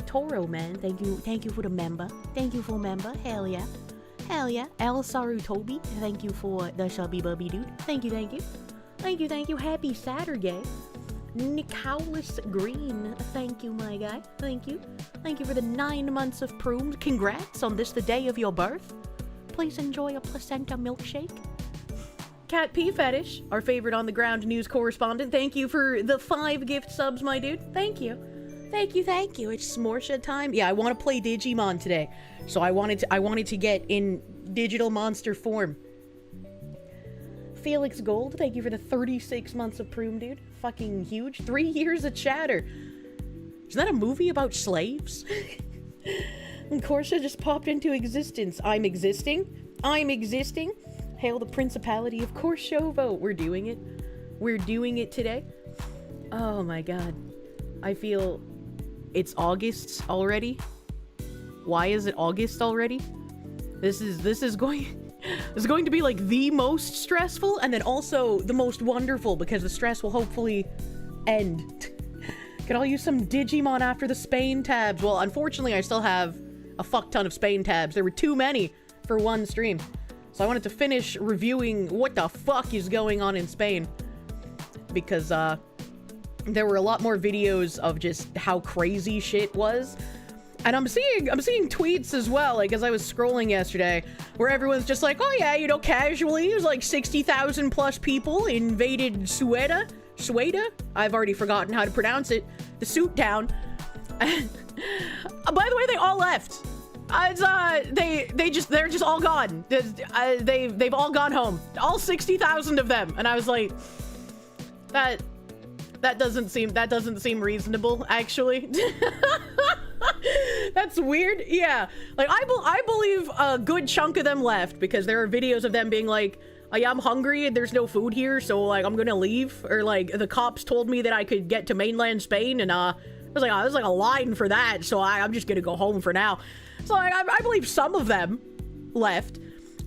Toro man, thank you for the member. Thank you for member. Hell yeah. Hell yeah. El Saru Toby, thank you for the chubby bubby dude. Thank you. Thank you. Happy Saturday. Nicholas Green, thank you, my guy. Thank you. Thank you for the 9 months of prunes. Congrats on this, the day of your birth. Please enjoy a placenta milkshake. Cat P Fetish, our favorite on the ground news correspondent. Thank you for the 5 gift subs, my dude. Thank you. Thank you. It's Smorsha time. Yeah, I want to play Digimon today. So I wanted to get in digital monster form. Felix Gold, thank you for the 36 months of Proom, dude. Fucking huge. 3 years of chatter. Isn't that a movie about slaves? And Kirsche just popped into existence. I'm existing. Hail the Principality of Korshovo. We're doing it today. Oh my god. I feel it's August already. Why is it August already? This is going to be like the most stressful and then also the most wonderful because the stress will hopefully end. Could all use some Digimon after the Spain tabs. Well, unfortunately, I still have a fuck ton of Spain tabs. There were too many for one stream. So I wanted to finish reviewing what the fuck is going on in Spain. Because, there were a lot more videos of just how crazy shit was. And I'm seeing tweets as well, like as I was scrolling yesterday, where everyone's just like, oh yeah, you know, casually, there's like 60,000 plus people invaded Sueda? I've already forgotten how to pronounce it. The suit town. By the way, they all left. They're just all gone. They've all gone home. All 60,000 of them. And I was like, that doesn't seem reasonable, actually. That's weird. Yeah, like I believe a good chunk of them left because there are videos of them being like, oh, yeah, I'm hungry and there's no food here, so like I'm gonna leave, or like the cops told me that I could get to mainland Spain, and I was like a line for that, so I'm just gonna go home for now. So like, I believe some of them left,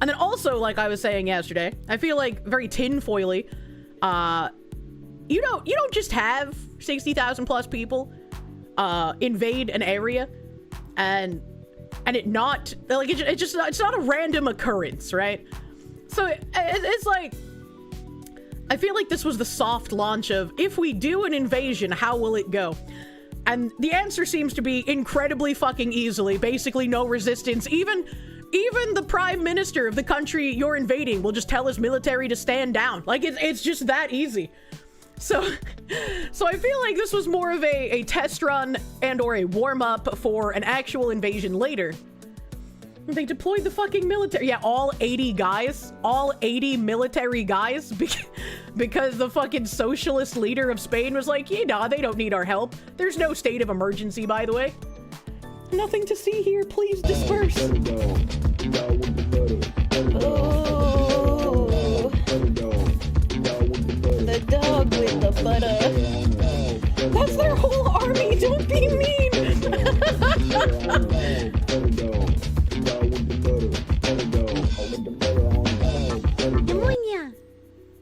and then also, like I was saying yesterday, I feel like very tinfoily. You don't just have 60,000 plus people invade an area and it not like it's not a random occurrence, right? So it's like, I feel like this was the soft launch of, if we do an invasion, how will it go? And the answer seems to be incredibly fucking easily, basically no resistance. Even the prime minister of the country you're invading will just tell his military to stand down. Like it's just that easy. So I feel like this was more of a test run and or a warm-up for an actual invasion later. They deployed the fucking military. Yeah, all 80 guys. All 80 military guys. Because the fucking socialist leader of Spain was like, yeah, nah, they don't need our help. There's no state of emergency, by the way. Nothing to see here. Please disperse. Oh. The dog with the butter. That's their whole army. Don't be mean.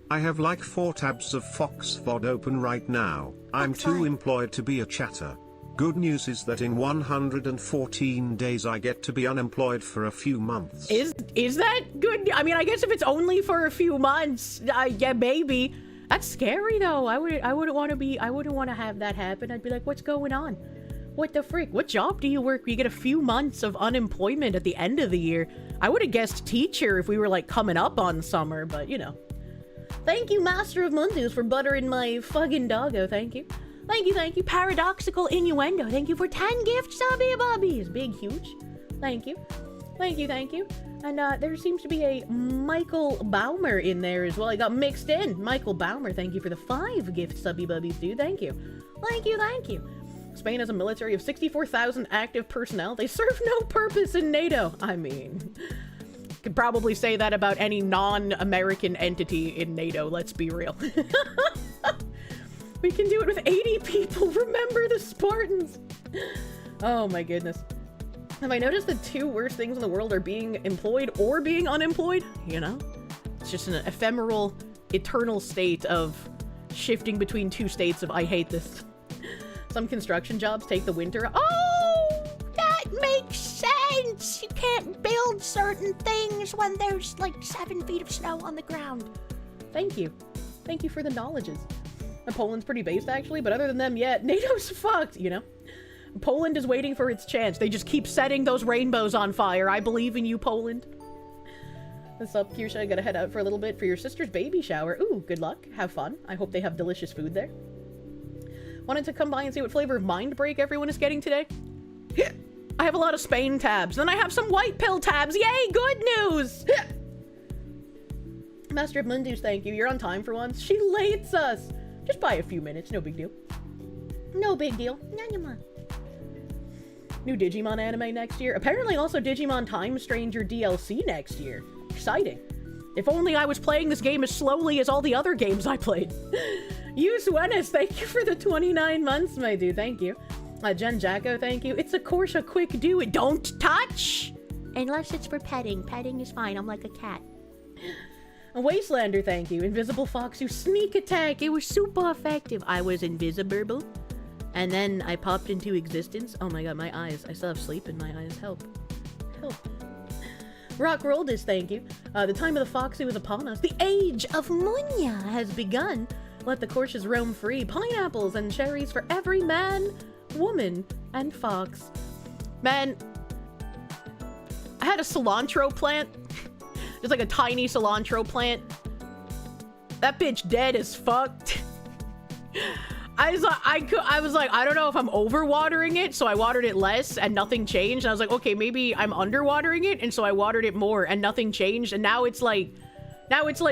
I have like 4 tabs of Fox VoD open right now. I'm too employed to be a chatter. Good news is that in 114 days I get to be unemployed for a few months. Is that good? I mean, I guess if it's only for a few months, yeah, maybe. That's scary though. I wouldn't want to have that happen. I'd be like, what's going on? What the freak? What job do you work where you get a few months of unemployment at the end of the year? I would have guessed teacher if we were like coming up on summer, but you know. Thank you, Master of Mundus, for buttering my fucking doggo. Thank you. Thank you, thank you. Paradoxical Innuendo. Thank you for 10 gifts, Subby Bubbies. Big, huge. Thank you. Thank you, thank you. And there seems to be a Michael Baumer in there as well. I got mixed in. Michael Baumer, thank you for the 5 gifts, Subby Bubbies, dude. Thank you. Thank you, thank you. Spain has a military of 64,000 active personnel. They serve no purpose in NATO. I mean, could probably say that about any non-American entity in NATO, let's be real. We can do it with 80 people. Remember the Spartans. Oh my goodness. Have I noticed the 2 worst things in the world are being employed or being unemployed? You know? It's just an ephemeral, eternal state of shifting between 2 states of I hate this. Some construction jobs take the winter. Oh, that makes sense. You can't build certain things when there's like 7 feet of snow on the ground. Thank you. Thank you for the knowledges. Poland's pretty based actually, but other than them, yeah, NATO's fucked, you know? Poland is waiting for its chance. They just keep setting those rainbows on fire. I believe in you, Poland. What's up, Kirsche? I gotta head out for a little bit for your sister's baby shower. Ooh, good luck. Have fun. I hope they have delicious food there. Wanted to come by and see what flavor of Mind Break everyone is getting today. I have a lot of Spain tabs. Then I have some white pill tabs. Yay, good news! Master of Mundus, thank you. You're on time for once. She lates us. Just by a few minutes. No big deal. No big deal. New Digimon anime next year. Apparently also Digimon Time Stranger DLC next year. Exciting. If only I was playing this game as slowly as all the other games I played. Use Wenis, thank you for the 29 months, my dude. Thank you. Jen Jacko, thank you. It's a Kirsche quick do it. Don't touch! Unless it's for petting. Petting is fine. I'm like a cat. A Wastelander, thank you. Invisible Fox, you sneak attack. It was super effective. I was invisible. And then I popped into existence. Oh my god, my eyes. I still have sleep in my eyes. Help. Help. Rock Roldis, thank you. The time of the Foxy was upon us. The age of Munya has begun. Let the Kirsches roam free. Pineapples and cherries for every man, woman, and fox. Man, I had a cilantro plant. Just like a tiny cilantro plant. That bitch dead as fuck. I was like, I don't know if I'm overwatering it, so I watered it less and nothing changed. And I was like, okay, maybe I'm underwatering it, and so I watered it more and nothing changed. And now it's like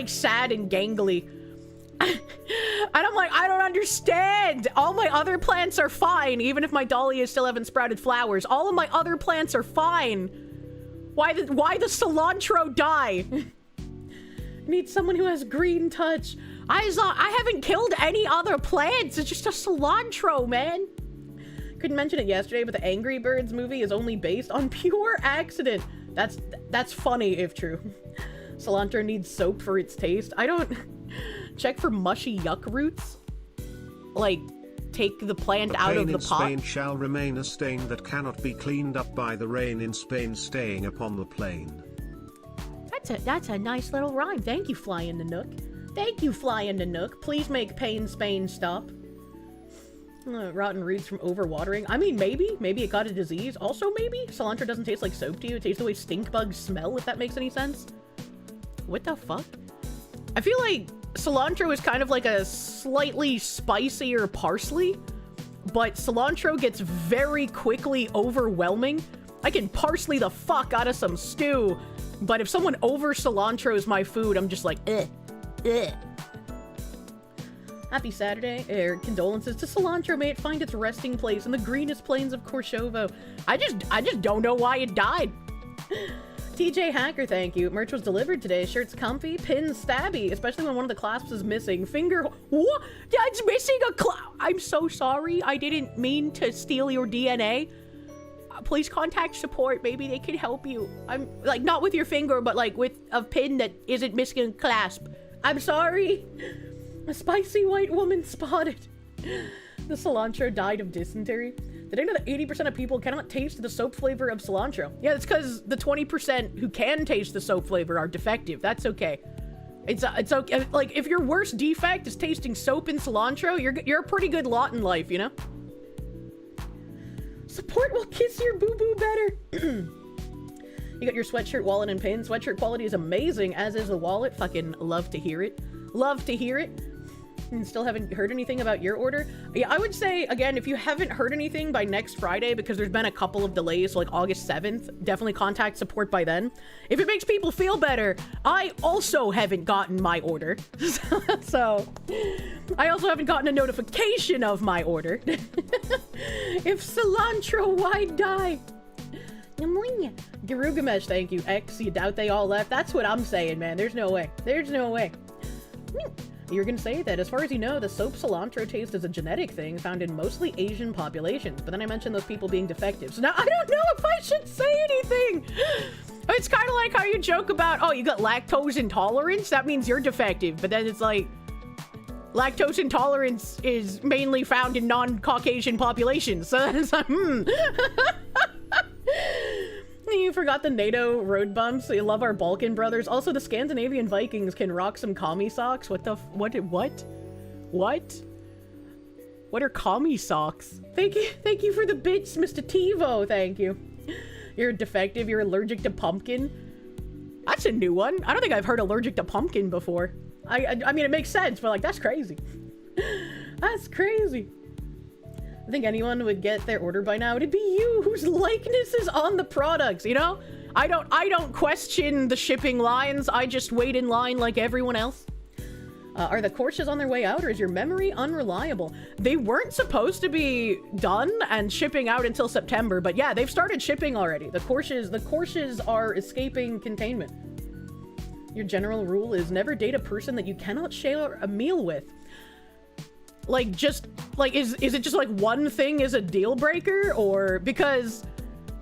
sad and gangly. And I'm like, I don't understand. All my other plants are fine, even if my dahlias still haven't sprouted flowers. All of my other plants are fine. Why the cilantro die? Need someone who has green touch. I haven't killed any other plants. It's just a cilantro, man. Couldn't mention it yesterday, but the Angry Birds movie is only based on pure accident. That's funny if true. Cilantro needs soap for its taste. I don't check for mushy yuck roots. Like, take the plant out of the pot. Spain shall remain a stain that cannot be cleaned up by the rain in Spain, staying upon the plain. That's a nice little rhyme. Thank you, Fly in the Nook. Thank you, Fly in the Nook. Please make Pain Spain stop. Rotten roots from overwatering. I mean, maybe it got a disease. Also, maybe cilantro doesn't taste like soap to you. It tastes the way stink bugs smell, if that makes any sense. What the fuck? I feel like cilantro is kind of like a slightly spicier parsley, but cilantro gets very quickly overwhelming. I can parsley the fuck out of some stew, but if someone over cilantros my food, I'm just like, eh. Ugh. Happy Saturday, condolences to cilantro. May it find its resting place in the greenest plains of Korshovo. I just don't know why it died. TJ Hacker, thank you. Merch was delivered today. Shirt's comfy, pins stabby, especially when one of the clasps is missing. Finger, what? That's missing a clasp. I'm so sorry. I didn't mean to steal your DNA. Please contact support. Maybe they can help you. I'm like, not with your finger, but like with a pin that isn't missing a clasp. I'm sorry. A spicy white woman spotted. The cilantro died of dysentery. Did I know that 80% of people cannot taste the soap flavor of cilantro? Yeah, it's because the 20% who can taste the soap flavor are defective. That's okay. It's okay. Like, if your worst defect is tasting soap and cilantro, you're a pretty good lot in life, you know? Support will kiss your boo-boo better. You got your sweatshirt, wallet, and pin. Sweatshirt quality is amazing, as is the wallet. Fucking love to hear it. Love to hear it. And still haven't heard anything about your order. Yeah, I would say, again, if you haven't heard anything by next Friday, because there's been a couple of delays, so like August 7th, definitely contact support by then. If it makes people feel better, I also haven't gotten my order. So, I also haven't gotten a notification of my order. If cilantro, why die? Garugamesh, thank you. X, you doubt they all left? That's what I'm saying, man. There's no way. There's no way. You're gonna say that, as far as you know, the soap cilantro taste is a genetic thing found in mostly Asian populations. But then I mentioned those people being defective. So now I don't know if I should say anything. It's kind of like how you joke about, oh, you got lactose intolerance? That means you're defective. But then it's like, lactose intolerance is mainly found in non-Caucasian populations. So it's like, You forgot the NATO road bumps. You love our Balkan brothers. Also, the Scandinavian Vikings can rock some commie socks. What the what? What are commie socks? Thank you for the bits, Mr. Tivo. Thank you. You're defective. You're allergic to pumpkin. That's a new one. I don't think I've heard allergic to pumpkin before. I mean, it makes sense, but like, that's crazy. That's crazy. I think anyone would get their order by now. It'd be you whose likeness is on the products, you know? I don't question the shipping lines. I just wait in line like everyone else. Are the Kirsches on their way out, or is your memory unreliable? They weren't supposed to be done and shipping out until September, but yeah, they've started shipping already. The Kirsches are escaping containment. Your general rule is never date a person that you cannot share a meal with. Like, just, like, is it just, like, one thing is a deal breaker? Or, because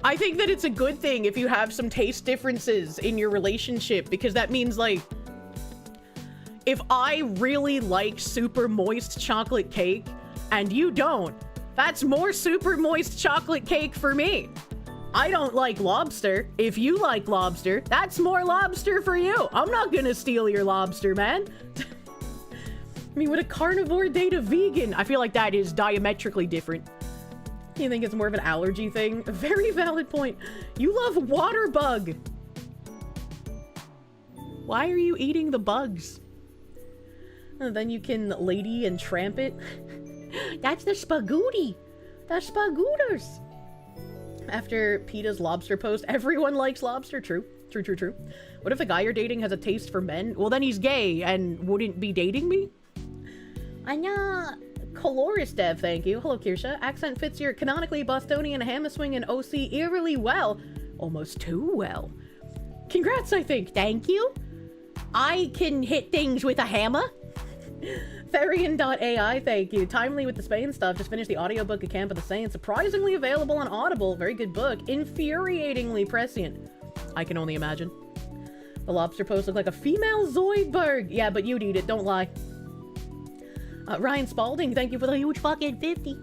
I think that it's a good thing if you have some taste differences in your relationship, because that means, like, if I really like super moist chocolate cake and you don't, that's more super moist chocolate cake for me. I don't like lobster. If you like lobster, that's more lobster for you. I'm not gonna steal your lobster, man. I mean, would a carnivore date a vegan? I feel like that is diametrically different. You think it's more of an allergy thing? A very valid point. You love water bug. Why are you eating the bugs? And then you can lady and tramp it. That's the spagooty. The spagooters. After PETA's lobster post, everyone likes lobster. True. True. What if the guy you're dating has a taste for men? Well, then he's gay and wouldn't be dating me? Anya, Caloris Dev, thank you. Hello, Kirsche. Accent fits your canonically Bostonian hammer swing and OC eerily well. Almost too well. Congrats, I think. Thank you. I can hit things with a hammer. Therian.ai, thank you. Timely with the Spain stuff. Just finished the audiobook of Camp of the Saints. Surprisingly available on Audible. Very good book. Infuriatingly prescient. I can only imagine. The lobster post looked like a female Zoidberg. Yeah, but you'd eat it. Don't lie. Ryan Spalding, thank you for the huge fucking 50.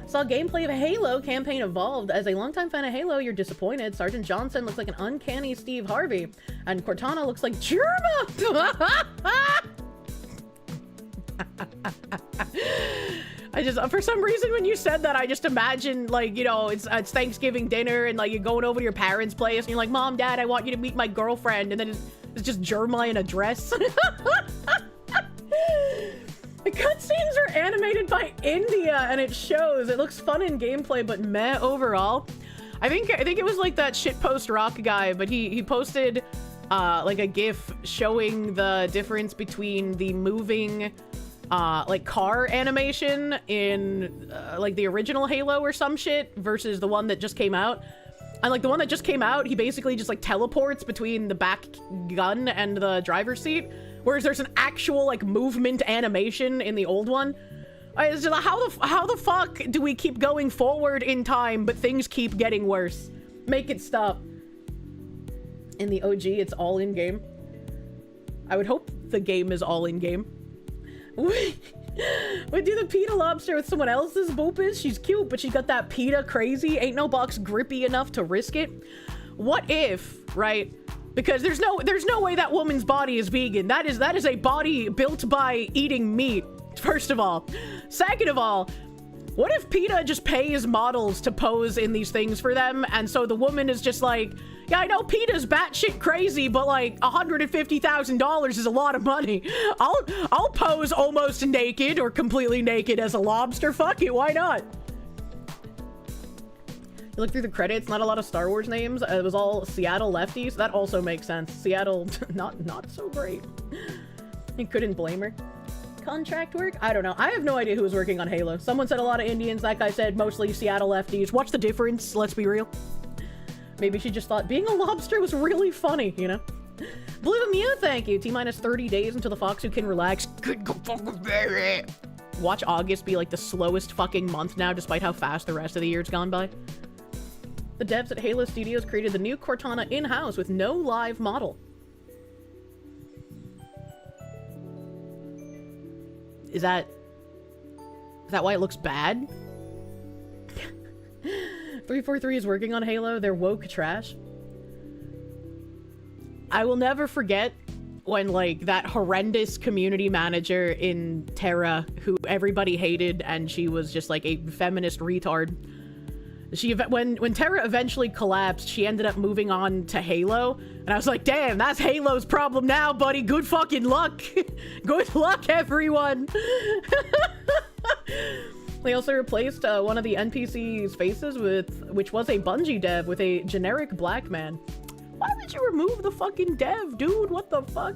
Saw gameplay of Halo campaign evolved. As a longtime fan of Halo, you're disappointed. Sergeant Johnson looks like an uncanny Steve Harvey. And Cortana looks like Germa! I just, for some reason, when you said that, I just imagined, like, you know, it's Thanksgiving dinner and, like, you're going over to your parents' place and you're like, Mom, Dad, I want you to meet my girlfriend. And then it's just Germa in a dress. The cutscenes are animated by India, and it shows. It looks fun in gameplay, but meh overall. I think it was like that shitpost rock guy, but he posted like a GIF showing the difference between the moving like car animation in like the original Halo or some shit versus the one that just came out. And like the one that just came out, he basically just like teleports between the back gun and the driver's seat. Whereas there's an actual, like, movement animation in the old one. It's just, how the fuck do we keep going forward in time, but things keep getting worse? Make it stop. In the OG, it's all in-game. I would hope the game is all in-game. Would do the PETA lobster with someone else's boopus? She's cute, but she's got that PETA crazy. Ain't no box grippy enough to risk it. What if, right? Because there's no way that woman's body is vegan. That is a body built by eating meat, first of all. Second of all, What if PETA just pays models to pose in these things for them, and so the woman is just like, yeah, I know PETA's batshit crazy, but like $150,000 is a lot of money. I'll pose almost naked or completely naked as a lobster. Fuck it, why not? You look through the credits, not a lot of Star Wars names. It was all Seattle lefties. That also makes sense. Seattle, not so great. You couldn't blame her. Contract work? I don't know. I have no idea who was working on Halo. Someone said a lot of Indians. That guy said mostly Seattle lefties. What's the difference? Let's be real. Maybe she just thought being a lobster was really funny, you know? Blue Mew, thank you. T-minus 30 days until the fox who can relax. Could go fuck with Barry. Watch August be like the slowest fucking month now, despite how fast the rest of the year's gone by. The devs at Halo Studios created the new Cortana in-house with no live model. Is that why it looks bad? 343 is working on Halo. They're woke trash. I will never forget when, like, that horrendous community manager in Terra, who everybody hated, and she was just, like, a feminist retard. When Terra eventually collapsed, she ended up moving on to Halo, and I was like, damn, that's Halo's problem now, buddy. Good fucking luck. Good luck, everyone. They also replaced one of the NPC's faces which was a Bungie dev, with a generic black man. Why would you remove the fucking dev, dude? What the fuck?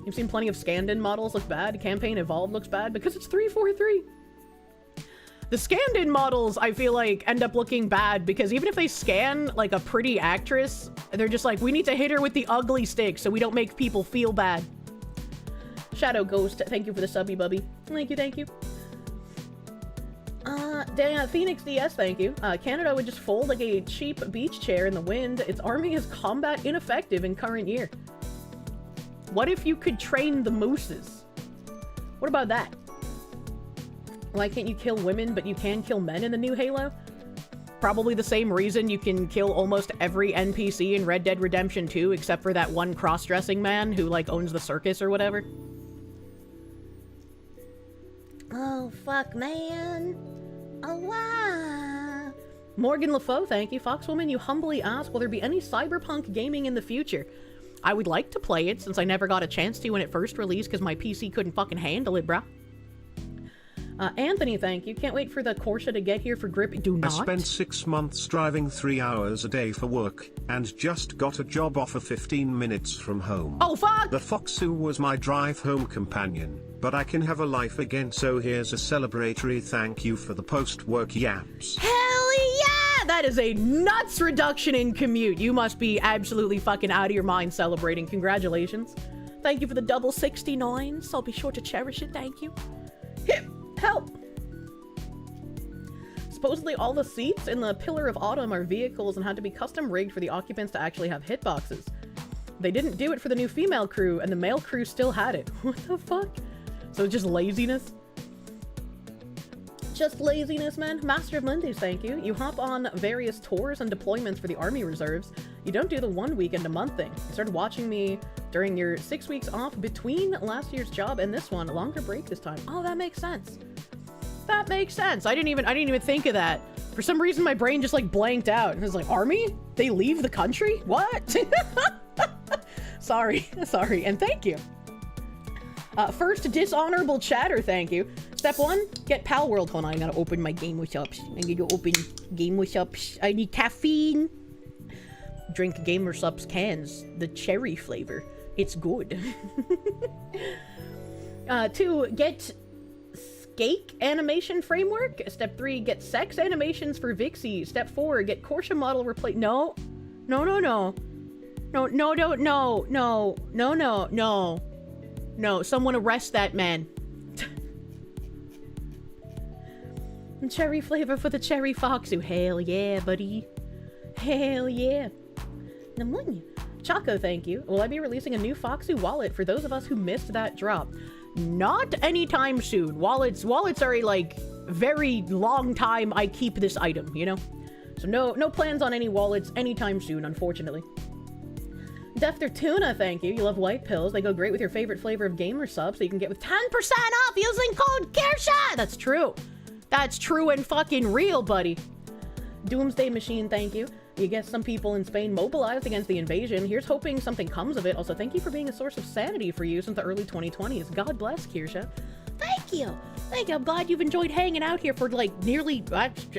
You've seen plenty of scanned-in models look bad. Campaign Evolved looks bad because it's 343. The scanned-in models, I feel like, end up looking bad because even if they scan, like, a pretty actress, they're just like, we need to hit her with the ugly stick so we don't make people feel bad. Shadow Ghost, thank you for the subby, bubby. Thank you, thank you. Phoenix DS, thank you. Canada would just fold like a cheap beach chair in the wind. Its army is combat ineffective in current year. What if you could train the mooses? What about that? Why can't you kill women, but you can kill men in the new Halo? Probably the same reason you can kill almost every NPC in Red Dead Redemption 2, except for that one cross-dressing man who, like, owns the circus or whatever. Oh, fuck, man. Oh, wow. Morgan LaFoe, thank you. Foxwoman, you humbly ask, will there be any cyberpunk gaming in the future? I would like to play it, since I never got a chance to when it first released, because my PC couldn't fucking handle it, bruh. Anthony, thank you. Can't wait for the Kirsche to get here for grip. Do not. I spent 6 months driving 3 hours a day for work, and just got a job offer 15 minutes from home. Oh, fuck! The Foxu was my drive home companion, but I can have a life again, so here's a celebratory thank you for the post-work yaps. Hell yeah! That is a nuts reduction in commute. You must be absolutely fucking out of your mind celebrating. Congratulations. Thank you for the double 69s. I'll be sure to cherish it. Thank you. Hip! Help! Supposedly all the seats in the Pillar of Autumn are vehicles and had to be custom rigged for the occupants to actually have hitboxes. They didn't do it for the new female crew, and the male crew still had it. What the fuck? So just laziness? Just laziness, man. Master of Mondays, thank you. You hop on various tours and deployments for the Army Reserves. You don't do the 1 weekend a month thing. You started watching me during your 6 weeks off between last year's job and this one. A longer break this time. Oh, that makes sense. That makes sense. I didn't even think of that. For some reason, my brain just like blanked out. It was like, Army? They leave the country? What? Sorry, and thank you. First, dishonorable chatter, thank you. Step 1, get Pal World. Hold on, I gotta open my Game with Ups. I need to open Game with Ups. I need caffeine. Drink Gamer Subs cans. The cherry flavor. It's good. 2, get Skake animation framework. Step 3, get sex animations for Vixie. Step 4, get Kirsche model replace. No. No, someone arrest that man. Cherry flavor for the cherry fox. Hell yeah, buddy. Hell yeah. Pneumonia. Choco, thank you. Will I be releasing a new Foxu wallet for those of us who missed that drop? Not anytime soon. Wallets are a, like, very long time I keep this item, you know? So no plans on any wallets anytime soon, unfortunately. Defter Tuna, thank you. You love white pills. They go great with your favorite flavor of gamer sub, so you can get with 10% off using code Kirsche! That's true. That's true and fucking real, buddy. Doomsday Machine, thank you. You guess some people in Spain mobilized against the invasion. Here's hoping something comes of it. Also, thank you for being a source of sanity for you since the early 2020s. God bless, Kirsche. Thank you. Thank you. I'm glad you've enjoyed hanging out here for like nearly,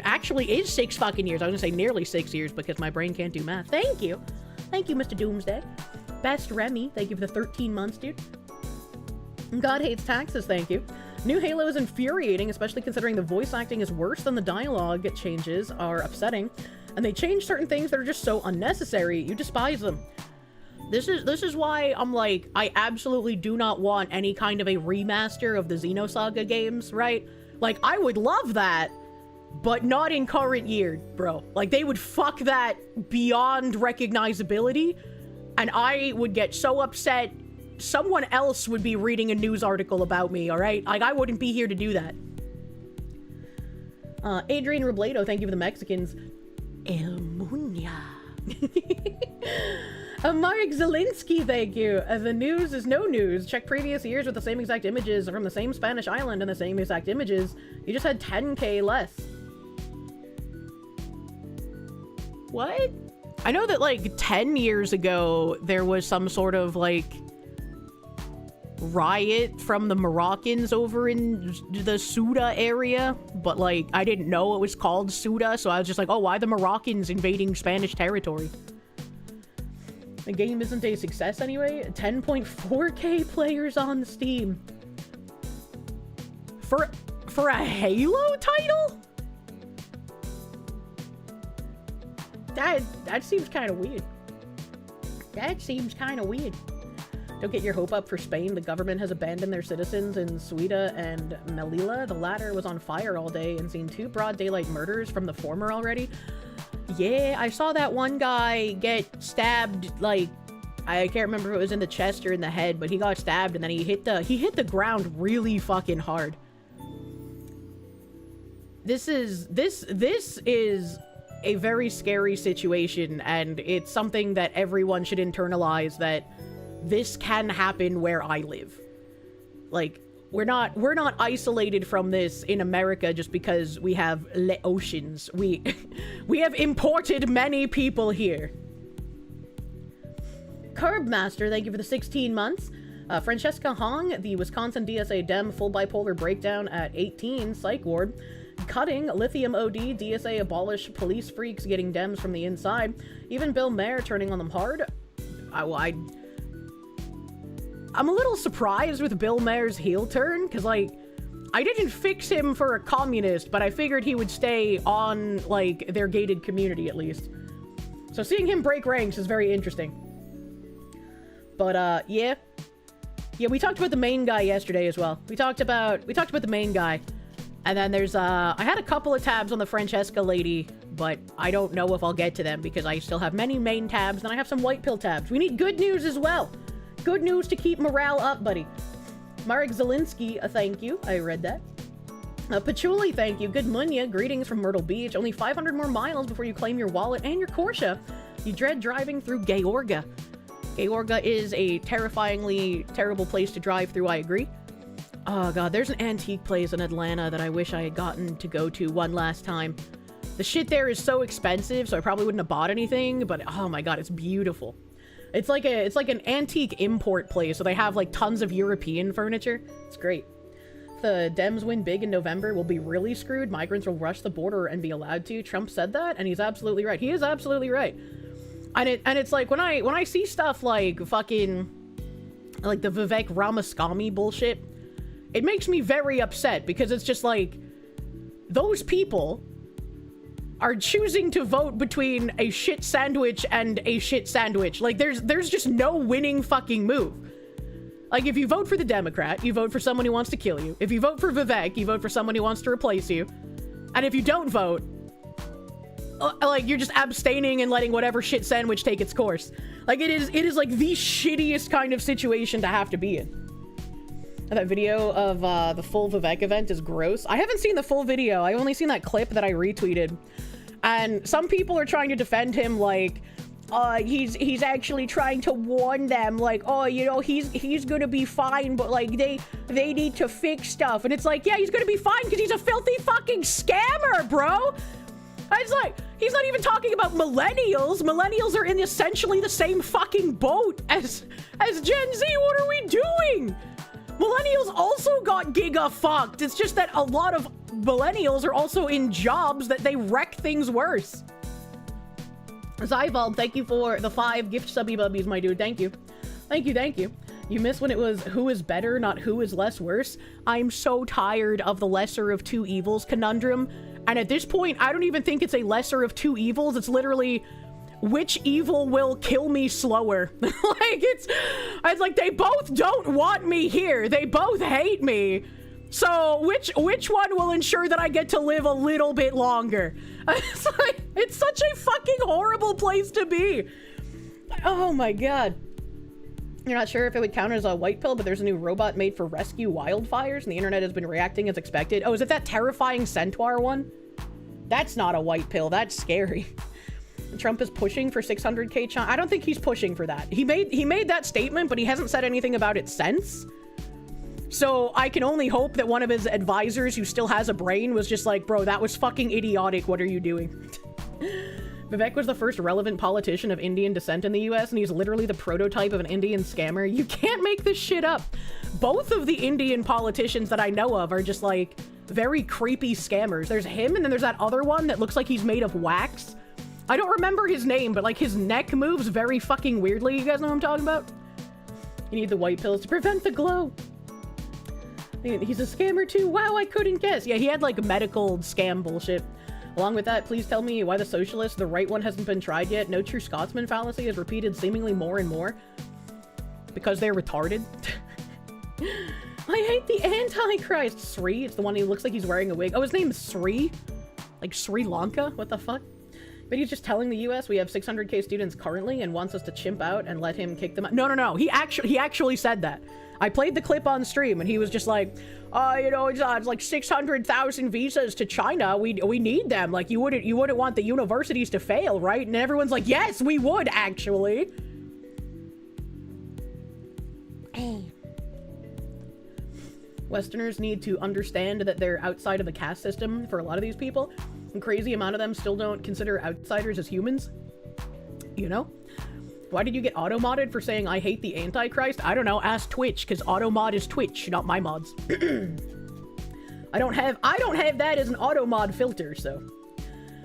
actually is 6 fucking years. I was gonna say nearly 6 years because my brain can't do math. Thank you. Thank you, Mr. Doomsday. Best Remy, thank you for the 13 months, dude. God Hates Taxes, thank you. New Halo is infuriating, especially considering the voice acting is worse than the dialogue changes are upsetting. And they change certain things that are just so unnecessary, you despise them. This is why I'm like, I absolutely do not want any kind of a remaster of the Xenosaga games, right? Like, I would love that, but not in current year, bro. Like, they would fuck that beyond recognizability, and I would get so upset, someone else would be reading a news article about me, alright? Like, I wouldn't be here to do that. Adrian Robledo, thank you for the Mexicans. El Munya. Marek Zelinsky, thank you. The news is no news. Check previous years with the same exact images from the same Spanish island and the same exact images. You just had 10k less. What? I know that like 10 years ago, there was some sort of like riot from the Moroccans over in the Ceuta area, but like I didn't know it was called Ceuta, so I was just like, oh, why the Moroccans invading Spanish territory? The game isn't a success anyway. 10.4k players on Steam. For a Halo title? That seems kind of weird. That seems kind of weird. Don't get your hope up for Spain. The government has abandoned their citizens in Ceuta and Melilla. The latter was on fire all day and seen 2 broad daylight murders from the former already. Yeah, I saw that one guy get stabbed, like, I can't remember if it was in the chest or in the head, but he got stabbed and then he hit the ground really fucking hard. This is a very scary situation, and it's something that everyone should internalize, that this can happen where I live. Like, we're not isolated from this in America just because we have oceans. We have imported many people here. Curbmaster, thank you for the 16 months. Francesca Hong, the Wisconsin DSA Dem full bipolar breakdown at 18, psych ward. Cutting, lithium OD, DSA abolish police freaks getting Dems from the inside. Even Bill Maher turning on them hard. I'm a little surprised with Bill Maher's heel turn, because, like, I didn't fix him for a communist, but I figured he would stay on, like, their gated community, at least. So seeing him break ranks is very interesting. But, yeah. Yeah, we talked about the main guy yesterday as well. We talked about the main guy. And then there's, I had a couple of tabs on the Francesca lady, but I don't know if I'll get to them, because I still have many main tabs, and I have some white pill tabs. We need good news as well. Good news to keep morale up, buddy. Marek Zelinsky, thank you. I read that. Patchouli, thank you. Good Munya, greetings from Myrtle Beach. Only 500 more miles before you claim your wallet and your Kirsche. You dread driving through Georgia. Georgia is a terrifyingly terrible place to drive through, I agree. Oh god, there's an antique place in Atlanta that I wish I had gotten to go to one last time. The shit there is so expensive, so I probably wouldn't have bought anything, but oh my god, it's beautiful. It's like an antique import place, so they have like tons of European furniture. It's great. If the Dems win big in November, we'll be really screwed. Migrants will rush the border and be allowed to. Trump said that, and he's absolutely right. He is absolutely right. And it's like when I see stuff like fucking like the Vivek Ramaswamy bullshit, it makes me very upset, because it's just like those people are choosing to vote between a shit sandwich and a shit sandwich. Like, there's just no winning fucking move. Like, if you vote for the Democrat, you vote for someone who wants to kill you. If you vote for Vivek, you vote for someone who wants to replace you. And if you don't vote, like, you're just abstaining and letting whatever shit sandwich take its course. Like, it is like the shittiest kind of situation to have to be in. And that video of the full Vivek event is gross. I haven't seen the full video. I only seen that clip that I retweeted. And some people are trying to defend him like he's actually trying to warn them, like, oh, you know, he's gonna be fine, but like they need to fix stuff. And it's like, yeah, he's gonna be fine because he's a filthy fucking scammer, bro. It's like, he's not even talking about millennials. Millennials are in essentially the same fucking boat as Gen Z. What are we doing? Millennials also got giga fucked. It's just that a lot of millennials are also in jobs that they wreck things worse. Zyvald, thank you for the 5 gift subby bubbies, my dude. Thank you. Thank you, thank you. You missed when it was who is better, not who is less worse. I'm so tired of the lesser of two evils conundrum. And at this point, I don't even think it's a lesser of two evils. It's literally which evil will kill me slower. Like, it's like they both don't want me here. They both hate me. So which one will ensure that I get to live a little bit longer? It's like, it's such a fucking horrible place to be. Oh my god. You're not sure if it would count as a white pill, but there's a new robot made for rescue wildfires, and the internet has been reacting as expected. Oh, is it that terrifying centaur one? That's not a white pill. That's scary. Trump is pushing for 600k China. I don't think he's pushing for that. He made that statement, but he hasn't said anything about it since. So I can only hope that one of his advisors who still has a brain was just like, bro, that was fucking idiotic. What are you doing? Vivek was the first relevant politician of Indian descent in the US, and he's literally the prototype of an Indian scammer. You can't make this shit up. Both of the Indian politicians that I know of are just like very creepy scammers. There's him, and then there's that other one that looks like he's made of wax. I don't remember his name, but like his neck moves very fucking weirdly. You guys know what I'm talking about? You need the white pills to prevent the glow. He's a scammer too. Wow, I couldn't guess. Yeah, he had like medical scam bullshit. Along with that, please tell me why the socialist, the right one, hasn't been tried yet. No true Scotsman fallacy is repeated seemingly more and more. Because they're retarded. I hate the Antichrist. Sri, it's the one who looks like he's wearing a wig. Oh, his name is Sri? Like Sri Lanka? What the fuck? But he's just telling the US we have 600k students currently and wants us to chimp out and let him kick them out. No. He actually said that. I played the clip on stream and he was just like, you know, it's like 600,000 visas to China. We need them. Like, you wouldn't want the universities to fail, right? And everyone's like, yes, we would actually. Hey. Westerners need to understand that they're outside of the caste system for a lot of these people. A crazy amount of them still don't consider outsiders as humans. You know? Why did you get auto-modded for saying I hate the Antichrist? I don't know, ask Twitch, because auto-mod is Twitch, not my mods. I don't have that as an auto-mod filter, so.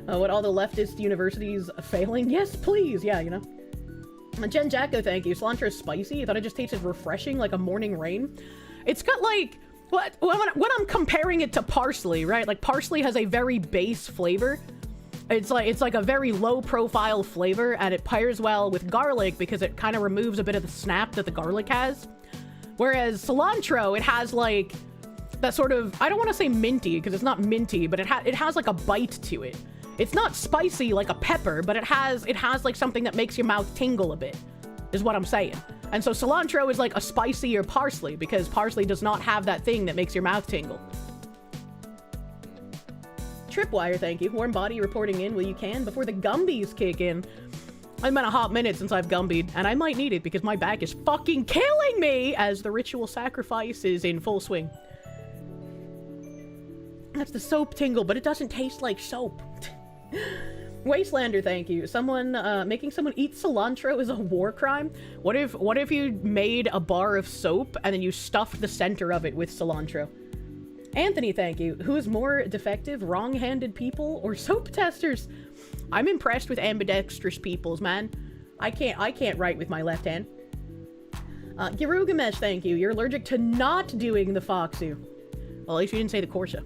What, all the leftist universities failing? Yes, please, yeah, you know. Jen Jacko, thank you. Cilantro is spicy. I thought it just tasted refreshing, like a morning rain. It's got like, when I'm comparing it to parsley, right? Like parsley has a very base flavor. It's like a very low profile flavor, and it pairs well with garlic because it kind of removes a bit of the snap that the garlic has. Whereas cilantro, it has like that sort of, I don't want to say minty because it's not minty, but it has like a bite to it. It's not spicy like a pepper, but it has like something that makes your mouth tingle a bit, is what I'm saying. And so cilantro is like a spicier parsley because parsley does not have that thing that makes your mouth tingle. Tripwire, thank you. Warm body reporting in. Well, you can before the Gumbies kick in. It's been a hot minute since I've Gumbied, and I might need it because my back is fucking killing me as the ritual sacrifice is in full swing. That's the soap tingle, but it doesn't taste like soap. Wastelander, thank you. Making someone eat cilantro is a war crime. What if you made a bar of soap and then you stuffed the center of it with cilantro? Anthony, thank you. Who is more defective, wrong-handed people or soap testers? I'm impressed with ambidextrous peoples, man. I can't write with my left hand. Girugamesh, thank you. You're allergic to not doing the Foxu. Well, at least you didn't say the Kirsche.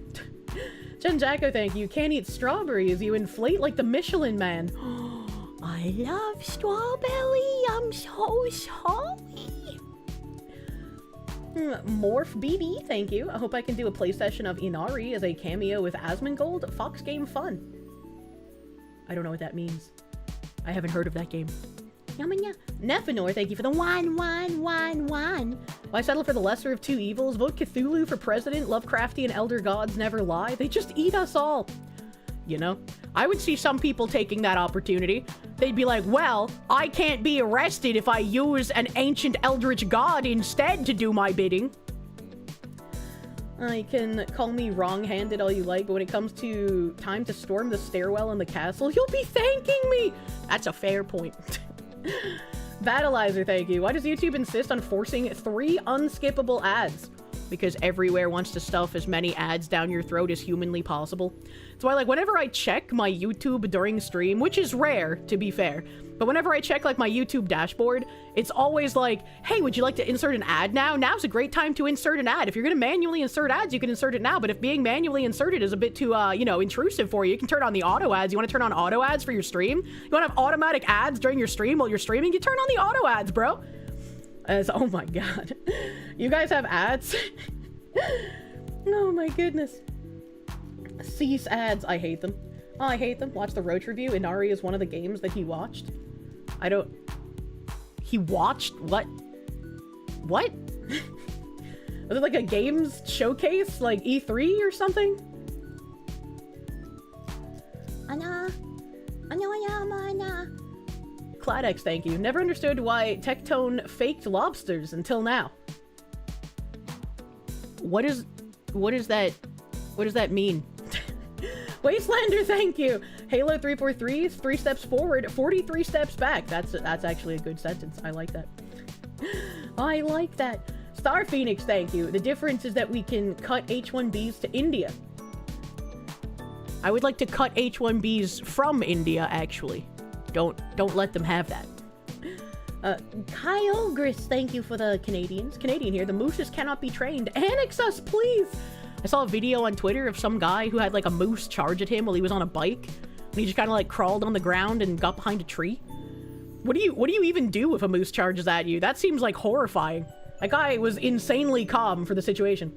Jen Jacko, thank you. Can't eat strawberries. You inflate like the Michelin Man. I love strawberry. I'm so sorry. Morph BB, thank you. I hope I can do a play session of Inari as a cameo with Asmongold. Fox game fun. I don't know what that means. I haven't heard of that game. Nephenor, thank you for the one. Why settle for the lesser of two evils? Vote Cthulhu for president. Lovecraftian elder gods never lie. They just eat us all. you know? I would see some people taking that opportunity. They'd be like, well, I can't be arrested if I use an ancient eldritch god instead to do my bidding. You can call me wrong-handed all you like, but when it comes to time to storm the stairwell in the castle, you'll be thanking me! That's a fair point. Battleizer, thank you. Why does YouTube insist on forcing 3 unskippable ads? Because everywhere wants to stuff as many ads down your throat as humanly possible. That's why, like, whenever I check my YouTube during stream, which is rare, to be fair, but whenever I check, like, my YouTube dashboard, it's always like, hey, would you like to insert an ad now? Now's a great time to insert an ad. If you're gonna manually insert ads, you can insert it now, but if being manually inserted is a bit too, you know, intrusive for you, you can turn on the auto ads. You want to turn on auto ads for your stream? You want to have automatic ads during your stream while you're streaming? You turn on the auto ads, bro. Oh my god. You guys have ads? Oh my goodness. Cease ads. I hate them. Oh, I hate them. Watch the Roach review. Inari is one of the games that he watched. I don't... He watched? What? What? Was it like a games showcase? Like E3 or something? Anna. Cladex, thank you. Never understood why Tectone faked lobsters until now. What does that mean? Wastelander, thank you. Halo 343, 3 steps forward, 43 steps back. That's actually a good sentence. I like that. I like that. Star Phoenix, thank you. The difference is that we can cut H-1Bs to India. I would like to cut H-1Bs from India, actually. Don't let them have that. Kyogris, thank you for the Canadians. Canadian here. The mooses cannot be trained. Annex us, please! I saw a video on Twitter of some guy who had, like, a moose charge at him while he was on a bike. And he just kind of, like, crawled on the ground and got behind a tree. What do you even do if a moose charges at you? That seems, like, horrifying. That guy was insanely calm for the situation.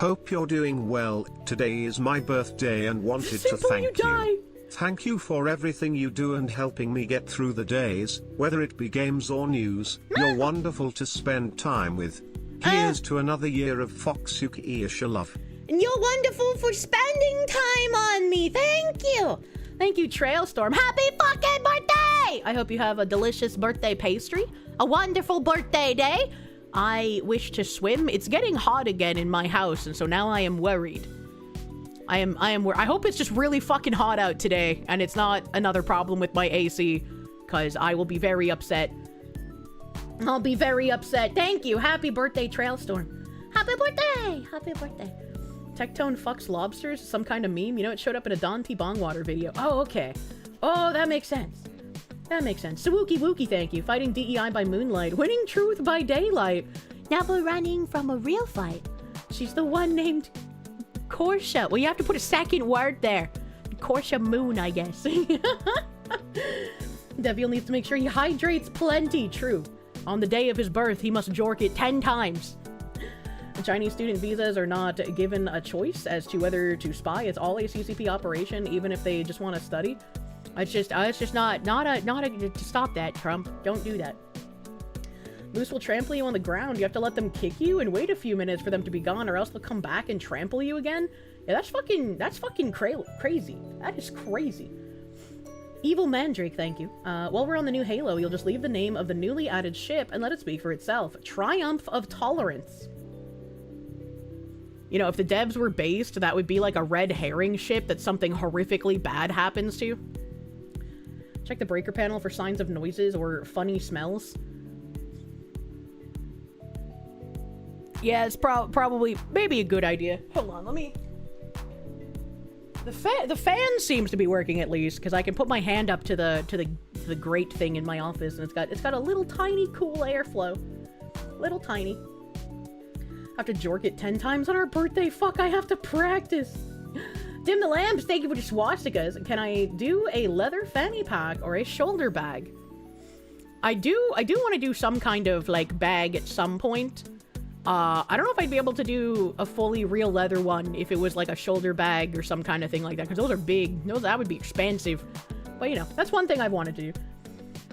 Hope you're doing well. Today is my birthday and wanted to thank you. Thank you for everything you do and helping me get through the days, whether it be games or news. You're wonderful to spend time with. Here's to another year of Foxuki love. And you're wonderful for spending time on me. Thank you. Thank you, Trailstorm. Happy fucking birthday! I hope you have a delicious birthday pastry. A wonderful birthday day. I wish to swim. It's getting hot again in my house, and so now I am worried. I am worried. I hope it's just really fucking hot out today, and it's not another problem with my AC, because I will be very upset. I'll be very upset. Thank you. Happy birthday, Trailstorm. Happy birthday! Happy birthday. Tectone fucks lobsters? Some kind of meme? You know, it showed up in a Don T. Bongwater video. Oh, okay. Oh, that makes sense. That makes sense. Sawookie Wookie, thank you. Fighting DEI by moonlight. Winning truth by daylight. Never running from a real fight. She's the one named Kirsche. Well, you have to put a second word there. Kirsche Moon, I guess. Devil needs to make sure he hydrates plenty. True. On the day of his birth, he must jork it 10 times. The Chinese student visas are not given a choice as to whether to spy. It's all a CCP operation, even if they just want to study. It's just not a stop that, Trump. Don't do that. Moose will trample you on the ground. You have to let them kick you and wait a few minutes for them to be gone, or else they'll come back and trample you again. Yeah, that's fucking crazy. That is crazy. Evil Mandrake, thank you. While we're on the new Halo, you'll just leave the name of the newly added ship and let it speak for itself. Triumph of Tolerance. You know, if the devs were based, that would be like a red herring ship that something horrifically bad happens to. Check the breaker panel for signs of noises or funny smells. Yeah, it's probably maybe a good idea. Hold on, let me... The fan seems to be working at least, because I can put my hand up to the grate thing in my office, and it's got a little tiny cool airflow. Little tiny. I have to jork it 10 times on our birthday. Fuck, I have to practice. Dim the lamps, thank you for the swastikas. Can I do a leather fanny pack or a shoulder bag? I do want to do some kind of like bag at some point. I don't know if I'd be able to do a fully real leather one if it was like a shoulder bag or some kind of thing like that, because those are big. That would be expensive. But you know, that's one thing I've wanted to do.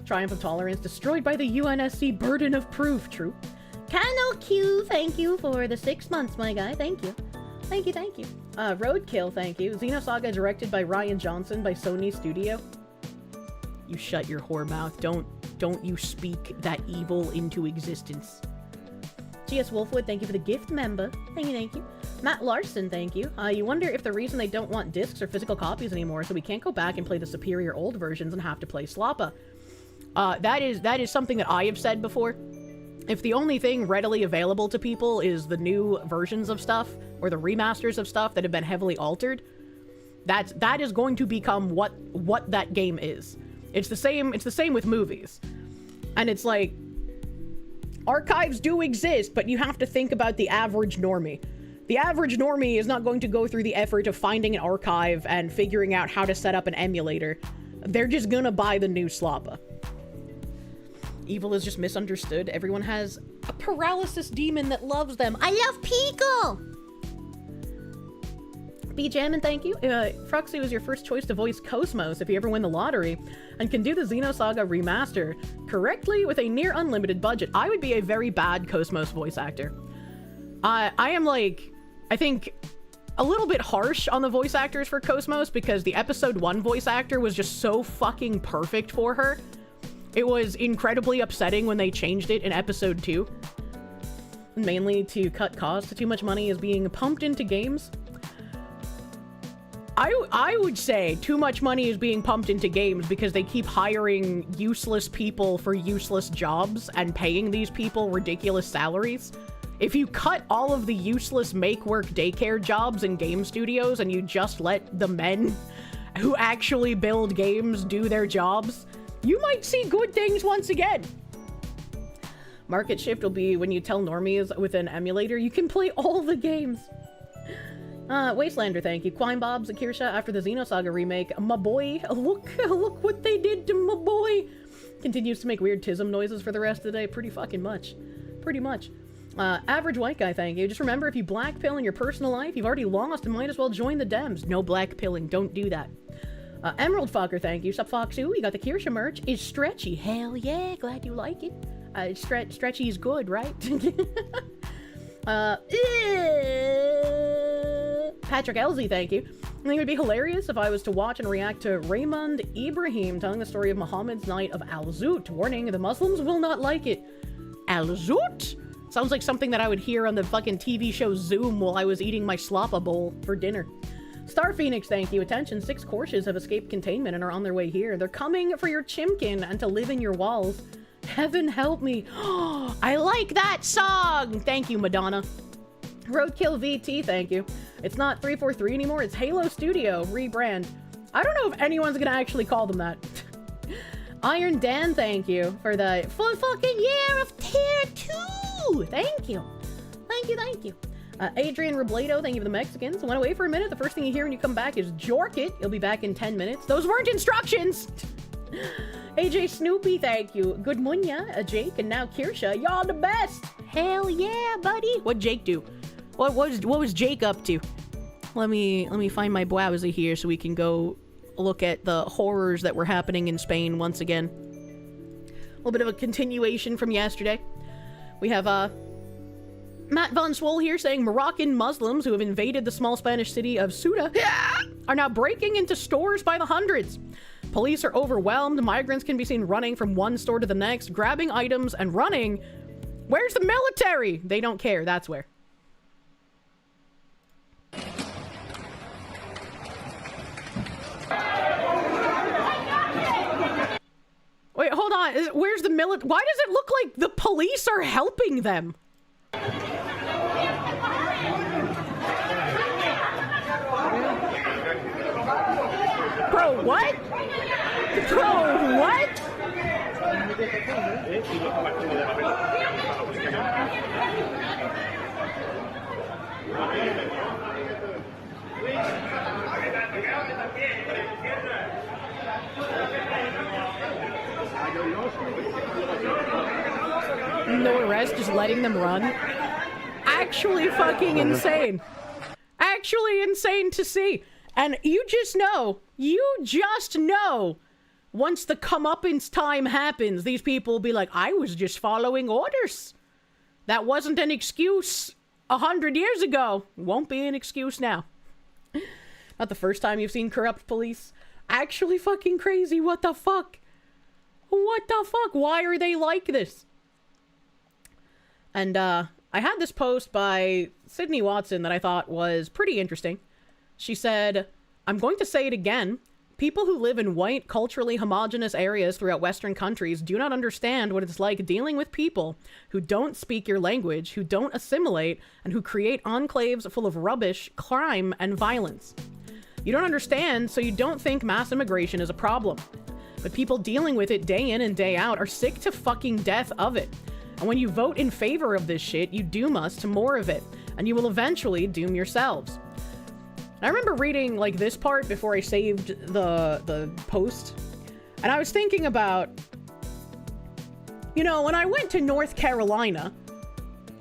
Triumph of Tolerance destroyed by the UNSC burden of proof. True. Cano Q, thank you for the 6 months, my guy. Thank you. Thank you, thank you. Roadkill, thank you. Xenosaga directed by Ryan Johnson by Sony Studio. You shut your whore mouth. Don't you speak that evil into existence. GS Wolfwood, thank you for the gift member. Thank you, thank you. Matt Larson, thank you. You wonder if the reason they don't want discs or physical copies anymore so we can't go back and play the superior old versions and have to play Slappa. That is something that I have said before. If the only thing readily available to people is the new versions of stuff, or the remasters of stuff that have been heavily altered, that is going to become what that game is. It's the same with movies. And it's like, archives do exist, but you have to think about the average normie. The average normie is not going to go through the effort of finding an archive and figuring out how to set up an emulator. They're just gonna buy the new Slappa. Evil is just misunderstood. Everyone has a paralysis demon that loves them. I love Pico! B-Jammin', thank you. Fruxy was your first choice to voice Cosmos if you ever win the lottery, and can do the Xenosaga remaster correctly with a near unlimited budget. I would be a very bad Cosmos voice actor. I am like, I think, a little bit harsh on the voice actors for Cosmos because the episode 1 voice actor was just so fucking perfect for her. It was incredibly upsetting when they changed it in episode 2. Mainly to cut costs. Too much money is being pumped into games. I would say too much money is being pumped into games because they keep hiring useless people for useless jobs and paying these people ridiculous salaries. If you cut all of the useless make-work daycare jobs in game studios and you just let the men who actually build games do their jobs, you might see good things once again. Market shift will be when you tell normies with an emulator you can play all the games. Wastelander, thank you. Quine Bob's Kirsche after the Xenosaga remake. My boy, look what they did to my boy. Continues to make weird tism noises for the rest of the day. Pretty much. Average white guy, thank you. Just remember, if you black pill in your personal life, you've already lost and might as well join the Dems. No black pilling. Don't do that. Emerald Fucker, thank you. Sup, Foxu? You got the Kirsche merch. It's stretchy. Hell yeah. Glad you like it. Stretchy is good, right? Patrick Elsie, thank you. I think it would be hilarious if I was to watch and react to Raymond Ibrahim telling the story of Muhammad's night of Al-Zut. Warning, the Muslims will not like it. Al-Zut? Sounds like something that I would hear on the fucking TV show Zoom while I was eating my slappa bowl for dinner. Star Phoenix, thank you. Attention, 6 Kirsches have escaped containment and are on their way here. They're coming for your chimkin and to live in your walls. Heaven help me. I like that song! Thank you, Madonna. Roadkill VT, thank you. It's not 343 anymore, it's Halo Studio, rebrand. I don't know if anyone's gonna actually call them that. Iron Dan, thank you for the full fucking year of tier 2! Thank you. Thank you. Adrian Robledo, thank you for the Mexicans. Went away for a minute. The first thing you hear when you come back is Jork it. You'll be back in 10 minutes. Those weren't instructions! AJ Snoopy, thank you. Good munya, Jake, and now Kirsche. Y'all the best! Hell yeah, buddy! What'd Jake do? What was Jake up to? Let me find my browser here so we can go look at the horrors that were happening in Spain once again. A little bit of a continuation from yesterday. We have Matt Von Swole here saying Moroccan Muslims who have invaded the small Spanish city of Ceuta are now breaking into stores by the hundreds. Police are overwhelmed. Migrants can be seen running from one store to the next, grabbing items and running. Where's the military? They don't care. That's where. Wait, hold on. Where's the military? Why does it look like the police are helping them? Bro, what? Bro, what? No arrest, just letting them run. Actually fucking insane. Actually insane to see. And you just know, once the comeuppance time happens, these people will be like, I was just following orders. That wasn't an excuse. 100 years ago. Won't be an excuse now. Not the first time you've seen corrupt police. Actually fucking crazy. What the fuck? What the fuck? Why are they like this? And, I had this post by Sydney Watson that I thought was pretty interesting. She said, I'm going to say it again. People who live in white, culturally homogenous areas throughout Western countries do not understand what it's like dealing with people who don't speak your language, who don't assimilate, and who create enclaves full of rubbish, crime, and violence. You don't understand, so you don't think mass immigration is a problem. But people dealing with it day in and day out are sick to fucking death of it. And when you vote in favor of this shit, you doom us to more of it, and you will eventually doom yourselves. I remember reading, like, this part before I saved the post, and I was thinking about, you know, when I went to North Carolina,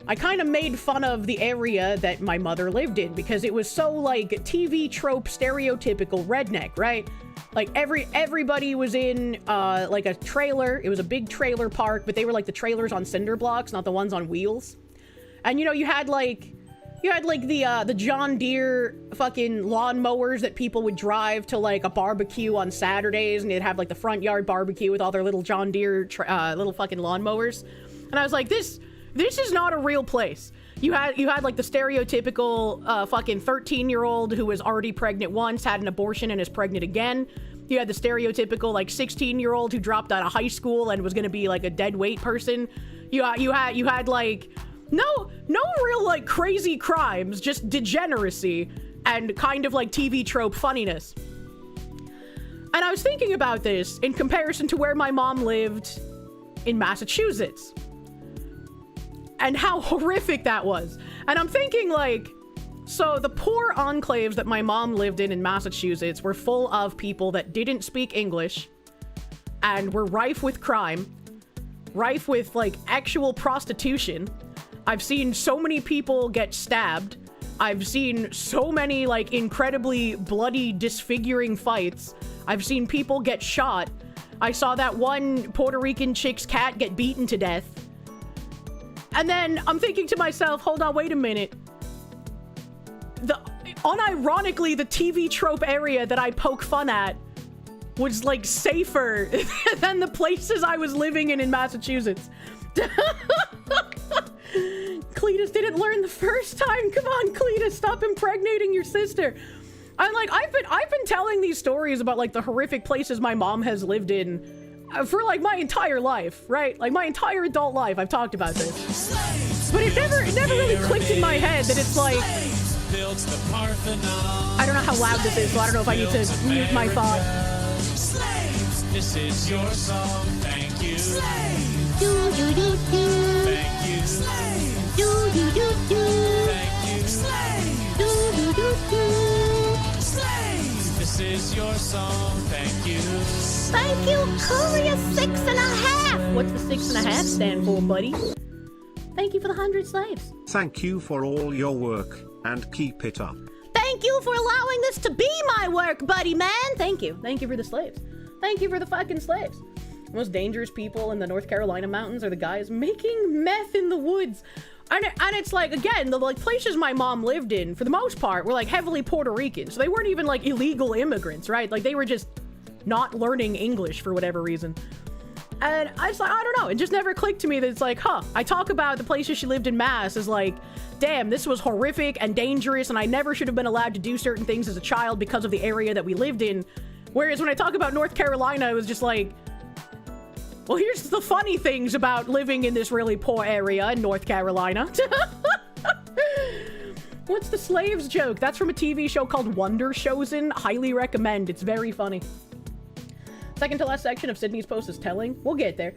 I kind of made fun of the area that my mother lived in, because it was so, like, TV trope, stereotypical redneck, right? Like, everybody was in, like, a trailer. It was a big trailer park, but they were, like, the trailers on cinder blocks, not the ones on wheels. And, you know, you had, like, the John Deere fucking lawnmowers that people would drive to, like, a barbecue on Saturdays, and they'd have, like, the front yard barbecue with all their little John Deere, little fucking lawnmowers. And I was like, this is not a real place. You had like, the stereotypical, fucking 13-year-old who was already pregnant once, had an abortion, and is pregnant again. You had the stereotypical, like, 16-year-old who dropped out of high school and was gonna be, like, a dead weight person. You had, like... No real, like, crazy crimes, just degeneracy and kind of, like, TV trope funniness. And I was thinking about this in comparison to where my mom lived in Massachusetts. And how horrific that was. And I'm thinking, like, so the poor enclaves that my mom lived in Massachusetts were full of people that didn't speak English and were rife with crime, rife with, like, actual prostitution. I've seen so many people get stabbed. I've seen so many, like, incredibly bloody, disfiguring fights. I've seen people get shot. I saw that one Puerto Rican chick's cat get beaten to death. And then I'm thinking to myself, hold on, wait a minute. Unironically, the TV trope area that I poke fun at was, like, safer than the places I was living in Massachusetts. Cletus didn't learn the first time. Come on, Cletus, stop impregnating your sister. I'm like, I've been telling these stories about, like, the horrific places my mom has lived in for, like, my entire life, right? Like, my entire adult life, I've talked about this. But it never really clicked in my head that it's like, I don't know how loud this is, so I don't know if I need to mute my thought. This is your song, thank you. Do do do do. Thank you. Do do do do. Thank you. Do do do do. This is your song, thank you. Thank you, Courier 6.5. What's the 6.5 stand for, buddy? Thank you for the 100 slaves. Thank you for all your work, and keep it up. Thank you for allowing this to be my work, buddy man. Thank you. Thank you for the slaves. Thank you for the fucking slaves. The most dangerous people in the North Carolina mountains are the guys making meth in the woods. And it's like, again, the, like, places my mom lived in, for the most part, were, like, heavily Puerto Rican. So they weren't even, like, illegal immigrants, right? Like, they were just not learning English for whatever reason. And I was like, I don't know. It just never clicked to me that it's like, huh, I talk about the places she lived in Mass as like, damn, this was horrific and dangerous, and I never should have been allowed to do certain things as a child because of the area that we lived in. Whereas when I talk about North Carolina, it was just like, well, here's the funny things about living in this really poor area in North Carolina. What's the slaves joke? That's from a TV show called Wonder Chosen. Highly recommend. It's very funny. Second to last section of Sydney's post is telling. We'll get there.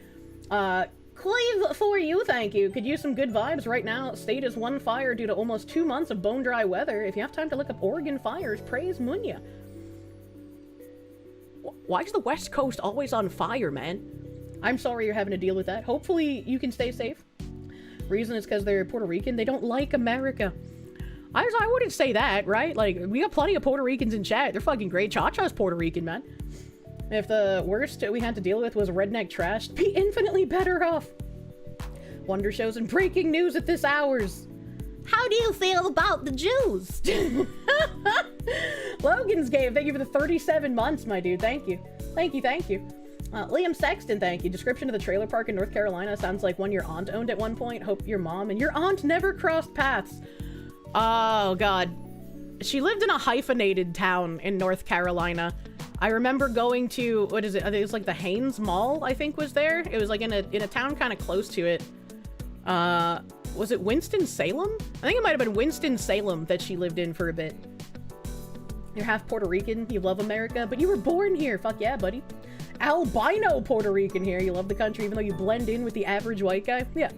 Cleve, for you, thank you. Could use some good vibes right now. State is one fire due to almost 2 months of bone dry weather. If you have time to look up Oregon fires, praise Munya. Why is the West Coast always on fire, man? I'm sorry you're having to deal with that. Hopefully you can stay safe. Reason is because they're Puerto Rican. They don't like America. I wouldn't say that, right? Like, we got plenty of Puerto Ricans in chat. They're fucking great. Cha-Cha's Puerto Rican, man. If the worst we had to deal with was redneck trash, be infinitely better off. Wonder shows and breaking news at this hours. How do you feel about the Jews? Logan's Game, thank you for the 37 months, my dude. Thank you. Thank you, thank you. Liam Sexton, thank you. Description of the trailer park in North Carolina sounds like one your aunt owned at one point. Hope your mom and your aunt never crossed paths. Oh, God. She lived in a hyphenated town in North Carolina. I remember going to, what is it? I think it was like the Haynes Mall, I think was there. It was like in a town kind of close to it. Was it Winston-Salem? I think it might have been Winston-Salem that she lived in for a bit. You're half Puerto Rican, you love America, but you were born here. Fuck yeah, buddy. Albino Puerto Rican here. You love the country even though you blend in with the average white guy. Yeah.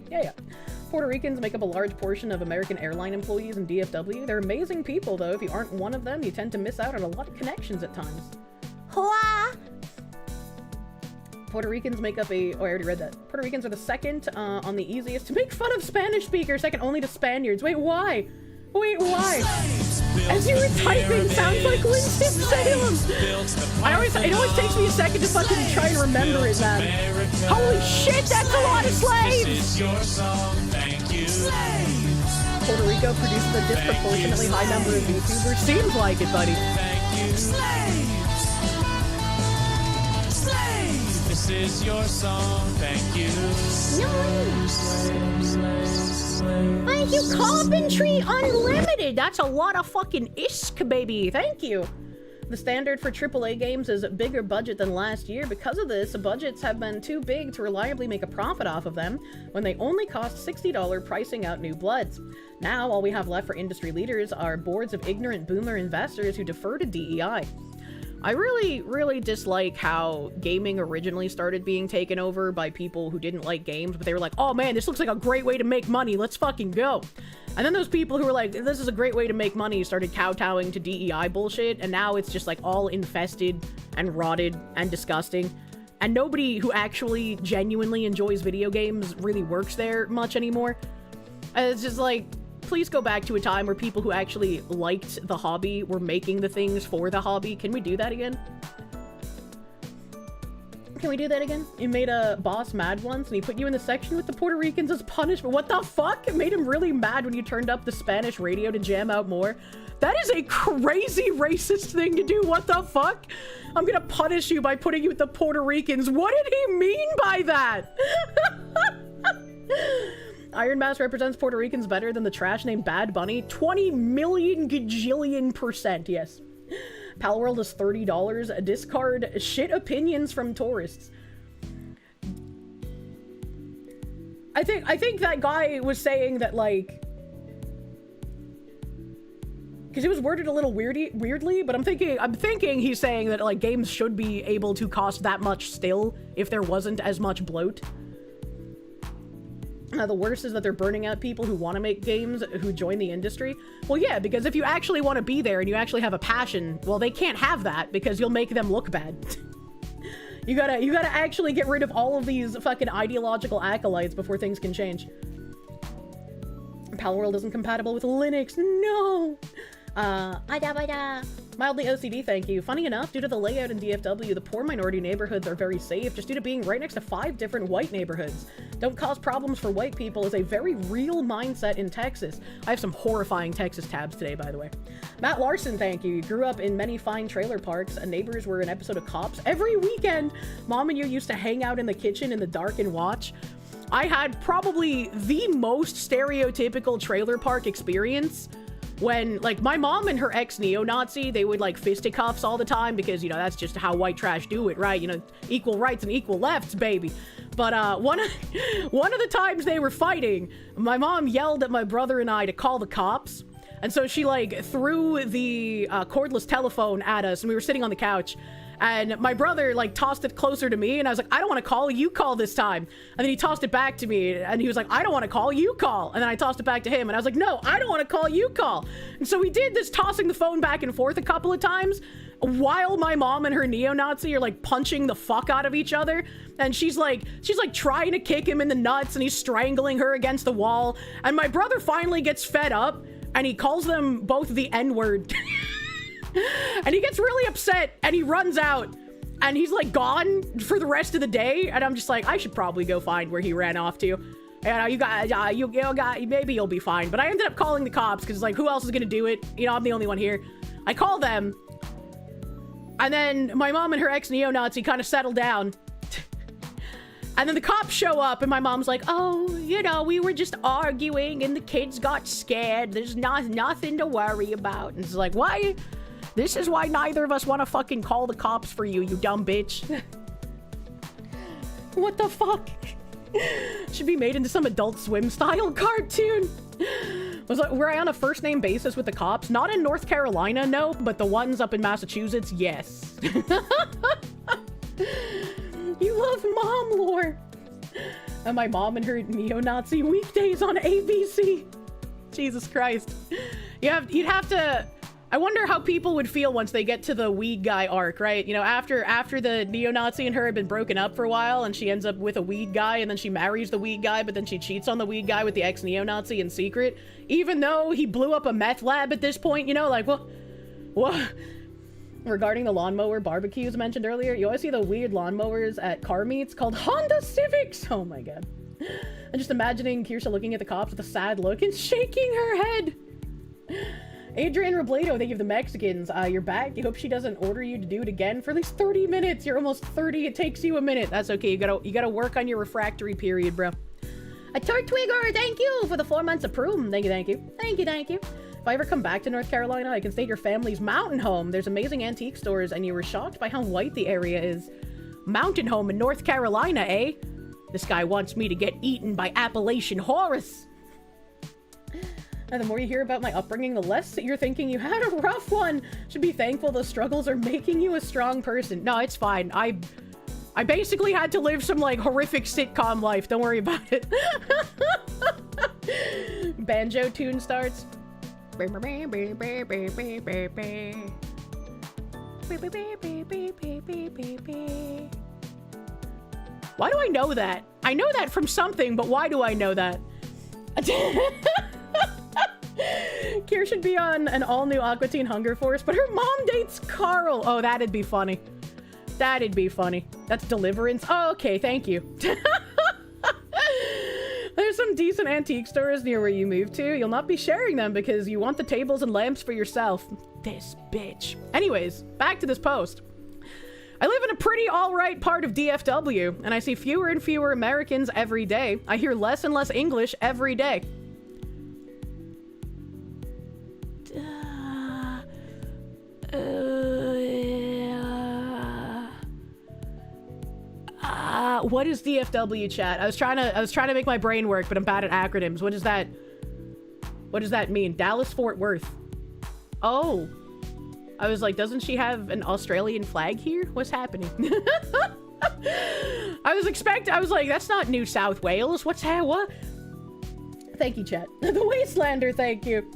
Puerto Ricans make up a large portion of American airline employees in DFW. They're amazing people, though. If you aren't one of them, you tend to miss out on a lot of connections at times. Hua! Puerto Ricans make up a... Oh, I already read that. Puerto Ricans are the second on the easiest to make fun of Spanish speakers, second only to Spaniards. Wait, why? Wait, why? As you were typing, sounds like Winston-Salem. It always takes me a second to fucking try and remember it, man. Holy shit, that's a lot of slaves! Puerto Rico produces a disproportionately high number of YouTubers. Seems like it, buddy. This is your song, thank you. Thank you, Carpentry Unlimited. That's a lot of fucking isk, baby. Thank you. The standard for AAA games is a bigger budget than last year. Because of this, budgets have been too big to reliably make a profit off of them when they only cost $60 pricing out new bloods. Now, all we have left for industry leaders are boards of ignorant boomer investors who defer to DEI. I really dislike how gaming originally started being taken over by people who didn't like games, but they were like, oh man, this looks like a great way to make money, let's fucking go. And then those people who were like, this is a great way to make money, started kowtowing to DEI bullshit, and now it's just like all infested and rotted and disgusting. And nobody who actually genuinely enjoys video games really works there much anymore. It's just like, please go back to a time where people who actually liked the hobby were making the things for the hobby. Can we do that again? Can we do that again? You made a boss mad once and he put you in the section with the Puerto Ricans as punishment. What the fuck? It made him really mad when you turned up the Spanish radio to jam out more. That is a crazy racist thing to do. What the fuck? I'm gonna punish you by putting you with the Puerto Ricans. What did he mean by that? Iron Mask represents Puerto Ricans better than the trash named Bad Bunny. 20 million gajillion %, yes. Palworld is $30. Discard shit opinions from tourists. I think that guy was saying that, like... Because it was worded a little weirdly, but I'm thinking he's saying that, like, games should be able to cost that much still if there wasn't as much bloat. The worst is that they're burning out people who want to make games who join the industry. Well, yeah, because if you actually want to be there and you actually have a passion, well, they can't have that because you'll make them look bad. you gotta actually get rid of all of these fucking ideological acolytes before things can change. Palworld isn't compatible with Linux. No! Mildly OCD, thank you. Funny enough, due to the layout in DFW, the poor minority neighborhoods are very safe, just due to being right next to 5 different white neighborhoods. Don't cause problems for white people is a very real mindset in Texas. I have some horrifying Texas tabs today, by the way. Matt Larson, thank you. You grew up in many fine trailer parks. Neighbors were an episode of Cops. Every weekend, Mom and you used to hang out in the kitchen in the dark and watch. I had probably the most stereotypical trailer park experience when, like, my mom and her ex-neo-Nazi, they would, like, fisticuffs all the time because, you know, that's just how white trash do it, right? You know, equal rights and equal lefts, baby. But one of the times they were fighting, my mom yelled at my brother and I to call the cops. And so she, like, threw the cordless telephone at us, and we were sitting on the couch. And my brother, like, tossed it closer to me, and I was like, I don't want to call, you call this time. And then he tossed it back to me, and he was like, I don't want to call, you call. And then I tossed it back to him, and I was like, no, I don't want to call, you call. And so we did this tossing the phone back and forth a couple of times, while my mom and her neo-Nazi are, like, punching the fuck out of each other. And she's like trying to kick him in the nuts, and he's strangling her against the wall. And my brother finally gets fed up, and he calls them both the N-word. And he gets really upset, and he runs out, and he's, like, gone for the rest of the day, and I'm just like, I should probably go find where he ran off to. you got, maybe you'll be fine. But I ended up calling the cops because, like, who else is gonna do it? You know, I'm the only one here. I call them, and then my mom and her ex-neo-Nazi kind of settle down. And then the cops show up, and my mom's like, oh, you know, we were just arguing, and the kids got scared. There's nothing to worry about. And it's like, why? This is why neither of us want to fucking call the cops for you, you dumb bitch. What the fuck? Should be made into some Adult Swim style cartoon. Were I on a first name basis with the cops? Not in North Carolina, no, but the ones up in Massachusetts, yes. You love mom lore. And my mom and her neo-Nazi weekdays on ABC. Jesus Christ. You'd have to... I wonder how people would feel once they get to the weed guy arc, right? You know, after the neo-Nazi and her had been broken up for a while, and she ends up with a weed guy, and then she marries the weed guy, but then she cheats on the weed guy with the ex-neo-Nazi in secret. Even though he blew up a meth lab at this point, you know, like, what? Regarding the lawnmower barbecues mentioned earlier, you always see the weird lawnmowers at car meets called Honda Civics. Oh my god. I'm just imagining Kirsche looking at the cops with a sad look and shaking her head. Adrian Robledo, thank you for the Mexicans. You're back. You hope she doesn't order you to do it again for at least 30 minutes. You're almost 30. It takes you a minute. That's okay. You gotta work on your refractory period, bro. A Tortwigger, thank you for the 4 months of Proom. Thank you, thank you. Thank you, thank you. If I ever come back to North Carolina, I can stay at your family's mountain home. There's amazing antique stores, and you were shocked by how white the area is. Mountain home in North Carolina, eh? This guy wants me to get eaten by Appalachian Horus. And the more you hear about my upbringing, the less you're thinking you had a rough one. Should be thankful those struggles are making you a strong person. No, it's fine. I basically had to live some, like, horrific sitcom life. Don't worry about it. Banjo tune starts. Why do I know that? I know that from something, but why do I know that? Kier should be on an all-new Aqua Teen Hunger Force, but her mom dates Carl. Oh, that'd be funny. That'd be funny. That's Deliverance. Oh, okay, thank you. There's some decent antique stores near where you moved to. You'll not be sharing them because you want the tables and lamps for yourself. This bitch. Anyways, back to this post. I live in a pretty alright part of DFW, and I see fewer and fewer Americans every day. I hear less and less English every day. What is DFW, chat? I was trying to make my brain work, but I'm bad at acronyms. What does that mean? Dallas Fort Worth. Oh. I was like, doesn't she have an Australian flag here? What's happening? I was like, that's not New South Wales. What's that? What? Thank you, chat. The Wastelander, thank you.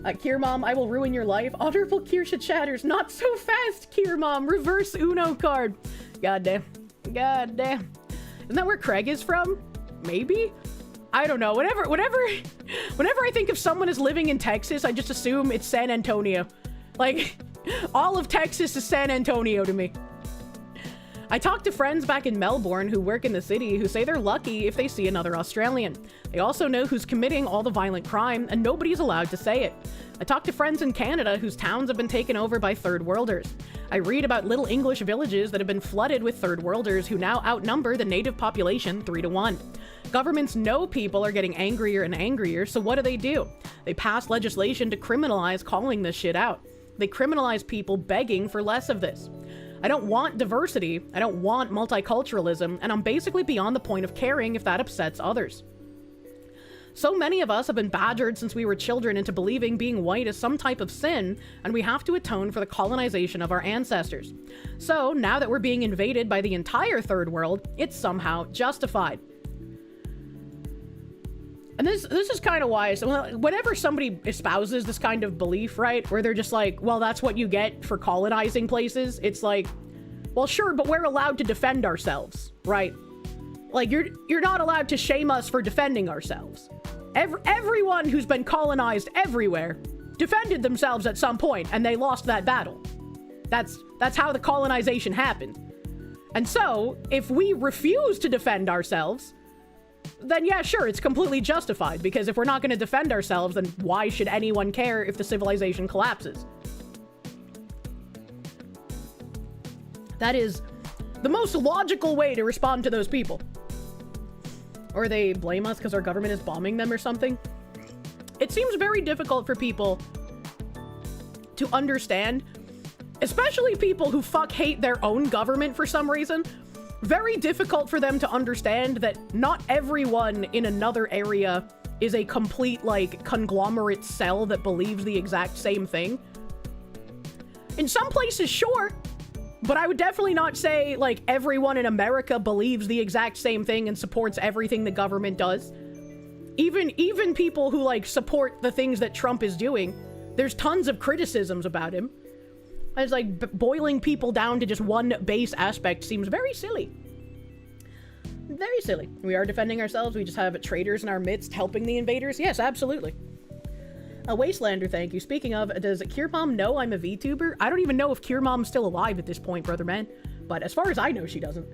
Kier Mom, I will ruin your life. Honorable Kirsche chatters, not so fast, Kier Mom. Reverse Uno card. God damn. God damn. Isn't that where Craig is from? Maybe? I don't know. Whenever I think of someone as living in Texas, I just assume it's San Antonio. Like, all of Texas is San Antonio to me. I talked to friends back in Melbourne who work in the city who say they're lucky if they see another Australian. They also know who's committing all the violent crime, and nobody's allowed to say it. I talked to friends in Canada whose towns have been taken over by third worlders. I read about little English villages that have been flooded with third worlders who now outnumber the native population 3-1. Governments know people are getting angrier and angrier, so what do? They pass legislation to criminalize calling this shit out. They criminalize people begging for less of this. I don't want diversity, I don't want multiculturalism, and I'm basically beyond the point of caring if that upsets others. So many of us have been badgered since we were children into believing being white is some type of sin, and we have to atone for the colonization of our ancestors. So, now that we're being invaded by the entire third world, it's somehow justified. And this is kind of why, so whenever somebody espouses this kind of belief, right, where they're just like, well, that's what you get for colonizing places, it's like, well, sure, but we're allowed to defend ourselves, right? Like, you're not allowed to shame us for defending ourselves. Everyone who's been colonized everywhere defended themselves at some point, and they lost that battle. That's how the colonization happened. And so, if we refuse to defend ourselves, then yeah, sure, it's completely justified, because if we're not going to defend ourselves, then why should anyone care if the civilization collapses? That is the most logical way to respond to those people. Or they blame us because our government is bombing them or something. It seems very difficult for people to understand, especially people who hate their own government for some reason. Very difficult for them to understand that not everyone in another area is a complete, like, conglomerate cell that believes the exact same thing. In some places, sure, but I would definitely not say, like, everyone in America believes the exact same thing and supports everything the government does. Even people who, like, support the things that Trump is doing, there's tons of criticisms about him. It's like boiling people down to just one base aspect seems very silly. Very silly. We are defending ourselves. We just have traitors in our midst helping the invaders. Yes, absolutely. A Wastelander, thank you. Speaking of, does Kirbom know I'm a VTuber? I don't even know if Kirbom's still alive at this point, brother man. But as far as I know, she doesn't.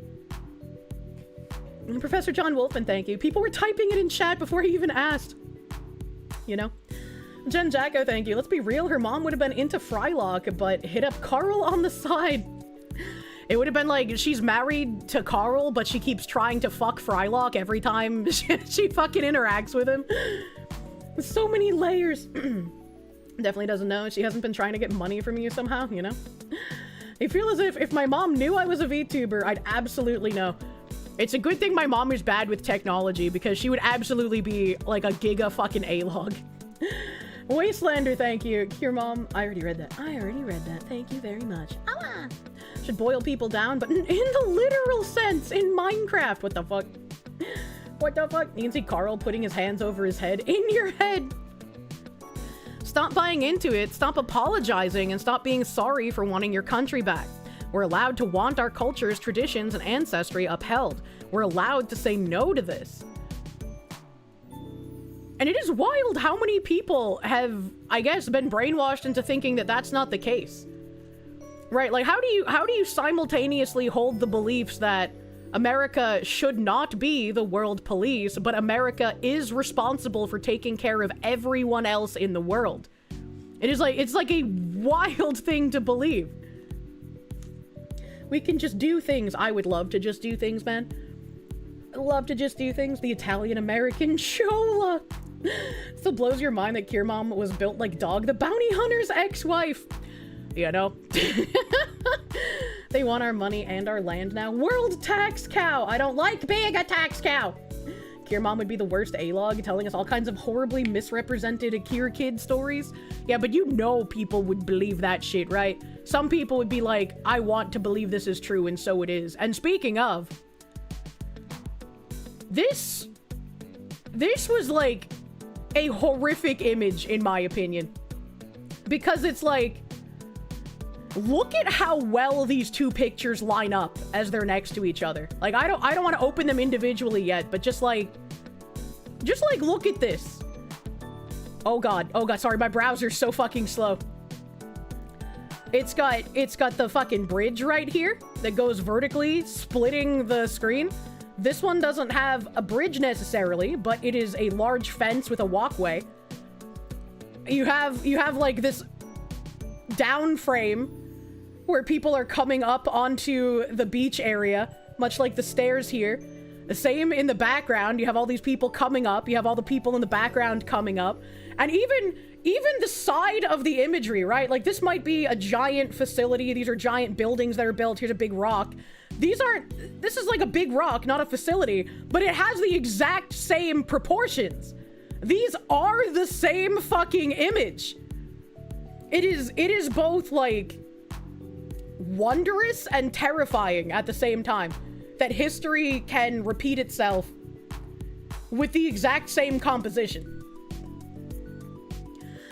And Professor John Wolfman, thank you. People were typing it in chat before he even asked. You know? Jen Jacko, thank you. Let's be real, her mom would have been into Frylock, but hit up Carl on the side. It would have been like, she's married to Carl, but she keeps trying to fuck Frylock every time she fucking interacts with him. With so many layers. Definitely doesn't know. She hasn't been trying to get money from you somehow, you know? I feel as if my mom knew I was a VTuber, I'd absolutely know. It's a good thing my mom is bad with technology, because she would absolutely be like a giga fucking A-log. Wastelander, thank you. Your mom, I already read that. Thank you very much. Ah! Should boil people down, but in the literal sense, in Minecraft. What the fuck? What the fuck? You can see Carl putting his hands over his head. In your head! Stop buying into it, stop apologizing, and stop being sorry for wanting your country back. We're allowed to want our cultures, traditions, and ancestry upheld. We're allowed to say no to this. And it is wild how many people have, I guess, been brainwashed into thinking that that's not the case. Right? Like, how do you simultaneously hold the beliefs that America should not be the world police, but America is responsible for taking care of everyone else in the world? It's like a wild thing to believe. We can just do things. I would love to just do things, man. I love to just do things. The Italian-American Chola. Still blows your mind that Kirmom was built like Dog, the bounty hunter's ex-wife. You know? They want our money and our land now. World tax cow! I don't like being a tax cow! Kirmom would be the worst A-log, telling us all kinds of horribly misrepresented Akira Kid stories. Yeah, but you know people would believe that shit, right? Some people would be like, I want to believe this is true, and so it is. And speaking of, this was like a horrific image, in my opinion. Because it's like, look at how well these two pictures line up as they're next to each other. Like, I don't want to open them individually yet, but just like, look at this. Oh god, sorry, my browser's so fucking slow. It's got the fucking bridge right here that goes vertically, splitting the screen. This one doesn't have a bridge necessarily, but it is a large fence with a walkway. You have like this down frame where people are coming up onto the beach area, much like the stairs here. The same in the background. You have all these people coming up. You have all the people in the background coming up. And even the side of the imagery, right? Like, this might be a giant facility. These are giant buildings that are built. Here's a big rock. This is like a big rock, not a facility, but it has the exact same proportions. These are the same fucking image. It is both, like, wondrous and terrifying at the same time that history can repeat itself with the exact same composition.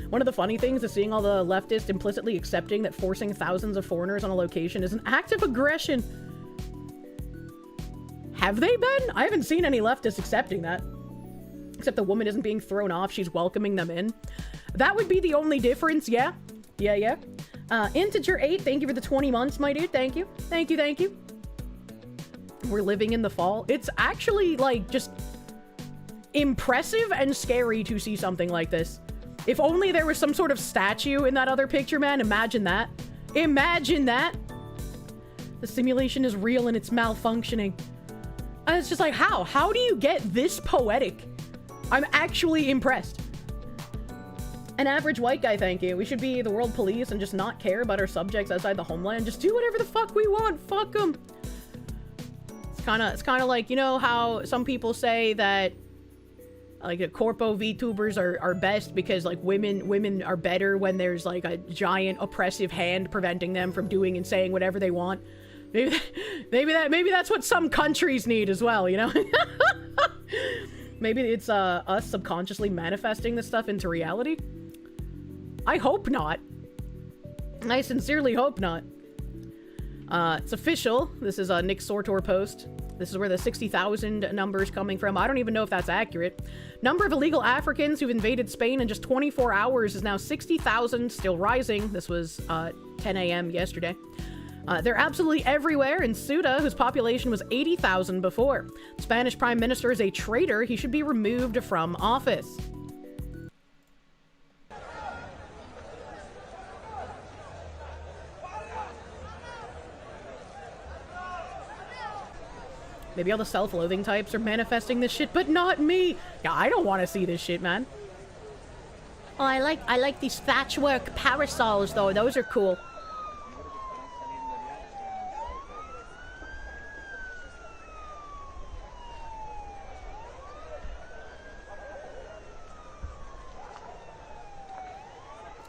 One of the funny things is seeing all the leftists implicitly accepting that forcing thousands of foreigners on a location is an act of aggression. Have they been? I haven't seen any leftists accepting that. Except the woman isn't being thrown off, she's welcoming them in. That would be the only difference, yeah. Yeah. Integer 8, thank you for the 20 months, my dude. Thank you. Thank you. We're living in the fall. It's actually, like, just impressive and scary to see something like this. If only there was some sort of statue in that other picture, man. Imagine that. Imagine that. The simulation is real and it's malfunctioning. And it's just like, how? How do you get this poetic? I'm actually impressed. An average white guy, thank you. We should be the world police and just not care about our subjects outside the homeland. Just do whatever the fuck we want. Fuck them. It's kind of like, you know how some people say that like corpo VTubers are best because like women are better when there's like a giant oppressive hand preventing them from doing and saying whatever they want. Maybe that's what some countries need as well, you know? Maybe it's us subconsciously manifesting this stuff into reality. I hope not. I sincerely hope not. It's official. This is a Nick Sortor post. This is where the 60,000 number is coming from. I don't even know if that's accurate. Number of illegal Africans who've invaded Spain in just 24 hours is now 60,000, still rising. This was 10 a.m. yesterday. They're absolutely everywhere in Ceuta, whose population was 80,000 before. The Spanish Prime Minister is a traitor. He should be removed from office. Maybe all the self-loathing types are manifesting this shit, but not me. Yeah, I don't want to see this shit, man. Oh, I like these thatchwork parasols, though. Those are cool.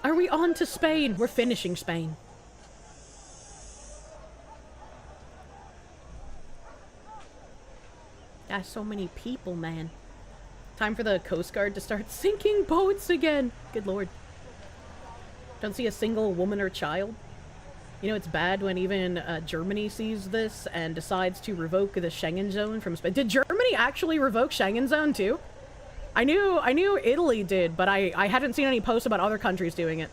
Are we on to Spain? We're finishing Spain. That's so many people, man. Time for the Coast Guard to start sinking boats again. Good lord. Don't see a single woman or child. You know, it's bad when even Germany sees this and decides to revoke the Schengen zone from Spain. Did Germany actually revoke Schengen zone too? I knew Italy did, but I hadn't seen any posts about other countries doing it.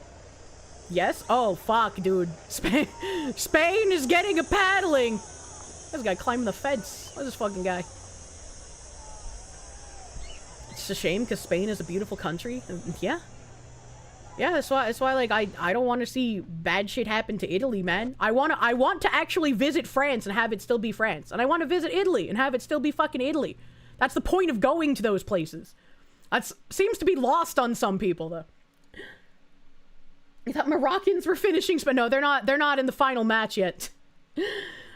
Yes? Oh, fuck, dude. Spain is getting a paddling! This guy climbing the fence. What's this fucking guy? It's a shame, because Spain is a beautiful country. Yeah. Yeah, that's why, like, I don't want to see bad shit happen to Italy, man. I want to actually visit France and have it still be France. And I want to visit Italy and have it still be fucking Italy. That's the point of going to those places. That seems to be lost on some people, though. I thought Moroccans were finishing, but no, they're not in the final match yet.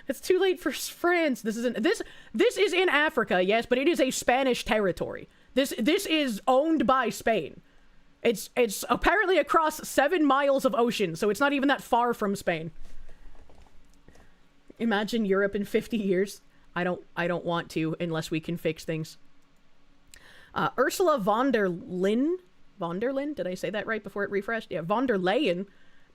It's too late for France. This is in Africa, yes, but it is a Spanish territory. This is owned by Spain. It's apparently across 7 miles of ocean, so it's not even that far from Spain. Imagine Europe in 50 years. I don't want to unless we can fix things. Ursula von der Leyen, did I say that right before it refreshed? Yeah, von der Leyen,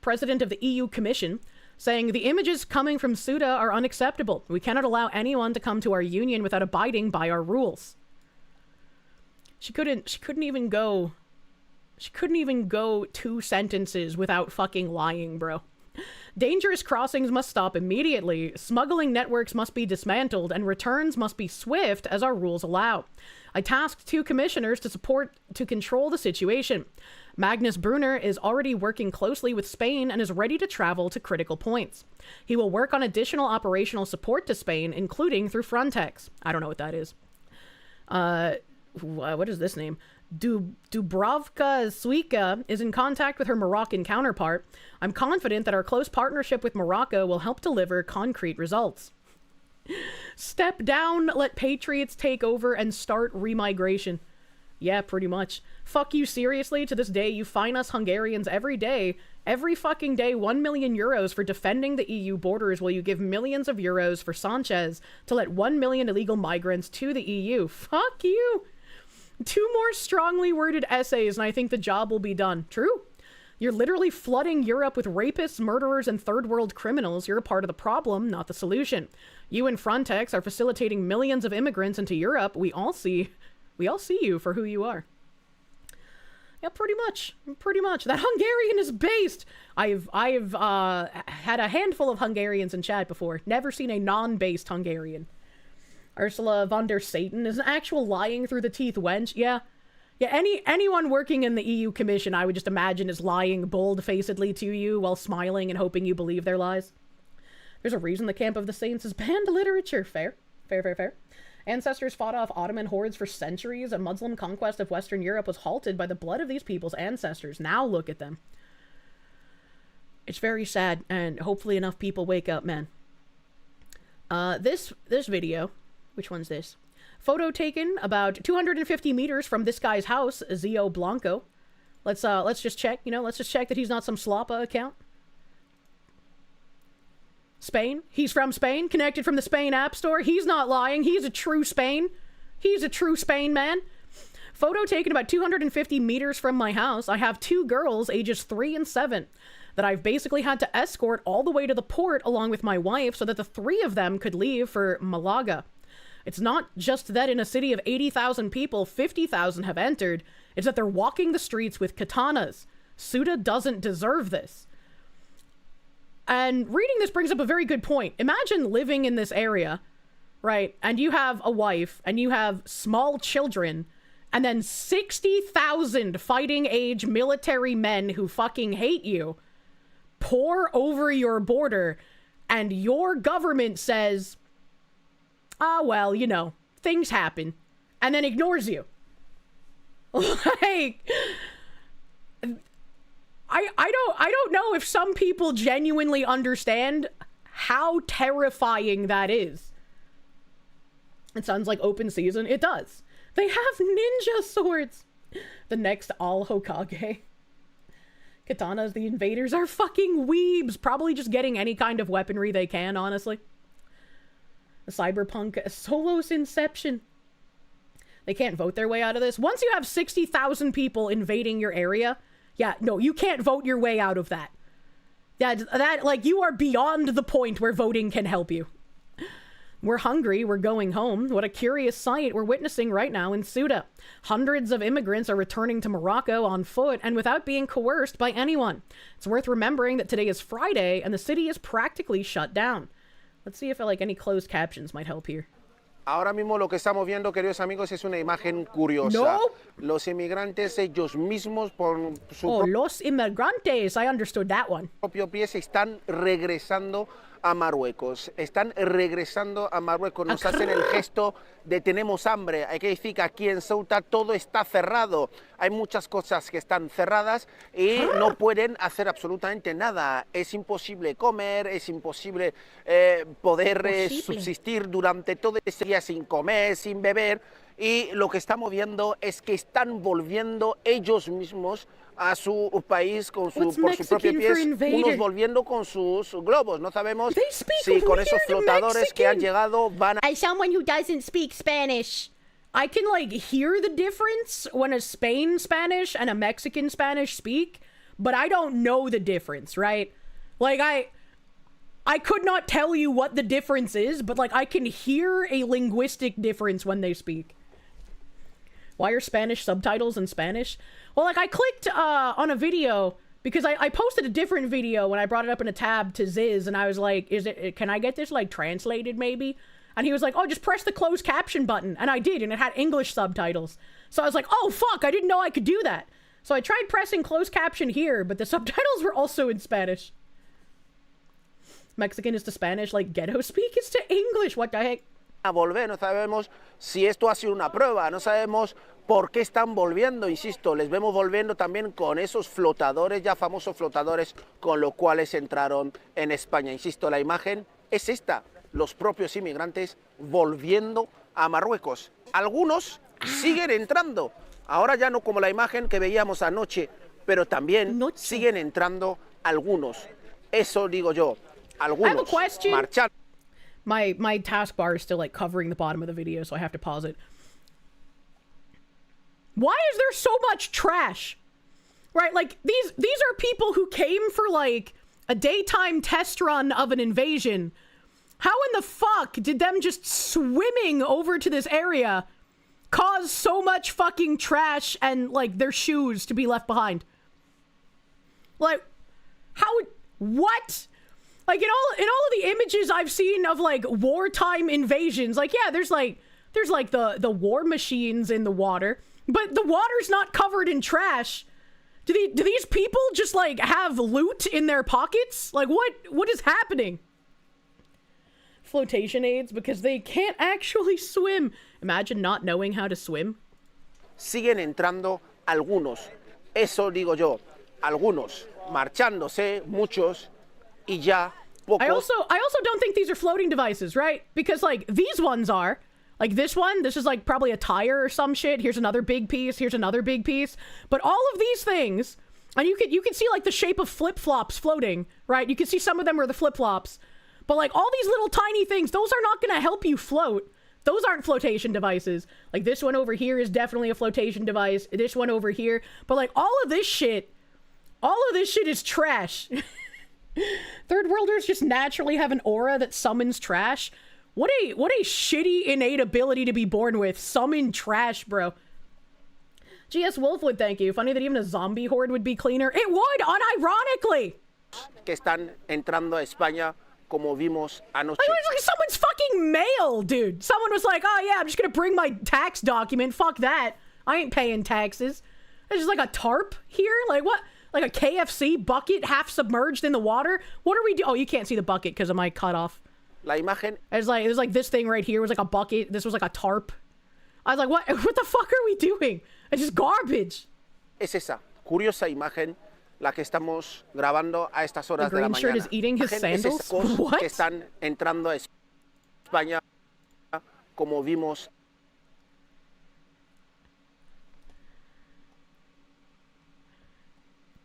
president of the EU Commission, saying the images coming from Ceuta are unacceptable. We cannot allow anyone to come to our union without abiding by our rules. She couldn't even go 2 sentences without fucking lying, bro. Dangerous crossings must stop immediately. Smuggling networks must be dismantled and returns must be swift as our rules allow. I tasked 2 commissioners to control the situation. Magnus Brunner is already working closely with Spain and is ready to travel to critical points. He will work on additional operational support to Spain, including through Frontex. I don't know what that is. What is this name? Dubravka Suica is in contact with her Moroccan counterpart. I'm confident that our close partnership with Morocco will help deliver concrete results. Step down, let patriots take over, and start remigration. Yeah, pretty much. Fuck you, seriously? To this day, you fine us Hungarians every fucking day, 1 million euros for defending the EU borders, while you give millions of euros for Sanchez to let 1 million illegal migrants to the EU. Fuck you! 2 more strongly worded essays, and I think the job will be done. True. You're literally flooding Europe with rapists, murderers, and third world criminals. You're a part of the problem, not the solution. You and Frontex are facilitating millions of immigrants into Europe. We all see you for who you are. Yeah, pretty much. That Hungarian is based. I've had a handful of Hungarians in chat before. Never seen a non-based Hungarian. Ursula von der Satan is an actual lying through the teeth wench. Yeah. Yeah, anyone working in the EU Commission, I would just imagine, is lying bold-facedly to you while smiling and hoping you believe their lies. There's a reason the Camp of the Saints is banned literature. Fair. Fair, fair, fair. Ancestors fought off Ottoman hordes for centuries. A Muslim conquest of Western Europe was halted by the blood of these people's ancestors. Now look at them. It's very sad, and hopefully enough people wake up, man. This video, which one's this? Photo taken about 250 meters from this guy's house, Zio Blanco. Let's just check, let's just check that he's not some sloppa account. Spain. He's from Spain, connected from the Spain App Store. He's not lying. He's a true Spain. He's a true Spain man. Photo taken about 250 meters from my house. I have 2 girls, ages 3 and 7, that I've basically had to escort all the way to the port along with my wife so that the 3 of them could leave for Malaga. It's not just that in a city of 80,000 people, 50,000 have entered. It's that they're walking the streets with katanas. Suda doesn't deserve this. And reading this brings up a very good point. Imagine living in this area, right? And you have a wife, and you have small children, and then 60,000 fighting-age military men who fucking hate you pour over your border, and your government says, well, things happen, and then ignores you. Like, I don't know if some people genuinely understand how terrifying that is. It sounds like open season. It does. They have ninja swords. The next all Hokage. Katanas, the invaders are fucking weebs. Probably just getting any kind of weaponry they can, honestly. A cyberpunk Solos Inception. They can't vote their way out of this. Once you have 60,000 people invading your area, yeah, no, you can't vote your way out of that. That, like, you are beyond the point where voting can help you. We're hungry, we're going home. What a curious sight we're witnessing right now in Ceuta. Hundreds of immigrants are returning to Morocco on foot and without being coerced by anyone. It's worth remembering that today is Friday and the city is practically shut down. Let's see if any closed captions might help here. Ahora mismo lo que estamos viendo, queridos amigos, es una imagen curiosa. No. Los inmigrantes ellos mismos por su los inmigrantes, I understood that one. propio pie se están regresando a Marruecos. Están regresando a Marruecos. Nos hacen el gesto de tenemos hambre. Hay que decir que aquí en Ceuta todo está cerrado. Hay muchas cosas que están cerradas y no pueden hacer absolutamente nada. Es imposible comer, es imposible poder subsistir durante todo ese día sin comer, sin beber. Y lo que estamos viendo es que están volviendo ellos mismos a su país por su propio pie, unos volviendo con sus globos. No sabemos si con esos flotadores que han llegado van a... As someone who doesn't speak Spanish, I can hear the difference when a Spain Spanish and a Mexican Spanish speak, but I don't know the difference, right? I could not tell you what the difference is, but I can hear a linguistic difference when they speak. Why are Spanish subtitles in Spanish? Well, I clicked on a video because I posted a different video when I brought it up in a tab to Ziz, and I was like, can I get this translated maybe? And he was like, oh, just press the closed caption button. And I did, and it had English subtitles. So I was like, oh, fuck, I didn't know I could do that. So I tried pressing closed caption here, but the subtitles were also in Spanish. Mexican is to Spanish, ghetto speak is to English. What the heck? A volver, no sabemos si esto ha sido una prueba, no sabemos por qué están volviendo, insisto, les vemos volviendo también con esos flotadores, ya famosos flotadores, con los cuales entraron en España. Insisto, la imagen es esta, los propios inmigrantes volviendo a Marruecos. Algunos siguen entrando, ahora ya no como la imagen que veíamos anoche, pero también siguen entrando algunos. Eso digo yo, algunos marchando. My taskbar is still covering the bottom of the video, so I have to pause it. Why is there so much trash? Right, these are people who came for a daytime test run of an invasion. How in the fuck did them just swimming over to this area cause so much fucking trash and their shoes to be left behind? How? What? Like in all of the images I've seen of like wartime invasions, like yeah, there's like the war machines in the water, but the water's not covered in trash. Do these people just like have loot in their pockets? Like what is happening? Flotation aids because they can't actually swim. Imagine not knowing how to swim. Siguen entrando algunos. Eso digo yo. Algunos. Marchándose, muchos. Y ya pocos. I also don't think these are floating devices, right? Because like these ones are. Like this one, this is like probably a tire or some shit. Here's another big piece. Here's another big piece. But all of these things, and you can see like the shape of flip-flops floating, right? You can see some of them are the flip-flops. But like all these little tiny things, those are not going to help you float. Those aren't flotation devices. Like this one over here is definitely a flotation device. This one over here. But like all of this shit is trash. Third worlders just naturally have an aura that summons trash. What a shitty innate ability to be born with. Summon trash, bro. GS Wolfwood, thank you. Funny that even a zombie horde would be cleaner. It would, unironically. Que están entrando a España, como vimos anoche. Like someone's fucking mail, dude. Someone was like, oh yeah, I'm just gonna bring my tax document. Fuck that. I ain't paying taxes. There's just like a tarp here? Like what? Like a KFC bucket half submerged in the water? What are we doing? Oh, you can't see the bucket because of my cutoff. La imagen. It was like this thing right here was like a bucket. This was like a tarp. I was like, what the fuck are we doing? It's just garbage. Es esa curiosa imagen la que estamos grabando a estas horas de la mañana. The green shirt is eating his sandals? What? Que están entrando a España, como vimos.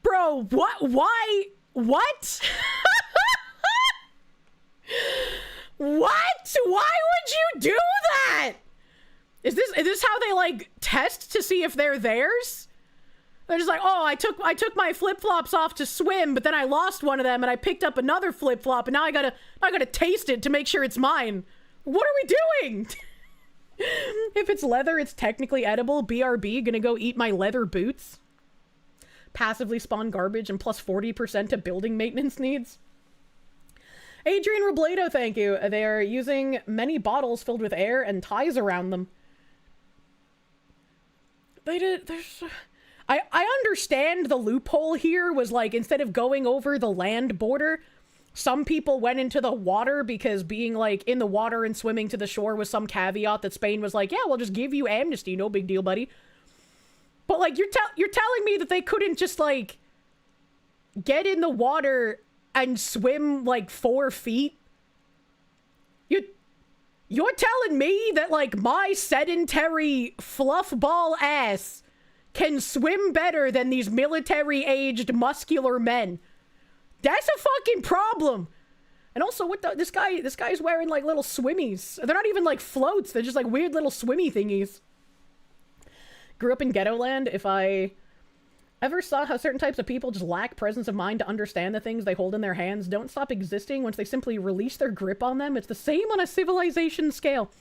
Bro, what? Why? What? What? Why would you do that? Is this how they like test to see if they're theirs? They're just like, oh, I took my flip-flops off to swim, but then I lost one of them and I picked up another flip-flop and now I gotta taste it to make sure it's mine. What are we doing? If it's leather, it's technically edible. BRB, gonna go eat my leather boots. Passively spawn garbage and plus 40% to building maintenance needs. Adrian Robledo, thank you. They are using many bottles filled with air and ties around them. I understand the loophole here was like, instead of going over the land border, some people went into the water because being like in the water and swimming to the shore was some caveat that Spain was like, yeah, we'll just give you amnesty. No big deal, buddy. But like, you're telling me that they couldn't just like get in the water and swim like 4 feet? You're telling me that like my sedentary fluffball ass can swim better than these military-aged muscular men? That's a fucking problem. And also, what the, this guy's wearing like little swimmies. They're not even like floats. They're just like weird little swimmy thingies. Grew up in ghetto land. If I ever saw how certain types of people just lack presence of mind to understand the things they hold in their hands, don't stop existing once they simply release their grip on them. It's the same on a civilization scale.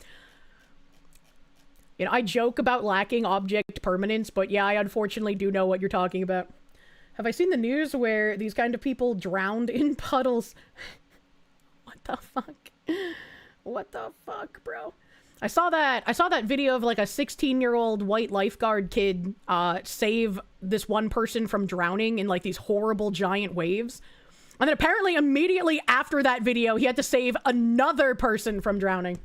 You know, I joke about lacking object permanence, but yeah, I unfortunately do know what you're talking about. Have I seen the news where these kind of people drowned in puddles? What the fuck? What the fuck, bro? I saw that video of like a 16-year-old white lifeguard kid save this one person from drowning in like these horrible giant waves. And then apparently immediately after that video, he had to save another person from drowning.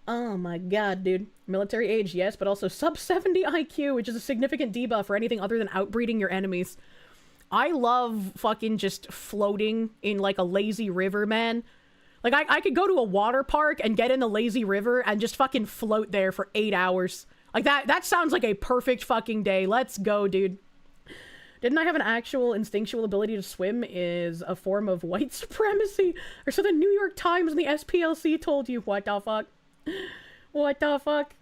Oh my god, dude. Military age, yes, but also sub 70 IQ, which is a significant debuff for anything other than outbreeding your enemies. I love fucking just floating in like a lazy river, man. Like, I could go to a water park and get in the lazy river and just fucking float there for 8 hours. Like, that sounds like a perfect fucking day. Let's go, dude. Didn't I have an actual instinctual ability to swim is a form of white supremacy? Or so the New York Times and the SPLC told you. What the fuck? What the fuck?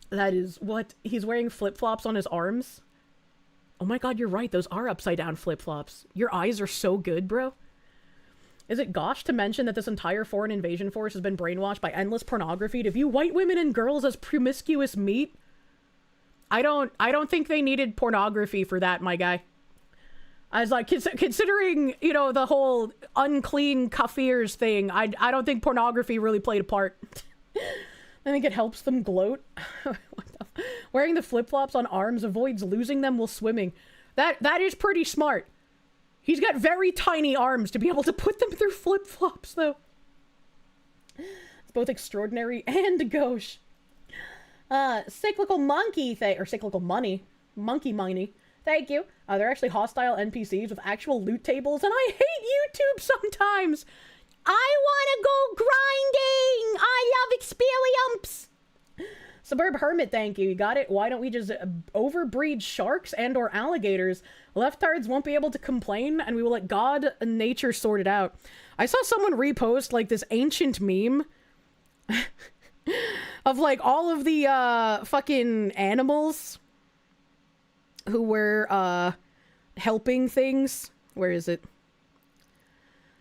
That is what? He's wearing flip-flops on his arms? Oh my god, you're right. Those are upside-down flip-flops. Your eyes are so good, bro. Is it gosh to mention that this entire foreign invasion force has been brainwashed by endless pornography to view white women and girls as promiscuous meat? I don't think they needed pornography for that, my guy. I was like, considering, you know, the whole unclean kaffirs thing, I don't think pornography really played a part. I think it helps them gloat. Wearing the flip-flops on arms avoids losing them while swimming. That is pretty smart. He's got very tiny arms to be able to put them through flip-flops, though. It's both extraordinary and gauche. Cyclical monkey or cyclical money. Monkey money. Thank you. They're actually hostile NPCs with actual loot tables, and I hate YouTube sometimes. I want to go grinding. I love experience. Suburb Hermit, thank you. You got it? Why don't we just overbreed sharks and or alligators? Leftards won't be able to complain, and we will let God and nature sort it out. I saw someone repost, like, this ancient meme of, like, all of the, fucking animals who were, helping things. Where is it?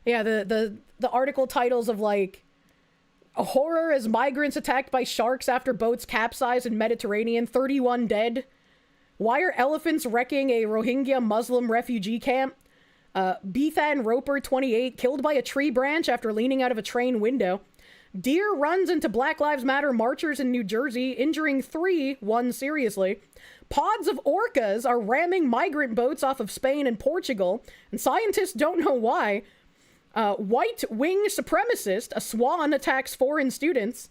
Yeah, the article titles of, like, a horror as migrants attacked by sharks after boats capsize in Mediterranean, 31 dead. Why are elephants wrecking a Rohingya Muslim refugee camp? Bethan Roper, 28, killed by a tree branch after leaning out of a train window. Deer runs into Black Lives Matter marchers in New Jersey, injuring 3, 1 seriously. Pods of orcas are ramming migrant boats off of Spain and Portugal, and scientists don't know why. White wing supremacist, a swan attacks foreign students.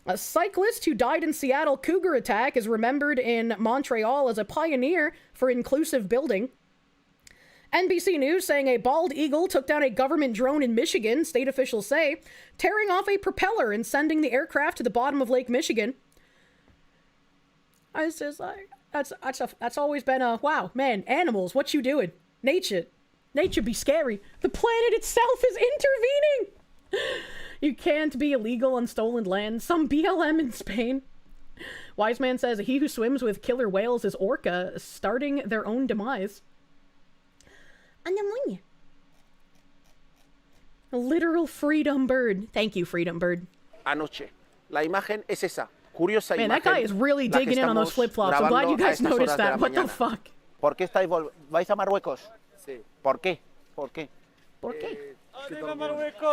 A cyclist who died in Seattle cougar attack is remembered in Montreal as a pioneer for inclusive building. NBC News saying a bald eagle took down a government drone in Michigan, state officials say, tearing off a propeller and sending the aircraft to the bottom of Lake Michigan. I was just like, that's always been a, wow, man, animals, what you doing? Nature be scary. The planet itself is intervening. You can't be illegal on stolen land. Some BLM in Spain. Wise man says, he who swims with killer whales is orca, starting their own demise. A literal freedom bird. Thank you, freedom bird. Anoche. La imagen es esa. Curiosa man, imagen. That guy is really digging in on those flip-flops. I'm glad you guys noticed that. What the fuck? ¿Por qué vais a Marruecos? Sí. ¿Por qué? ¿Por qué? ¿Por qué?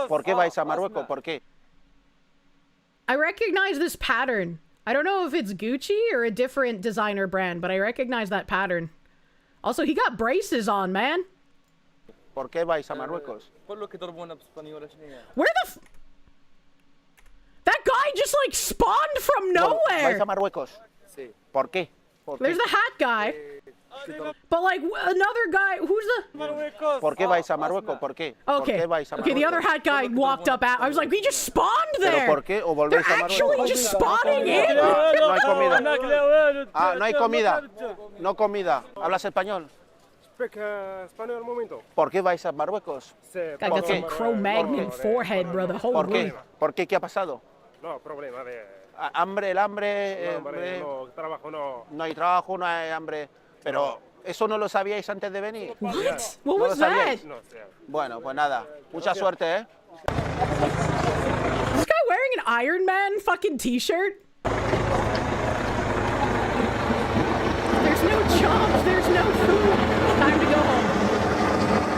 ¿Por qué vais a Marruecos? ¿Por qué? I recognize this pattern. I don't know if it's Gucci or a different designer brand, but I recognize that pattern. Also, he got braces on, man. ¿Por qué vais a Marruecos? Where the that guy just, like, spawned from nowhere! ¿Vais a Marruecos? Sí. ¿Por qué? There's the hat guy. But, like, another guy, who's the... ¿Por qué vais a Marruecos? ¿Por qué? Okay, okay, the other hat guy walked up at... I was like, we just spawned there! ¿Por qué? ¿O volvéis They're a Marruecos? actually just spawning in! No hay comida. Ah, no hay comida. No comida. ¿Hablas español? Español un momento. ¿Por qué vais a Marruecos? Guy got some Cro-Magnon forehead, brother. ¿Por Holy. qué? ¿Por qué? ¿Qué ha pasado? No, problema de... Hambre, el hambre... no, trabajo no... No hay trabajo, no hay hambre. Pero, ¿eso no lo sabíais antes de venir? What? What ¿No was lo sabíais? that? No sé. Bueno, pues nada. Mucha suerte, ¿eh? This guy wearing an Iron Man fucking t-shirt? There's no jobs, there's no food. Time to go home.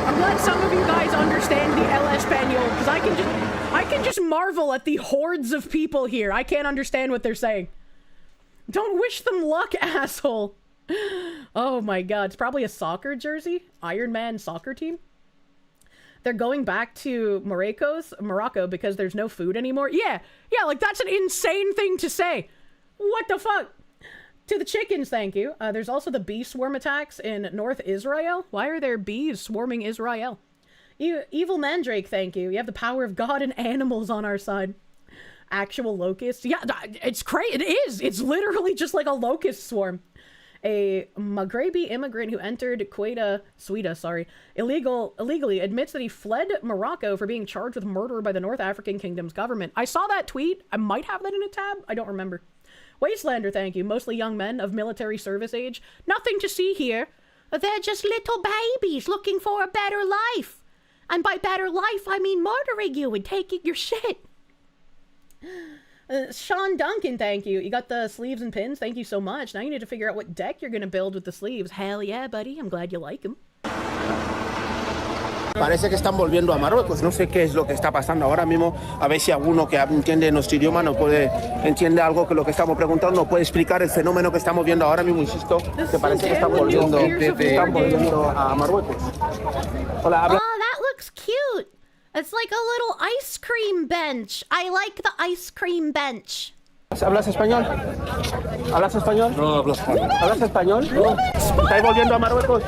I'm glad some of you guys understand the El Espanol, because I can just marvel at the hordes of people here. I can't understand what they're saying. Don't wish them luck, asshole. Oh my god, it's probably a soccer jersey? Iron Man soccer team? They're going back to Morocco because there's no food anymore? Yeah, like that's an insane thing to say. What the fuck? To the chickens, thank you. There's also the bee swarm attacks in North Israel. Why are there bees swarming Israel? Evil Mandrake, thank you. You have the power of God and animals on our side. Actual locusts. Yeah, it's crazy. It is. It's literally just like a locust swarm. A Maghrebi immigrant who entered Sweden, illegally admits that he fled Morocco for being charged with murder by the North African Kingdom's government. I saw that tweet. I might have that in a tab. I don't remember. Wastelander, thank you. Mostly young men of military service age. Nothing to see here. They're just little babies looking for a better life. And by better life, I mean murdering you and taking your shit. Sean Duncan, thank you. You got the sleeves and pins. Thank you so much. Now you need to figure out what deck you're going to build with the sleeves. Hell yeah, buddy. I'm glad you like them. Parece que están volviendo a Marruecos. No sé qué es lo que está pasando ahora mismo. A ver si alguno que entiende nuestro idioma entiende algo que lo que estamos preguntando, puede explicar el fenómeno que estamos viendo ahora mismo. Insisto, que parece que están volviendo a Marruecos. Hola, habla. Oh, that looks cute. It's like a little ice cream bench. I like the ice cream bench. ¿Hablas español? ¿Hablas español? No hablo español. ¿Hablas español? No. ¿Estáis volviendo a Marruecos?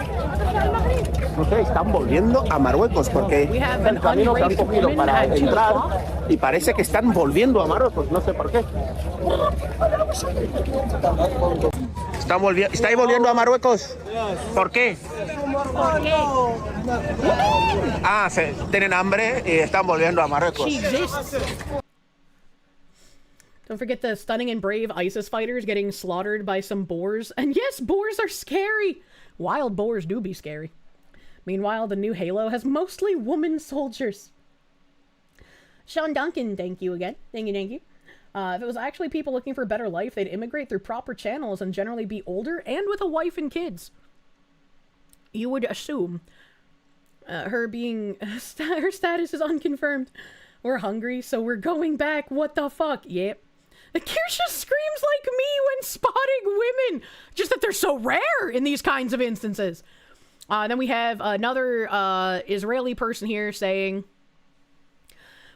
No sé, están volviendo a Marruecos porque el camino que han cogido para entrar y parece que están volviendo a Marruecos, no sé por qué. ¿Estáis volviendo a Marruecos? ¿Por qué? Ah, tienen hambre y están volviendo a Marruecos. Don't forget the stunning and brave ISIS fighters getting slaughtered by some boars. And yes, boars are scary! Wild boars do be scary. Meanwhile, the new Halo has mostly woman soldiers. Sean Duncan, thank you again. Thank you. If it was actually people looking for a better life, they'd immigrate through proper channels and generally be older and with a wife and kids. You would assume. Her status is unconfirmed. We're hungry, so we're going back. What the fuck? Yep. The Kirsche screams like me when spotting women. Just that they're so rare in these kinds of instances. Then we have another Israeli person here saying,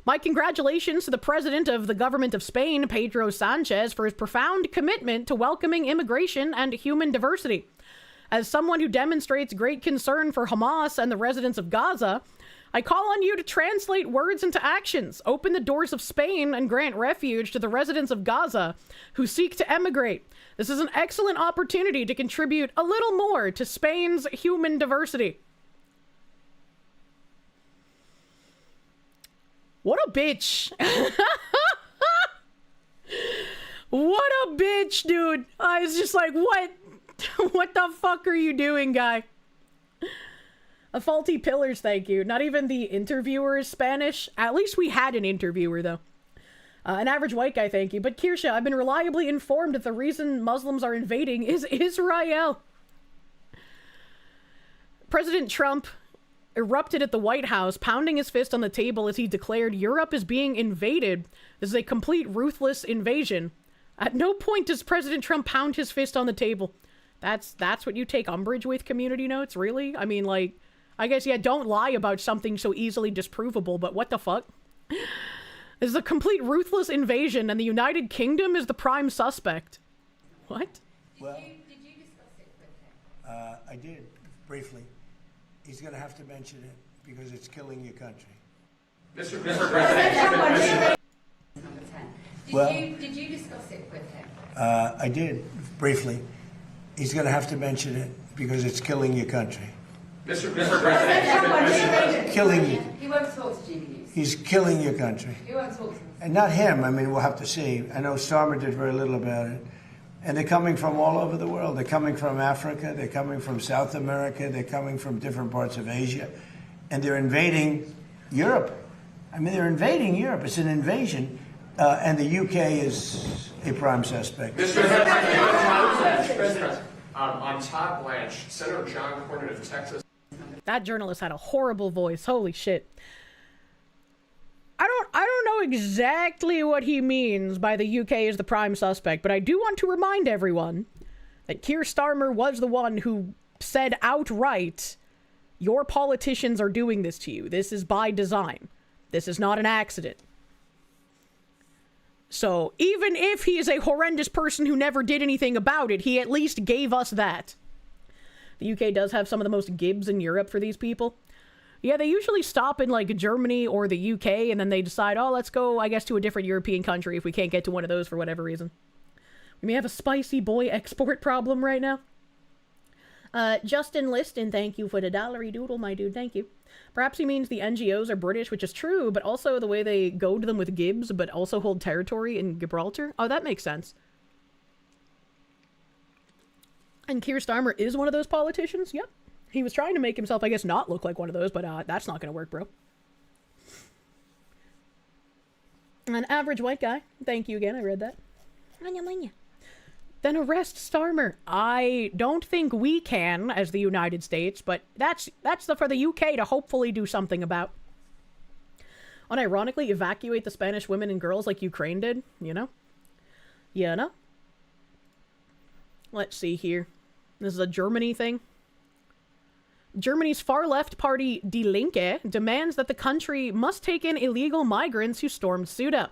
my congratulations to the president of the government of Spain, Pedro Sanchez, for his profound commitment to welcoming immigration and human diversity. As someone who demonstrates great concern for Hamas and the residents of Gaza, I call on you to translate words into actions, open the doors of Spain, and grant refuge to the residents of Gaza who seek to emigrate. This is an excellent opportunity to contribute a little more to Spain's human diversity. What a bitch. What a bitch, dude. I was just like, what? What the fuck are you doing, guy? A faulty pillars, thank you. Not even the interviewer is Spanish. At least we had an interviewer, though. An average white guy, thank you. But Kirsche, I've been reliably informed that the reason Muslims are invading is Israel. President Trump erupted at the White House, pounding his fist on the table as he declared Europe is being invaded. This is a complete ruthless invasion. At no point does President Trump pound his fist on the table. That's what you take umbrage with, community notes? Really? I mean, like, I guess, yeah, don't lie about something so easily disprovable, but what the fuck? This is a complete ruthless invasion, and the United Kingdom is the prime suspect. What? Well, did you discuss it with him? I did, briefly. He's going to have to mention it because it's killing your country. Mr. President. Did you discuss it with him? I did, briefly. He's going to have to mention it because it's killing your country. Mr. President. Killing you. He won't talk to Chibi News. He's killing your country. He won't talk to him. And not him. I mean, we'll have to see. I know Starmer did very little about it. And they're coming from all over the world. They're coming from Africa. They're coming from South America. They're coming from different parts of Asia. And they're invading Europe. I mean, they're invading Europe. It's an invasion. And the UK is a prime suspect. Mr. President. On Todd Blanche, Senator John Cornyn of Texas. That journalist had a horrible voice. Holy shit. I don't know exactly what he means by the UK is the prime suspect, but I do want to remind everyone that Keir Starmer was the one who said outright, your politicians are doing this to you. This is by design. This is not an accident. So even if he is a horrendous person who never did anything about it, he at least gave us that. The UK does have some of the most gibs in Europe for these people. Yeah, they usually stop in, like, Germany or the UK, and then they decide, oh, let's go, I guess, to a different European country if we can't get to one of those for whatever reason. We may have a spicy boy export problem right now. Justin Liston, thank you for the dollary doodle, my dude, thank you. Perhaps he means the NGOs are British, which is true, but also the way they goad them with gibs, but also hold territory in Gibraltar. Oh, that makes sense. And Keir Starmer is one of those politicians? Yep. He was trying to make himself, I guess, not look like one of those, but that's not going to work, bro. An average white guy. Thank you again, I read that. Then arrest Starmer. I don't think we can as the United States, but that's for the UK to hopefully do something about. Unironically, evacuate the Spanish women and girls like Ukraine did, you know? You know? Let's see here. This is a Germany thing. Germany's far-left party Die Linke demands that the country must take in illegal migrants who stormed Ceuta.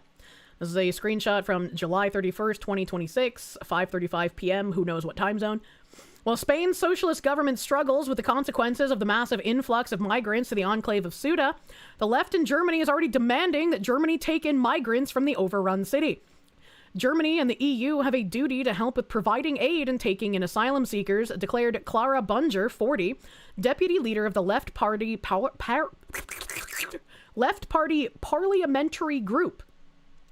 This is a screenshot from July 31st, 2026, 5:35 p.m., who knows what time zone. While Spain's socialist government struggles with the consequences of the massive influx of migrants to the enclave of Ceuta, the left in Germany is already demanding that Germany take in migrants from the overrun city. Germany and the EU have a duty to help with providing aid and taking in asylum seekers, declared Clara Bunger, 40, deputy leader of the Left Party Parliamentary Group,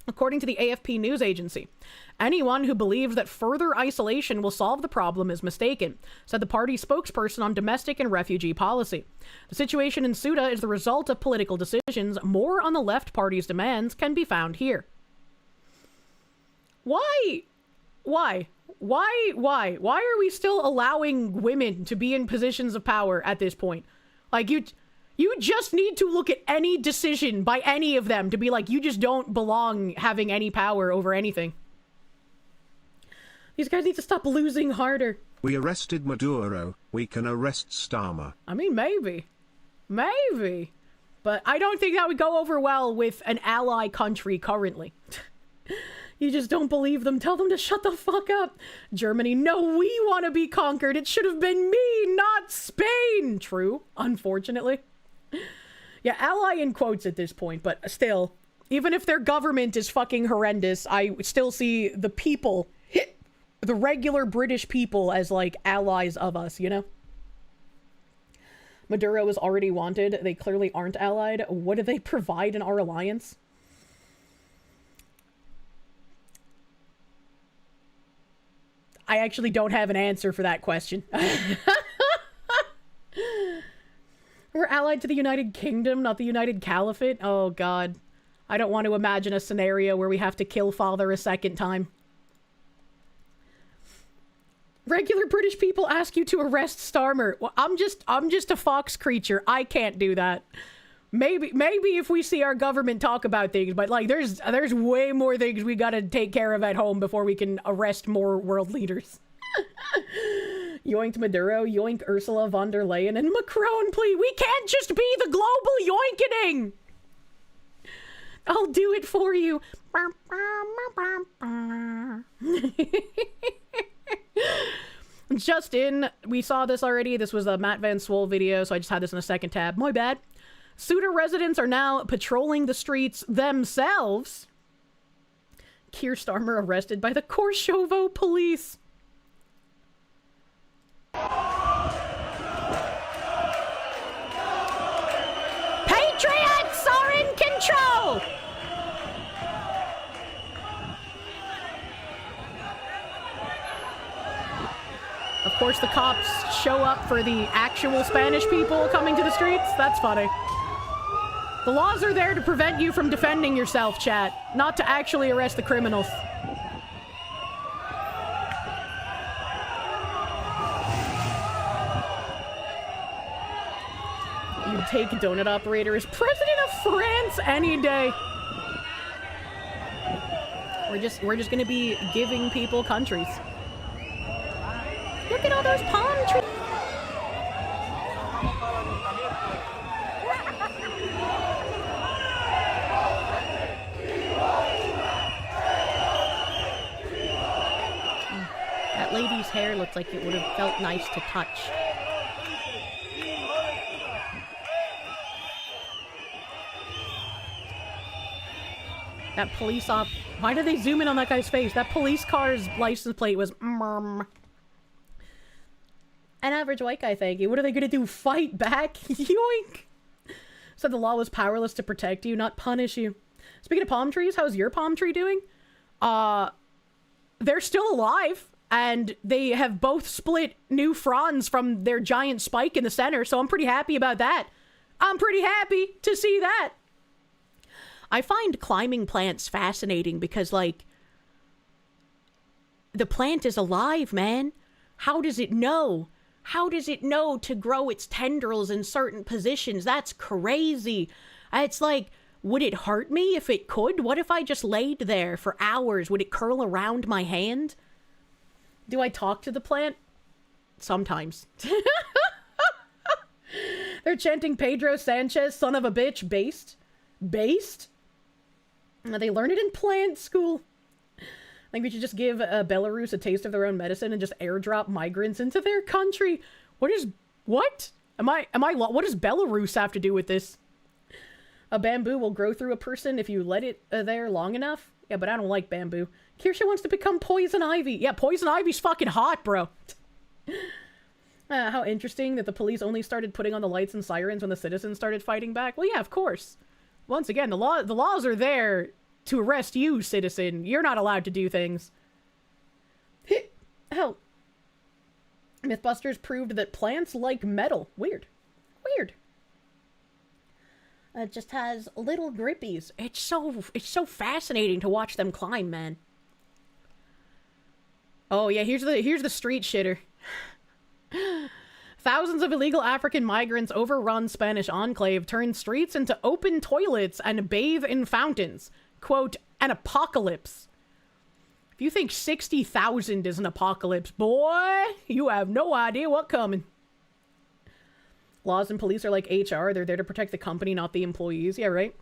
according to the AFP news agency. Anyone who believes that further isolation will solve the problem is mistaken, said the party spokesperson on domestic and refugee policy. The situation in Ceuta is the result of political decisions. More on the left party's demands can be found here. Why are we still allowing women to be in positions of power at this point? Like, you just need to look at any decision by any of them to be like, you just don't belong having any power over anything. These guys need to stop losing harder. We arrested Maduro, we can arrest Starmer. I mean, maybe. But I don't think that would go over well with an ally country currently. You just don't believe them. Tell them to shut the fuck up. Germany, no, we want to be conquered. It should have been me, not Spain. True, unfortunately. Yeah, ally in quotes at this point, but still, even if their government is fucking horrendous, I still see the people, the regular British people, as like allies of us, you know? Maduro is already wanted. They clearly aren't allied. What do they provide in our alliance? I actually don't have an answer for that question. We're allied to the United Kingdom, not the United Caliphate. Oh, God. I don't want to imagine a scenario where we have to kill father a second time. Regular British people ask you to arrest Starmer. Well, I'm just a fox creature. I can't do that. Maybe if we see our government talk about things, but like there's way more things we gotta take care of at home before we can arrest more world leaders. Yoinked Maduro, yoink Ursula von der Leyen, and Macron, please. We can't just be the global yoinkening. I'll do it for you. Just in, we saw this already. This was a Matt Van Swole video, so I just had this in a second tab. My bad. Ceuta residents are now patrolling the streets themselves. Keir Starmer arrested by the Korshovo police. Patriots are in control! Of course, the cops show up for the actual Spanish people coming to the streets. That's funny. The laws are there to prevent you from defending yourself, chat, not to actually arrest the criminals. You'd take donut operator as president of France any day. We're just gonna be giving people countries. Look at all those palm trees. That lady's hair looks like it would have felt nice to touch. That police why did they zoom in on that guy's face? That police car's license plate was An average white guy, thank you. What are they gonna do? Fight back? Yoink! Said the law was powerless to protect you, not punish you. Speaking of palm trees, how's your palm tree doing? They're still alive, and they have both split new fronds from their giant spike in the center, so I'm pretty happy about that. I'm pretty happy to see that. I find climbing plants fascinating because, like, the plant is alive, man. How does it know? How does it know to grow its tendrils in certain positions? That's crazy. It's like, would it hurt me if it could? What if I just laid there for hours? Would it curl around my hand? Do I talk to the plant? Sometimes. They're chanting Pedro Sanchez, son of a bitch, based? Based? They learn it in plant school. I think we should just give Belarus a taste of their own medicine and just airdrop migrants into their country. What? What does Belarus have to do with this? A bamboo will grow through a person if you let it there long enough. Yeah, but I don't like bamboo. Kirsche wants to become poison ivy. Yeah, poison ivy's fucking hot, bro. How interesting that the police only started putting on the lights and sirens when the citizens started fighting back. Well, yeah, of course. Once again, the laws are there to arrest you, citizen. You're not allowed to do things. Hell. Mythbusters proved that plants like metal. Weird. Weird. It just has little grippies. It's so fascinating to watch them climb, man. Oh yeah, here's the street shitter. Thousands of illegal African migrants overrun Spanish enclave, turn streets into open toilets, and bathe in fountains. Quote, an apocalypse. If you think 60,000 is an apocalypse, boy, you have no idea what's coming. Laws and police are like HR. They're there to protect the company, not the employees. Yeah, right?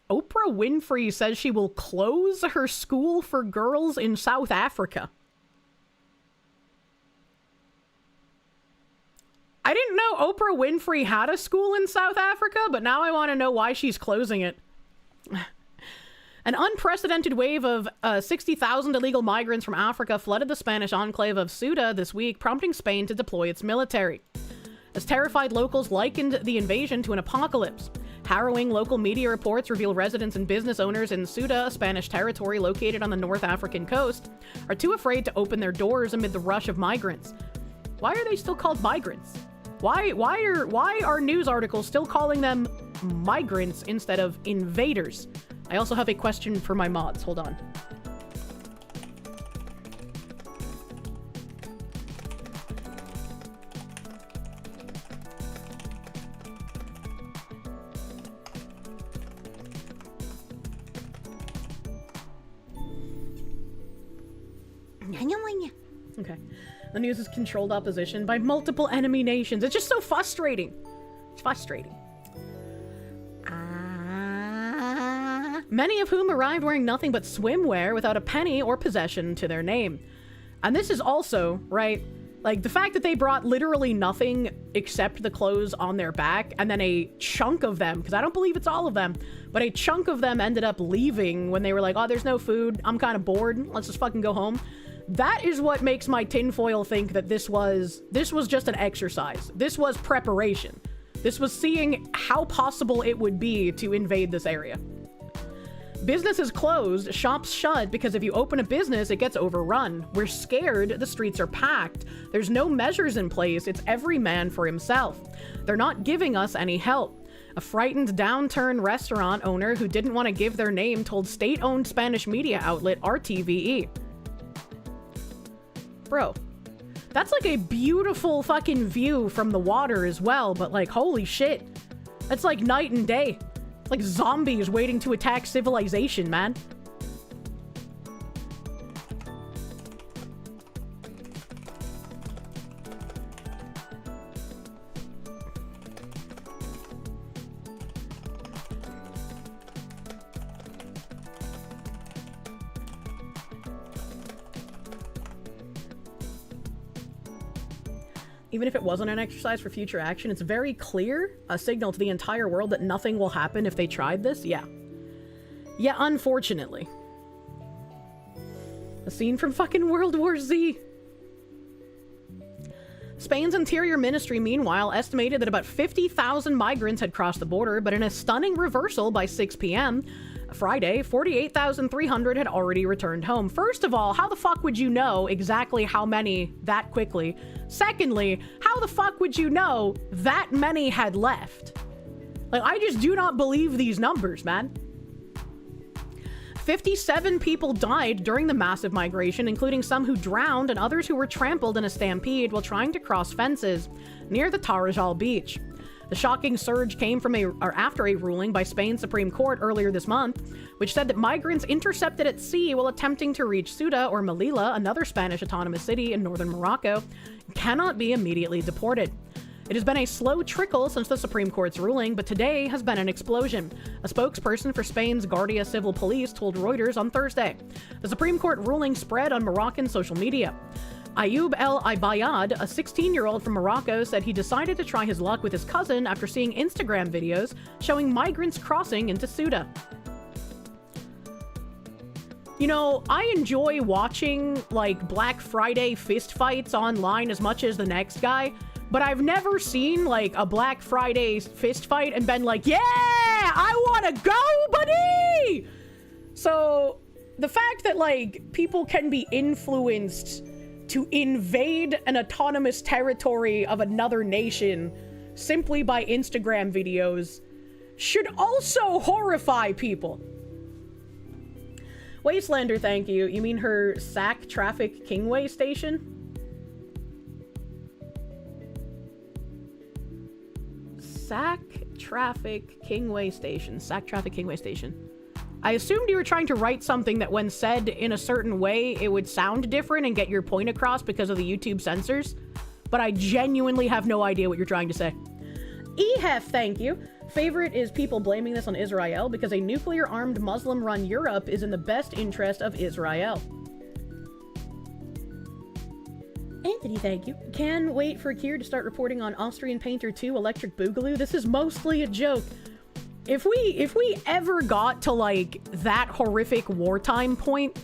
Oprah Winfrey says she will close her school for girls in South Africa. I didn't know Oprah Winfrey had a school in South Africa, but now I want to know why she's closing it. An unprecedented wave of 60,000 illegal migrants from Africa flooded the Spanish enclave of Ceuta this week, prompting Spain to deploy its military. As terrified locals likened the invasion to an apocalypse. Harrowing local media reports reveal residents and business owners in Ceuta, a Spanish territory located on the North African coast, are too afraid to open their doors amid the rush of migrants. Why are they still called migrants? Why are news articles still calling them migrants instead of invaders? I also have a question for my mods. Hold on. Okay. The news is controlled opposition by multiple enemy nations. It's just so frustrating. It's frustrating. Many of whom arrived wearing nothing but swimwear without a penny or possession to their name. And this is also, right, like the fact that they brought literally nothing except the clothes on their back, and then a chunk of them, because I don't believe it's all of them, but a chunk of them ended up leaving when they were like, oh, there's no food, I'm kind of bored, let's just fucking go home. That is what makes my tinfoil think that this was just an exercise. This was preparation. This was seeing how possible it would be to invade this area. Businesses closed, shops shut, because if you open a business, it gets overrun. We're scared, the streets are packed. There's no measures in place, it's every man for himself. They're not giving us any help. A frightened, downturned restaurant owner who didn't want to give their name told state-owned Spanish media outlet RTVE. Bro, that's like a beautiful fucking view from the water as well, but like, holy shit. That's like night and day. It's like zombies waiting to attack civilization, man. Even if it wasn't an exercise for future action, it's very clear, a signal to the entire world that nothing will happen if they tried this. Yeah. Yeah, unfortunately. A scene from fucking World War Z. Spain's Interior Ministry, meanwhile, estimated that about 50,000 migrants had crossed the border, but in a stunning reversal by 6 p.m., Friday, 48,300 had already returned home. First of all, how the fuck would you know exactly how many that quickly? Secondly, how the fuck would you know that many had left? Like, I just do not believe these numbers, man. 57 people died during the massive migration, including some who drowned and others who were trampled in a stampede while trying to cross fences near the Tarajal beach. The shocking surge came from after a ruling by Spain's Supreme Court earlier this month, which said that migrants intercepted at sea while attempting to reach Ceuta or Melilla, another Spanish autonomous city in northern Morocco, cannot be immediately deported. It has been a slow trickle since the Supreme Court's ruling, but today has been an explosion. A spokesperson for Spain's Guardia Civil Police told Reuters on Thursday. The Supreme Court ruling spread on Moroccan social media. Ayoub El Ibayad, a 16-year-old from Morocco, said he decided to try his luck with his cousin after seeing Instagram videos showing migrants crossing into Ceuta. You know, I enjoy watching, like, Black Friday fistfights online as much as the next guy, but I've never seen, like, a Black Friday fistfight and been like, yeah, I wanna go, buddy! So, the fact that, like, people can be influenced to invade an autonomous territory of another nation simply by Instagram videos should also horrify people. Wastelander, thank you. You mean her Sac Traffic Kingway station? Sac Traffic Kingway station. Sac Traffic Kingway station. I assumed you were trying to write something that when said in a certain way, it would sound different and get your point across because of the YouTube censors, but I genuinely have no idea what you're trying to say. Ehef, thank you. Favorite is people blaming this on Israel because a nuclear-armed Muslim-run Europe is in the best interest of Israel. Anthony, thank you. Can wait for Kier to start reporting on Austrian Painter 2 Electric Boogaloo. This is mostly a joke. If we ever got to, like, that horrific wartime point,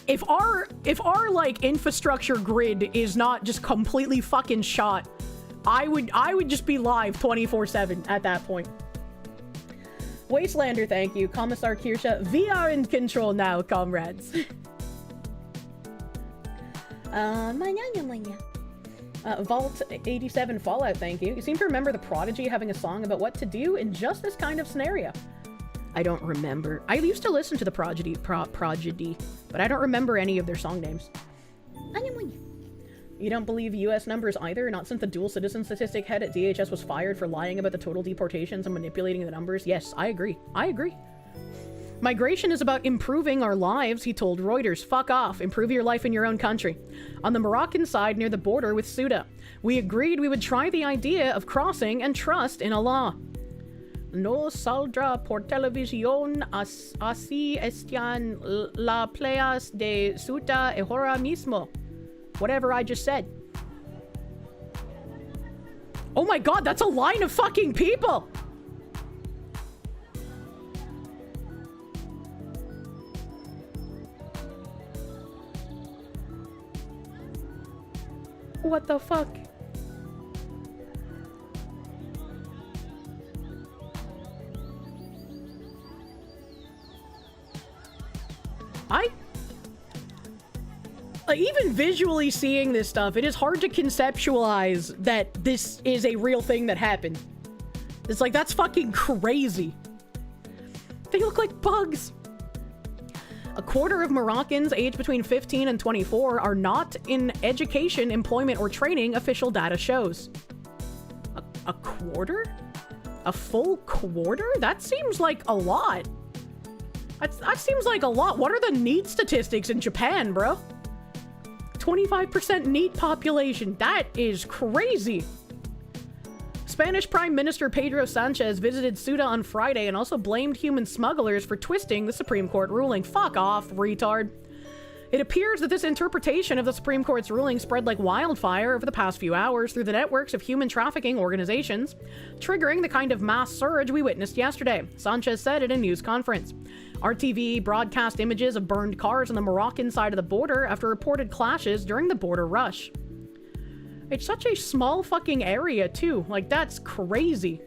if our like infrastructure grid is not just completely fucking shot, I would just be live 24/7 at that point. Wastelander, thank you. Commissar Kirsche, we are in control now, comrades. Vault 87 Fallout, thank you. You seem to remember the Prodigy having a song about what to do in just this kind of scenario. I don't remember. I used to listen to the Prodigy, but I don't remember any of their song names. You don't believe US numbers either? Not since the dual citizen statistic head at DHS was fired for lying about the total deportations and manipulating the numbers? Yes, I agree. I agree. Migration is about improving our lives, he told Reuters. Fuck off. Improve your life in your own country. On the Moroccan side near the border with Ceuta, we agreed we would try the idea of crossing and trust in Allah. No saldrá por televisión así están las playas de Ceuta ahora mismo. Whatever I just said. Oh my god, that's a line of fucking people! What the fuck? Even visually seeing this stuff, it is hard to conceptualize that this is a real thing that happened. It's like, that's fucking crazy. They look like bugs. A quarter of Moroccans aged between 15 and 24 are not in education, employment, or training, official data shows. A quarter? A full quarter? That seems like a lot. That seems like a lot. What are the NEET statistics in Japan, bro? 25% NEET population. That is crazy. Spanish Prime Minister Pedro Sanchez visited Ceuta on Friday and also blamed human smugglers for twisting the Supreme Court ruling. Fuck off, retard. It appears that this interpretation of the Supreme Court's ruling spread like wildfire over the past few hours through the networks of human trafficking organizations, triggering the kind of mass surge we witnessed yesterday, Sanchez said at a news conference. RTV broadcast images of burned cars on the Moroccan side of the border after reported clashes during the border rush. It's such a small fucking area, too. Like, that's crazy.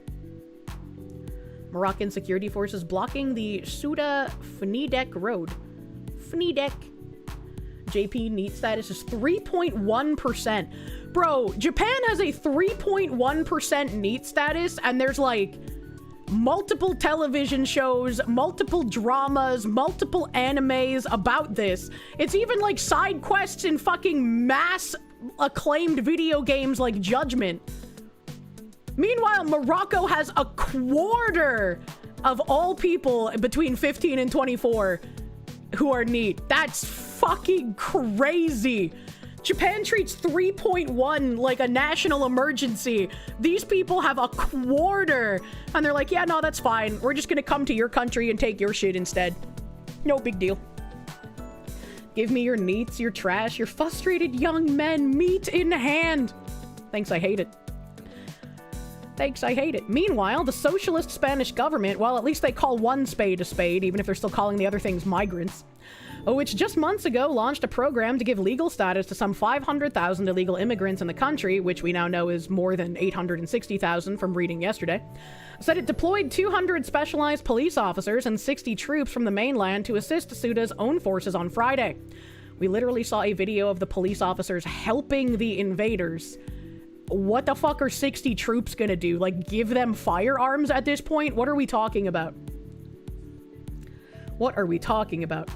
Moroccan security forces blocking the Ceuta-Fnidek road. Fnidek. JP NEET status is 3.1%. Bro, Japan has a 3.1% NEET status, and there's like multiple television shows, multiple dramas, multiple animes about this. It's even like side quests in fucking mass acclaimed video games like Judgment. Meanwhile, Morocco has a quarter of all people between 15 and 24 who are neat. That's fucking crazy. Japan treats 3.1 like a national emergency. These people have a quarter. And they're like, yeah, no, that's fine. We're just gonna come to your country and take your shit instead. No big deal. Give me your neats, your trash, your frustrated young men, meat in hand. Thanks, I hate it. Thanks, I hate it. Meanwhile, the socialist Spanish government, well, at least they call one spade a spade, even if they're still calling the other things migrants, which just months ago launched a program to give legal status to some 500,000 illegal immigrants in the country, which we now know is more than 860,000 from reading yesterday, said it deployed 200 specialized police officers and 60 troops from the mainland to assist Suda's own forces on Friday. We literally saw a video of the police officers helping the invaders. What the fuck are 60 troops gonna do? Like, give them firearms at this point? What are we talking about? What are we talking about?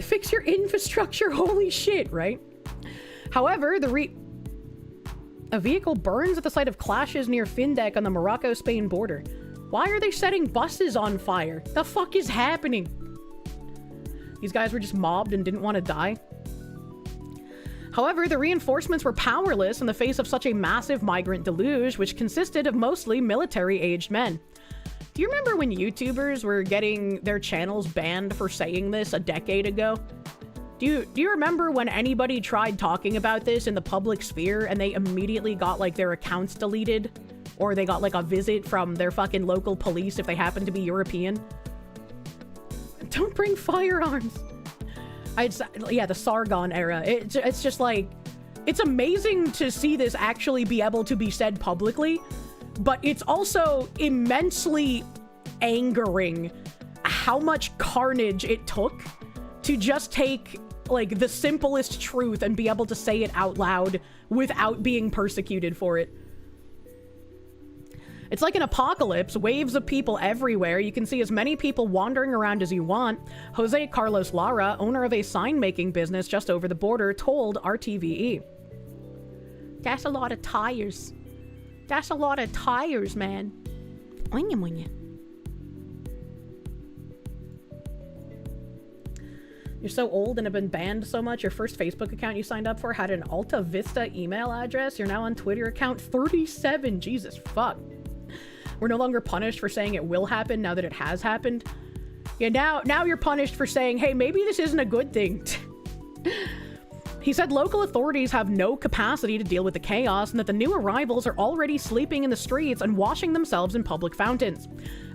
Fix your infrastructure, holy shit, right? However, a vehicle burns at the site of clashes near Findek on the Morocco-Spain border. Why are they setting buses on fire? The fuck is happening? These guys were just mobbed and didn't want to die? However, the reinforcements were powerless in the face of such a massive migrant deluge, which consisted of mostly military-aged men. Do you remember when YouTubers were getting their channels banned for saying this a decade ago? Do you remember when anybody tried talking about this in the public sphere and they immediately got like their accounts deleted? Or they got like a visit from their fucking local police if they happen to be European? Don't bring firearms. Yeah, the Sargon era. It's just like, it's amazing to see this actually be able to be said publicly, but it's also immensely angering how much carnage it took to just take like the simplest truth and be able to say it out loud without being persecuted for it. It's like an apocalypse, waves of people everywhere. You can see as many people wandering around as you want. Jose Carlos Lara, owner of a sign-making business just over the border, told RTVE. That's a lot of tires. That's a lot of tires, man. Oinya moinya. You're so old and have been banned so much, your first Facebook account you signed up for had an Alta Vista email address. You're now on Twitter account 37. Jesus fuck. We're no longer punished for saying it will happen now that it has happened. Yeah, now you're punished for saying, hey, maybe this isn't a good thing. He said local authorities have no capacity to deal with the chaos and that the new arrivals are already sleeping in the streets and washing themselves in public fountains.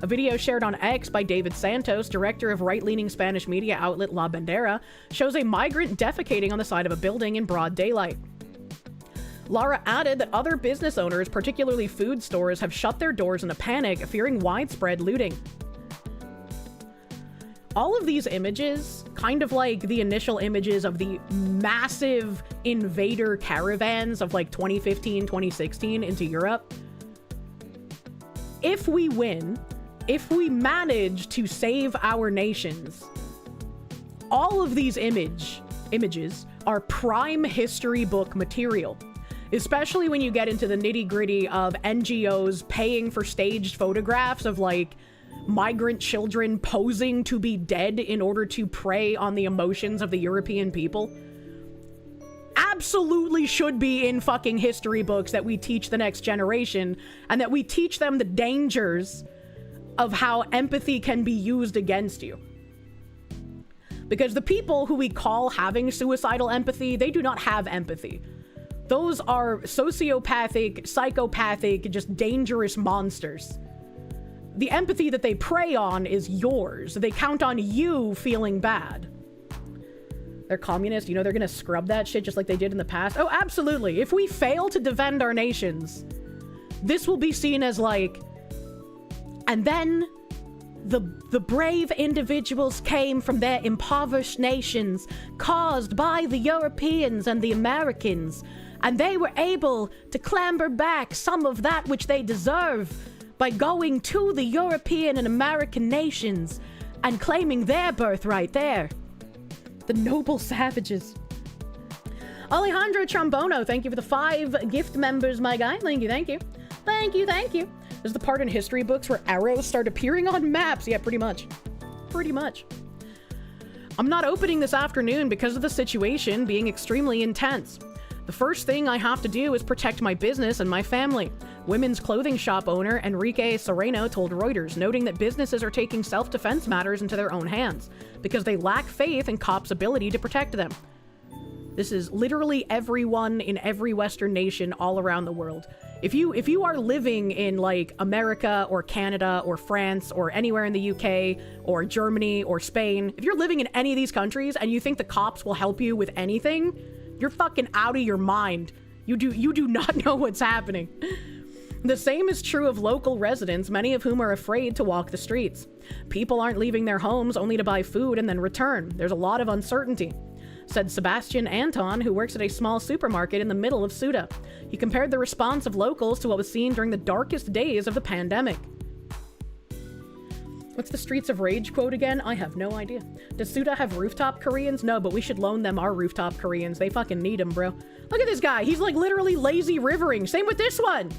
A video shared on X by David Santos, director of right-leaning Spanish media outlet La Bandera, shows a migrant defecating on the side of a building in broad daylight. Lara added that other business owners, particularly food stores, have shut their doors in a panic, fearing widespread looting. All of these images, kind of like the initial images of the massive invader caravans of like 2015, 2016 into Europe. If we win, if we manage to save our nations, all of these images are prime history book material. Especially when you get into the nitty-gritty of NGOs paying for staged photographs of, like, migrant children posing to be dead in order to prey on the emotions of the European people. Absolutely should be in fucking history books that we teach the next generation, and that we teach them the dangers of how empathy can be used against you. Because the people who we call having suicidal empathy, they do not have empathy. Those are sociopathic, psychopathic, just dangerous monsters. The empathy that they prey on is yours. They count on you feeling bad. They're communist, you know, they're gonna scrub that shit just like they did in the past. Oh, absolutely. If we fail to defend our nations, this will be seen as like, and then the brave individuals came from their impoverished nations caused by the Europeans and the Americans, and they were able to clamber back some of that which they deserve by going to the European and American nations and claiming their birthright there. The noble savages. Alejandro Trombono, thank you for the 5 gift members, my guy. Thank you, thank you. Thank you, thank you. This is the part in history books where arrows start appearing on maps. Yeah, pretty much. Pretty much. I'm not opening this afternoon because of the situation being extremely intense. The first thing I have to do is protect my business and my family. Women's clothing shop owner Enrique Sereno told Reuters, noting that businesses are taking self-defense matters into their own hands because they lack faith in cops' ability to protect them. This is literally everyone in every Western nation all around the world. If you are living in like America or Canada or France or anywhere in the UK or Germany or Spain, if you're living in any of these countries and you think the cops will help you with anything, you're fucking out of your mind. You do not know what's happening. The same is true of local residents, many of whom are afraid to walk the streets. People aren't leaving their homes only to buy food and then return. There's a lot of uncertainty, said Sebastian Anton, who works at a small supermarket in the middle of Ceuta. He compared the response of locals to what was seen during the darkest days of the pandemic. What's the Streets of Rage quote again? I have no idea. Does Ceuta have rooftop Koreans? No, but we should loan them our rooftop Koreans. They fucking need them, bro. Look at this guy. He's like literally lazy rivering. Same with this one.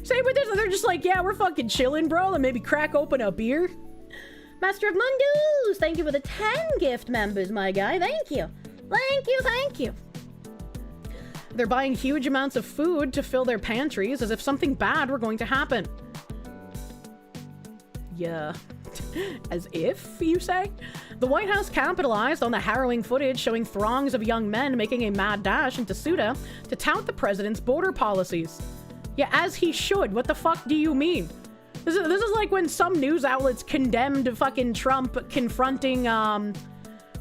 Same with this one. They're just like, yeah, we're fucking chilling, bro. And maybe crack open a beer. Master of Mundus, thank you for the 10 gift members, my guy. Thank you. Thank you, thank you. They're buying huge amounts of food to fill their pantries as if something bad were going to happen. Yeah. As if, you say? The White House capitalized on the harrowing footage showing throngs of young men making a mad dash into Ceuta to tout the president's border policies. Yeah, as he should. What the fuck do you mean? This is like when some news outlets condemned fucking Trump confronting,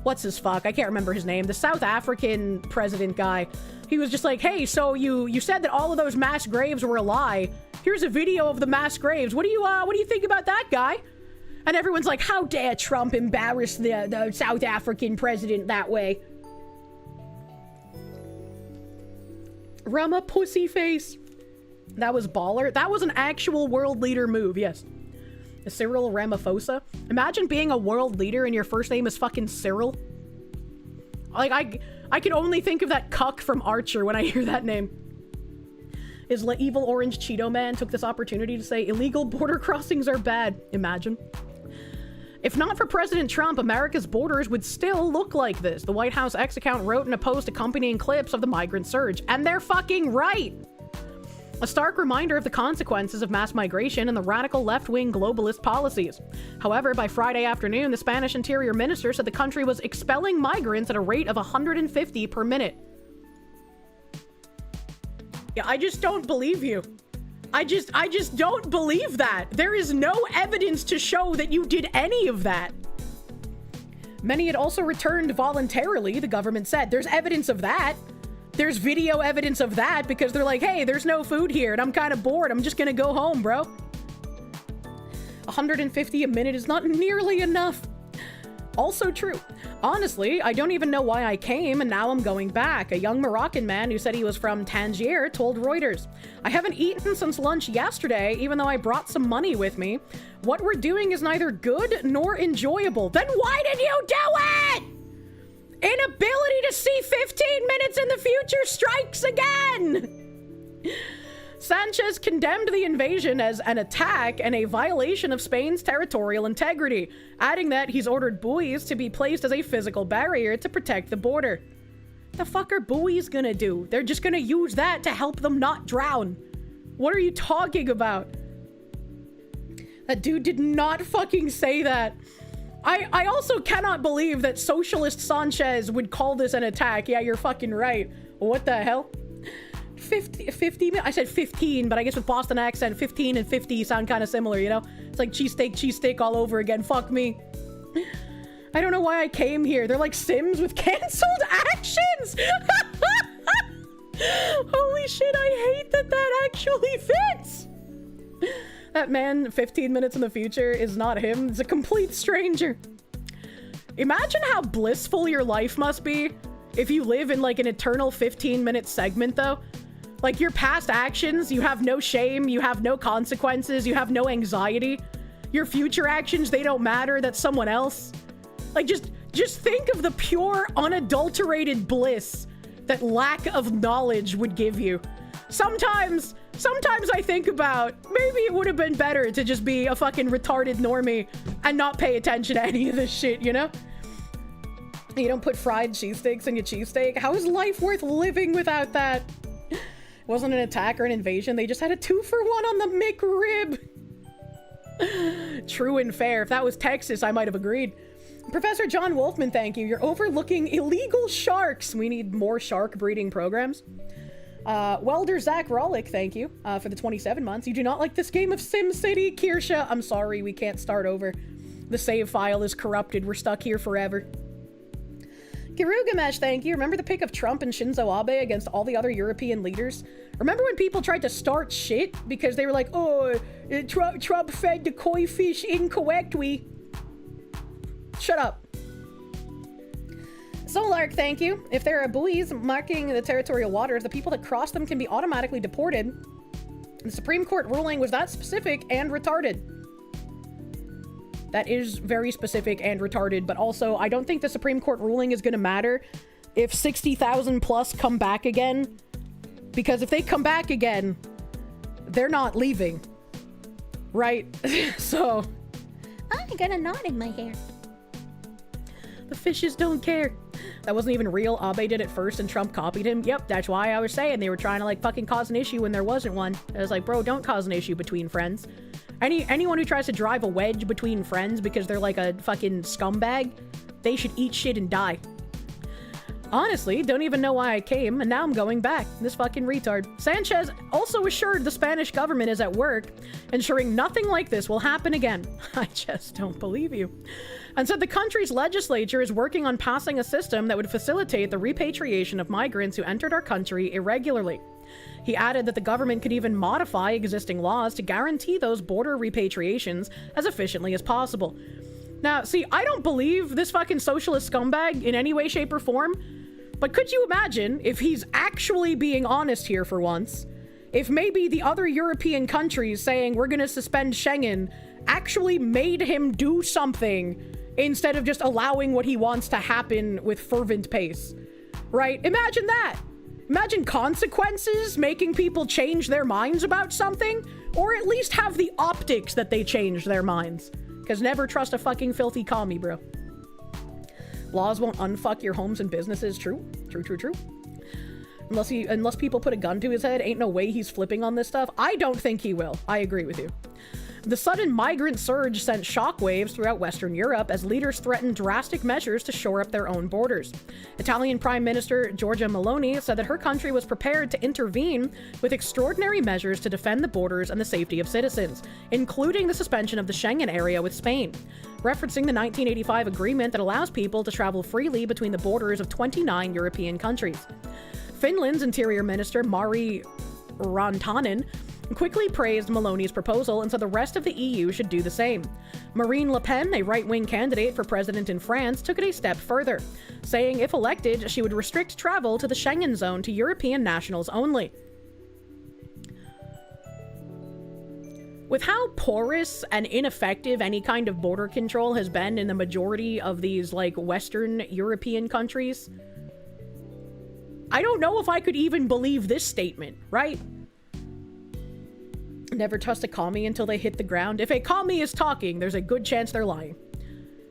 what's his fuck? I can't remember his name. The South African president guy. He was just like, hey, so you said that all of those mass graves were a lie. Here's a video of the mass graves. What do you think about that, guy? And everyone's like, how dare Trump embarrass the South African president that way? Rama pussy face. That was baller. That was an actual world leader move, yes. Cyril Ramaphosa. Imagine being a world leader and your first name is fucking Cyril. Like, I can only think of that cuck from Archer when I hear that name. Evil Orange Cheeto Man took this opportunity to say illegal border crossings are bad. Imagine. If not for President Trump, America's borders would still look like this. The White House X account wrote in a post accompanying clips of the migrant surge. And they're fucking right! A stark reminder of the consequences of mass migration and the radical left-wing globalist policies. However, by Friday afternoon, the Spanish Interior Minister said the country was expelling migrants at a rate of 150 per minute. Yeah, I just don't believe you. I just don't believe that. There is no evidence to show that you did any of that. Many had also returned voluntarily, the government said. There's evidence of that. There's video evidence of that because they're like, hey, there's no food here and I'm kind of bored. I'm just gonna go home, bro. 150 a minute is not nearly enough. Also true. Honestly, I don't even know why I came and now I'm going back. A young Moroccan man who said he was from Tangier told Reuters, I haven't eaten since lunch yesterday, even though I brought some money with me. What we're doing is neither good nor enjoyable. Then why did you do it? Inability to see 15 minutes in the future strikes again! Sanchez condemned the invasion as an attack and a violation of Spain's territorial integrity, adding that he's ordered buoys to be placed as a physical barrier to protect the border. The fuck are buoys gonna do? They're just gonna use that to help them not drown. What are you talking about? That dude did not fucking say that. I also cannot believe that Socialist Sanchez would call this an attack. Yeah, you're fucking right. What the hell? 50, I said 15, but I guess with Boston accent, 15 and 50 sound kind of similar, you know? It's like cheesesteak all over again. Fuck me. I don't know why I came here. They're like Sims with canceled actions! Holy shit, I hate that actually fits! That man 15 minutes in the future is not him. It's a complete stranger. Imagine how blissful your life must be if you live in like an eternal 15-minute segment though. Like, your past actions, you have no shame, you have no consequences, you have no anxiety. Your future actions, they don't matter, that's someone else. Like, just think of the pure, unadulterated bliss that lack of knowledge would give you. Sometimes I think about, maybe it would have been better to just be a fucking retarded normie and not pay attention to any of this shit, you know? You don't put fried cheesesteaks in your cheesesteak? How is life worth living without that? It wasn't an attack or an invasion, they just had a 2-for-1 on the McRib. True and fair. If that was Texas, I might have agreed. Professor John Wolfman, thank you. You're overlooking illegal sharks. We need more shark breeding programs. Welder Zach Rollick, thank you for the 27 months. You do not like this game of SimCity, Kirsche? I'm sorry, we can't start over. The save file is corrupted. We're stuck here forever. Kirugamesh, thank you. Remember the pick of Trump and Shinzo Abe against all the other European leaders? Remember when people tried to start shit because they were like, oh, Trump fed the koi fish incorrectly? Shut up. Solark, thank you. If there are buoys marking the territorial waters, the people that cross them can be automatically deported. The Supreme Court ruling was that specific and retarded. That is very specific and retarded, but also I don't think the Supreme Court ruling is going to matter if 60,000 plus come back again, because if they come back again, they're not leaving, right? So I got a knot in my hair. The fishes don't care. That wasn't even real. Abe did it first and Trump copied him. Yep, that's why I was saying they were trying to like fucking cause an issue when there wasn't one. I was like, bro, don't cause an issue between friends. Anyone who tries to drive a wedge between friends because they're like a fucking scumbag, they should eat shit and die. Honestly, don't even know why I came, and now I'm going back. This fucking retard. Sanchez also assured the Spanish government is at work, ensuring nothing like this will happen again. I just don't believe you. And said the country's legislature is working on passing a system that would facilitate the repatriation of migrants who entered our country irregularly. He added that the government could even modify existing laws to guarantee those border repatriations as efficiently as possible. Now, see, I don't believe this fucking socialist scumbag in any way, shape, or form, but could you imagine if he's actually being honest here for once? If maybe the other European countries saying we're gonna suspend Schengen actually made him do something instead of just allowing what he wants to happen with fervent pace, right? Imagine that. Imagine consequences making people change their minds about something, or at least have the optics that they changed their minds. Because never trust a fucking filthy commie, bro. Laws won't unfuck your homes and businesses. True. True. Unless people put a gun to his head, ain't no way he's flipping on this stuff. I don't think he will. I agree with you. The sudden migrant surge sent shockwaves throughout Western Europe as leaders threatened drastic measures to shore up their own borders. Italian Prime Minister Giorgia Meloni said that her country was prepared to intervene with extraordinary measures to defend the borders and the safety of citizens, including the suspension of the Schengen area with Spain, referencing the 1985 agreement that allows people to travel freely between the borders of 29 European countries. Finland's Interior Minister Mari Rantanen quickly praised Meloni's proposal and said the rest of the EU should do the same. Marine Le Pen, a right-wing candidate for president in France, took it a step further, saying if elected, she would restrict travel to the Schengen zone to European nationals only. With how porous and ineffective any kind of border control has been in the majority of these, like, Western European countries, I don't know if I could even believe this statement, right? Never trust a commie until they hit the ground. If a commie is talking, there's a good chance they're lying.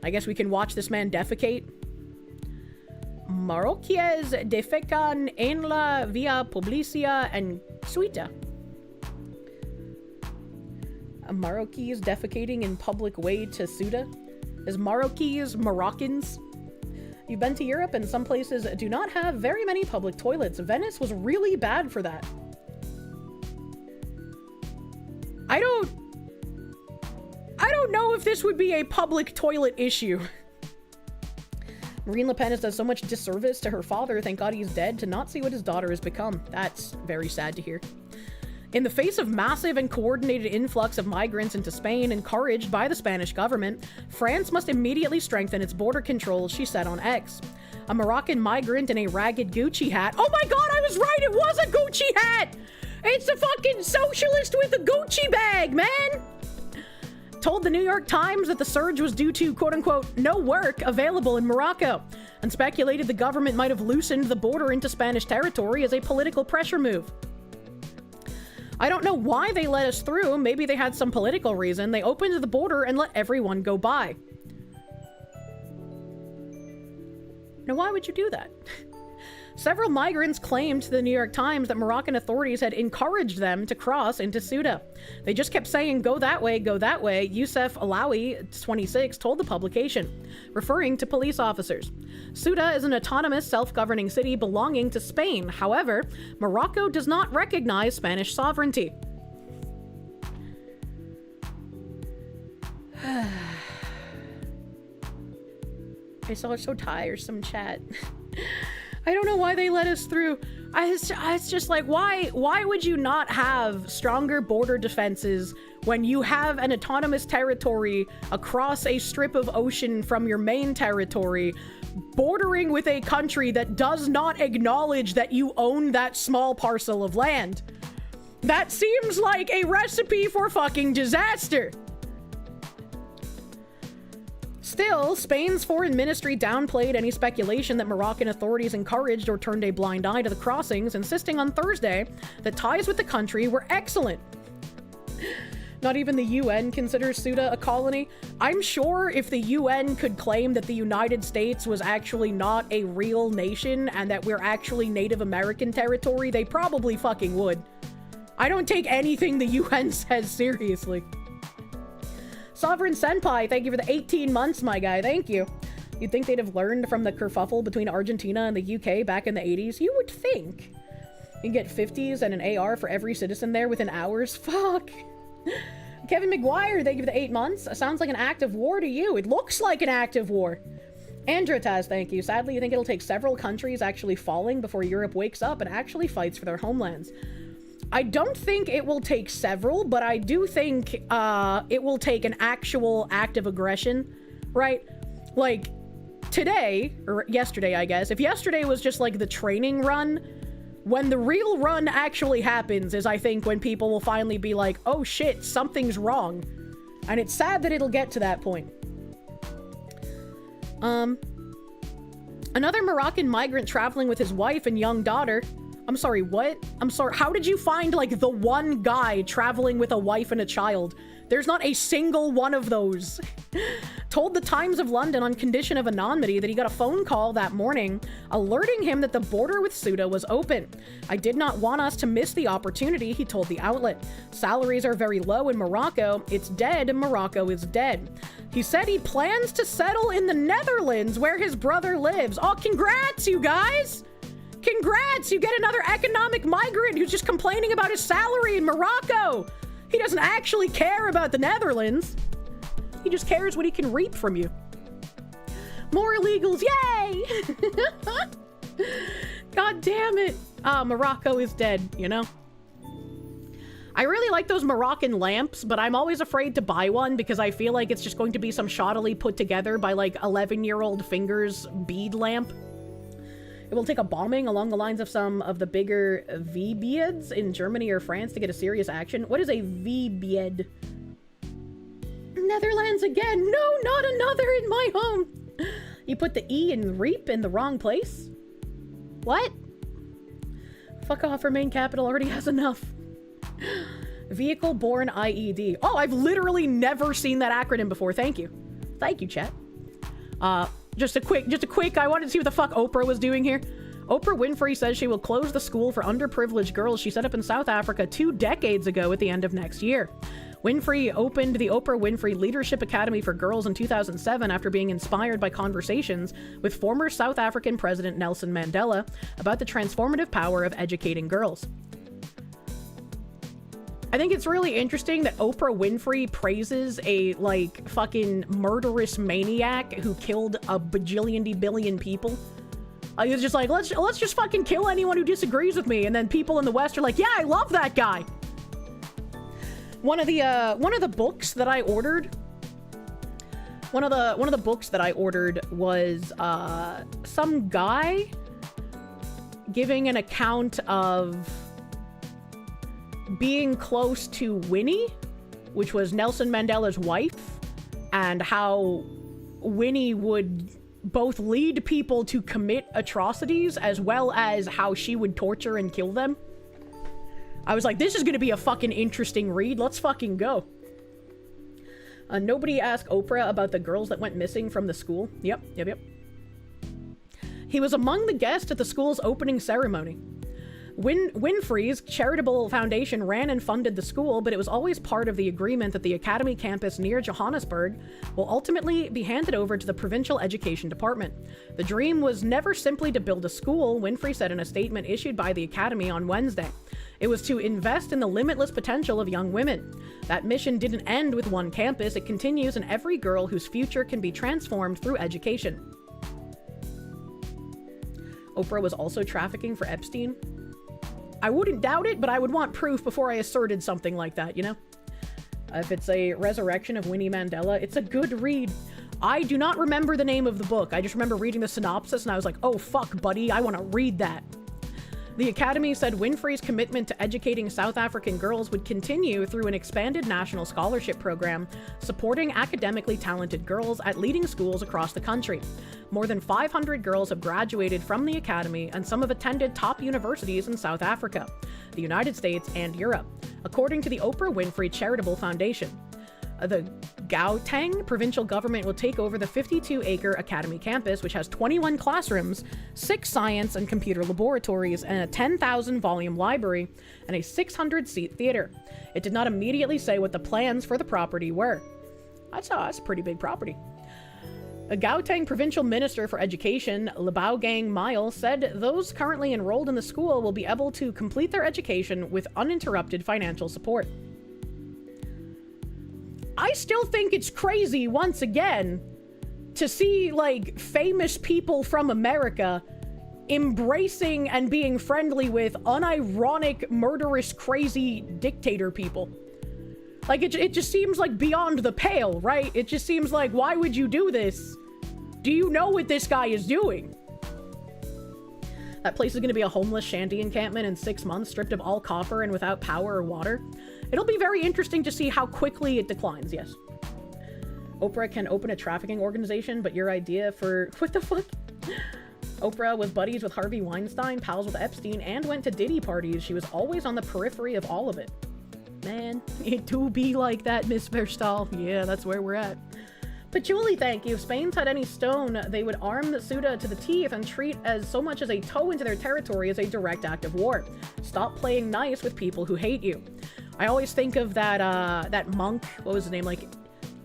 I guess we can watch this man defecate. Marroquies defecan en la via publicia en suita. Marroquis defecating in public way to Suda? Is Marroquis Moroccans? You've been to Europe and some places do not have very many public toilets. Venice was really bad for that. I don't know if this would be a public toilet issue. Marine Le Pen has done so much disservice to her father, thank God he's dead, to not see what his daughter has become. That's very sad to hear. In the face of massive and coordinated influx of migrants into Spain, encouraged by the Spanish government, France must immediately strengthen its border controls, she said on X. A Moroccan migrant in a ragged Gucci hat. Oh my god, I was right! It was a Gucci hat! It's a fucking socialist with a Gucci bag, man! Told the New York Times that the surge was due to, quote-unquote, no work available in Morocco, and speculated the government might have loosened the border into Spanish territory as a political pressure move. I don't know why they let us through. Maybe they had some political reason. They opened the border and let everyone go by. Now, why would you do that? Several migrants claimed to the New York Times that Moroccan authorities had encouraged them to cross into Ceuta. They just kept saying, go that way, Youssef Alawi, 26, told the publication, referring to police officers. Ceuta is an autonomous, self-governing city belonging to Spain. However, Morocco does not recognize Spanish sovereignty. It's all so tiresome, chat. I don't know why they let us through. It's just like, why would you not have stronger border defenses when you have an autonomous territory across a strip of ocean from your main territory, bordering with a country that does not acknowledge that you own that small parcel of land? That seems like a recipe for fucking disaster. Still, Spain's foreign ministry downplayed any speculation that Moroccan authorities encouraged or turned a blind eye to the crossings, insisting on Thursday that ties with the country were excellent. Not even the UN considers Ceuta a colony. I'm sure if the UN could claim that the United States was actually not a real nation and that we're actually Native American territory, they probably fucking would. I don't take anything the UN says seriously. Sovereign Senpai, thank you for the 18 months, my guy. Thank you. You'd think they'd have learned from the kerfuffle between Argentina and the UK back in the 80s. You would think. You can get 50s and an AR for every citizen there within hours. Fuck. Kevin McGuire, thank you for the 8 months. Sounds like an act of war to you. It looks like an act of war. Androtaz, thank you. Sadly, you think it'll take several countries actually falling before Europe wakes up and actually fights for their homelands. I don't think it will take several, but I do think it will take an actual act of aggression, right? Like, today, or yesterday, I guess. If yesterday was just like the training run, when the real run actually happens is, I think, when people will finally be like, oh shit, something's wrong. And it's sad that it'll get to that point. Another Moroccan migrant traveling with his wife and young daughter. I'm sorry, what? I'm sorry, how did you find, like, the one guy traveling with a wife and a child? There's not a single one of those. Told the Times of London on condition of anonymity that he got a phone call that morning alerting him that the border with Ceuta was open. I did not want us to miss the opportunity, he told the outlet. Salaries are very low in Morocco. It's dead. Morocco is dead. He said he plans to settle in the Netherlands where his brother lives. Oh, congrats, you guys! Congrats! You get another economic migrant who's just complaining about his salary in Morocco. He doesn't actually care about the Netherlands. He just cares what he can reap from you. More illegals, yay! God damn it. Morocco is dead, you know? I really like those Moroccan lamps, but I'm always afraid to buy one because I feel like it's just going to be some shoddily put together by like 11-year-old fingers bead lamp. It will take a bombing along the lines of some of the bigger VBIEDs in Germany or France to get a serious action. What is a VBIED? Netherlands again. No, not another in my home. You put the E in reap in the wrong place? What? Fuck off, our main capital already has enough. Vehicle borne IED. Oh, I've literally never seen that acronym before. Thank you. Thank you, chat. Just a quick, I wanted to see what the fuck Oprah was doing here. Oprah Winfrey says she will close the school for underprivileged girls she set up in South Africa 2 decades ago at the end of next year. Winfrey opened the Oprah Winfrey Leadership Academy for Girls in 2007 after being inspired by conversations with former South African President Nelson Mandela about the transformative power of educating girls. I think it's really interesting that Oprah Winfrey praises a, like, fucking murderous maniac who killed a bajillion billion people. It's just like, let's just fucking kill anyone who disagrees with me, and then people in the West are like, yeah, I love that guy. One of the books that I ordered One of the books that I ordered was some guy giving an account of being close to Winnie, which was Nelson Mandela's wife, and how Winnie would both lead people to commit atrocities as well as how she would torture and kill them. I was like, this is gonna be a fucking interesting read. Let's fucking go. Nobody asked Oprah about the girls that went missing from the school. Yep. He was among the guests at the school's opening ceremony. Winfrey's charitable foundation ran and funded the school, but it was always part of the agreement that the academy campus near Johannesburg will ultimately be handed over to the provincial education department. The dream was never simply to build a school, Winfrey said in a statement issued by the academy on Wednesday. It was to invest in the limitless potential of young women. That mission didn't end with one campus, it continues in every girl whose future can be transformed through education. Oprah was also trafficking for Epstein. I wouldn't doubt it, but I would want proof before I asserted something like that, you know? If it's a resurrection of Winnie Mandela, it's a good read. I do not remember the name of the book. I just remember reading the synopsis and I was like, oh fuck, buddy, I want to read that. The Academy said Winfrey's commitment to educating South African girls would continue through an expanded national scholarship program, supporting academically talented girls at leading schools across the country. More than 500 girls have graduated from the Academy, and some have attended top universities in South Africa, the United States, and Europe, according to the Oprah Winfrey Charitable Foundation. The Gauteng provincial government will take over the 52-acre Academy campus, which has 21 classrooms, 6 science and computer laboratories, and a 10,000-volume library, and a 600-seat theater. It did not immediately say what the plans for the property were. That's a pretty big property. A Gauteng provincial minister for education, Lebaugang Mile, said those currently enrolled in the school will be able to complete their education with uninterrupted financial support. I still think it's crazy, once again, to see, like, famous people from America embracing and being friendly with unironic, murderous, crazy dictator people. Like, it just seems like beyond the pale, right? It just seems like, why would you do this? Do you know what this guy is doing? That place is going to be a homeless shanty encampment in 6 months, stripped of all copper and without power or water. It'll be very interesting to see how quickly it declines, yes. Oprah can open a trafficking organization, but your idea for... What the fuck? Oprah was buddies with Harvey Weinstein, pals with Epstein, and went to Diddy parties. She was always on the periphery of all of it. Man, it do be like that, Miss Verstal. Yeah, that's where we're at. Patchouli, thank you. If Spain's had any stone, they would arm the Suda to the teeth and treat as so much as a toe into their territory as a direct act of war. Stop playing nice with people who hate you. I always think of that monk, what was his name, like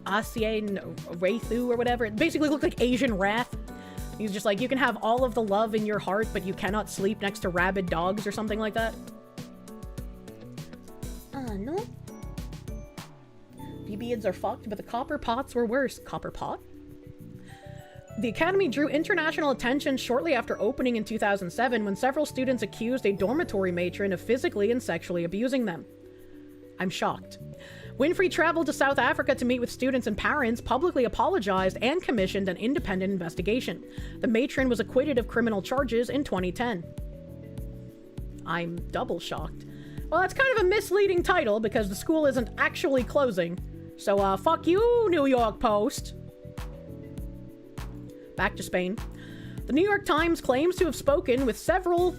Asien Wraithu or whatever. It basically looked like Asian Wrath. He's just like, you can have all of the love in your heart, but you cannot sleep next to rabid dogs or something like that. No. BBids are fucked, but the copper pots were worse. Copper pot? The Academy drew international attention shortly after opening in 2007 when several students accused a dormitory matron of physically and sexually abusing them. I'm shocked. Winfrey traveled to South Africa to meet with students and parents, publicly apologized, and commissioned an independent investigation. The matron was acquitted of criminal charges in 2010. I'm double shocked. Well, that's kind of a misleading title because the school isn't actually closing. So, fuck you, New York Post. Back to Spain. The New York Times claims to have spoken with several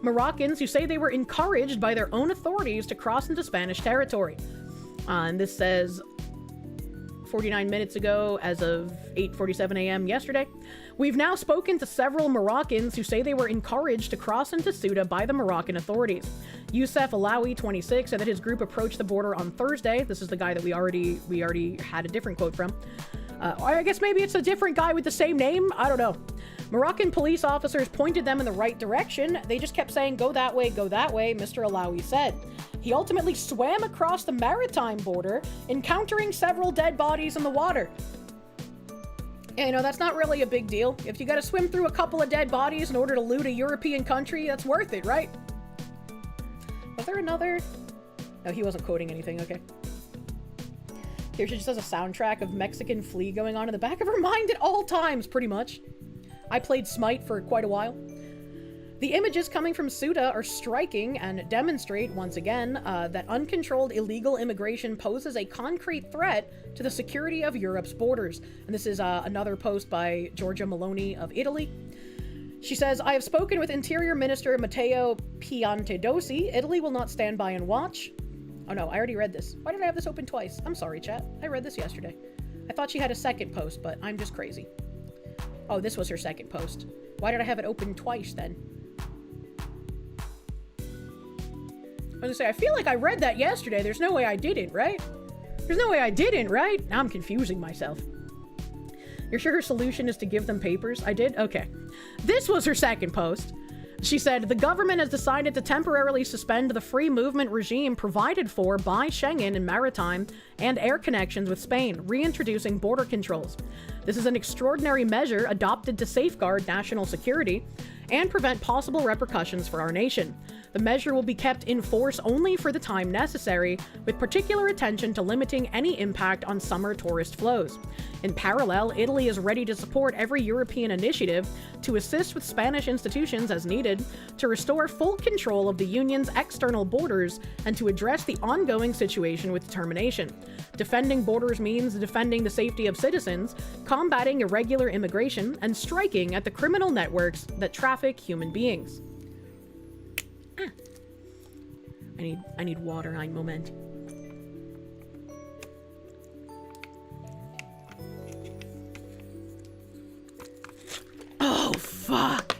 Moroccans who say they were encouraged by their own authorities to cross into Spanish territory. And this says 49 minutes ago, as of 8:47 a.m. yesterday. We've now spoken to several Moroccans who say they were encouraged to cross into Ceuta by the Moroccan authorities. Youssef Alawi, 26, said that his group approached the border on Thursday. This is the guy that we already had a different quote from. Or I guess maybe it's a different guy with the same name. I don't know. Moroccan police officers pointed them in the right direction. They just kept saying, go that way, Mr. Alawi said. He ultimately swam across the maritime border, encountering several dead bodies in the water. And, you know, that's not really a big deal. If you gotta swim through a couple of dead bodies in order to loot a European country, that's worth it, right? Was there another No, he wasn't quoting anything, okay. Kirsche just has a soundtrack of Mexican Flea going on in the back of her mind at all times, pretty much. I played Smite for quite a while. The images coming from Suda are striking and demonstrate, once again, that uncontrolled illegal immigration poses a concrete threat to the security of Europe's borders. And this is another post by Giorgia Meloni of Italy. She says, I have spoken with Interior Minister Matteo Piantedosi. Italy will not stand by and watch. Oh no, I already read this. Why did I have this open twice? I'm sorry, chat. I read this yesterday. I thought she had a second post, but I'm just crazy. Oh, this was her second post. Why did I have it open twice then? I was gonna say, I feel like I read that yesterday. There's no way I didn't, right? There's no way I didn't, right? Now I'm confusing myself. You're sure her solution is to give them papers? I did? Okay. This was her second post. She said, the government has decided to temporarily suspend the free movement regime provided for by Schengen and maritime and air connections with Spain, reintroducing border controls. This is an extraordinary measure adopted to safeguard national security and prevent possible repercussions for our nation. The measure will be kept in force only for the time necessary, with particular attention to limiting any impact on summer tourist flows. In parallel, Italy is ready to support every European initiative to assist with Spanish institutions as needed to restore full control of the Union's external borders and to address the ongoing situation with determination. Defending borders means defending the safety of citizens, combating irregular immigration, and striking at the criminal networks that traffic human beings. I need water, ein Moment. Oh, fuck.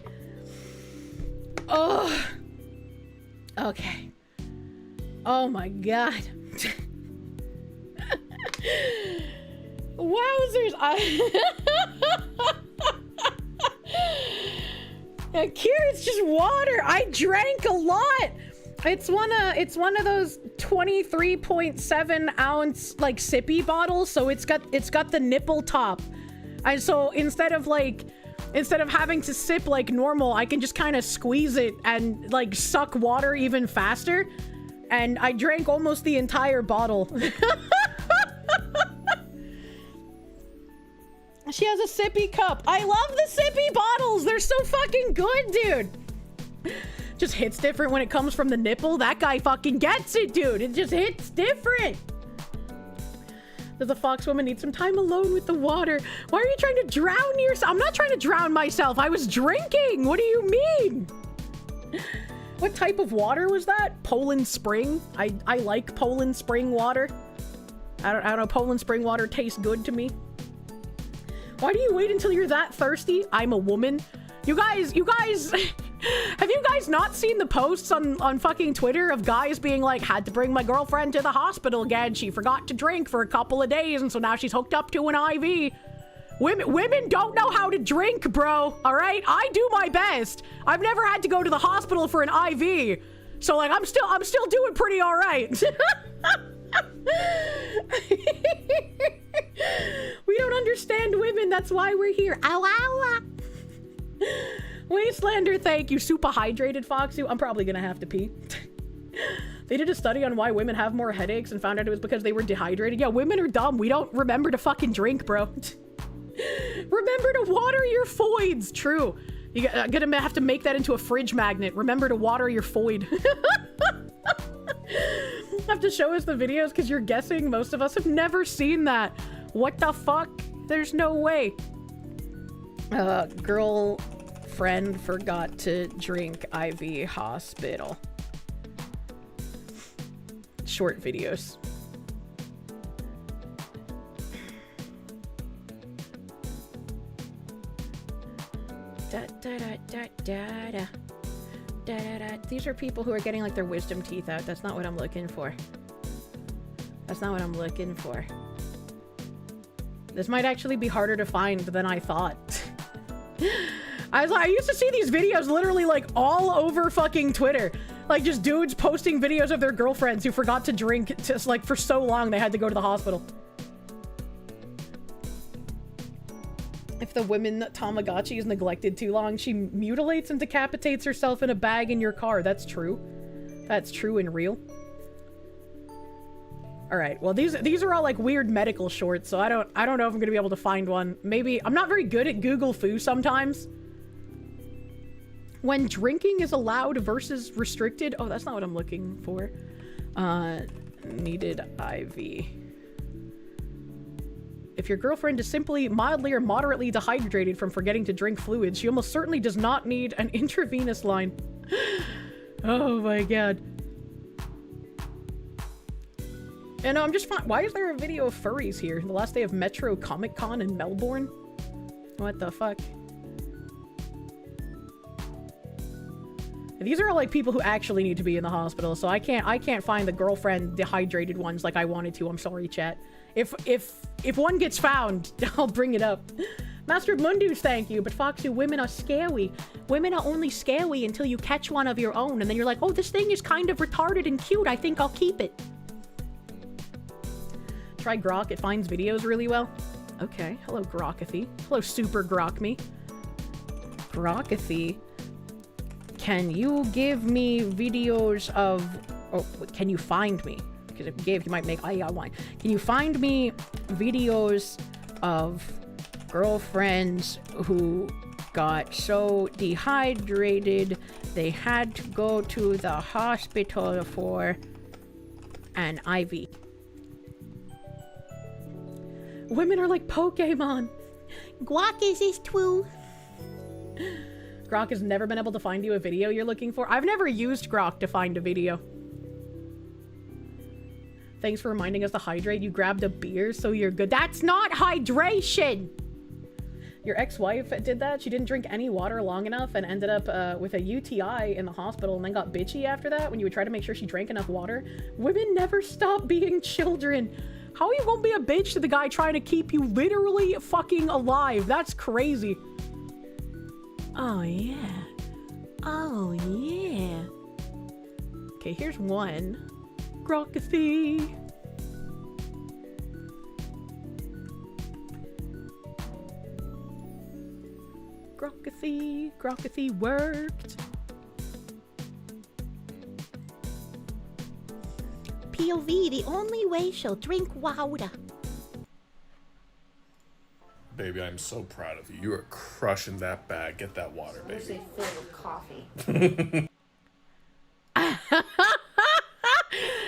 Oh. Okay. Oh my god. Wowzers. It's just water. I drank a lot. It's one of those 23.7 ounce like sippy bottles, so it's got the nipple top. And so instead of having to sip like normal, I can just kind of squeeze it and like suck water even faster. And I drank almost the entire bottle. She has a sippy cup. I love the sippy bottles. They're so fucking good, dude. Just hits different when it comes from the nipple. That guy fucking gets it, dude. It just hits different. Does the fox woman need some time alone with the water? Why are you trying to drown yourself? I'm not trying to drown myself. I was drinking. What do you mean? What type of water was that? Poland Spring? I like Poland Spring water. I don't know. Poland Spring water tastes good to me. Why do you wait until you're that thirsty? I'm a woman. You guys, have you guys not seen the posts on fucking Twitter of guys being like, had to bring my girlfriend to the hospital again. She forgot to drink for a couple of days, and so now she's hooked up to an IV. Women don't know how to drink, bro. All right, I do my best. I've never had to go to the hospital for an IV, so like I'm still doing pretty all right. We don't understand women. That's why we're here. Ow, ow, ow. Wastelander, thank you. Super hydrated, Foxy. I'm probably gonna have to pee. They did a study on why women have more headaches and found out it was because they were dehydrated. Yeah, women are dumb. We don't remember to fucking drink, bro. Remember to water your foids. True. You're gonna have to make that into a fridge magnet. Remember to water your foid. Have to show us the videos because you're guessing most of us have never seen that. What the fuck? There's no way. Girlfriend forgot to drink IV hospital. Short videos. Da da da da da da. Da, da, da. These are people who are getting like their wisdom teeth out. That's not what I'm looking for. That's not what I'm looking for. This might actually be harder to find than I thought. I used to see these videos literally like all over fucking Twitter. Like just dudes posting videos of their girlfriends who forgot to drink just like for so long they had to go to the hospital. If the women Tamagotchi is neglected too long, she mutilates and decapitates herself in a bag in your car. That's true. That's true and real. All right. Well, these are all like weird medical shorts, so I don't know if I'm gonna be able to find one. Maybe I'm not very good at Google Foo sometimes. When drinking is allowed versus restricted. Oh, that's not what I'm looking for. Needed IV. If your girlfriend is simply mildly or moderately dehydrated from forgetting to drink fluids, she almost certainly does not need an intravenous line. Oh my god. And I'm just fine. Why is there a video of furries here? The last day of Metro Comic Con in Melbourne? What the fuck? These are all like people who actually need to be in the hospital, so I can't find the girlfriend dehydrated ones like I wanted to. I'm sorry, chat. If one gets found, I'll bring it up. Master of Mundus, thank you. But Foxu, women are scary. Women are only scary until you catch one of your own, and then you're like, oh, this thing is kind of retarded and cute. I think I'll keep it. Try Grok. It finds videos really well. Okay. Hello, Grokathy. Hello, Super Grokme. Grokathy. Can you give me videos of... Oh, can you find me? Because if you gave, you might make wine. Can you find me videos of girlfriends who got so dehydrated they had to go to the hospital for an IV? Women are like Pokemon. Guac is this too. Grok has never been able to find you a video you're looking for. I've never used Grok to find a video. Thanks for reminding us to hydrate. You grabbed a beer, so you're good. That's not hydration! Your ex-wife did that. She didn't drink any water long enough and ended up with a UTI in the hospital and then got bitchy after that when you would try to make sure she drank enough water. Women never stop being children. How are you gonna be a bitch to the guy trying to keep you literally fucking alive? That's crazy. Oh, yeah. Oh, yeah. Okay, here's one. Grokathy. Grokathy. Grokathy worked. POV, the only way she'll drink water. Baby, I'm so proud of you. You are crushing that bag. Get that water, baby. Mostly filled with coffee.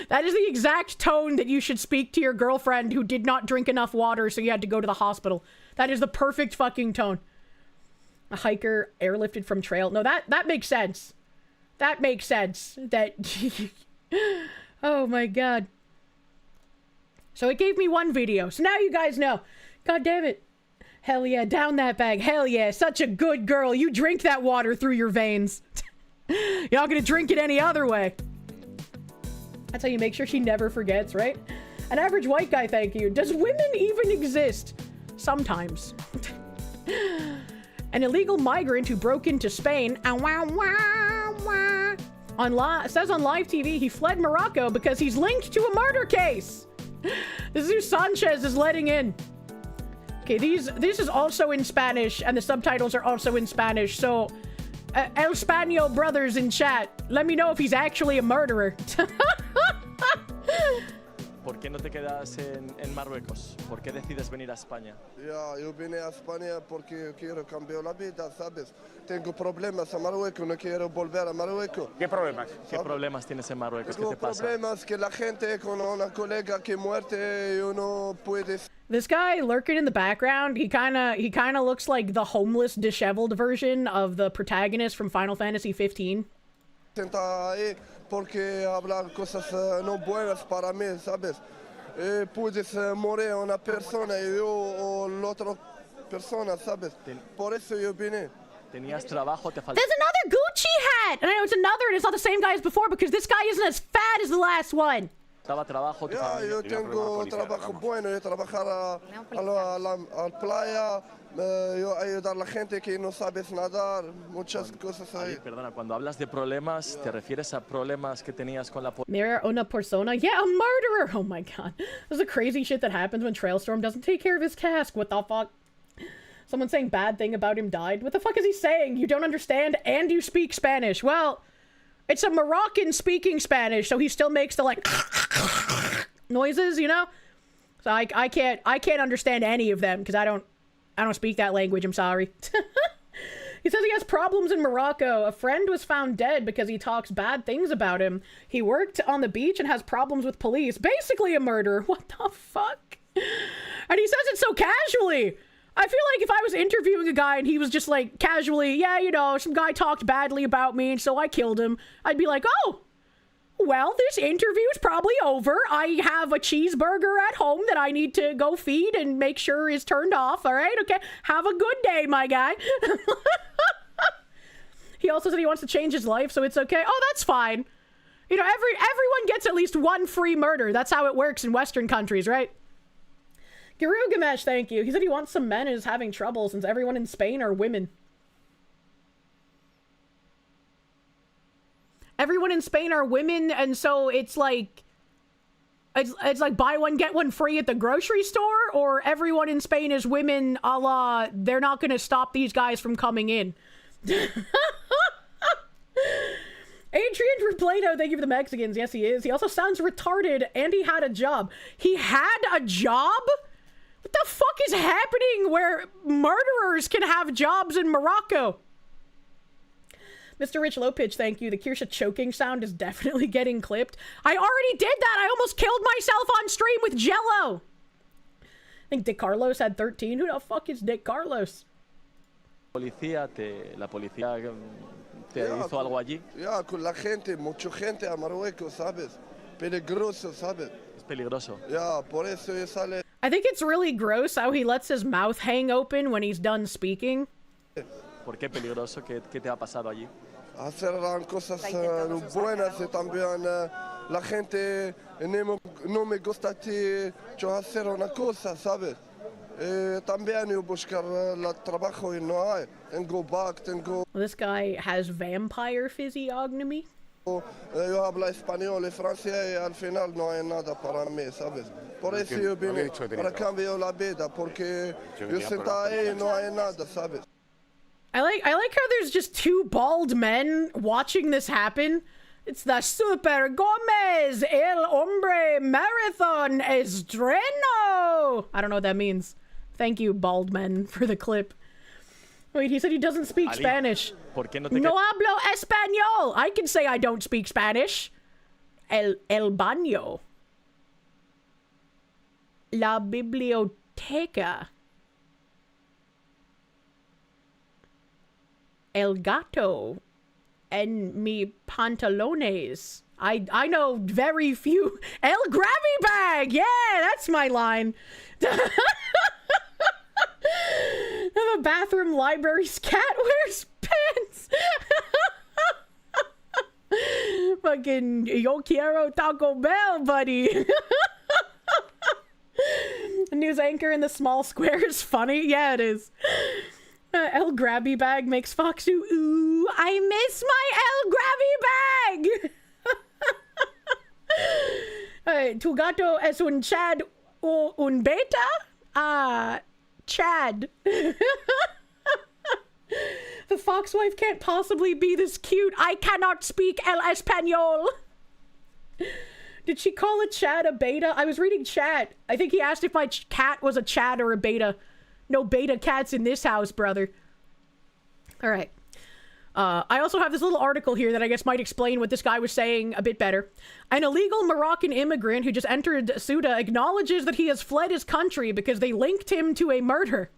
That is the exact tone that you should speak to your girlfriend who did not drink enough water, so you had to go to the hospital. That is the perfect fucking tone. A hiker airlifted from trail. No, that makes sense. That makes sense. That... Oh my god. So it gave me one video. So now you guys know. God damn it. Hell yeah, down that bag. Hell yeah, such a good girl. You drink that water through your veins. You're not gonna drink it any other way. That's how you make sure she never forgets, right? An average white guy, thank you. Does women even exist? Sometimes. An illegal migrant who broke into Spain. Says on live TV he fled Morocco because he's linked to a murder case. This is who Sanchez is letting in. Okay, this is also in Spanish, and the subtitles are also in Spanish, so... El Spaniel brothers in chat, let me know if he's actually a murderer. ¿Por qué no te quedas en Marruecos? ¿Por qué decides venir a España? Ya, yo vine a España porque quiero cambiar la vida, ¿sabes? Tengo problemas en Marruecos, no quiero volver a Marruecos. ¿Qué problemas? ¿Qué problemas tienes en Marruecos? ¿Qué te pasa? Problemas que la gente con una colega que muerte, yo no puede... This guy lurking in the background, he kind of looks like the homeless, disheveled version of the protagonist from Final Fantasy 15. Senta ahí porque hablar cosas no buenas para mí, ¿sabes? Puedes morir una persona y yo o la otra persona, ¿sabes? Por eso yo vine. Tenías trabajo, te falta... There's another Gucci hat! And I know it's another, and it's not the same guy as before because this guy isn't as fat as the last one. Trabajo, ya, yo tengo trabajo bueno, yo trabajar a la playa, yo ayudar a la gente que no sabes nadar, muchas cosas ahí. Perdona, cuando hablas de problemas, ¿te refieres a problemas que tenías con la Mira una persona? Yeah, a murderer! Oh my god. This is the crazy shit that happens when Trailstorm doesn't take care of his cask. What the fuck? Someone saying bad thing about him died? What the fuck is he saying? You don't understand and you speak Spanish. Well... It's a Moroccan speaking Spanish, so he still makes the like noises, you know? So I can't understand any of them because I don't speak that language. I'm sorry. He says he has problems in Morocco. A friend was found dead because he talks bad things about him. He worked on the beach and has problems with police. Basically a murderer. What the fuck? And he says it so casually. I feel like if I was interviewing a guy and he was just like casually, yeah, you know, some guy talked badly about me and so I killed him, I'd be like, oh, well, this interview is probably over. I have a cheeseburger at home that I need to go feed and make sure is turned off. All right, okay. Have a good day, my guy. He also said he wants to change his life, so it's okay. Oh, that's fine. You know, everyone gets at least one free murder. That's how it works in Western countries, right? Gamesh, thank you. He said he wants some men and is having trouble since everyone in Spain are women. Everyone in Spain are women, and so it's like buy one, get one free at the grocery store, or everyone in Spain is women, a la, they're not going to stop these guys from coming in. Adrian for Plato, thank you for the Mexicans. Yes, he is. He also sounds retarded, and he had a job. He had a job? What the fuck is happening where murderers can have jobs in Morocco? Mr. Rich Lopitch, thank you. The Kirsche choking sound is definitely getting clipped. I already did that. I almost killed myself on stream with Jello. I think Dick Carlos had 13. Who the fuck is Dick Carlos? La policía te hizo algo allí. Ya, con la gente, mucha gente a Marruecos, ¿sabes? Peligroso, ¿sabes? Es peligroso. Ya, por eso sale. I think it's really gross how he lets his mouth hang open when he's done speaking. ¿Por qué peligroso? ¿Qué te ha pasado allí? Hacer cosas buenas y también la gente no me gusta yo hacer una cosa, ¿sabes? También yo buscar trabajo y no hay. Tengo back, tengo... This guy has vampire physiognomy. Yo hablo español y francés y al final no hay nada para mí, ¿sabes? Por eso yo vine para cambiar la vida, porque yo sentado ahí y no hay nada, ¿sabes? I like how there's just two bald men watching this happen. It's the Super Gomez El Hombre Marathon Estreno. I don't know what that means. Thank you, bald men, for the clip. Wait, he said he doesn't speak Ali, Spanish. ¿por qué no te No hablo español. I can say I don't speak Spanish. El baño. La biblioteca. El gato. En mi pantalones. I know very few. El grabby bag. Yeah, that's my line. The bathroom library's cat wears pants. Fucking yo quiero Taco Bell, buddy. The news anchor in the small square is funny. Yeah, it is. El Grabby Bag makes Fox do, ooh, I miss my El Grabby Bag. Tu gato es un Chad o un beta? Chad. The fox wife can't possibly be this cute. I cannot speak El Español. Did she call a Chad a beta? I was reading chat. I think he asked if my cat was a Chad or a beta. No beta cats in this house, brother. All right. I also have this little article here that I guess might explain what this guy was saying a bit better. An illegal Moroccan immigrant who just entered Ceuta acknowledges that he has fled his country because they linked him to a murder.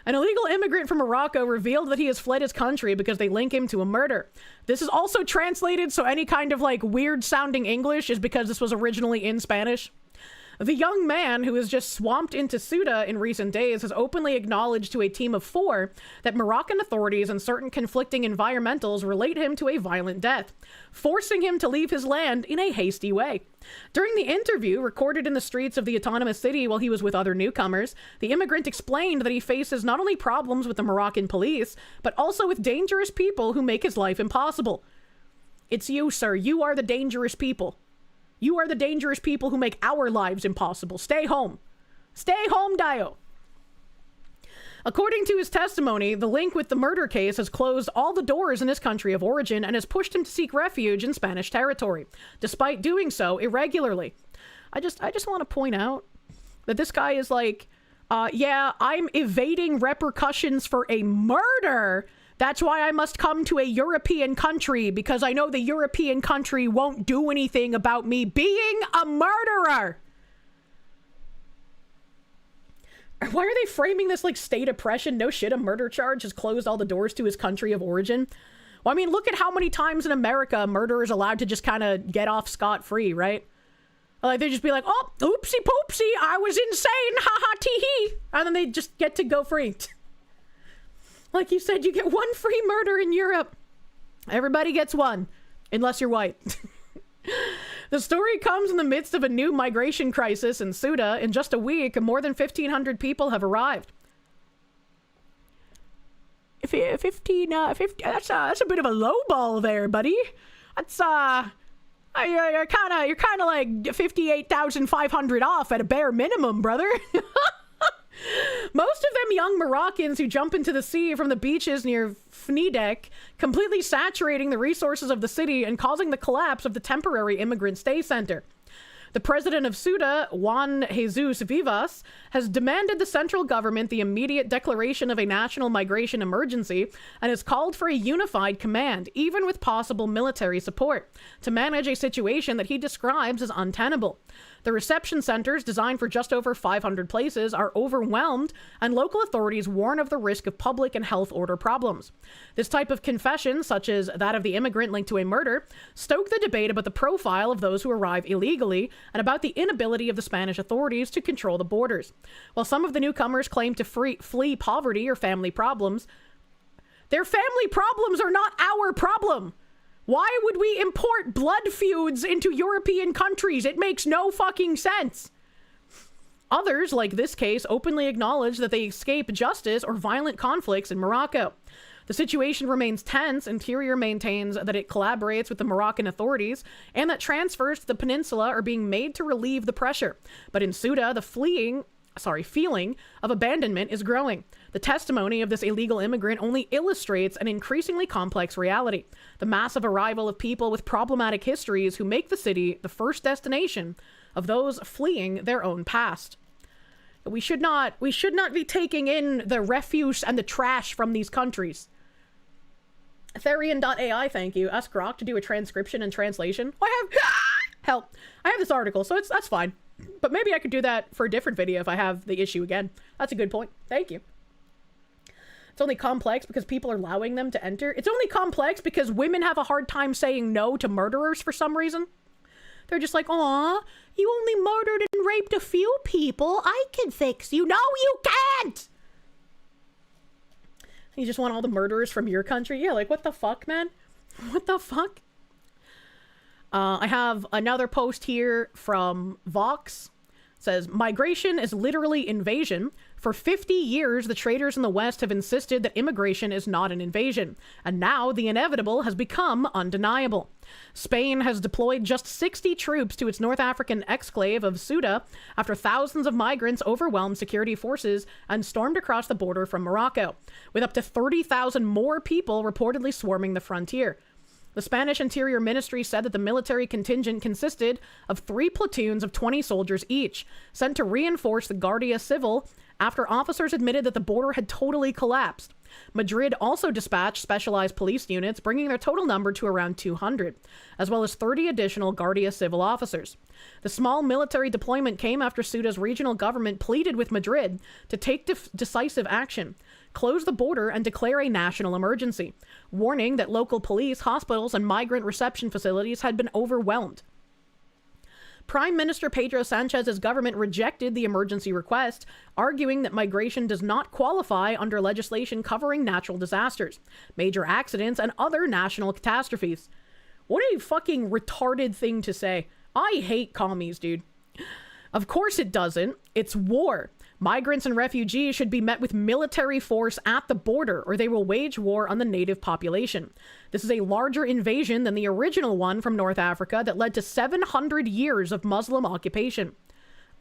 An illegal immigrant from Morocco revealed that he has fled his country because they link him to a murder. This is also translated, so any kind of like weird sounding English is because this was originally in Spanish. The young man, who has just swamped into Ceuta in recent days, has openly acknowledged to a team of 4 that Moroccan authorities and certain conflicting environmentals relate him to a violent death, forcing him to leave his land in a hasty way. During the interview, recorded in the streets of the autonomous city while he was with other newcomers, the immigrant explained that he faces not only problems with the Moroccan police, but also with dangerous people who make his life impossible. It's you, sir. You are the dangerous people. You are the dangerous people who make our lives impossible. Stay home. Stay home, Dio. According to his testimony, the link with the murder case has closed all the doors in his country of origin and has pushed him to seek refuge in Spanish territory, despite doing so irregularly. I just want to point out that this guy is like, yeah, I'm evading repercussions for a murder. That's why I must come to a European country, because I know the European country won't do anything about me being a murderer. Why are they framing this like state oppression? No shit, a murder charge has closed all the doors to his country of origin. Well, I mean, look at how many times in America a murderer is allowed to just kind of get off scot-free, right? Like, they just be like, oh, oopsie poopsie, I was insane, haha tee hee. And then they just get to go free. Like you said, you get one free murder in Europe. Everybody gets one, unless you're white. The story comes in the midst of a new migration crisis in Ceuta. In just a week, more than 1,500 people have arrived. 50, that's a bit of a low ball there, buddy. That's, you're kind of like 58,500 off at a bare minimum, brother. Most of them young Moroccans who jump into the sea from the beaches near Fnidek, completely saturating the resources of the city and causing the collapse of the temporary immigrant stay center. The president of Ceuta, Juan Jesus Vivas, has demanded the central government the immediate declaration of a national migration emergency and has called for a unified command, even with possible military support, to manage a situation that he describes as untenable. The reception centers, designed for just over 500 places, are overwhelmed, and local authorities warn of the risk of public and health order problems. This type of confession, such as that of the immigrant linked to a murder, stoke the debate about the profile of those who arrive illegally and about the inability of the Spanish authorities to control the borders. While some of the newcomers claim to flee poverty or family problems, their family problems are not our problem. Why would we import blood feuds into European countries? It makes no fucking sense. Others, like this case, openly acknowledge that they escape justice or violent conflicts in Morocco. The situation remains tense. Interior maintains that it collaborates with the Moroccan authorities and that transfers to the peninsula are being made to relieve the pressure. But in Ceuta, the feeling of abandonment is growing. The testimony of this illegal immigrant only illustrates an increasingly complex reality. The massive arrival of people with problematic histories who make the city the first destination of those fleeing their own past. We should not be taking in the refuse and the trash from these countries. Therian.ai, thank you. Ask Grok to do a transcription and translation. I have this article, so that's fine. But maybe I could do that for a different video if I have the issue again. That's a good point. Thank you. It's only complex because people are allowing them to enter. It's only complex because women have a hard time saying no to murderers for some reason. They're just like, aw, you only murdered and raped a few people. I can fix you. No, you can't! You just want all the murderers from your country? Yeah, like, what the fuck, man? What the fuck? I have another post here from Vox. It says, migration is literally invasion. For 50 years, the traders in the West have insisted that immigration is not an invasion. And now the inevitable has become undeniable. Spain has deployed just 60 troops to its North African exclave of Ceuta after thousands of migrants overwhelmed security forces and stormed across the border from Morocco, with up to 30,000 more people reportedly swarming the frontier. The Spanish Interior Ministry said that the military contingent consisted of 3 platoons of 20 soldiers each, sent to reinforce the Guardia Civil after officers admitted that the border had totally collapsed. Madrid also dispatched specialized police units, bringing their total number to around 200, as well as 30 additional Guardia Civil officers. The small military deployment came after Ceuta's regional government pleaded with Madrid to take decisive action, close the border, and declare a national emergency, warning that local police, hospitals, and migrant reception facilities had been overwhelmed. Prime Minister Pedro Sanchez's government rejected the emergency request, arguing that migration does not qualify under legislation covering natural disasters, major accidents, and other national catastrophes. What a fucking retarded thing to say. I hate commies, dude. Of course it doesn't. It's war. Migrants and refugees should be met with military force at the border, or they will wage war on the native population. This is a larger invasion than the original one from North Africa that led to 700 years of Muslim occupation.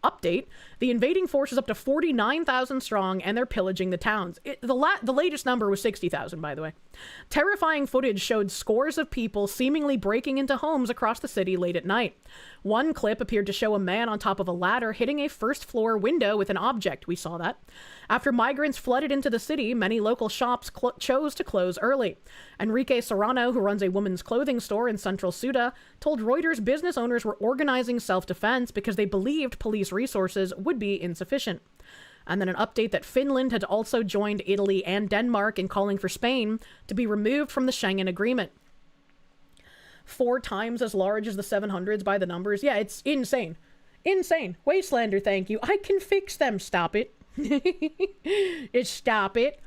Update, the invading force is up to 49,000 strong and they're pillaging the towns. The latest number was 60,000, by the way. Terrifying footage showed scores of people seemingly breaking into homes across the city late at night. One clip appeared to show a man on top of a ladder hitting a first-floor window with an object. We saw that. After migrants flooded into the city, many local shops chose to close early. Enrique Serrano, who runs a women's clothing store in central Ceuta, told Reuters business owners were organizing self-defense because they believed police resources would be insufficient. And then an update that Finland had also joined Italy and Denmark in calling for Spain to be removed from the Schengen Agreement. 4 times as large as the 700s by the numbers. Yeah, it's insane. Insane. Wastelander, thank you. I can fix them. Stop it. Stop it.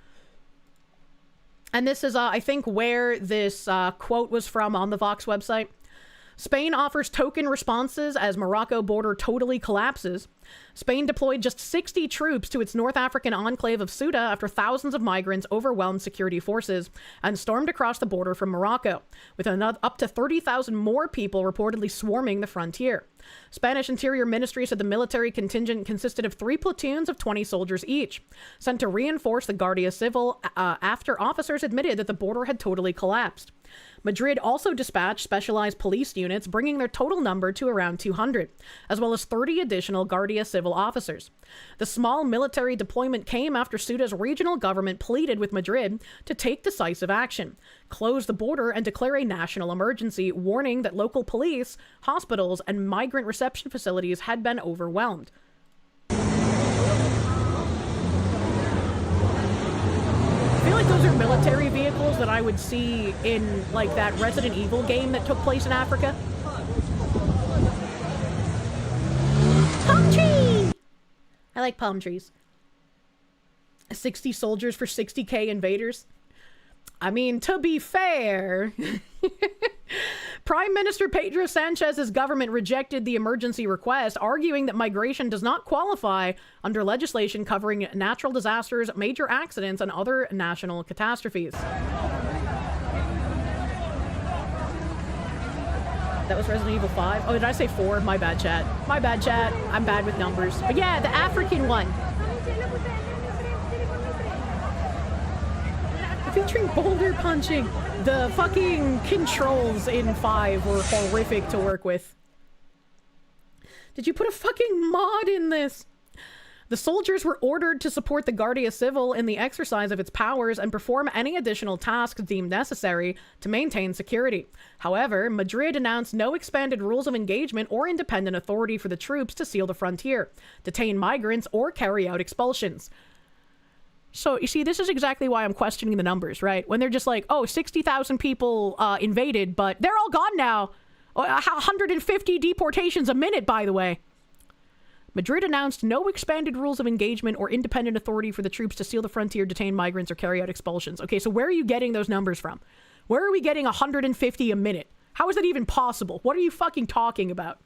And this is, I think, where this quote was from on the Vox website. Spain offers token responses as Morocco border totally collapses. Spain deployed just 60 troops to its North African enclave of Ceuta after thousands of migrants overwhelmed security forces and stormed across the border from Morocco, with up to 30,000 more people reportedly swarming the frontier. Spanish Interior Ministry said the military contingent consisted of 3 platoons of 20 soldiers each, sent to reinforce the Guardia Civil after officers admitted that the border had totally collapsed. Madrid also dispatched specialized police units, bringing their total number to around 200, as well as 30 additional Guardia Civil officers. The small military deployment came after Ceuta's regional government pleaded with Madrid to take decisive action, close the border, and declare a national emergency, warning that local police, hospitals, and migrant reception facilities had been overwhelmed. I feel like those are military vehicles that I would see in, like, that Resident Evil game that took place in Africa. Palm tree! I like palm trees. 60 soldiers for 60k invaders. I mean, to be fair, Prime Minister Pedro Sanchez's government rejected the emergency request, arguing that migration does not qualify under legislation covering natural disasters, major accidents, and other national catastrophes. That was Resident Evil 5. Oh, did I say 4? My bad, chat. My bad, chat. I'm bad with numbers. But yeah, the African one. Featuring boulder punching. The fucking controls in 5 were horrific to work with. Did you put a fucking mod in this? The soldiers were ordered to support the Guardia Civil in the exercise of its powers and perform any additional tasks deemed necessary to maintain security. However, Madrid announced no expanded rules of engagement or independent authority for the troops to seal the frontier, detain migrants, or carry out expulsions. So, you see, this is exactly why I'm questioning the numbers, right? When they're just like, oh, 60,000 people invaded, but they're all gone now. 150 deportations a minute, by the way. Madrid announced no expanded rules of engagement or independent authority for the troops to seal the frontier, detain migrants, or carry out expulsions. Okay, so where are you getting those numbers from? Where are we getting 150 a minute? How is that even possible? What are you fucking talking about?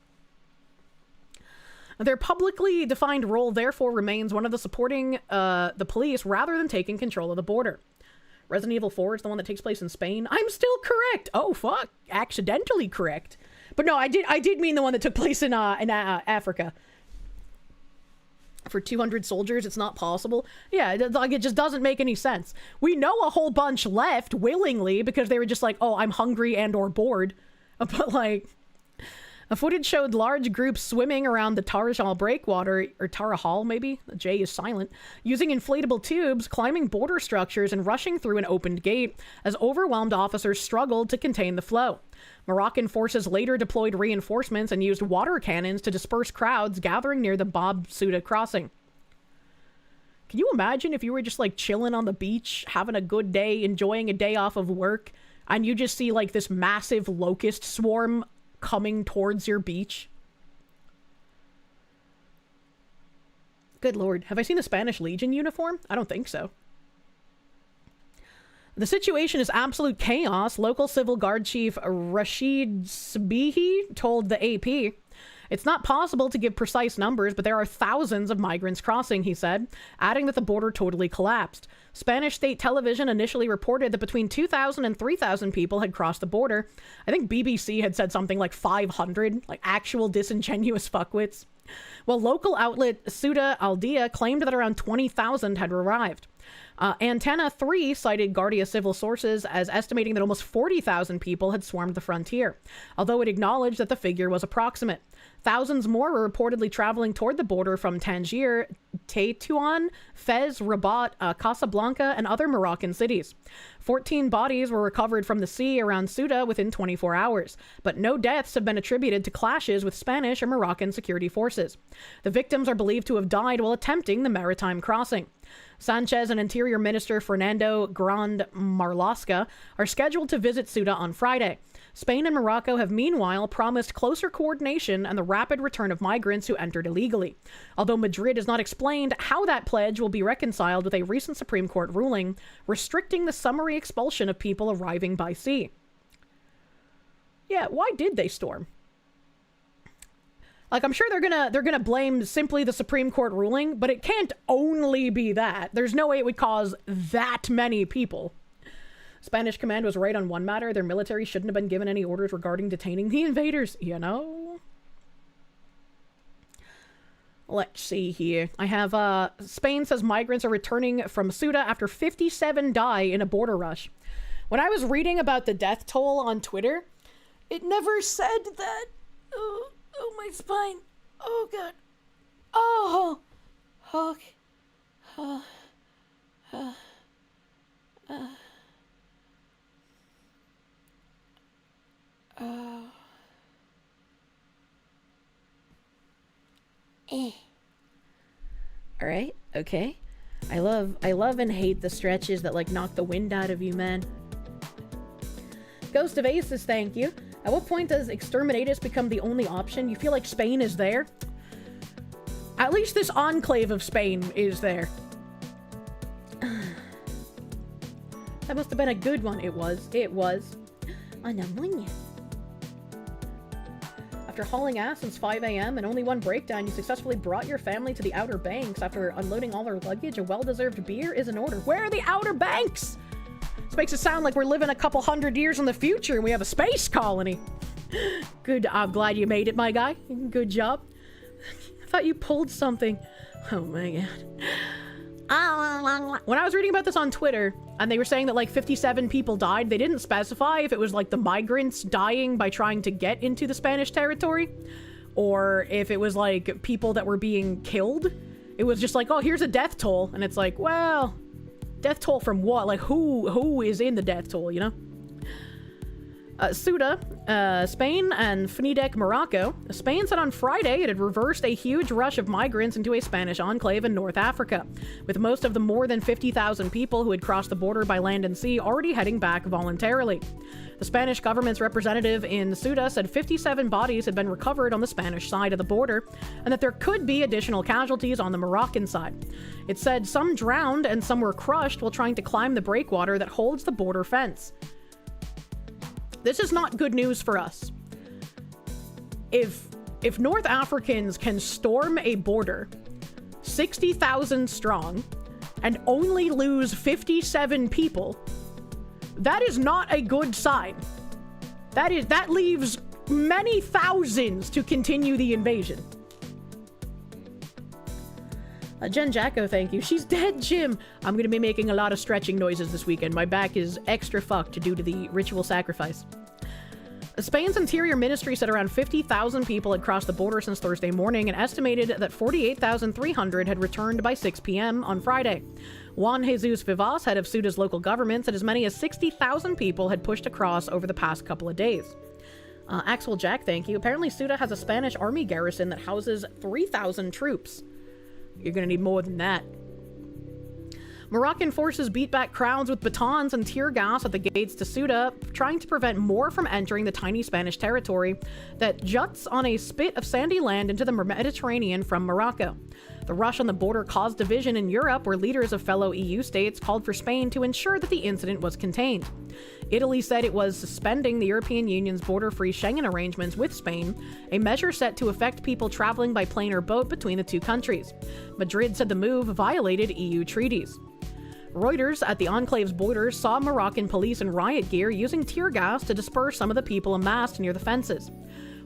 Their publicly defined role therefore remains one of the supporting the police rather than taking control of the border. Resident Evil 4 is the one that takes place in Spain. I'm still correct. Oh fuck, accidentally correct. But no, I did mean the one that took place in Africa. For 200 soldiers, it's not possible. Yeah, it just doesn't make any sense. We know a whole bunch left willingly because they were just like, oh, I'm hungry and or bored. But like, a footage showed large groups swimming around the Tarajal breakwater, or Tarajal maybe, the J is silent, using inflatable tubes, climbing border structures, and rushing through an opened gate as overwhelmed officers struggled to contain the flow. Moroccan forces later deployed reinforcements and used water cannons to disperse crowds gathering near the Bab Ceuta crossing. Can you imagine if you were just like chilling on the beach, having a good day, enjoying a day off of work, and you just see like this massive locust swarm coming towards your beach? Good lord. Have I seen the Spanish Legion uniform? I don't think so. The situation is absolute chaos, local civil guard chief Rashid Sbihi told the AP. It's not possible to give precise numbers, but there are thousands of migrants crossing, he said, adding that the border totally collapsed. Spanish state television initially reported that between 2,000 and 3,000 people had crossed the border. I think BBC had said something like 500, like actual disingenuous fuckwits. Well, local outlet Ciudad Al Dia claimed that around 20,000 had arrived. Antena 3 cited Guardia Civil sources as estimating that almost 40,000 people had swarmed the frontier, although it acknowledged that the figure was approximate. Thousands more were reportedly traveling toward the border from Tangier, Tétouan, Fez, Rabat, Casablanca, and other Moroccan cities. 14 bodies were recovered from the sea around Ceuta within 24 hours, but no deaths have been attributed to clashes with Spanish or Moroccan security forces. The victims are believed to have died while attempting the maritime crossing. Sanchez and Interior Minister Fernando Grand Marlaska are scheduled to visit Ceuta on Friday. Spain and Morocco have meanwhile promised closer coordination and the rapid return of migrants who entered illegally, although Madrid has not explained how that pledge will be reconciled with a recent Supreme Court ruling restricting the summary expulsion of people arriving by sea. Yeah, why did they storm? Like, I'm sure they're gonna blame simply the Supreme Court ruling, but it can't only be that. There's no way it would cause that many people. Spanish command was right on one matter. Their military shouldn't have been given any orders regarding detaining the invaders, you know? Let's see here. I have, Spain says migrants are returning from Ceuta after 57 die in a border rush. When I was reading about the death toll on Twitter, it never said that. Oh, my spine. Oh, God. Oh. Okay. All right, okay. I love and hate the stretches that like knock the wind out of you, man. Ghost of Aces, thank you. At what point does Exterminatus become the only option? You feel like Spain is there? At least this enclave of Spain is there. That must have been a good one. It was. After hauling ass since 5 a.m. and only one breakdown, you successfully brought your family to the Outer Banks. After unloading all their luggage, a well-deserved beer is in order. Where are the Outer Banks? This makes it sound like we're living a couple hundred years in the future and we have a space colony. Good. I'm glad you made it, my guy. Good job. I thought you pulled something. Oh my god. When I was reading about this on Twitter, and they were saying that like 57 people died, they didn't specify if it was like the migrants dying by trying to get into the Spanish territory, or if it was like people that were being killed. It was just like, oh, here's a death toll, and it's like, well, death toll from what? Like who is in the death toll, you know? Ceuta, Spain, and FNIDEC, Morocco. Spain said on Friday it had reversed a huge rush of migrants into a Spanish enclave in North Africa, with most of the more than 50,000 people who had crossed the border by land and sea already heading back voluntarily. The Spanish government's representative in Ceuta said 57 bodies had been recovered on the Spanish side of the border, and that there could be additional casualties on the Moroccan side. It said some drowned and some were crushed while trying to climb the breakwater that holds the border fence. This is not good news for us. If North Africans can storm a border 60,000 strong and only lose 57 people, that is not a good sign. That leaves many thousands to continue the invasion. Jen Jacko, thank you. She's dead, Jim. I'm gonna be making a lot of stretching noises this weekend. My back is extra fucked due to the ritual sacrifice. Spain's Interior Ministry said around 50,000 people had crossed the border since Thursday morning and estimated that 48,300 had returned by 6 p.m. on Friday. Juan Jesus Vivas, head of Ceuta's local government, said as many as 60,000 people had pushed across over the past couple of days. Axel Jack, thank you. Apparently Ceuta has a Spanish army garrison that houses 3,000 troops. You're gonna need more than that. Moroccan forces beat back crowds with batons and tear gas at the gates to Ceuta, trying to prevent more from entering the tiny Spanish territory that juts on a spit of sandy land into the Mediterranean from Morocco. The rush on the border caused division in Europe, where leaders of fellow EU states called for Spain to ensure that the incident was contained. Italy said it was suspending the European Union's border-free Schengen arrangements with Spain, a measure set to affect people traveling by plane or boat between the two countries. Madrid said the move violated EU treaties. Reuters at the Enclave's borders saw Moroccan police in riot gear using tear gas to disperse some of the people amassed near the fences.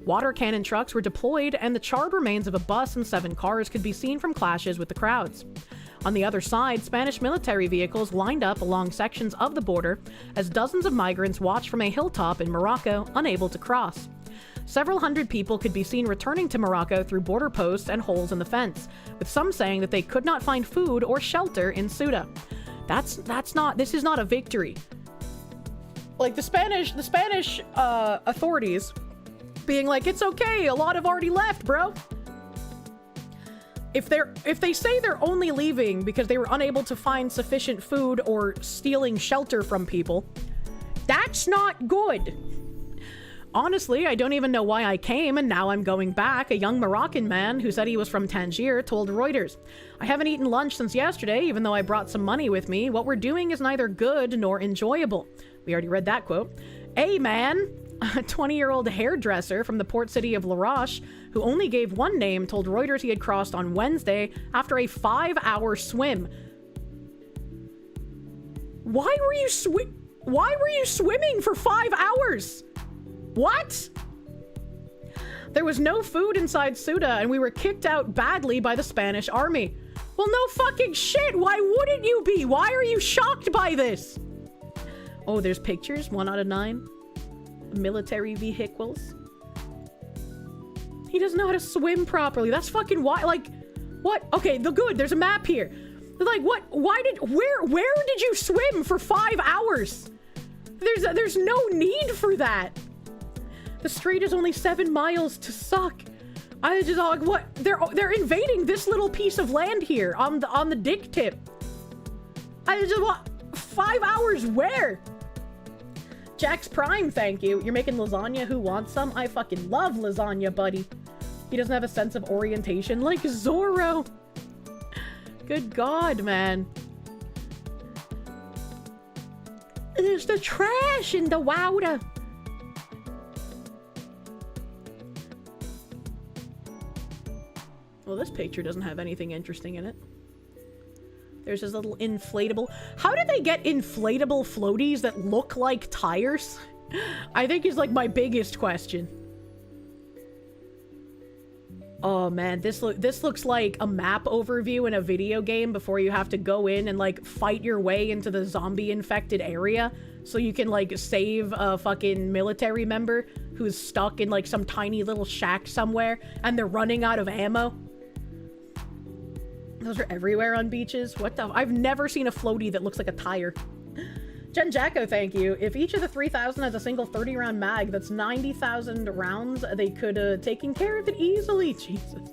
Water cannon trucks were deployed, and the charred remains of a bus and 7 cars could be seen from clashes with the crowds. On the other side, Spanish military vehicles lined up along sections of the border as dozens of migrants watched from a hilltop in Morocco, unable to cross. Several hundred people could be seen returning to Morocco through border posts and holes in the fence, with some saying that they could not find food or shelter in Ceuta. This is not a victory. Like the Spanish authorities being like, it's okay, a lot have already left, bro. If they say they're only leaving because they were unable to find sufficient food or stealing shelter from people, that's not good. Honestly, I don't even know why I came, and now I'm going back, a young Moroccan man who said he was from Tangier told Reuters. I haven't eaten lunch since yesterday, even though I brought some money with me. What we're doing is neither good nor enjoyable. We already read that quote. A man, a 20-year-old hairdresser from the port city of La Roche, who only gave one name, told Reuters he had crossed on Wednesday after a 5-hour swim. Why were you swimming for 5 hours? What? There was no food inside Ceuta, and we were kicked out badly by the Spanish army. Well, no fucking shit. Why wouldn't you be? Why are you shocked by this? Oh, there's pictures. 1 out of 9. Military vehicles. He doesn't know how to swim properly. That's fucking why. Like, what? Okay, there's a map here. Like, what? Where did you swim for 5 hours? There's no need for that. The strait is only 7 miles to suck. I just like, what? They're invading this little piece of land here on the dick tip. I just want 5 hours where? Jack's Prime, thank you. You're making lasagna. Who wants some? I fucking love lasagna, buddy. He doesn't have a sense of orientation like Zorro. Good God, man. There's the trash in the water. Well, this picture doesn't have anything interesting in it. There's this little inflatable. How did they get inflatable floaties that look like tires? I think is like my biggest question. Oh man, this looks like a map overview in a video game before you have to go in and like fight your way into the zombie infected area so you can like save a fucking military member who's stuck in like some tiny little shack somewhere and they're running out of ammo. Those are everywhere on beaches. What the? I've never seen a floaty that looks like a tire. Jen Jacko, thank you. If each of the 3,000 has a single 30-round mag, that's 90,000 rounds. They could have taken care of it easily. Jesus.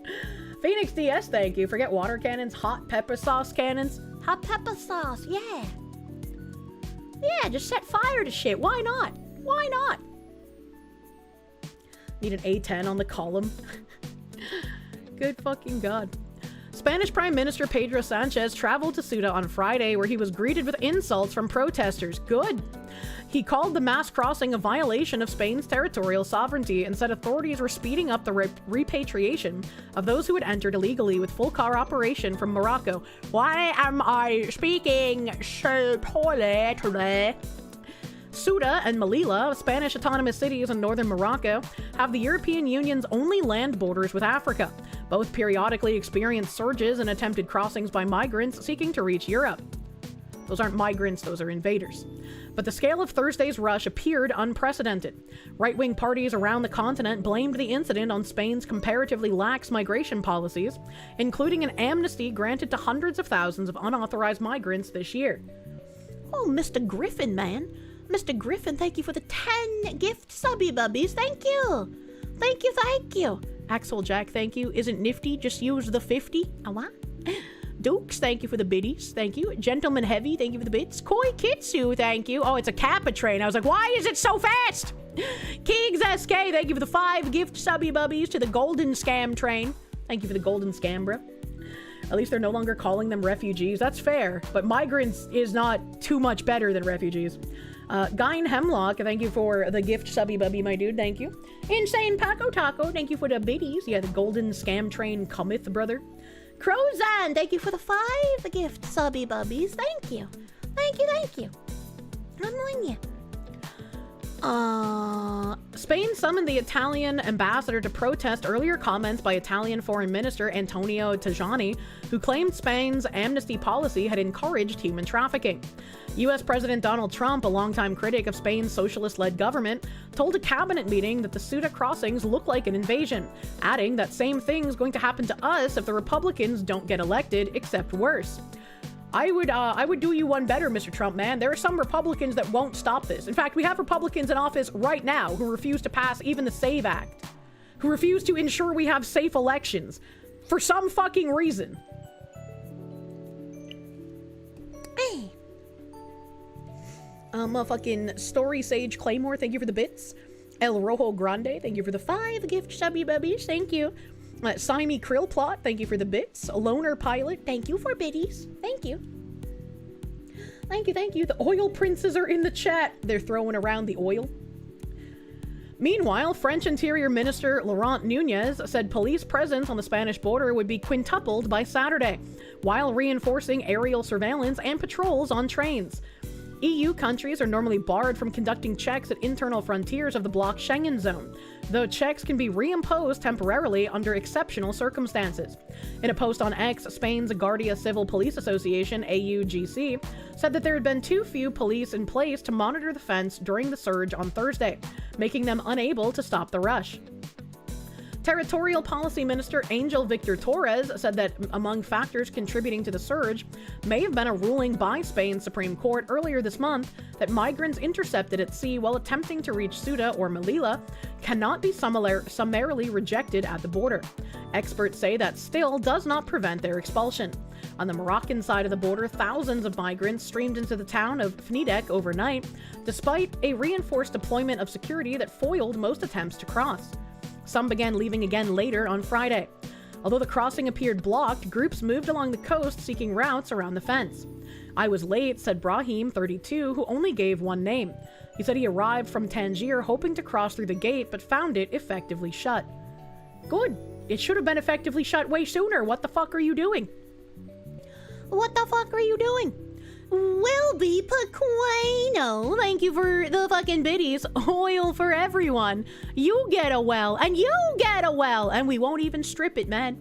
Phoenix DS, thank you. Forget water cannons. Hot pepper sauce cannons. Hot pepper sauce, yeah. Yeah, just set fire to shit. Why not? Why not? Need an A10 on the column. Good fucking God. Spanish Prime Minister Pedro Sanchez traveled to Ceuta on Friday, where he was greeted with insults from protesters. Good. He called the mass crossing a violation of Spain's territorial sovereignty and said authorities were speeding up the repatriation of those who had entered illegally with full cooperation from Morocco. Why am I speaking so poorly today? Ceuta and Melilla, Spanish autonomous cities in northern Morocco, have the European Union's only land borders with Africa. Both periodically experience surges and attempted crossings by migrants seeking to reach Europe. Those aren't migrants, those are invaders. But the scale of Thursday's rush appeared unprecedented. Right-wing parties around the continent blamed the incident on Spain's comparatively lax migration policies, including an amnesty granted to hundreds of thousands of unauthorized migrants this year. Oh, Mr. Griffin, man. Mr. Griffin, thank you for the 10 gift subby bubbies. Thank you. Thank you, thank you. Axel Jack, thank you. Isn't nifty, just use the 50. Oh, what? Dukes, thank you for the biddies. Thank you. Gentleman Heavy, thank you for the bits. Koi Kitsu, thank you. Oh, it's a Kappa train. I was like, why is it so fast? Keegs SK, thank you for the 5 gift subby bubbies to the Golden Scam train. Thank you for the Golden Scam, bro. At least they're no longer calling them refugees. That's fair, but migrants is not too much better than refugees. Guy Hemlock, thank you for the gift subby bubby, my dude. Thank you. Insane Paco Taco, thank you for the biddies. Yeah, the Golden Scam train cometh, brother. Crozan, thank you for the 5 gift subby bubbies. Thank you. Thank you, thank you. I'm on you. Spain summoned the Italian ambassador to protest earlier comments by Italian Foreign Minister Antonio Tajani, who claimed Spain's amnesty policy had encouraged human trafficking. U.S. President Donald Trump, a longtime critic of Spain's socialist-led government, told a cabinet meeting that the Ceuta crossings look like an invasion, adding that same thing's going to happen to us if the Republicans don't get elected, except worse. I would do you one better, Mr. Trump, man. There are some Republicans that won't stop this. In fact, we have Republicans in office right now who refuse to pass even the SAVE Act, who refuse to ensure we have safe elections for some fucking reason. Hey. Fucking Story Sage Claymore, thank you for the bits. El Rojo Grande, thank you for the 5 gift chubby bubbies, thank you. Simey Krill Plot, thank you for the bits. Loner Pilot, thank you for biddies. Thank you. Thank you, thank you. The oil princes are in the chat. They're throwing around the oil. Meanwhile, French Interior Minister Laurent Nunez said police presence on the Spanish border would be quintupled by Saturday, while reinforcing aerial surveillance and patrols on trains. EU countries are normally barred from conducting checks at internal frontiers of the bloc Schengen zone, though checks can be reimposed temporarily under exceptional circumstances. In a post on X, Spain's Guardia Civil Police Association, AUGC, said that there had been too few police in place to monitor the fence during the surge on Thursday, making them unable to stop the rush. Territorial Policy Minister Angel Victor Torres said that among factors contributing to the surge may have been a ruling by Spain's Supreme Court earlier this month that migrants intercepted at sea while attempting to reach Ceuta or Melilla cannot be summarily rejected at the border. Experts say that still does not prevent their expulsion. On the Moroccan side of the border, thousands of migrants streamed into the town of Fnidek overnight, despite a reinforced deployment of security that foiled most attempts to cross. Some began leaving again later on Friday. Although the crossing appeared blocked, groups moved along the coast seeking routes around the fence. I was late, said Brahim, 32, who only gave one name. He said he arrived from Tangier hoping to cross through the gate, but found it effectively shut. Good. It should have been effectively shut way sooner. What the fuck are you doing? What the fuck are you doing? Wilby Pequeno, thank you for the fucking biddies. Oil for everyone. You get a well, and you get a well, and we won't even strip it, man.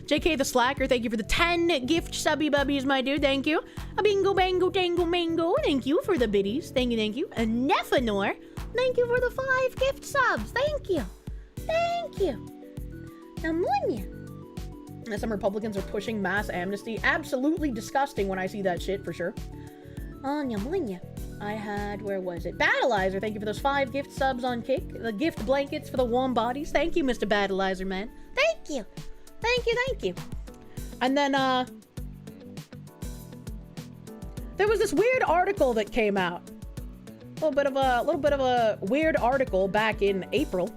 JK the Slacker, thank you for the 10 gift subby bubbies, my dude, thank you. A bingo bango tango mango, thank you for the biddies, thank you, thank you. A Nephanor, thank you for the 5 gift subs, thank you. Thank you. Amunya. Some Republicans are pushing mass amnesty. Absolutely disgusting when I see that shit, for sure. I had, where was it? Battleizer, thank you for those 5 gift subs on Kick. The gift blankets for the warm bodies. Thank you, Mr. Battleizer, man. Thank you. Thank you, thank you. And then, there was this weird article that came out. A little bit of a weird article back in April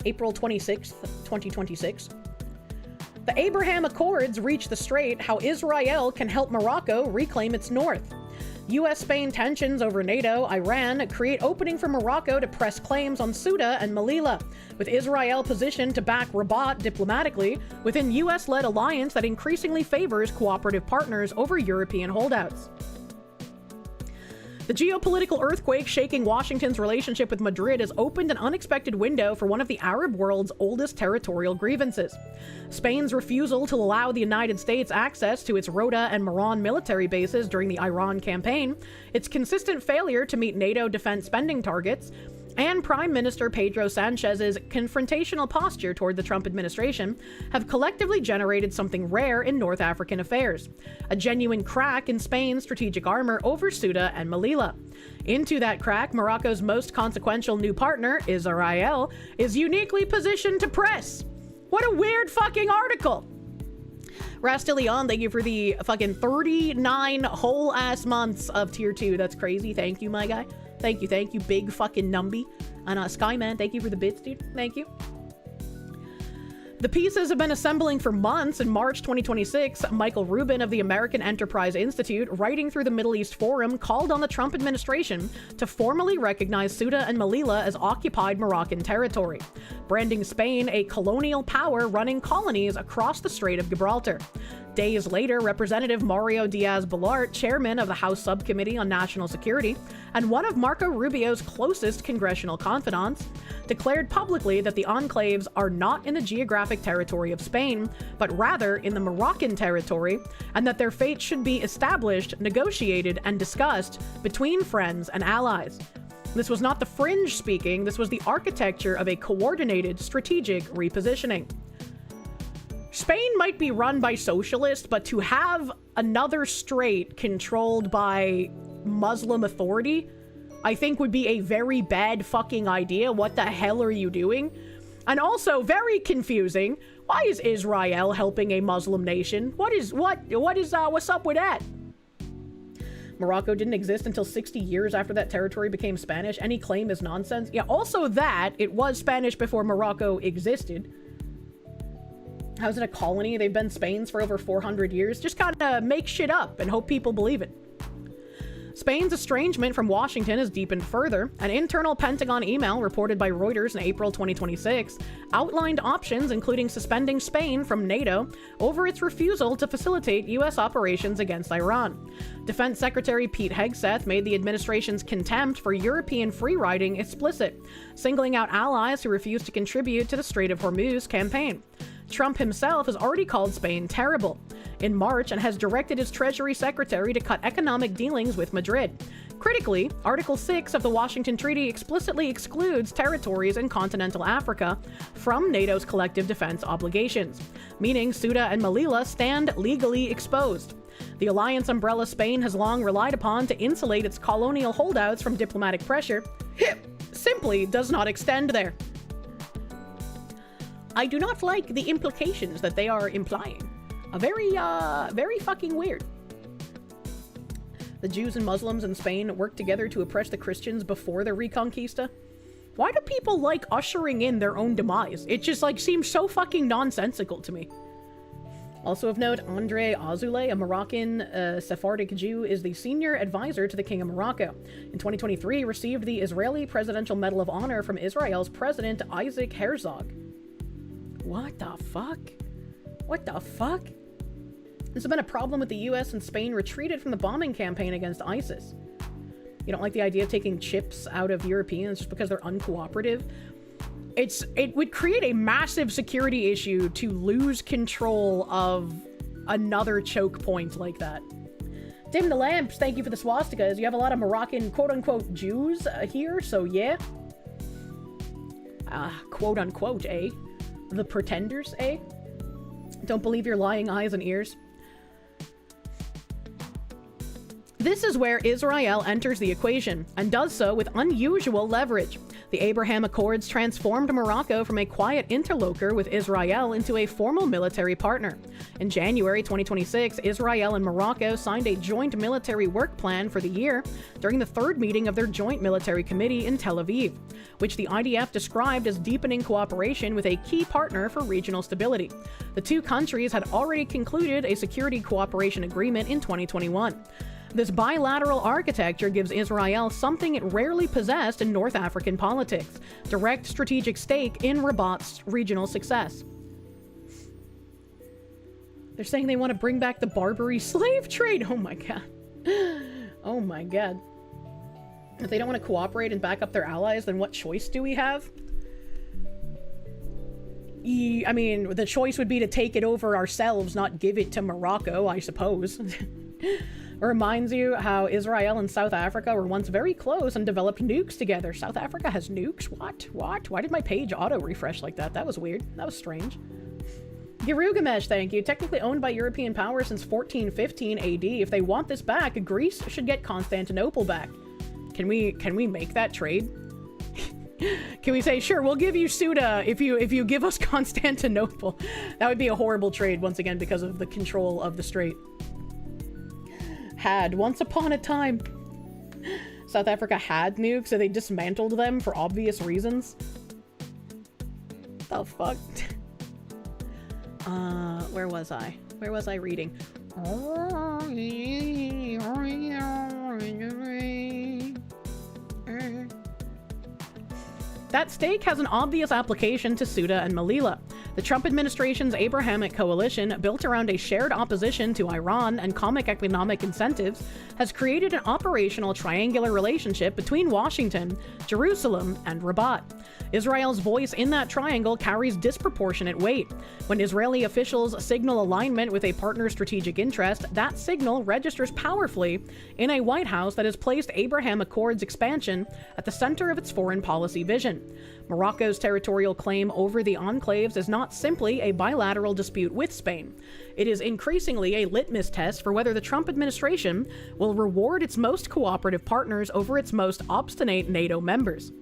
26th, 2026. The Abraham Accords reach the strait, how Israel can help Morocco reclaim its north. U.S.-Spain tensions over NATO, Iran create opening for Morocco to press claims on Ceuta and Melilla, with Israel positioned to back Rabat diplomatically within U.S.-led alliance that increasingly favors cooperative partners over European holdouts. The geopolitical earthquake shaking Washington's relationship with Madrid has opened an unexpected window for one of the Arab world's oldest territorial grievances. Spain's refusal to allow the United States access to its Rota and Meron military bases during the Iran campaign, its consistent failure to meet NATO defense spending targets, and Prime Minister Pedro Sanchez's confrontational posture toward the Trump administration have collectively generated something rare in North African affairs: a genuine crack in Spain's strategic armor over Ceuta and Melilla. Into that crack, Morocco's most consequential new partner, Israel, is uniquely positioned to press. What a weird fucking article! Rastilion, thank you for the fucking 39 whole ass months of tier 2. That's crazy. Thank you, my guy. Thank you, big fucking numby. And Skyman, thank you for the bits, dude. Thank you. The pieces have been assembling for months. In March 2026, Michael Rubin of the American Enterprise Institute, writing through the Middle East Forum, called on the Trump administration to formally recognize Ceuta and Melilla as occupied Moroccan territory, branding Spain a colonial power running colonies across the Strait of Gibraltar. Days later, Representative Mario Diaz-Balart, chairman of the House Subcommittee on National Security and one of Marco Rubio's closest congressional confidants, declared publicly that the enclaves are not in the geographic territory of Spain, but rather in the Moroccan territory, and that their fate should be established, negotiated, and discussed between friends and allies. This was not the fringe speaking, this was the architecture of a coordinated strategic repositioning. Spain might be run by socialists, but to have another strait controlled by Muslim authority, I think would be a very bad fucking idea. What the hell are you doing? And also very confusing. Why is Israel helping a Muslim nation? What's up with that? Morocco didn't exist until 60 years after that territory became Spanish. Any claim is nonsense. Yeah, also that it was Spanish before Morocco existed. How's it a colony? They've been Spain's for over 400 years. Just kind of make shit up and hope people believe it. Spain's estrangement from Washington has deepened further. An internal Pentagon email reported by Reuters in April 2026 outlined options including suspending Spain from NATO over its refusal to facilitate U.S. operations against Iran. Defense Secretary Pete Hegseth made the administration's contempt for European free-riding explicit, singling out allies who refused to contribute to the Strait of Hormuz campaign. Trump himself has already called Spain terrible in March and has directed his Treasury Secretary to cut economic dealings with Madrid. Critically, Article 6 of the Washington Treaty explicitly excludes territories in continental Africa from NATO's collective defense obligations, meaning Ceuta and Melilla stand legally exposed. The alliance umbrella Spain has long relied upon to insulate its colonial holdouts from diplomatic pressure simply does not extend there. I do not like the implications that they are implying. Very fucking weird. The Jews and Muslims in Spain worked together to oppress the Christians before the Reconquista. Why do people like ushering in their own demise? It just seems so fucking nonsensical to me. Also of note, Andre Azoulay, a Moroccan Sephardic Jew, is the senior advisor to the King of Morocco. In 2023, he received the Israeli Presidential Medal of Honor from Israel's President Isaac Herzog. What the fuck? What the fuck? This has been a problem with the US and Spain retreated from the bombing campaign against ISIS. You don't like the idea of taking chips out of Europeans just because they're uncooperative? It would create a massive security issue to lose control of another choke point like that. Dim the Lamps, thank you for the swastikas. You have a lot of Moroccan quote-unquote Jews here, so yeah. Quote-unquote, eh? The pretenders, eh? Don't believe your lying eyes and ears. This is where Israel enters the equation, and does so with unusual leverage. The Abraham Accords transformed Morocco from a quiet interloper with Israel into a formal military partner. In January 2026, Israel and Morocco signed a joint military work plan for the year during the third meeting of their Joint Military Committee in Tel Aviv, which the IDF described as deepening cooperation with a key partner for regional stability. The two countries had already concluded a security cooperation agreement in 2021. This bilateral architecture gives Israel something it rarely possessed in North African politics: direct strategic stake in Rabat's regional success. They're saying they want to bring back the Barbary slave trade. Oh my god. Oh my god. If they don't want to cooperate and back up their allies, then what choice do we have? I mean, the choice would be to take it over ourselves, not give it to Morocco, I suppose. Reminds you how Israel and South Africa were once very close and developed nukes together. South Africa has nukes? What? Why did my page auto-refresh like that? That was weird. That was strange. Girugamesh, thank you. Technically owned by European powers since 1415 AD. If they want this back, Greece should get Constantinople back. Can we make that trade? Can we say, sure, we'll give you Ceuta if you give us Constantinople? That would be a horrible trade, once again, because of the control of the strait. Had once upon a time. South Africa had nukes, so they dismantled them for obvious reasons. The fuck? Where was I? Where was I reading? That stake has an obvious application to Ceuta and Melilla. The Trump administration's Abrahamic coalition, built around a shared opposition to Iran and comic economic incentives, has created an operational triangular relationship between Washington, Jerusalem, and Rabat. Israel's voice in that triangle carries disproportionate weight. When Israeli officials signal alignment with a partner's strategic interest, that signal registers powerfully in a White House that has placed Abraham Accords expansion at the center of its foreign policy vision. Morocco's territorial claim over the enclaves is not simply a bilateral dispute with Spain. It is increasingly a litmus test for whether the Trump administration will reward its most cooperative partners over its most obstinate NATO members.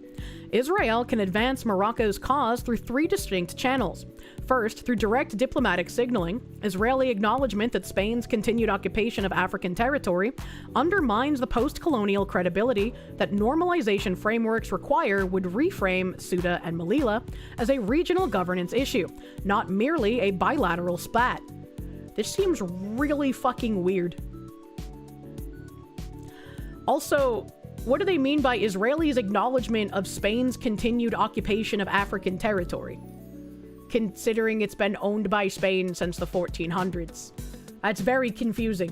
Israel can advance Morocco's cause through three distinct channels. First, through direct diplomatic signaling. Israeli acknowledgement that Spain's continued occupation of African territory undermines the post-colonial credibility that normalization frameworks require would reframe Ceuta and Melilla as a regional governance issue, not merely a bilateral spat. This seems really fucking weird. Also, what do they mean by Israelis' acknowledgement of Spain's continued occupation of African territory, considering it's been owned by Spain since the 1400s? That's very confusing.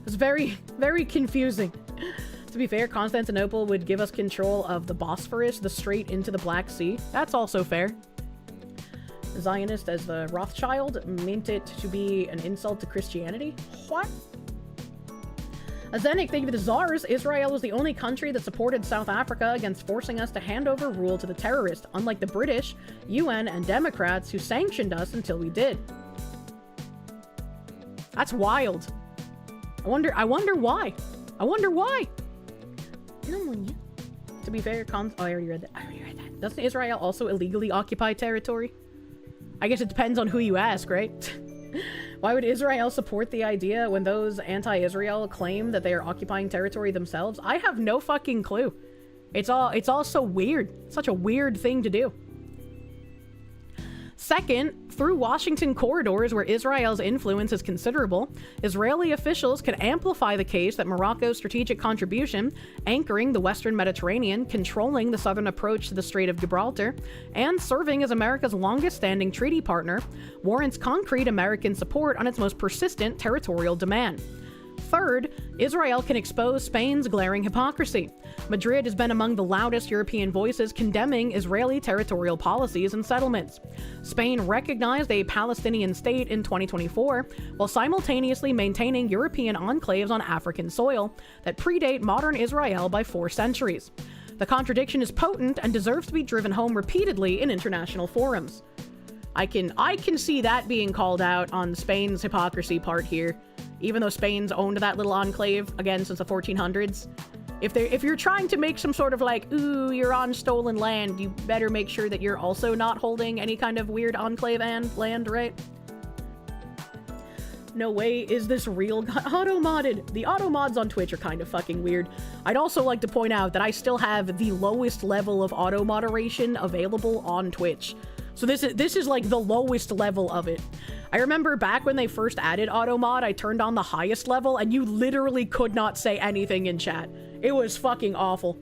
It's very, very confusing. To be fair, Constantinople would give us control of the Bosphorus, the strait into the Black Sea. That's also fair. Zionist as the Rothschild meant it to be an insult to Christianity? What? Azenik, thank you for the czars. Israel was the only country that supported South Africa against forcing us to hand over rule to the terrorists, unlike the British, UN, and Democrats who sanctioned us until we did. That's wild. I wonder why. I wonder why. To be fair, I already read that. Doesn't Israel also illegally occupy territory? I guess it depends on who you ask, right? Why would Israel support the idea when those anti-Israel claim that they are occupying territory themselves? I have no fucking clue. It's all so weird. Such a weird thing to do. Second, through Washington corridors where Israel's influence is considerable, Israeli officials can amplify the case that Morocco's strategic contribution, anchoring the Western Mediterranean, controlling the southern approach to the Strait of Gibraltar, and serving as America's longest-standing treaty partner, warrants concrete American support on its most persistent territorial demand. Third, Israel can expose Spain's glaring hypocrisy. Madrid has been among the loudest European voices condemning Israeli territorial policies and settlements. Spain recognized a Palestinian state in 2024, while simultaneously maintaining European enclaves on African soil that predate modern Israel by 4 centuries. The contradiction is potent and deserves to be driven home repeatedly in international forums. I can see that being called out on Spain's hypocrisy part here. Even though Spain's owned that little enclave, again, since the 1400s. If you're trying to make some sort of like, ooh, you're on stolen land, you better make sure that you're also not holding any kind of weird enclave and land, right? No way is this real auto-modded. The auto-mods on Twitch are kind of fucking weird. I'd also like to point out that I still have the lowest level of auto-moderation available on Twitch. So this is like the lowest level of it. I remember back when they first added auto-mod, I turned on the highest level and you literally could not say anything in chat. It was fucking awful.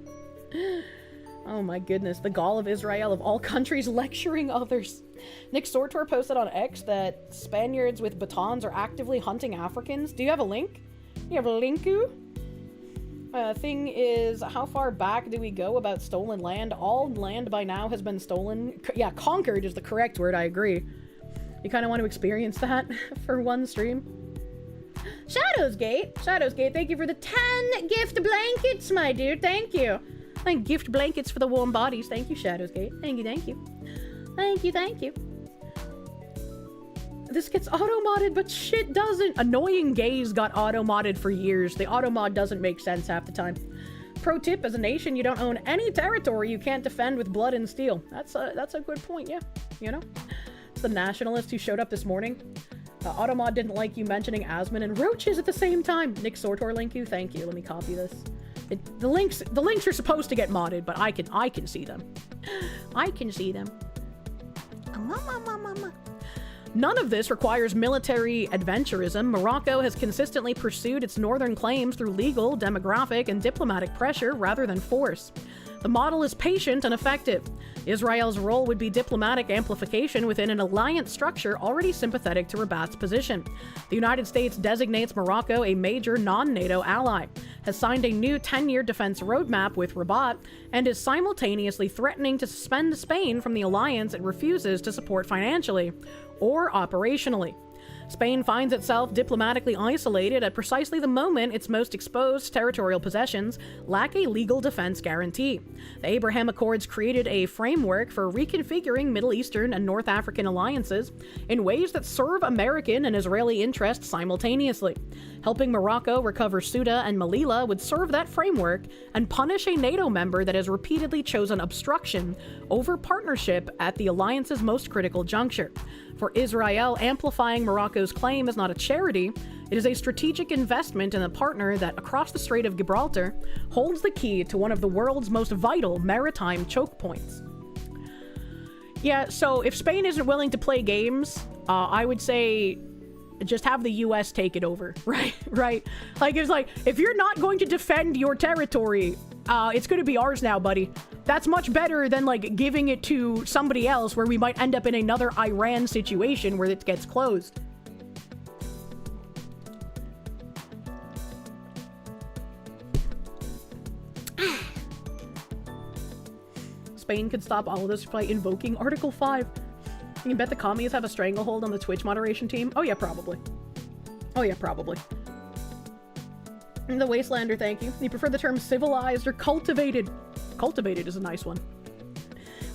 Oh my goodness, the gall of Israel of all countries lecturing others. Nick Sortor posted on X that Spaniards with batons are actively hunting Africans. Do you have a link? You have a linku? Thing is, how far back do we go about stolen land? All land by now has been stolen. Yeah, conquered is the correct word, I agree. You kind of want to experience that for one stream. Shadowsgate, thank you for the 10 gift blankets, my dude. Thank you. And gift blankets for the warm bodies. Thank you, Shadowsgate. Thank you. This gets auto-modded, but shit doesn't. Annoying Gays got auto-modded for years. The auto-mod doesn't make sense half the time. Pro tip, as a nation, you don't own any territory you can't defend with blood and steel. That's a good point, yeah. You know? It's the nationalist who showed up this morning. Automod didn't like you mentioning Asman and roaches at the same time. Nick Sortor link you. Thank you. Let me copy this. The links are supposed to get modded, but I can see them. I can see them. None of this requires military adventurism. Morocco has consistently pursued its northern claims through legal, demographic, and diplomatic pressure rather than force. The model is patient and effective. Israel's role would be diplomatic amplification within an alliance structure already sympathetic to Rabat's position. The United States designates Morocco a major non-NATO ally, has signed a new 10-year defense roadmap with Rabat, and is simultaneously threatening to suspend Spain from the alliance it refuses to support financially or operationally. Spain finds itself diplomatically isolated at precisely the moment its most exposed territorial possessions lack a legal defense guarantee. The Abraham Accords created a framework for reconfiguring Middle Eastern and North African alliances in ways that serve American and Israeli interests simultaneously. Helping Morocco recover Ceuta and Melilla would serve that framework and punish a NATO member that has repeatedly chosen obstruction over partnership at the alliance's most critical juncture. For Israel, amplifying Morocco's claim is not a charity, it is a strategic investment in a partner that, across the Strait of Gibraltar, holds the key to one of the world's most vital maritime choke points. Yeah, so if Spain isn't willing to play games, I would say just have the US take it over, right? Like, it's like, if you're not going to defend your territory, it's going to be ours now, buddy. That's much better than, like, giving it to somebody else where we might end up in another Iran situation where it gets closed. Spain could stop all of this by invoking Article 5. You can bet the commies have a stranglehold on the Twitch moderation team. Oh yeah, probably. Oh yeah, probably. The Wastelander, thank you. You prefer the term civilized or cultivated? Cultivated is a nice one.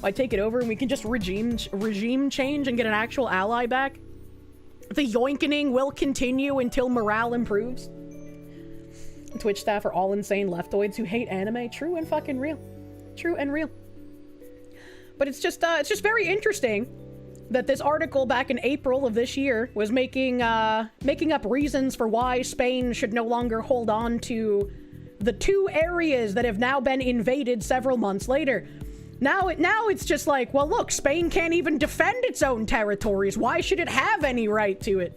I take it over and we can just regime change and get an actual ally back. The yoinkening will continue until morale improves. Twitch staff are all insane leftoids who hate anime. True and fucking real. True and real. But it's just very interesting that this article back in April of this year was making up reasons for why Spain should no longer hold on to the 2 areas that have now been invaded several months later. Now it's just like, well, look, Spain can't even defend its own territories. Why should it have any right to it?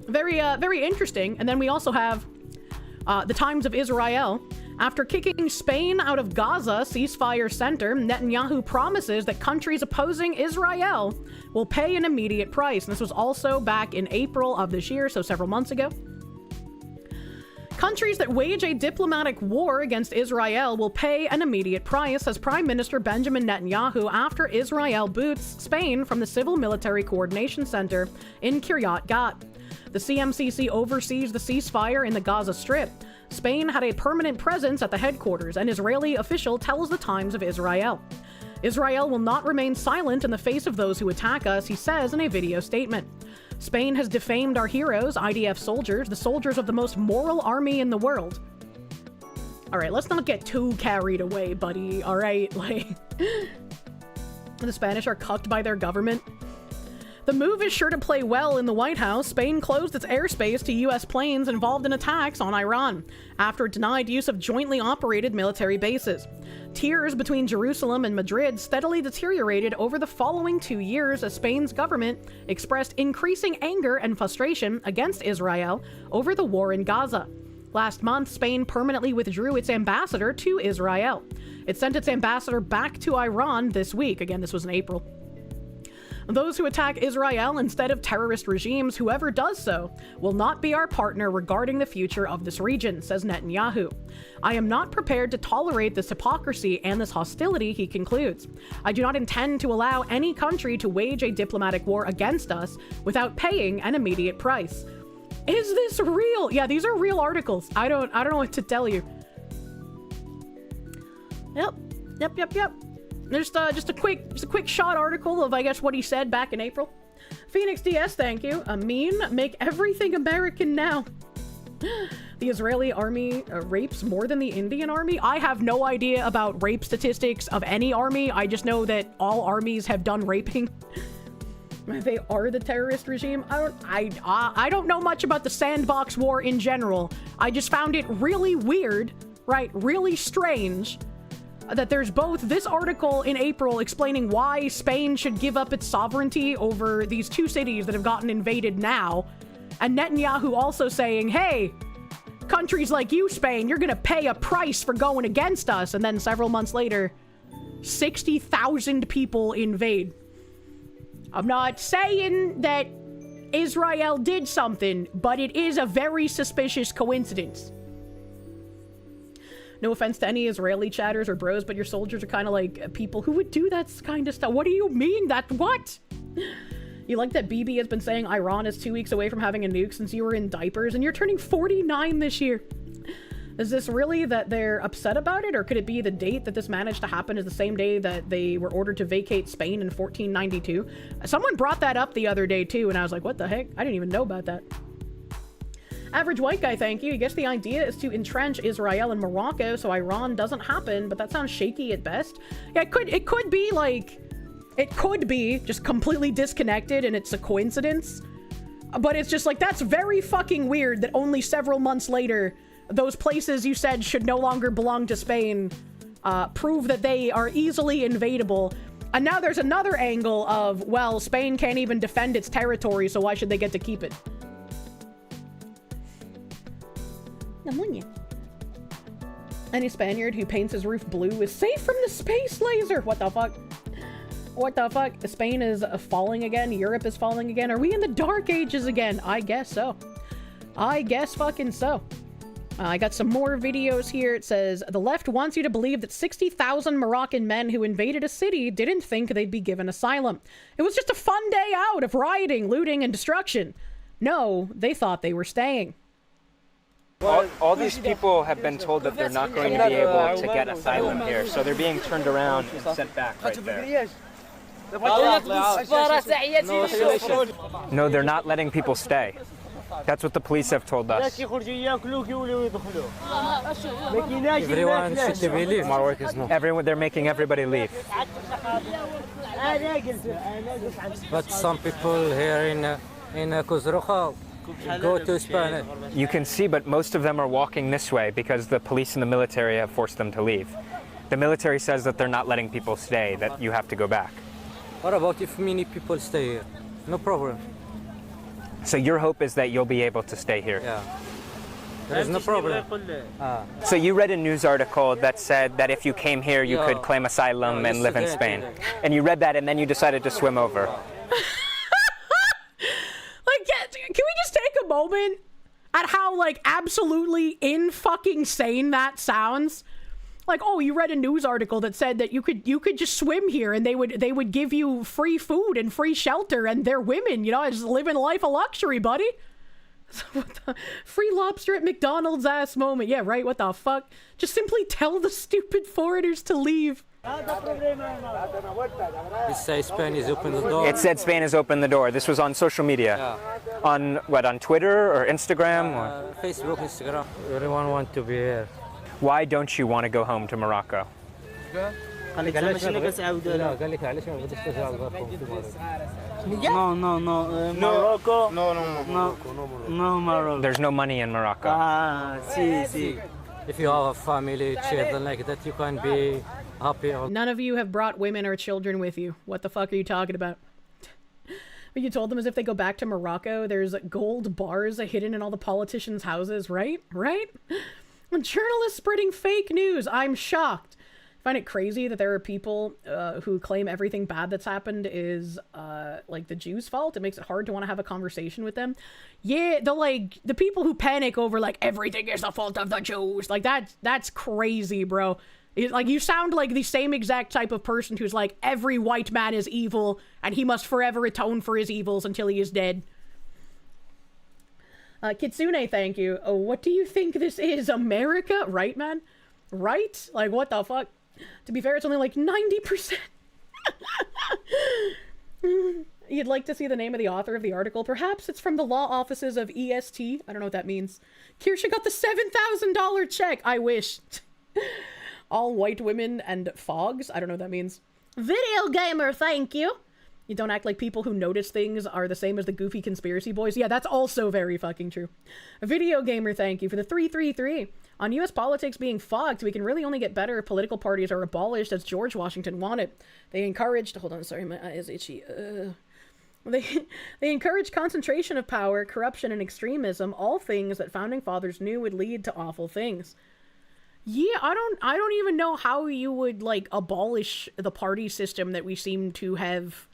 Very interesting. And then we also have the Times of Israel. After kicking Spain out of Gaza ceasefire center, Netanyahu promises that countries opposing Israel will pay an immediate price. And this was also back in April of this year, so several months ago. Countries that wage a diplomatic war against Israel will pay an immediate price, says Prime Minister Benjamin Netanyahu after Israel boots Spain from the Civil Military Coordination Center in Kiryat Gat. The CMCC oversees the ceasefire in the Gaza Strip. Spain had a permanent presence at the headquarters, an Israeli official tells the Times of Israel. Israel will not remain silent in the face of those who attack us, he says in a video statement. Spain has defamed our heroes, IDF soldiers, the soldiers of the most moral army in the world. All right, let's not get too carried away, buddy. All right, like, the Spanish are cucked by their government. The move is sure to play well in the White House. Spain closed its airspace to U.S. planes involved in attacks on Iran after it denied use of jointly operated military bases. Tiers between Jerusalem and Madrid steadily deteriorated over the following 2 years as Spain's government expressed increasing anger and frustration against Israel over the war in Gaza. Last month, Spain permanently withdrew its ambassador to Israel. It sent its ambassador back to Iran this week. Again, this was in April. Those who attack Israel instead of terrorist regimes, whoever does so, will not be our partner regarding the future of this region, says Netanyahu. I am not prepared to tolerate this hypocrisy and this hostility, he concludes. I do not intend to allow any country to wage a diplomatic war against us without paying an immediate price. Is this real? Yeah, these are real articles. I don't know what to tell you. Yep. Just a quick shot article of, I guess, what he said back in April. Phoenix DS, thank you. Amin, make everything American now. The Israeli army rapes more than the Indian army. I have no idea about rape statistics of any army. I just know that all armies have done raping. They are the terrorist regime. I don't know much about the Sandbox War in general. I just found it really weird, right? Really strange that there's both this article in April explaining why Spain should give up its sovereignty over these two cities that have gotten invaded now, and Netanyahu also saying, hey, countries like you, Spain, you're gonna pay a price for going against us. And then several months later, 60,000 people invade. I'm not saying that Israel did something, but it is a very suspicious coincidence. No offense to any Israeli chatters or bros, but your soldiers are kind of like people who would do that kind of stuff. What do you mean? That what? You like that BB has been saying Iran is 2 weeks away from having a nuke since you were in diapers, and you're turning 49 this year. Is this really that they're upset about it, or could it be the date that this managed to happen is the same day that they were ordered to vacate Spain in 1492? Someone brought that up the other day too, and I was like, what the heck? I didn't even know about that. Average white guy, thank you. I guess the idea is to entrench Israel and Morocco so Iran doesn't happen, but that sounds shaky at best. Yeah, it could be like, it could be just completely disconnected and it's a coincidence. But it's just like, that's very fucking weird that only several months later, those places you said should no longer belong to Spain prove that they are easily invadable. And now there's another angle of, well, Spain can't even defend its territory, so why should they get to keep it? Any Spaniard who paints his roof blue is safe from the space laser. What the fuck? What the fuck? Spain is falling again. Europe is falling again. Are we in the dark ages again? I guess so. I guess fucking so. I got some more videos here. It says, the left wants you to believe that 60,000 Moroccan men who invaded a city didn't think they'd be given asylum. It was just a fun day out of rioting, looting, and destruction. No, they thought they were staying. All these people have been told that they're not going to be able to get asylum here, so they're being turned around and sent back right there. No, they're not letting people stay. That's what the police have told us. Everyone should leave. Everyone, they're making everybody leave. But some people here in Kuzrucha go to Spain. You can see, but most of them are walking this way because the police and the military have forced them to leave. The military says that they're not letting people stay, that you have to go back. What about if many people stay here? No problem. So your hope is that you'll be able to stay here? Yeah. There is no problem. So you read a news article that said that if you came here, you could claim asylum and live in Spain. And you read that and then you decided to swim over. Can we just take a moment at how, like, absolutely in-fucking-sane that sounds? Like, oh, you read a news article that said that you could just swim here and they would give you free food and free shelter and they're women, you know, just living a life of luxury, buddy. Free lobster at McDonald's ass moment. Yeah, right, what the fuck? Just simply tell the stupid foreigners to leave. It says Spain has opened the door. It said Spain has opened the door. This was on social media. Yeah. On what, on Twitter or Instagram? Or? Facebook, Instagram. Everyone wants to be here. Why don't you want to go home to Morocco? No. Morocco? No, Morocco. There's no money in Morocco. If you have a family, children like that, you can be happy. None of you have brought women or children with you. What the fuck are you talking about? But you told them as if they go back to Morocco, there's gold bars hidden in all the politicians' houses, right? Right? Journalists spreading fake news. I'm shocked. I find it crazy that there are people who claim everything bad that's happened is like the Jews' fault. It makes it hard to want to have a conversation with them. Yeah, the people who panic over like everything is the fault of the Jews. Like that's crazy, bro. Like you sound like the same exact type of person who's like every white man is evil and he must forever atone for his evils until he is dead. Kitsune, thank you. Oh, what do you think this is? America? Right, man? Right? Like, what the fuck? To be fair, it's only like 90%. You'd like to see the name of the author of the article? Perhaps it's from the law offices of EST. I don't know what that means. Kirsche got the $7,000 check. I wish. All white women and fogs. I don't know what that means. Video gamer, thank you. You don't act like people who notice things are the same as the goofy conspiracy boys. Yeah, that's also very fucking true. Video gamer, thank you for the 333. On US politics being fucked, we can really only get better if political parties are abolished as George Washington wanted. They encouraged, hold on, sorry, my eye is itchy. They encourage concentration of power, corruption, and extremism, all things that founding fathers knew would lead to awful things. Yeah, I don't even know how you would, like, abolish the party system that we seem to have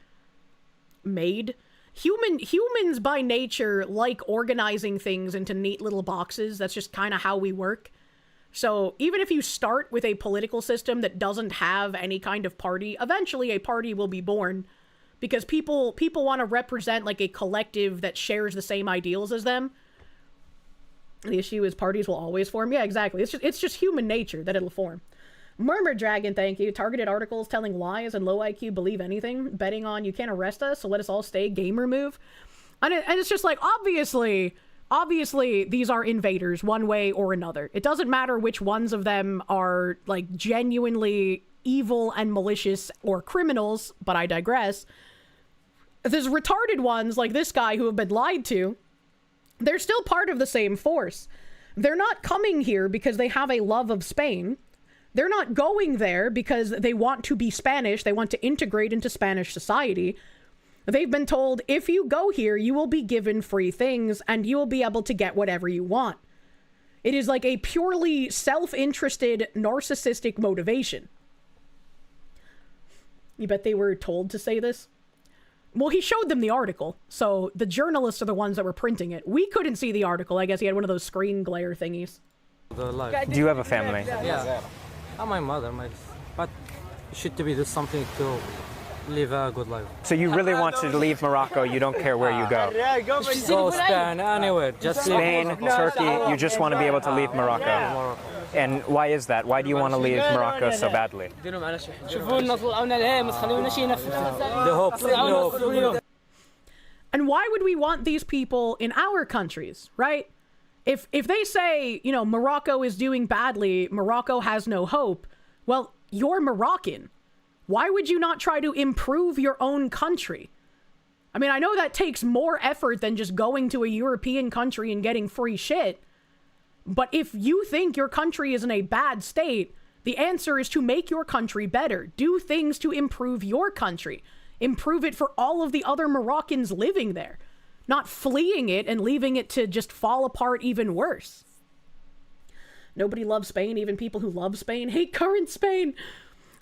made. Humans by nature like organizing things into neat little boxes. That's just kind of how we work. So even if you start with a political system that doesn't have any kind of party, eventually a party will be born. Because people want to represent, like, a collective that shares the same ideals as them. The issue is parties will always form. Yeah, exactly. It's just human nature that it'll form. Murmur Dragon, thank you. Targeted articles telling lies and low IQ believe anything. Betting on you can't arrest us, so let us all stay. Gamer move. And it's just like, obviously, these are invaders one way or another. It doesn't matter which ones of them are, like, genuinely evil and malicious or criminals, but I digress. There's retarded ones like this guy who have been lied to. They're still part of the same force. They're not coming here because they have a love of Spain. They're not going there because they want to be Spanish. They want to integrate into Spanish society. They've been told, if you go here, you will be given free things and you will be able to get whatever you want. It is like a purely self-interested, narcissistic motivation. You bet they were told to say this? Well, he showed them the article, so the journalists are the ones that were printing it. We couldn't see the article. I guess he had one of those screen glare thingies. Do you have a family? Yeah. My mother, but should be do something to live a good life. So you really want to leave Morocco? You don't care where you go? Go Spain, anywhere. Just Spain, Turkey. You just want to be able to leave Morocco. And why is that? Why do you want to leave Morocco so badly? And why would we want these people in our countries, right? If they say, you know, Morocco is doing badly, Morocco has no hope, well, you're Moroccan. Why would you not try to improve your own country? I mean, I know that takes more effort than just going to a European country and getting free shit. But if you think your country is in a bad state, the answer is to make your country better. Do things to improve your country. Improve it for all of the other Moroccans living there. Not fleeing it and leaving it to just fall apart even worse. Nobody loves Spain. Even people who love Spain hate current Spain.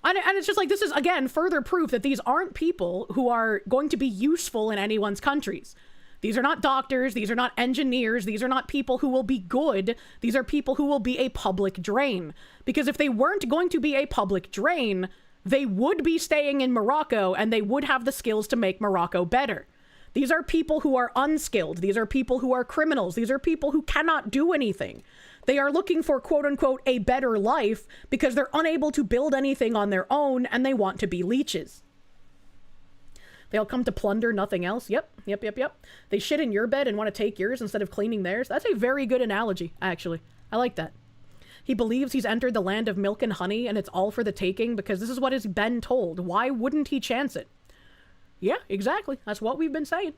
And it's just like, this is, again, further proof that these aren't people who are going to be useful in anyone's countries. These are not doctors. These are not engineers. These are not people who will be good. These are people who will be a public drain. Because if they weren't going to be a public drain, they would be staying in Morocco and they would have the skills to make Morocco better. These are people who are unskilled. These are people who are criminals. These are people who cannot do anything. They are looking for, quote unquote, a better life because they're unable to build anything on their own and they want to be leeches. They'll come to plunder, nothing else. Yep. They shit in your bed and want to take yours instead of cleaning theirs. That's a very good analogy, actually. I like that. He believes he's entered the land of milk and honey and it's all for the taking because this is what has been told. Why wouldn't he chance it? Yeah, exactly. That's what we've been saying.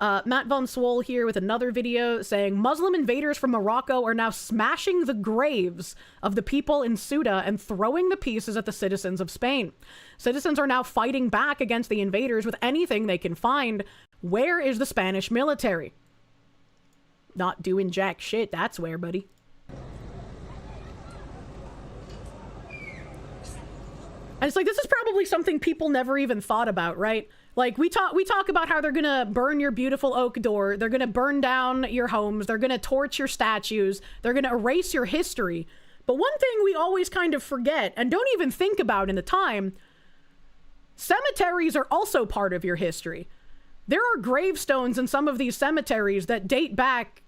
Matt Von Swole here with another video saying Muslim invaders from Morocco are now smashing the graves of the people in Ceuta and throwing the pieces at the citizens of Spain. Citizens are now fighting back against the invaders with anything they can find. Where is the Spanish military? Not doing jack shit, that's where, buddy. And it's like, this is probably something people never even thought about, right? Like, we talk about how they're gonna burn your beautiful oak door, they're gonna burn down your homes, they're gonna torch your statues, they're gonna erase your history. But one thing we always kind of forget, and don't even think about in the time, cemeteries are also part of your history. There are gravestones in some of these cemeteries that date back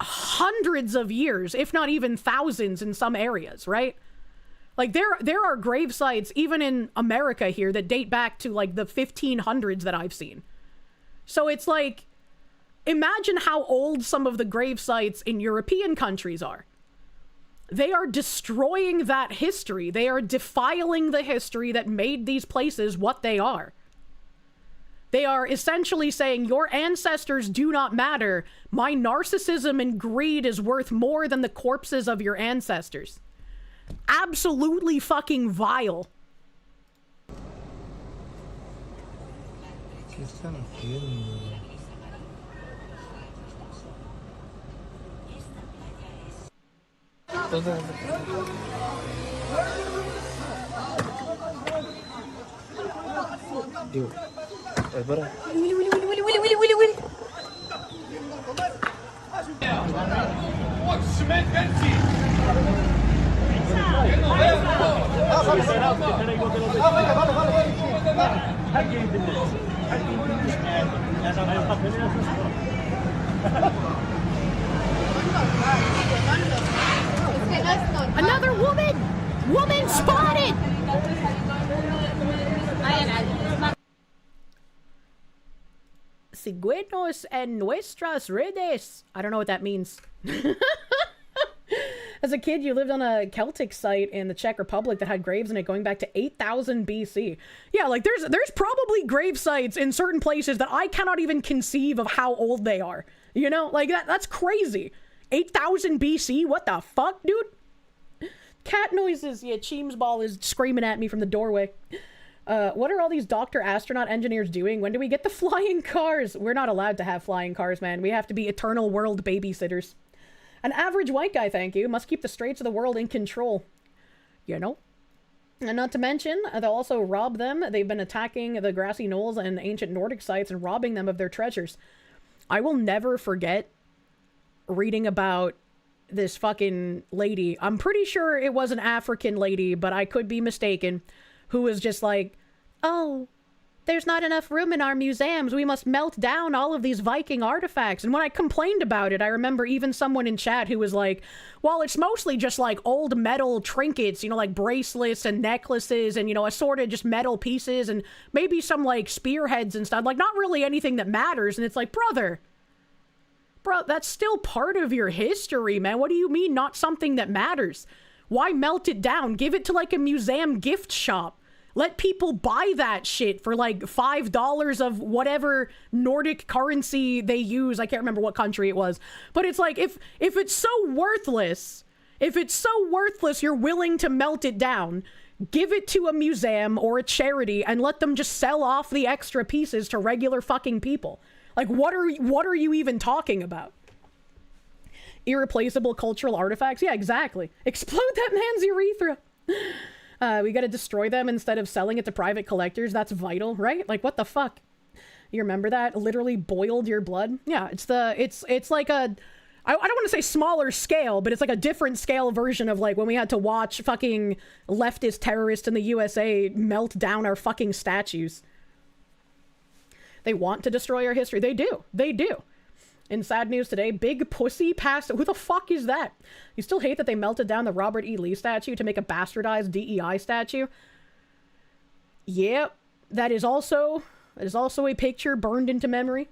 hundreds of years, if not even thousands in some areas, right? Like, there are grave sites, even in America here, that date back to, like, the 1500s that I've seen. So it's like, imagine how old some of the grave sites in European countries are. They are destroying that history. They are defiling the history that made these places what they are. They are essentially saying your ancestors do not matter. My narcissism and greed is worth more than the corpses of your ancestors. Absolutely fucking vile. Another woman! Woman spotted! Sigüenos en nuestras redes. I don't know what that means. As a kid, you lived on a Celtic site in the Czech Republic that had graves in it going back to 8000 BC. Yeah, like there's probably grave sites in certain places that I cannot even conceive of how old they are. You know, like that's crazy. 8000 BC? What the fuck, dude? Cat noises. Yeah, Cheems Ball is screaming at me from the doorway. What are all these doctor, astronaut, engineers doing? When do we get the flying cars? We're not allowed to have flying cars, man. We have to be eternal world babysitters. An average white guy, thank you, must keep the straits of the world in control. You know? And not to mention, they'll also rob them. They've been attacking the grassy knolls and ancient Nordic sites and robbing them of their treasures. I will never forget reading about this fucking lady. I'm pretty sure it was an African lady, but I could be mistaken, who was just like, oh, there's not enough room in our museums. We must melt down all of these Viking artifacts. And when I complained about it, I remember even someone in chat who was like, well, it's mostly just like old metal trinkets, you know, like bracelets and necklaces and, you know, assorted just metal pieces and maybe some like spearheads and stuff. Like, not really anything that matters. And it's like, bro, that's still part of your history, man. What do you mean not something that matters? Why melt it down? Give it to like a museum gift shop. Let people buy that shit for like $5 of whatever Nordic currency they use. I can't remember what country it was. But it's like, if it's so worthless, you're willing to melt it down, give it to a museum or a charity and let them just sell off the extra pieces to regular fucking people. Like, what are you even talking about? Irreplaceable cultural artifacts? Yeah, exactly. Explode that man's urethra. We gotta destroy them instead of selling it to private collectors. That's vital, right? Like, what the fuck? You remember that? Literally boiled your blood? Yeah, it's like a, I don't want to say smaller scale, but it's like a different scale version of like when we had to watch fucking leftist terrorists in the USA melt down our fucking statues. They want to destroy our history. They do. They do. In sad news today, Big Pussy passed. Who the fuck is that? You still hate that they melted down the Robert E. Lee statue to make a bastardized DEI statue? Yep. That is also a picture burned into memory.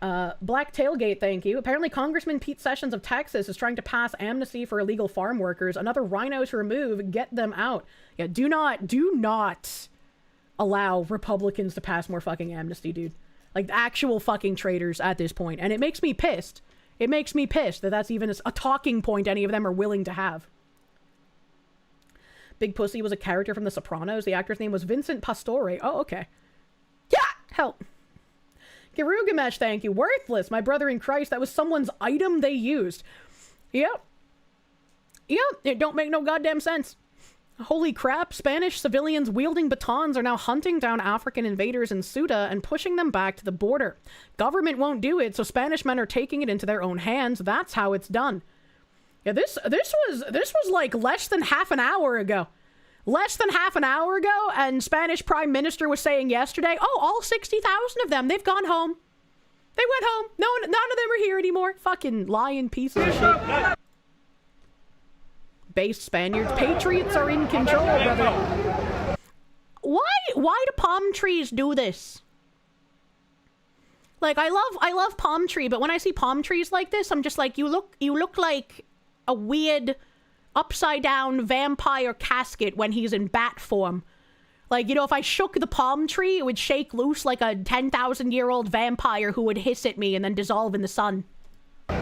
Black Tailgate, thank you. Apparently Congressman Pete Sessions of Texas is trying to pass amnesty for illegal farm workers. Another rhino to remove. Get them out. Yeah, do not allow Republicans to pass more fucking amnesty, dude. Like, actual fucking traitors at this point. And it makes me pissed. It makes me pissed that that's even a talking point any of them are willing to have. Big Pussy was a character from The Sopranos. The actor's name was Vincent Pastore. Oh, okay. Yeah! Help. Girugamesh, thank you. Worthless, my brother in Christ. That was someone's item they used. Yep. It don't make no goddamn sense. Holy crap, Spanish civilians wielding batons are now hunting down African invaders in Ceuta and pushing them back to the border. Government won't do it, so Spanish men are taking it into their own hands. That's how it's done. Yeah, this was like less than half an hour ago. Less than half an hour ago, and Spanish Prime Minister was saying yesterday, oh, all 60,000 of them, they've gone home. They went home. None of them are here anymore. Fucking lying pieces of shit. Based Spaniards. Patriots are in control, brother. Why do palm trees do this? Like, I love palm tree, but when I see palm trees like this, I'm just like, you look like a weird upside down vampire casket when he's in bat form. Like, you know, if I shook the palm tree, it would shake loose like a 10,000-year-old vampire who would hiss at me and then dissolve in the sun. Why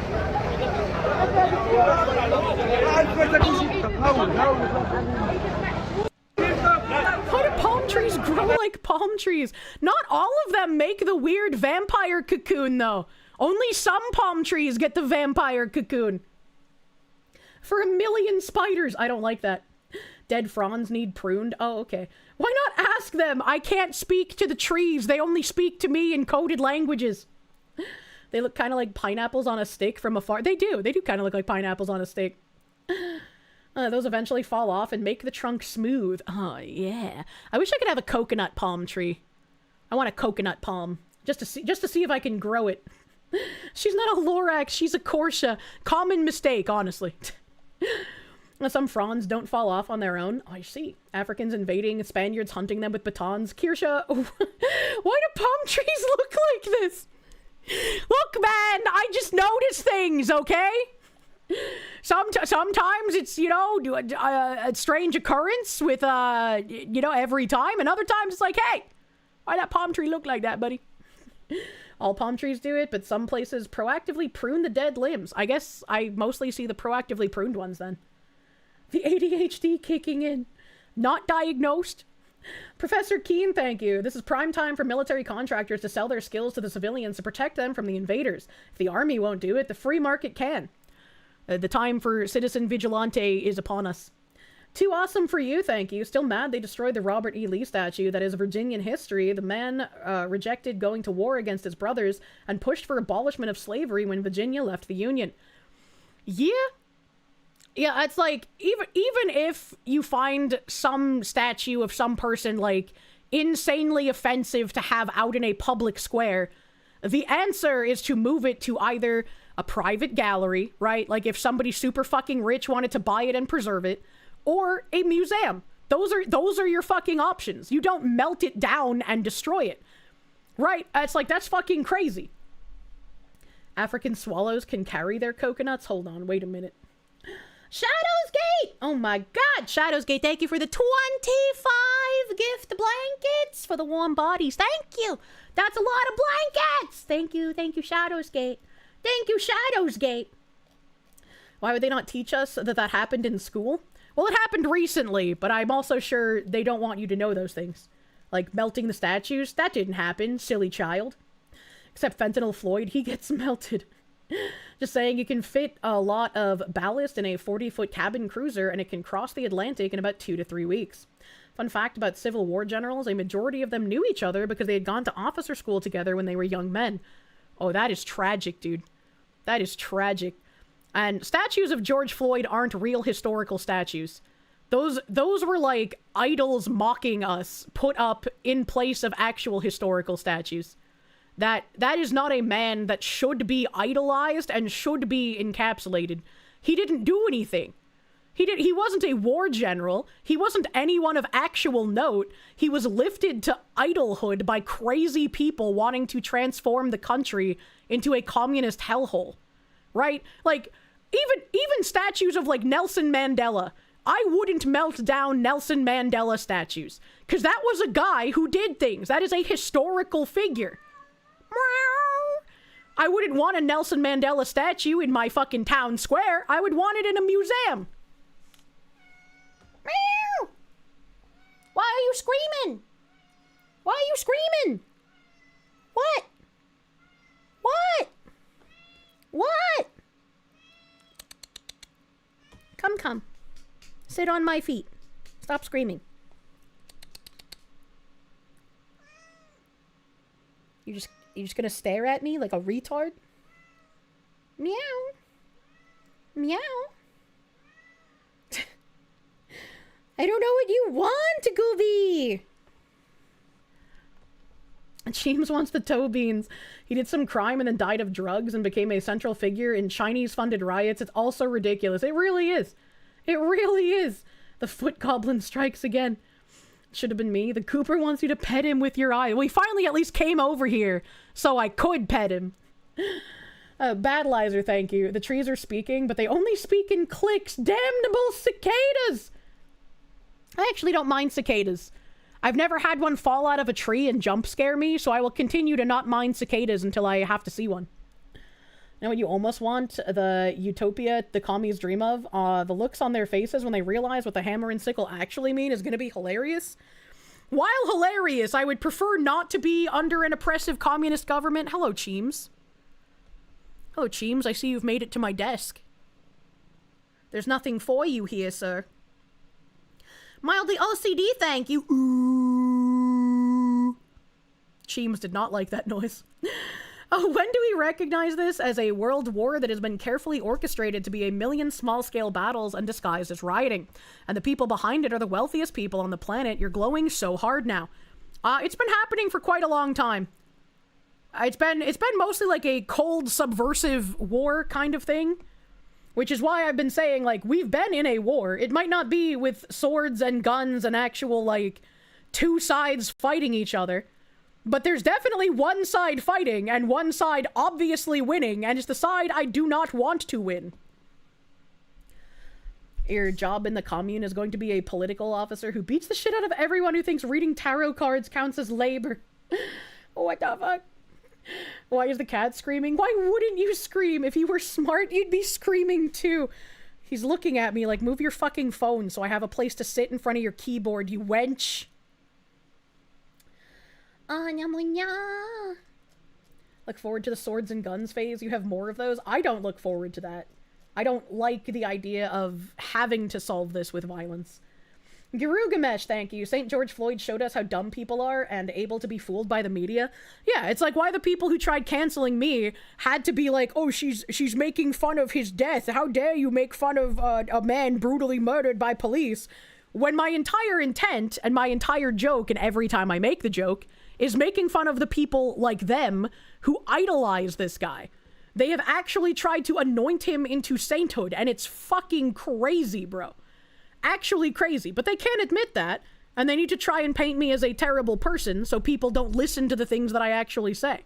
do palm trees grow like palm trees? Not all of them make the weird vampire cocoon, though. Only some palm trees get the vampire cocoon. For 1,000,000 spiders. I don't like that. Dead fronds need pruned. Oh, okay. Why not ask them? I can't speak to the trees. They only speak to me in coded languages. They look kind of like pineapples on a stick from afar. They do. They do kind of look like pineapples on a stick. Those eventually fall off and make the trunk smooth. Oh, yeah. I wish I could have a coconut palm tree. I want a coconut palm. Just to see if I can grow it. She's not a Lorax. She's a Kirsche. Common mistake, honestly. Some fronds don't fall off on their own. Oh, I see. Africans invading, Spaniards hunting them with batons. Kirsche, why do palm trees look like this? Look, man, I just notice things, okay? Sometimes it's, you know, a strange occurrence with, you know, every time. And other times it's like, hey, why that palm tree look like that, buddy? All palm trees do it, but some places proactively prune the dead limbs. I guess I mostly see the proactively pruned ones then. The ADHD kicking in. Not diagnosed. Professor Keen, thank you. This is prime time for military contractors to sell their skills to the civilians to protect them from the invaders. If the army won't do it, the free market can. The time for citizen vigilante is upon us. Too awesome for you, thank you. Still mad they destroyed the Robert E. Lee statue that is Virginian history. The man rejected going to war against his brothers and pushed for abolishment of slavery when Virginia left the Union. Yeah? Yeah, it's like, even if you find some statue of some person, like, insanely offensive to have out in a public square, the answer is to move it to either a private gallery, right? Like, if somebody super fucking rich wanted to buy it and preserve it, or a museum. Those are your fucking options. You don't melt it down and destroy it. Right? It's like, that's fucking crazy. African swallows can carry their coconuts? Hold on, wait a minute. Shadowsgate! Oh my god, Shadowsgate, thank you for the 25 gift blankets for the warm bodies. Thank you! That's a lot of blankets! Thank you, Shadowsgate. Thank you, Shadowsgate. Why would they not teach us that happened in school? Well, it happened recently, but I'm also sure they don't want you to know those things. Like melting the statues, that didn't happen, silly child. Except Fentanyl Floyd, he gets melted. Just saying, you can fit a lot of ballast in a 40-foot cabin cruiser, and it can cross the Atlantic in about 2 to 3 weeks. Fun fact about Civil War generals, a majority of them knew each other because they had gone to officer school together when they were young men. Oh, that is tragic, dude. That is tragic. And statues of George Floyd aren't real historical statues. Those were like idols mocking us, put up in place of actual historical statues. That is not a man that should be idolized and should be encapsulated. He didn't do anything. He wasn't a war general. He wasn't anyone of actual note. He was lifted to idolhood by crazy people wanting to transform the country into a communist hellhole. Right? Like, even statues of, like, Nelson Mandela. I wouldn't melt down Nelson Mandela statues. Because that was a guy who did things. That is a historical figure. I wouldn't want a Nelson Mandela statue in my fucking town square. I would want it in a museum. Why are you screaming? Why are you screaming? What? What? What? Come. Sit on my feet. Stop screaming. You're just gonna stare at me like a retard? Meow. Meow. I don't know what you want, Gooby. James wants the toe beans. He did some crime and then died of drugs and became a central figure in Chinese-funded riots. It's also ridiculous. It really is. It really is. The foot goblin strikes again. Should have been me. The Cooper wants you to pet him with your eye. Well, he finally at least came over here so I could pet him. Badlizer, thank you. The trees are speaking, but they only speak in clicks. Damnable cicadas! I actually don't mind cicadas. I've never had one fall out of a tree and jump scare me, so I will continue to not mind cicadas until I have to see one. You know what you almost want? The utopia the commies dream of? The looks on their faces when they realize what the hammer and sickle actually mean is going to be hilarious. While hilarious, I would prefer not to be under an oppressive communist government. Hello, Cheems. Hello, Cheems. I see you've made it to my desk. There's nothing for you here, sir. Mildly OCD, thank you. Ooh. Cheems did not like that noise. Oh, when do we recognize this as a world war that has been carefully orchestrated to be a million small-scale battles and disguised as rioting? And the people behind it are the wealthiest people on the planet. You're glowing so hard now. It's been happening for quite a long time. It's been mostly like a cold, subversive war kind of thing. Which is why I've been saying, like, we've been in a war. It might not be with swords and guns and actual, like, two sides fighting each other. But there's definitely one side fighting and one side obviously winning, and it's the side I do not want to win. Your job in the commune is going to be a political officer who beats the shit out of everyone who thinks reading tarot cards counts as labor. What the fuck? Why is the cat screaming? Why wouldn't you scream? If you were smart, you'd be screaming too. He's looking at me like, move your fucking phone so I have a place to sit in front of your keyboard, you wench. Look forward to the swords and guns phase. You have more of those? I don't look forward to that. I don't like the idea of having to solve this with violence. Garugamesh, thank you. St. George Floyd showed us how dumb people are and able to be fooled by the media. Yeah, it's like why the people who tried canceling me had to be like, oh, she's making fun of his death. How dare you make fun of a man brutally murdered by police? When my entire intent and my entire joke, and every time I make the joke, is making fun of the people like them who idolize this guy. They have actually tried to anoint him into sainthood, and it's fucking crazy, bro. Actually crazy, but they can't admit that, and they need to try and paint me as a terrible person so people don't listen to the things that I actually say.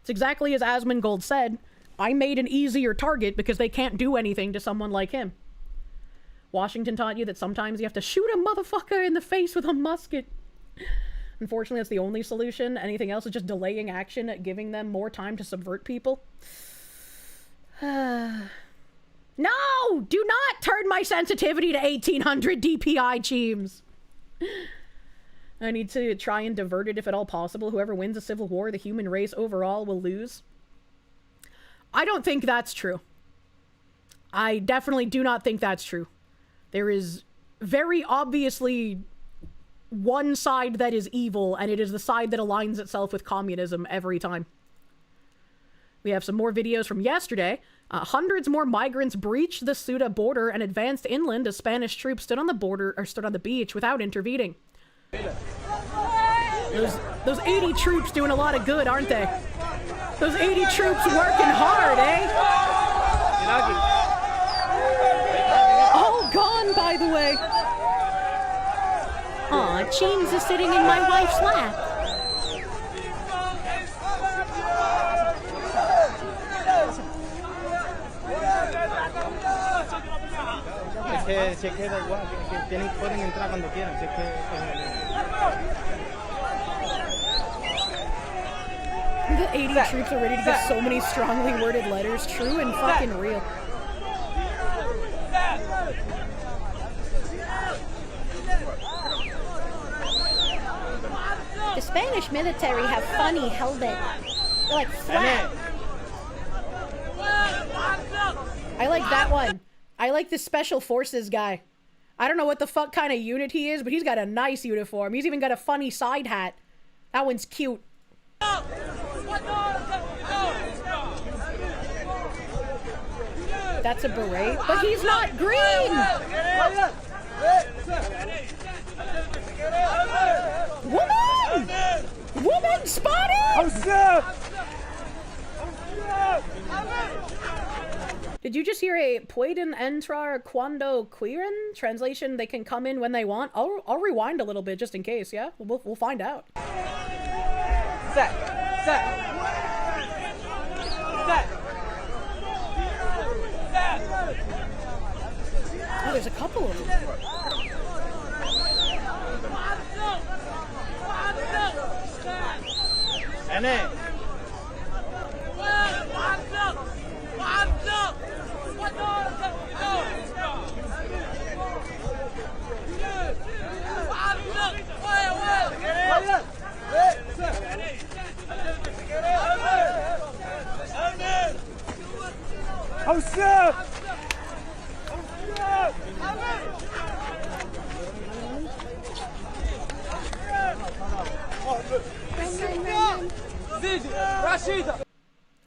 It's exactly as Asmongold said, I made an easier target because they can't do anything to someone like him. Washington taught you that sometimes you have to shoot a motherfucker in the face with a musket. Unfortunately, that's the only solution. Anything else is just delaying action, giving them more time to subvert people. No! Do not turn my sensitivity to 1800 DPI, Cheems! I need to try and divert it if at all possible. Whoever wins a civil war, the human race overall will lose. I don't think that's true. I definitely do not think that's true. There is very obviously one side that is evil, and it is the side that aligns itself with communism every time. We have some more videos from yesterday. Hundreds more migrants breached the Ceuta border and advanced inland as Spanish troops stood on the border or stood on the beach without intervening. Those 80 troops doing a lot of good, aren't they? Those 80 troops working hard, eh? All gone, by the way. Aw, Cheems is sitting in my wife's lap. Se queda igual, pueden entrar cuando quieran. The 80 troops are ready to get so many strongly worded letters. True and fucking real. The Spanish military have funny helmets. They're like flat. I like that one. I like the special forces guy. I don't know what the fuck kind of unit he is, but he's got a nice uniform. He's even got a funny side hat. That one's cute. That's a beret, but he's not green! Woman! Woman spotted! Did you just hear a pueden entrar cuando quieren? Translation, they can come in when they want. I'll rewind a little bit just in case, yeah? We'll find out. Set. Oh, there's a couple of them. Oh shit!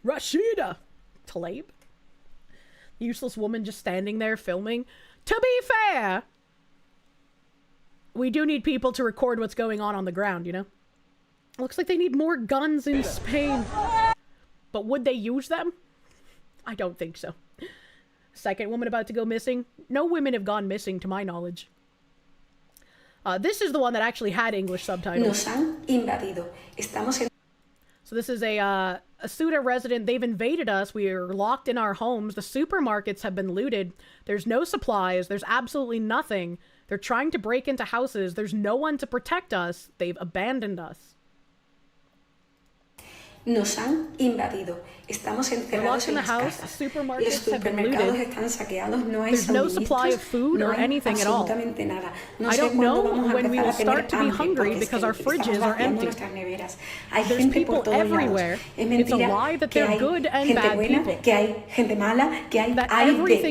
Rashida! Talib? Useless woman just standing there filming. To be fair, we do need people to record what's going on the ground, you know? Looks like they need more guns in Spain. But would they use them? I don't think so. Second woman about to go missing. No women have gone missing to my knowledge. This is the one that actually had English subtitles. Nos han invadido. Estamos en... So this is a Suda resident. They've invaded us. We are locked in our homes. The supermarkets have been looted. There's no supplies. There's absolutely nothing. They're trying to break into houses. There's no one to protect us. They've abandoned us. Nos han invadido. Estamos encerrados en las casas. Los supermercados están saqueados. No hay suministros. No hay absolutamente nada. No sé cuándo vamos a empezar a tener hambre porque estamos vaciando nuestras neveras. Hay gente por todos lados. Es mentira que hay gente buena, que hay gente mala, que hay de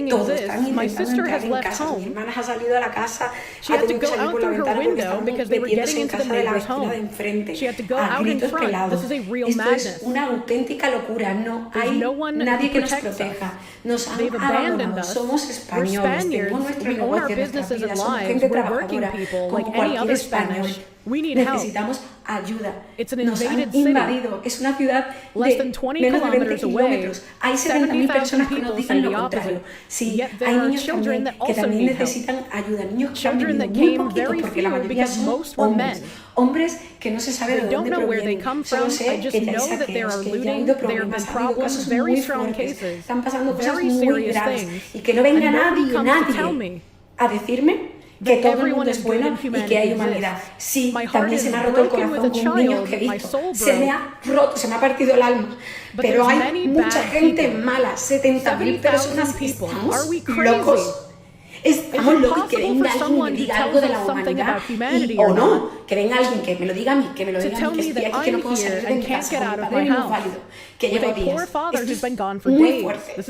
todo. Están intentando entrar en casa. Mi hermana ha salido a la casa, ha tenido que salir por la ventana porque estamos metiéndose en casa de la vecina de enfrente a gritos pelados. Esto es una auténtica locura. No hay nadie que nos proteja. Nos han abandonado. Somos españoles. Tenemos nuestros negocios, nuestras vidas. Somos gente trabajadora como cualquier español. Necesitamos ayuda. Nos han invadido. Es una ciudad de menos de 20 kilómetros. Hay 70.000 personas que nos dicen lo contrario. Sí, hay niños también que también necesitan ayuda. Niños que han venido muy poquitos porque la mayoría son hombres. Hombres que no se sabe de dónde provienen. Solo sé que ya hay saqueos, que ya ha habido problemas, ha habido casos muy fuertes. Están pasando cosas muy graves. Y que no venga nadie a decirme que todo el mundo es bueno y que hay humanidad. Sí, también se me ha roto el corazón con un niño que he visto. Se me ha roto, se me ha partido el alma. Pero hay mucha gente mala, 70.000 personas que estamos locos. Estamos locos, que venga alguien y me diga algo de la humanidad o no, que venga alguien que me lo diga a mí, que me lo diga a mí, que estoy aquí, que no puedo salir de mi casa, mi padre no es válido, que llevo días. Esto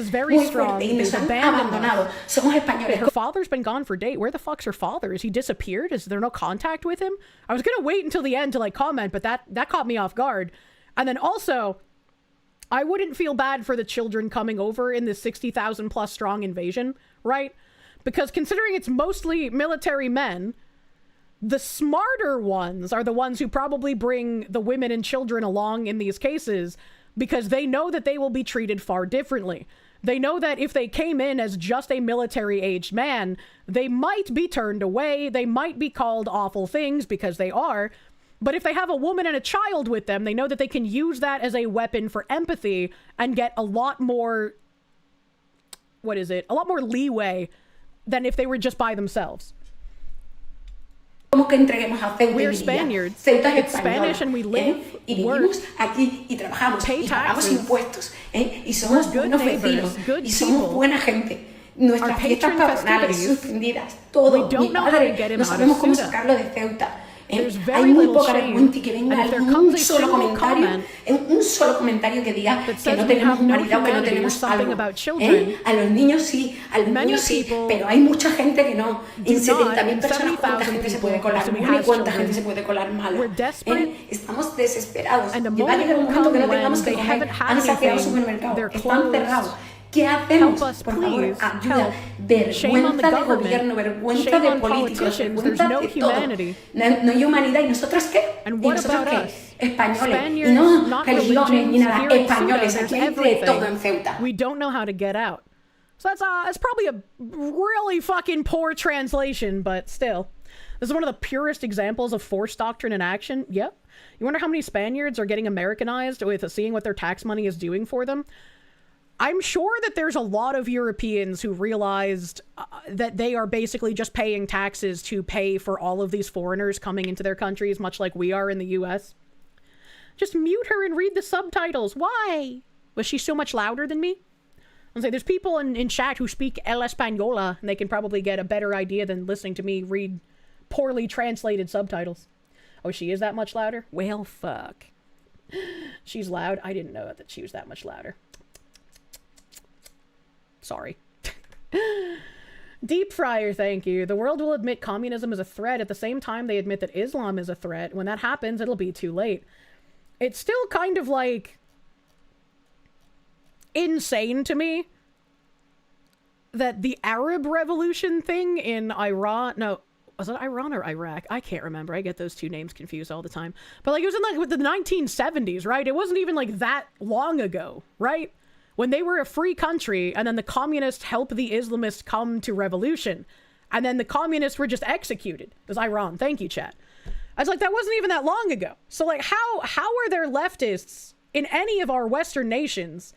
es muy fuerte y nos han abandonado. Somos españoles. Her father's been gone for days. Where the fuck's her father? Is he disappeared? Is there no contact with him? I was gonna wait until the end to like comment, but that caught me off guard. And then also, I wouldn't feel bad for the children coming over in this 60,000 plus strong invasion, right? Because considering it's mostly military men, the smarter ones are the ones who probably bring the women and children along in these cases because they know that they will be treated far differently. They know that if they came in as just a military-aged man, they might be turned away, they might be called awful things because they are, but if they have a woman and a child with them, they know that they can use that as a weapon for empathy and get a lot more, a lot more leeway than if they were just by themselves. Como que entreguemos a Ceuta We're Spaniards. Ceuta es Spanish and we live, y vivimos aquí y trabajamos y pagamos impuestos y somos buenos vecinos y somos buena gente. Nuestras fiestas patronales suspendidas, todo. Mi padre no sabemos cómo sacarlo de Ceuta. Hay muy poca vergüenza y que venga un solo comentario que diga que no tenemos humanidad o que no tenemos algo. A los niños sí, pero hay mucha gente que no. En 70.000 personas, ¿cuánta gente se puede colar buena y cuánta gente se puede colar mala? Estamos desesperados. Y va a llegar un momento que no tengamos que comer. Han saqueado el supermercado, están cerrados. ¿Qué hacemos? Por favor, ayuda. Vergüenza de gobierno, vergüenza de políticos, vergüenza de todo. No hay humanidad. ¿Y nosotros qué? ¿Y nosotros qué? Españoles. Y no religiones ni nada. Españoles. Aquí hay de todo en Ceuta. We don't know how to get out. So that's probably a really fucking poor translation, but still. This is one of the purest examples of force doctrine in action. Yep. You wonder how many Spaniards are getting Americanized with seeing what their tax money is doing for them? I'm sure that there's a lot of Europeans who realized that they are basically just paying taxes to pay for all of these foreigners coming into their countries, much like we are in the US. Just mute her and read the subtitles. Why? Was she so much louder than me? I'll say there's people in chat who speak El Española, and they can probably get a better idea than listening to me read poorly translated subtitles. Oh, she is that much louder? Well, fuck. She's loud. I didn't know that she was that much louder. Sorry. Deep Fryer, thank you. The world will admit communism is a threat at the same time they admit that Islam is a threat. When that happens, it'll be too late. It's still kind of like insane to me that the Arab Revolution thing in Iran, no, was it Iran or Iraq? I can't remember. I get those two names confused all the time. But like it was in like with the 1970s, right? It wasn't even like that long ago, right? When they were a free country and then the communists helped the Islamists come to revolution. And then the communists were just executed. It was Iran. Thank you, chat. I was like, that wasn't even that long ago. So like, how are there leftists in any of our Western nations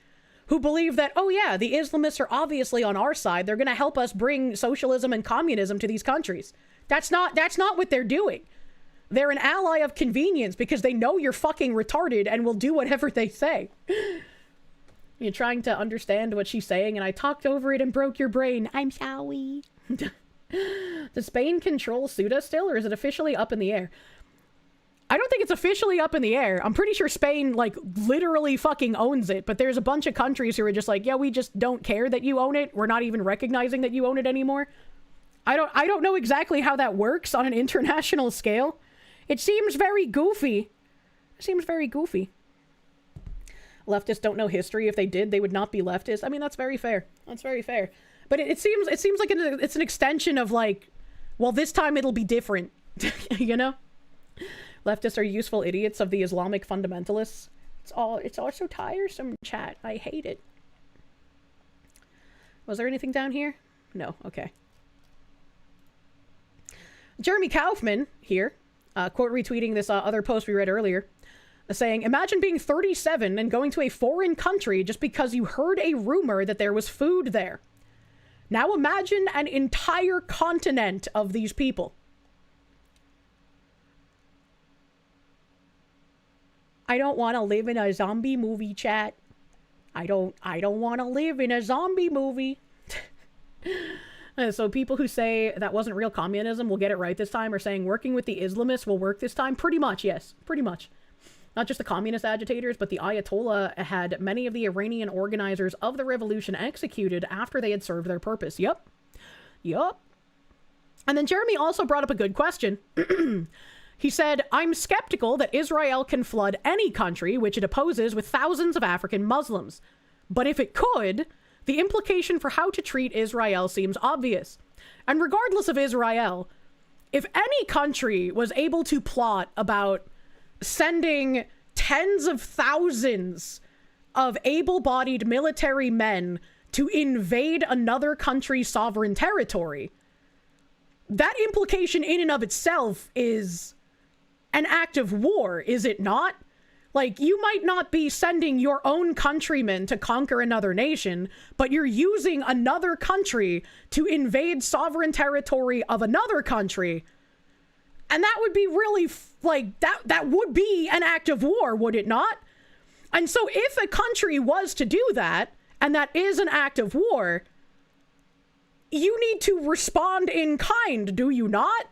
who believe that, oh yeah, the Islamists are obviously on our side. They're going to help us bring socialism and communism to these countries. That's not what they're doing. They're an ally of convenience because they know you're fucking retarded and will do whatever they say. You're trying to understand what she's saying and I talked over it and broke your brain. I'm sorry. Does Spain control Ceuta still, or is it officially up in the air? I don't think it's officially up in the air. I'm pretty sure Spain, like, literally fucking owns it, but there's a bunch of countries who are just like, yeah, we just don't care that you own it. We're not even recognizing that you own it anymore. I don't know exactly how that works on an international scale. It seems very goofy. It seems very goofy. Leftists don't know history. If they did, they would not be leftists. I mean, that's very fair. That's very fair. But it seems like it's an extension of like, well, this time it'll be different. You know? Leftists are useful idiots of the Islamic fundamentalists. It's all so tiresome, chat. I hate it. Was there anything down here? No. Okay. Jeremy Kaufman here, quote retweeting this other post we read earlier, saying, imagine being 37 and going to a foreign country just because you heard a rumor that there was food there. Now imagine an entire continent of these people. I don't want to live in a zombie movie, chat. I don't want to live in a zombie movie. So people who say that wasn't real communism will get it right this time, or saying working with the Islamists will work this time. Pretty much, yes. Pretty much. Not just the communist agitators, but the Ayatollah had many of the Iranian organizers of the revolution executed after they had served their purpose. Yup. Yup. And then Jeremy also brought up a good question. He said, I'm skeptical that Israel can flood any country which it opposes with thousands of African Muslims. But if it could, the implication for how to treat Israel seems obvious. And regardless of Israel, if any country was able to plot about sending tens of thousands of able-bodied military men to invade another country's sovereign territory, that implication in and of itself is an act of war, is it not? Like, you might not be sending your own countrymen to conquer another nation, but you're using another country to invade sovereign territory of another country. And that would be really, that would be an act of war, would it not? And so if a country was to do that, and that is an act of war, you need to respond in kind, do you not?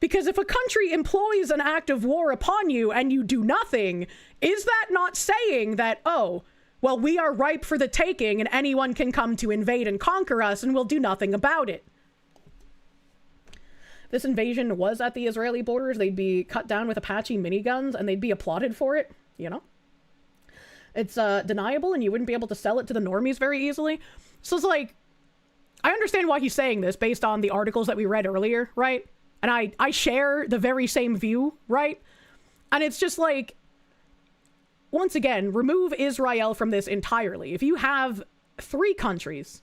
Because if a country employs an act of war upon you and you do nothing, is that not saying that, oh, well, we are ripe for the taking and anyone can come to invade and conquer us and we'll do nothing about it? This invasion was at the Israeli borders, they'd be cut down with Apache miniguns and they'd be applauded for it, you know? It's deniable and you wouldn't be able to sell it to the normies very easily. So it's like, I understand why he's saying this based on the articles that we read earlier, right? And I share the very same view, right? And it's just like, once again, remove Israel from this entirely. If you have 3 countries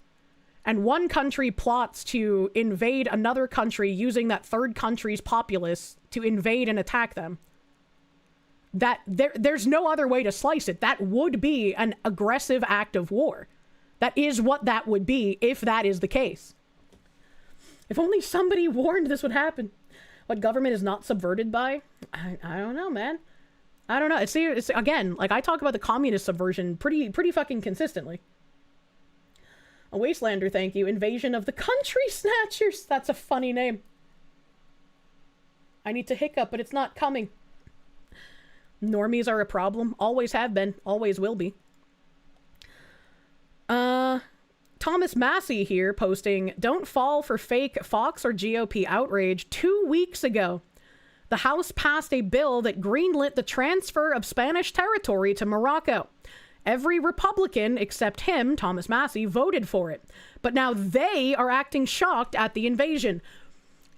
and one country plots to invade another country using that third country's populace to invade and attack them, that there's no other way to slice it. That would be an aggressive act of war. That is what that would be if that is the case. If only somebody warned this would happen. What government is not subverted by? I don't know, man. I don't know. It's again, like I talk about the communist subversion pretty fucking consistently. A Wastelander, thank you. Invasion of the Country Snatchers. That's a funny name. I need to hiccup, but it's not coming. Normies are a problem. Always have been. Always will be. Thomas Massey here posting, don't fall for fake Fox or GOP outrage. 2 weeks ago, the House passed a bill that greenlit the transfer of Spanish territory to Morocco. Every Republican, except him, Thomas Massey, voted for it. But now they are acting shocked at the invasion.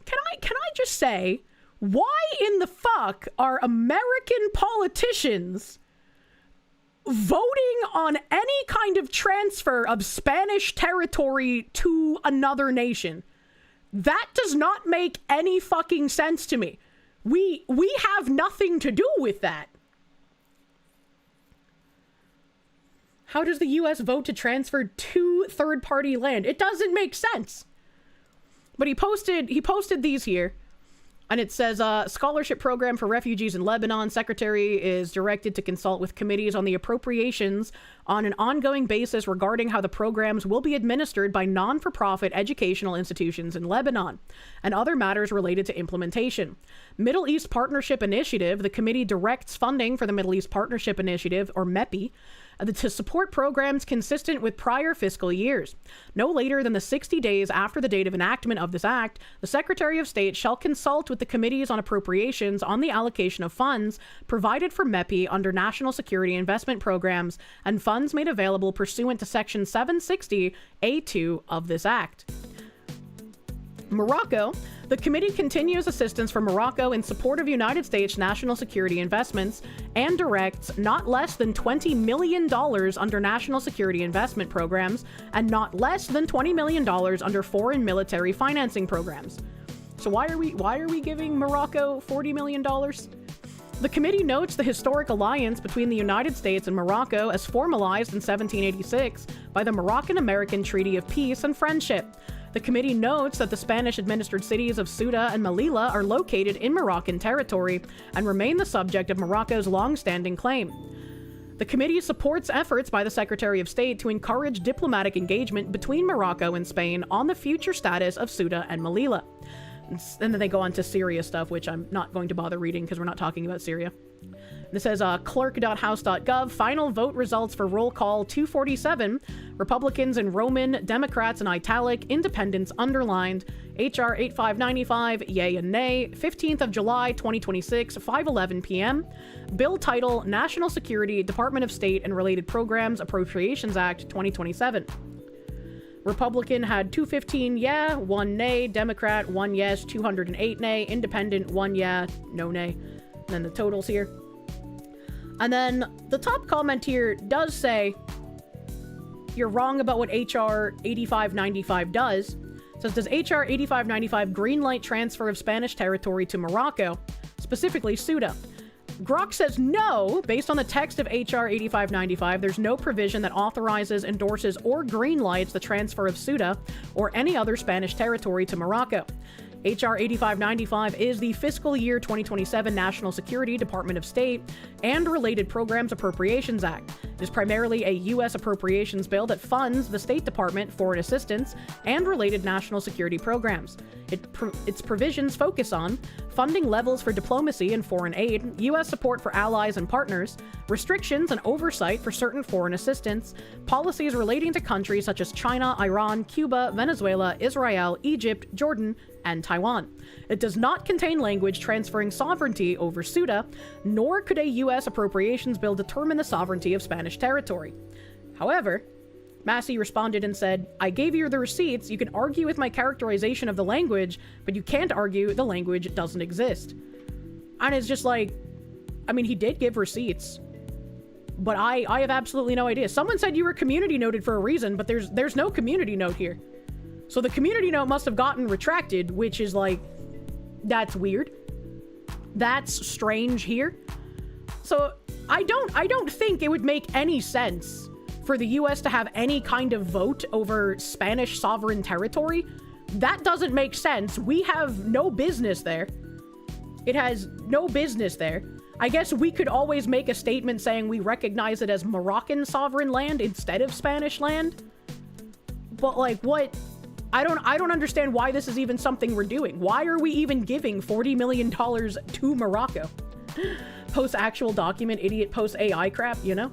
Can I just say, why in the fuck are American politicians voting on any kind of transfer of Spanish territory to another nation? That does not make any fucking sense to me. We have nothing to do with that. How does the U.S. vote to transfer to third-party land? It doesn't make sense. But he posted these here. And it says, scholarship program for refugees in Lebanon. Secretary is directed to consult with committees on the appropriations on an ongoing basis regarding how the programs will be administered by non-for-profit educational institutions in Lebanon and other matters related to implementation. Middle East Partnership Initiative. The committee directs funding for the Middle East Partnership Initiative, or MEPI, to support programs consistent with prior fiscal years. No later than the 60 days after the date of enactment of this act, the Secretary of State shall consult with the committees on appropriations on the allocation of funds provided for MEPI under national security investment programs and funds made available pursuant to Section 760A2 of this act. Morocco. The committee continues assistance for Morocco in support of United States national security investments and directs not less than $20 million under national security investment programs and not less than $20 million under foreign military financing programs. So why are we giving Morocco $40 million? The committee notes the historic alliance between the United States and Morocco as formalized in 1786 by the Moroccan-American Treaty of Peace and Friendship. The committee notes that the Spanish-administered cities of Ceuta and Melilla are located in Moroccan territory and remain the subject of Morocco's long-standing claim. The committee supports efforts by the Secretary of State to encourage diplomatic engagement between Morocco and Spain on the future status of Ceuta and Melilla. And then they go on to Syria stuff, which I'm not going to bother reading because we're not talking about Syria. This says clerk.house.gov, final vote results for roll call 247, Republicans in Roman, Democrats in italic, Independents underlined, HR 8595, yay and nay, 15th of July 2026, 5:11 p.m. Bill title, National Security, Department of State and Related Programs Appropriations Act 2027. Republican had 215 yeah, 1 nay, Democrat 1 yes, 208 nay, Independent 1 yeah, no nay. And then the totals here. And then the top comment here does say, you're wrong about what HR 8595 does. It says, does HR 8595 greenlight transfer of Spanish territory to Morocco, specifically Ceuta? Grok says no. Based on the text of HR 8595, there's no provision that authorizes, endorses, or greenlights the transfer of Ceuta or any other Spanish territory to Morocco. HR 8595 is the fiscal year 2027 National Security, Department of State, and Related Programs Appropriations Act. It is primarily a U.S. appropriations bill that funds the State Department, foreign assistance, and related national security programs. Its provisions focus on funding levels for diplomacy and foreign aid, U.S. support for allies and partners, restrictions and oversight for certain foreign assistance, policies relating to countries such as China, Iran, Cuba, Venezuela, Israel, Egypt, Jordan, and Taiwan. It does not contain language transferring sovereignty over Ceuta, nor could a U.S. appropriations bill determine the sovereignty of Spanish territory. However, Massey responded and said, I gave you the receipts, you can argue with my characterization of the language, but you can't argue the language doesn't exist. And it's just like, I mean, he did give receipts, but I have absolutely no idea. Someone said you were community noted for a reason, but there's no community note here. So the community note must have gotten retracted, which is like, that's weird. That's strange here. So I don't think it would make any sense for the US to have any kind of vote over Spanish sovereign territory. That doesn't make sense. We have no business there. It has no business there. I guess we could always make a statement saying we recognize it as Moroccan sovereign land instead of Spanish land. But like, what? I don't understand why this is even something we're doing. Why are we even giving $40 million to Morocco? Post actual document, idiot post AI crap, you know?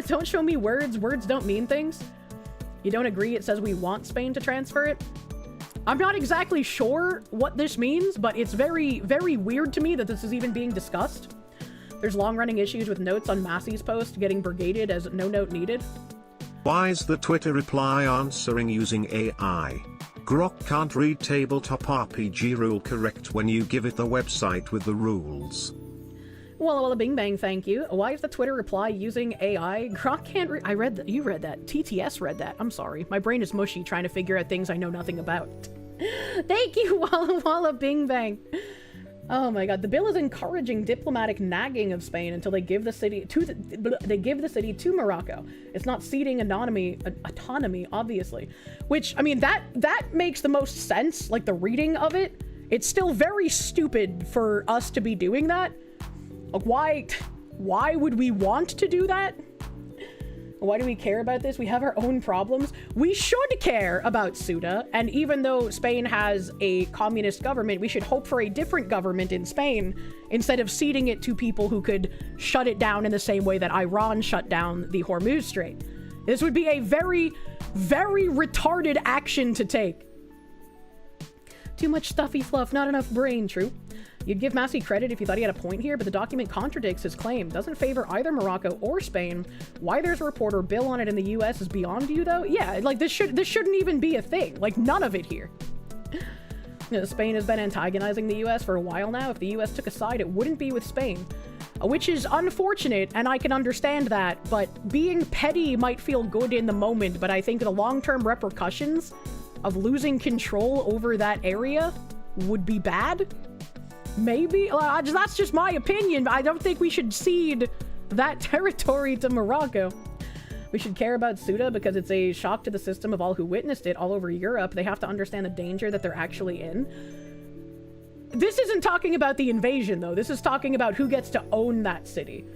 Don't show me words. Words don't mean things. You don't agree? It says we want Spain to transfer it. I'm not exactly sure what this means, but it's very, very weird to me that this is even being discussed. There's long-running issues with notes on Massey's post getting brigaded as no note needed. Why is the Twitter reply answering using AI? Grok can't read tabletop RPG rule correct when you give it the website with the rules. Well, Bing Bang, thank you. Why is the Twitter reply using AI? Grok can't read. I read that. You read that. TTS read that. I'm sorry. My brain is mushy trying to figure out things I know nothing about. Thank you, Walla Bing Bang. Oh my god, the bill is encouraging diplomatic nagging of Spain until they give the city to Morocco. It's not ceding autonomy, obviously. Which, I mean, that makes the most sense, like the reading of it. It's still very stupid for us to be doing that. Like, why would we want to do that? Why do we care about this? We have our own problems. We should care about Ceuta, and even though Spain has a communist government, we should hope for a different government in Spain instead of ceding it to people who could shut it down in the same way that Iran shut down the Hormuz Strait. This would be a very, very retarded action to take. Too much stuffy fluff, not enough brain, true. You'd give Massey credit if you thought he had a point here, but the document contradicts his claim. Doesn't favor either Morocco or Spain. Why there's a report or bill on it in the US is beyond you, though. Yeah, like, this shouldn't even be a thing. Like, none of it here. You know, Spain has been antagonizing the US for a while now. If the US took a side, it wouldn't be with Spain. Which is unfortunate, and I can understand that, but being petty might feel good in the moment, but I think the long-term repercussions of losing control over that area would be bad. Maybe? That's just my opinion. I don't think we should cede that territory to Morocco. We should care about Ceuta because it's a shock to the system of all who witnessed it all over Europe. They have to understand the danger that they're actually in. This isn't talking about the invasion, though. This is talking about who gets to own that city.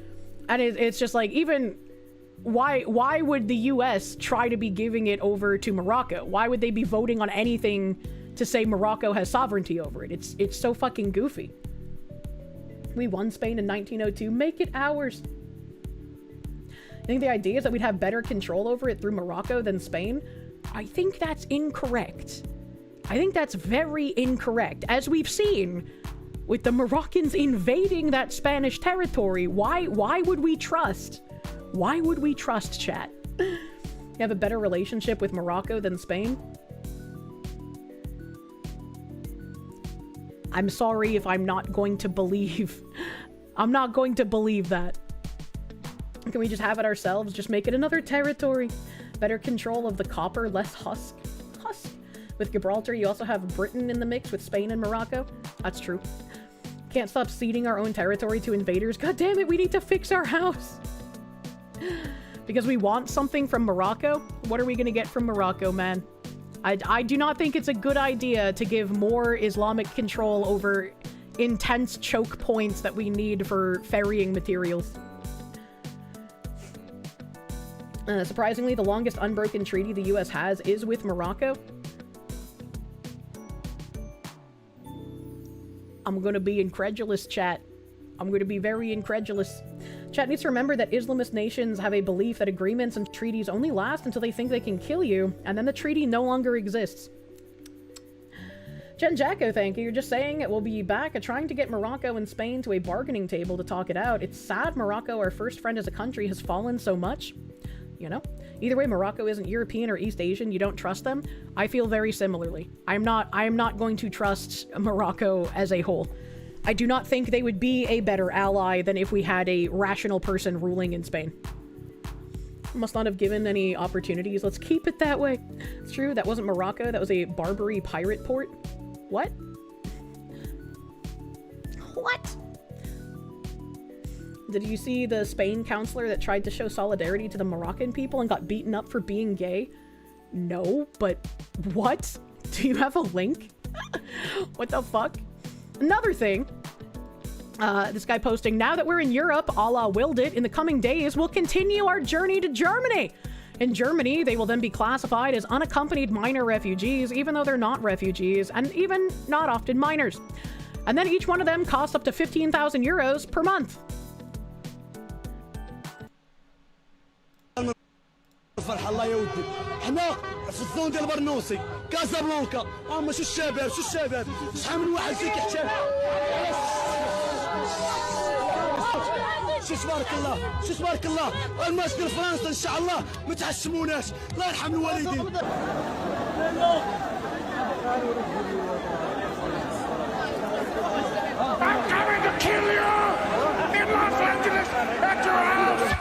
And it's just like, even... Why would the US try to be giving it over to Morocco? Why would they be voting on anything to say Morocco has sovereignty over it? It's so fucking goofy. We won Spain in 1902. Make it ours. I think the idea is that we'd have better control over it through Morocco than Spain. I think that's incorrect. I think that's very incorrect. As we've seen with the Moroccans invading that Spanish territory, why would we trust? Why would we trust, chat? You have a better relationship with Morocco than Spain? I'm sorry if I'm not going to believe. I'm not going to believe that. Can we just have it ourselves? Just make it another territory. Better control of the copper, less husk. With Gibraltar, you also have Britain in the mix with Spain and Morocco. That's true. Can't stop ceding our own territory to invaders. God damn it, we need to fix our house. Because we want something from Morocco? What are we gonna get from Morocco, man? I do not think it's a good idea to give more Islamic control over intense choke points that we need for ferrying materials. Surprisingly, the longest unbroken treaty the US has is with Morocco. I'm gonna be incredulous, chat. I'm gonna be very incredulous. Chat needs to remember that Islamist nations have a belief that agreements and treaties only last until they think they can kill you, and then the treaty no longer exists. Jen Jacko, thank you. You're just saying it will be back at trying to get Morocco and Spain to a bargaining table to talk it out. It's sad Morocco, our first friend as a country, has fallen so much. You know? Either way, Morocco isn't European or East Asian. You don't trust them. I feel very similarly. I am not going to trust Morocco as a whole. I do not think they would be a better ally than if we had a rational person ruling in Spain. Must not have given any opportunities. Let's keep it that way. It's true, that wasn't Morocco. That was a Barbary pirate port. What? What? Did you see the Spain counselor that tried to show solidarity to the Moroccan people and got beaten up for being gay? No, but what? Do you have a link? What the fuck? Another thing. This guy posting, now that we're in Europe, a la willed it, in the coming days, we'll continue our journey to Germany. In Germany, they will then be classified as unaccompanied minor refugees, even though they're not refugees, and even not often minors. And then each one of them costs up to 15,000 euros per month. فرح الله يودي احنا في الزون ديال برنوسي كازابلانكا اما شو الشباب شحال من واحد فيك يحتاج شو تبارك الله المشكل فرنسا ان شاء الله ما تعشموناش الله يرحم الوالدين I'm coming to kill you in Los Angeles at your house.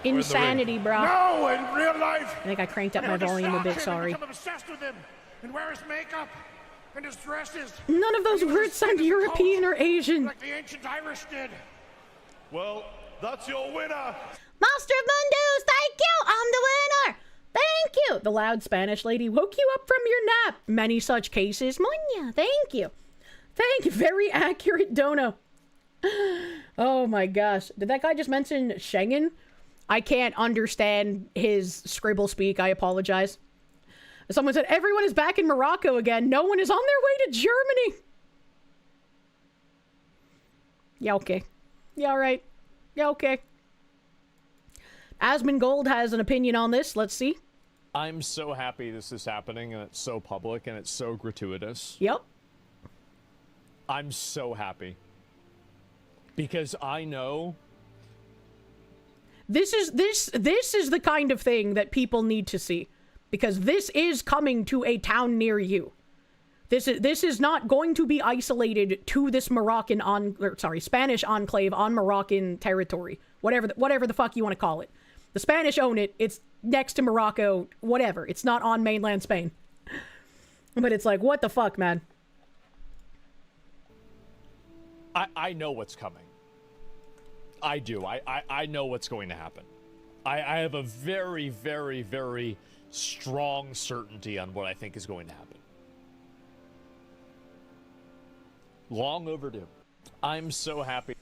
Insanity, bro. No, in real life. I think I cranked up my volume a bit, sorry. I'm obsessed with him and wear his makeup and his dresses. None of those words sound European or Asian. Like the ancient Irish did. Well, that's your winner. Master of Mundus, thank you. I'm the winner. Thank you. The loud Spanish lady woke you up from your nap. Many such cases. Munya, thank you. Thank you. Very accurate, Dono. Oh my gosh. Did that guy just mention Schengen? I can't understand his scribble speak. I apologize. Someone said, everyone is back in Morocco again. No one is on their way to Germany. Yeah, okay. Yeah, all right. Yeah, okay. Asmongold has an opinion on this. Let's see. I'm so happy this is happening, and it's so public, and it's so gratuitous. Yep. I'm so happy. Because I know... This is the kind of thing that people need to see, because this is coming to a town near you. This is not going to be isolated to this Spanish enclave on Moroccan territory. Whatever the fuck you want to call it. The Spanish own it. It's next to Morocco. Whatever. It's not on mainland Spain. But it's like, what the fuck, man? I know what's coming. I do. I know what's going to happen. I have a very, very, very strong certainty on what I think is going to happen. Long overdue. I'm so happy.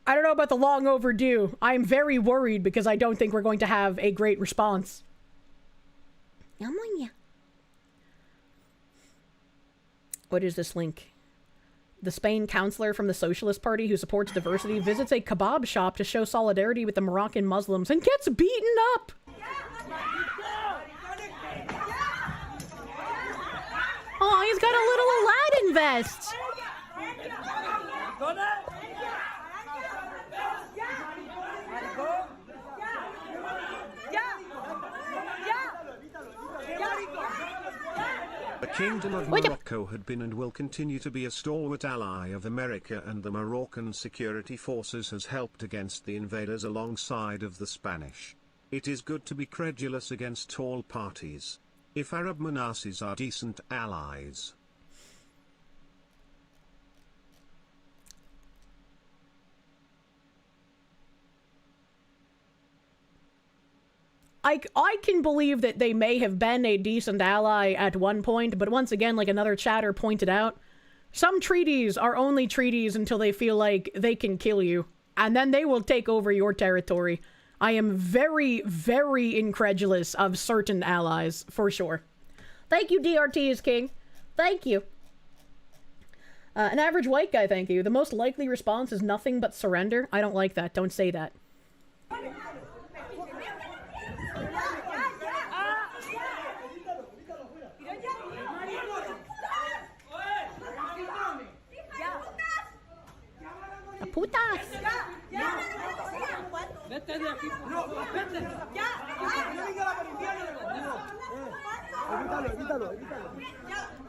I don't know about the long overdue. I'm very worried because I don't think we're going to have a great response. What is this link? The Spain counselor from the Socialist Party who supports diversity visits a kebab shop to show solidarity with the Moroccan Muslims and gets beaten up. Oh, he's got a little Aladdin vest. The Kingdom of Morocco had been and will continue to be a stalwart ally of America, and the Moroccan security forces has helped against the invaders alongside of the Spanish. It is good to be credulous against all parties. If Arab menaces are decent allies. I can believe that they may have been a decent ally at one point, but once again, like another chatter pointed out, some treaties are only treaties until they feel like they can kill you, and then they will take over your territory. I am very, very incredulous of certain allies, for sure. Thank you, DRT is king. Thank you. An average white guy, thank you. The most likely response is nothing but surrender. I don't like that. Don't say that. Putas.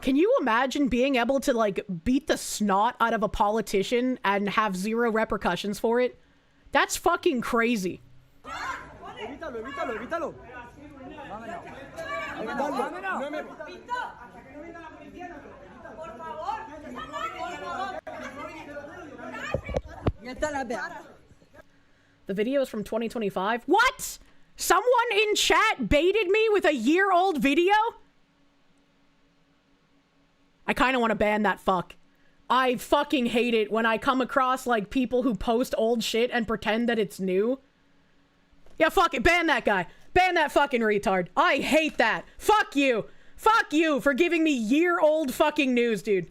Can you imagine being able to, like, beat the snot out of a politician and have zero repercussions for it? That's fucking crazy. The video is from 2025. What? Someone in chat baited me with a year-old video? I kind of want to ban that fuck. I fucking hate it when I come across, like, people who post old shit and pretend that it's new. Yeah, fuck it. Ban that guy. Ban that fucking retard. I hate that. Fuck you. Fuck you for giving me year-old fucking news, dude.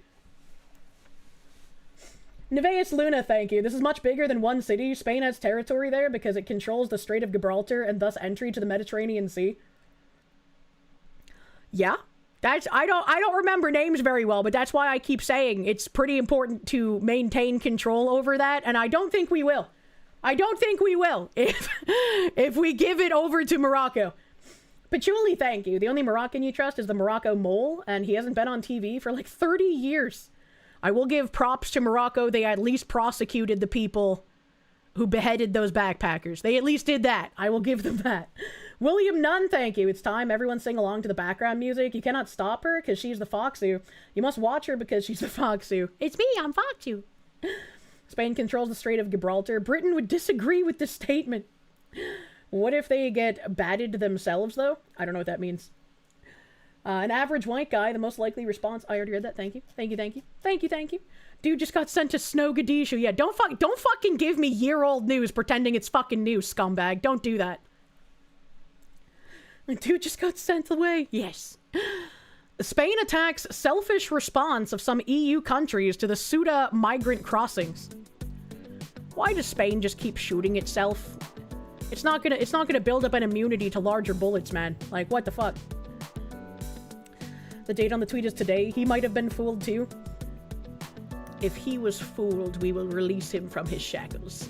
Nevaeus Luna, thank you. This is much bigger than one city. Spain has territory there because it controls the Strait of Gibraltar and thus entry to the Mediterranean Sea. Yeah. I don't remember names very well, but that's why I keep saying it's pretty important to maintain control over that, and I don't think we will. I don't think we will if we give it over to Morocco. Patchouli, thank you. The only Moroccan you trust is the Morocco mole, and he hasn't been on TV for like 30 years. I will give props to Morocco. They at least prosecuted the people who beheaded those backpackers. They at least did that. I will give them that. William Nunn, thank you. It's time everyone sing along to the background music. You cannot stop her because she's the Foxu. You must watch her because she's the Foxu. It's me, I'm Foxu. Spain controls the Strait of Gibraltar. Britain would disagree with this statement. What if they get batted themselves, though? I don't know what that means. An average white guy, the most likely response. I already read that. Thank you. Thank you, thank you. Thank you, thank you. Dude just got sent to Snowgadishu. Yeah, don't fucking give me year-old news pretending it's fucking new, scumbag. Don't do that. Dude just got sent away. Yes. Spain attacks selfish response of some EU countries to the Ceuta migrant crossings. Why does Spain just keep shooting itself? It's not gonna build up an immunity to larger bullets, man. Like, what the fuck? The date on the tweet is today. He might have been fooled too. If he was fooled, we will release him from his shackles.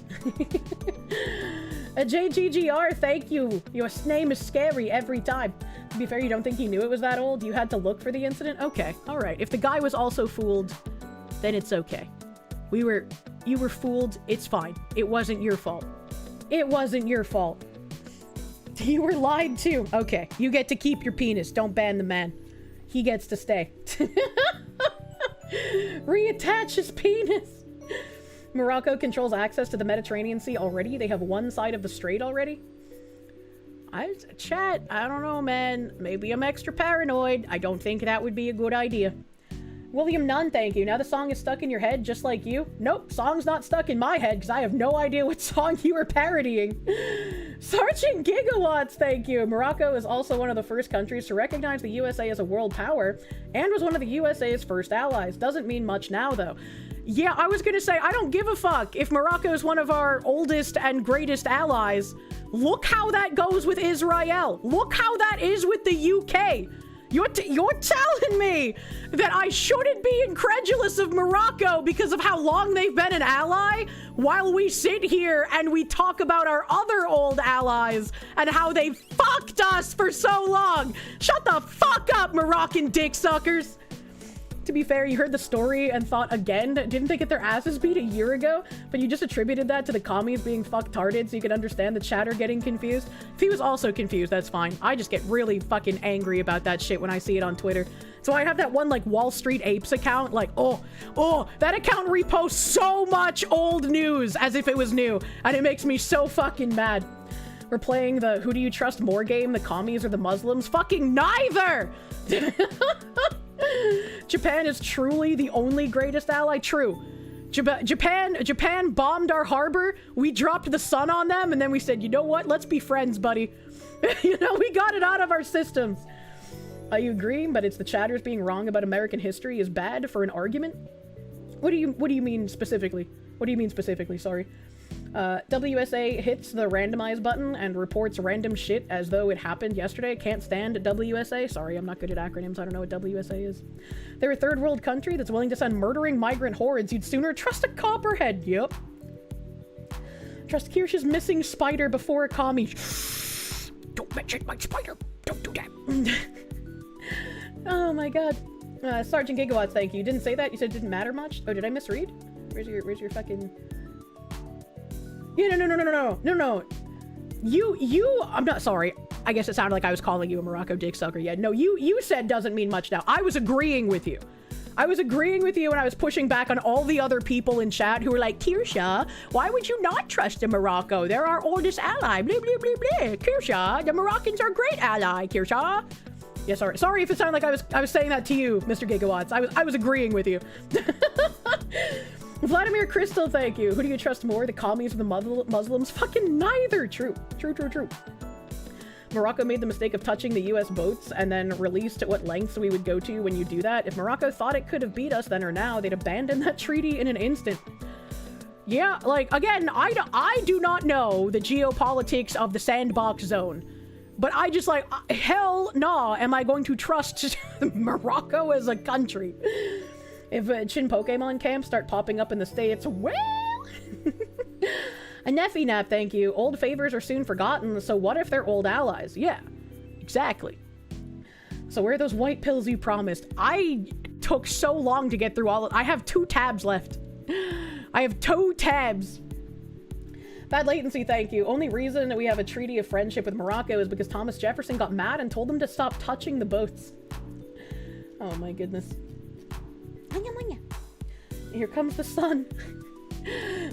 JGGR, thank you. Your name is scary every time. To be fair, you don't think he knew it was that old? You had to look for the incident? Okay, alright. If the guy was also fooled, then it's okay. You were fooled, it's fine. It wasn't your fault. It wasn't your fault. You were lied to. Okay, you get to keep your penis. Don't ban the man. He gets to stay. Reattach his penis. Morocco controls access to the Mediterranean Sea already. They have one side of the strait already. Chat, I don't know, man. Maybe I'm extra paranoid. I don't think that would be a good idea. William Nunn, thank you. Now the song is stuck in your head just like you. Nope, song's not stuck in my head because I have no idea what song you were parodying. Sergeant Gigawatts, thank you. Morocco is also one of the first countries to recognize the USA as a world power and was one of the USA's first allies. Doesn't mean much now, though. Yeah, I was gonna say, I don't give a fuck if Morocco is one of our oldest and greatest allies. Look how that goes with Israel. Look how that is with the UK. You're telling me that I shouldn't be incredulous of Morocco because of how long they've been an ally while we sit here and we talk about our other old allies and how they fucked us for so long. Shut the fuck up, Moroccan dick suckers. To be fair, you heard the story and thought again, didn't they get their asses beat a year ago? But you just attributed that to the commies being fucktarded so you could understand the chatter getting confused. If he was also confused, that's fine. I just get really fucking angry about that shit when I see it on Twitter. So I have that one, like, Wall Street Apes account, like, oh, that account reposts so much old news as if it was new, and it makes me so fucking mad. We're playing the who do you trust more game, the commies or the Muslims? Fucking neither! Japan is truly the only greatest ally. True. Japan bombed our harbor. We dropped the sun on them, and then we said, you know what? Let's be friends, buddy. You know, we got it out of our systems. You agree? But it's the chatters being wrong about American history is bad for an argument? What do you mean specifically? What do you mean specifically? Sorry. WSA hits the randomize button and reports random shit as though it happened yesterday. Can't stand WSA. Sorry, I'm not good at acronyms. I don't know what WSA is. They're a third world country that's willing to send murdering migrant hordes. You'd sooner trust a copperhead. Yep. Trust Kirsche's missing spider before a commie. Don't mention my spider. Don't do that. Oh my god. Sergeant Gigawatts, thank you. You didn't say that? You said it didn't matter much? Oh, did I misread? Where's your fucking... Yeah, no. I'm not sorry. I guess it sounded like I was calling you a Morocco dick sucker. Yeah, no, you said doesn't mean much now. I was agreeing with you. I was agreeing with you and I was pushing back on all the other people in chat who were like, Kirsche, why would you not trust in Morocco? They're our oldest ally. Blah, blah, blah, blah. Kirsche, the Moroccans are a great ally, Kirsche. Yeah, sorry if it sounded like I was saying that to you, Mr. Gigawatts. I was agreeing with you. Vladimir Crystal, thank you. Who do you trust more, the commies or the Muslims? Fucking neither. True. Morocco made the mistake of touching the US boats and then released at what lengths we would go to when you do that. If Morocco thought it could have beat us then or now, they'd abandon that treaty in an instant. Yeah, like, again, I do not know the geopolitics of the sandbox zone, but I just like, hell no, am I going to trust Morocco as a country? If Chin Pokemon camps start popping up in the States, well... A Neffy Nap, thank you. Old favors are soon forgotten, so what if they're old allies? Yeah, exactly. So where are those white pills you promised? I took so long to get through all of... I have 2 tabs left. I have 2 tabs. Bad latency, thank you. Only reason that we have a treaty of friendship with Morocco is because Thomas Jefferson got mad and told them to stop touching the boats. Oh my goodness. Here comes the sun.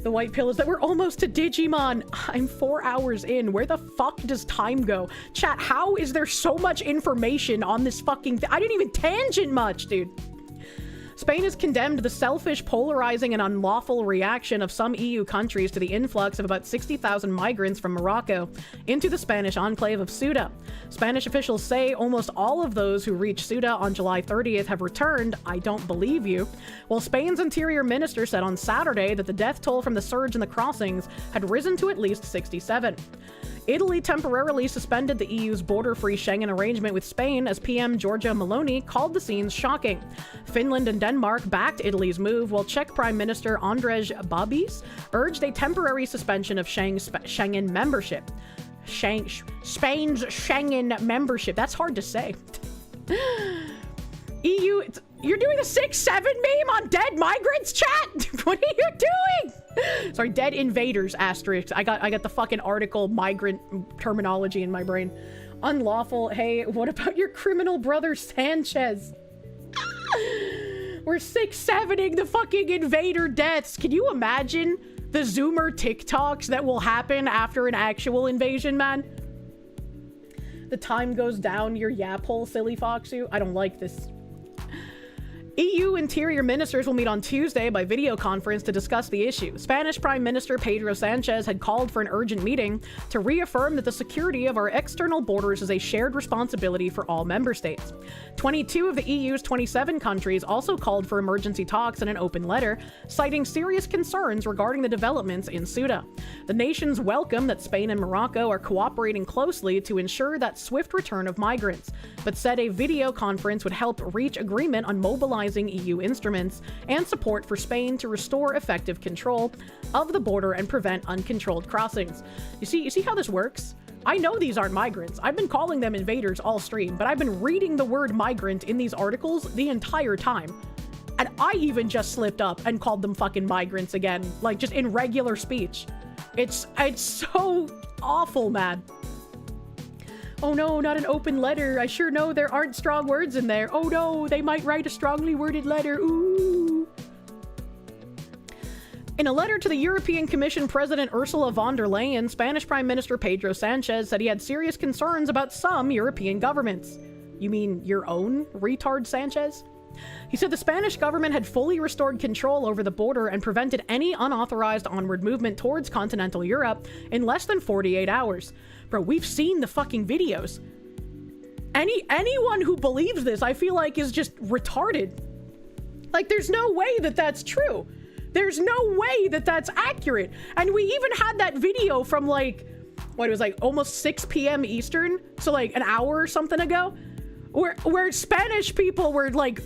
The white pill is that we're almost to Digimon. I'm 4 hours in. Where the fuck does time go? Chat, how is there so much information on this fucking thing? I didn't even tangent much, dude. Spain has condemned the selfish, polarizing, and unlawful reaction of some EU countries to the influx of about 60,000 migrants from Morocco into the Spanish enclave of Ceuta. Spanish officials say almost all of those who reached Ceuta on July 30th have returned. I don't believe you. While Spain's interior minister said on Saturday that the death toll from the surge in the crossings had risen to at least 67. Italy temporarily suspended the EU's border-free Schengen arrangement with Spain as PM Giorgia Meloni called the scenes shocking. Finland and Denmark backed Italy's move, while Czech Prime Minister Andrej Babis urged a temporary suspension of Schengen membership. Spain's Schengen membership. That's hard to say. EU... You're doing a 6-7 meme on dead migrants, chat? What are you doing? Sorry, dead invaders, asterisk. I got the fucking article migrant terminology in my brain. Unlawful. Hey, what about your criminal brother Sanchez? We're 6-7ing the fucking invader deaths. Can you imagine the Zoomer TikToks that will happen after an actual invasion, man? The time goes down your yap hole, silly foxu. I don't like this. EU interior ministers will meet on Tuesday by video conference to discuss the issue. Spanish Prime Minister Pedro Sanchez had called for an urgent meeting to reaffirm that the security of our external borders is a shared responsibility for all member states. 22 of the EU's 27 countries also called for emergency talks in an open letter, citing serious concerns regarding the developments in Ceuta. The nations welcome that Spain and Morocco are cooperating closely to ensure that swift return of migrants, but said a video conference would help reach agreement on mobilizing EU instruments and support for Spain to restore effective control of the border and prevent uncontrolled crossings. You see how this works? I know these aren't migrants. I've been calling them invaders all stream, but I've been reading the word migrant in these articles the entire time. And I even just slipped up and called them fucking migrants again, like just in regular speech. It's so awful, man. Oh no, not an open letter. I sure know there aren't strong words in there. Oh no, they might write a strongly worded letter. Ooh. In a letter to the European Commission President Ursula von der Leyen, Spanish Prime Minister Pedro Sanchez said he had serious concerns about some European governments. You mean your own, retard Sanchez? He said the Spanish government had fully restored control over the border and prevented any unauthorized onward movement towards continental Europe in less than 48 hours. Bro, we've seen the fucking videos. Anyone who believes this, I feel like, is just retarded. Like, there's no way that that's true. There's no way that that's accurate. And we even had that video from, like, what, it was like almost 6 p.m. Eastern, so like an hour or something ago, where Spanish people were, like,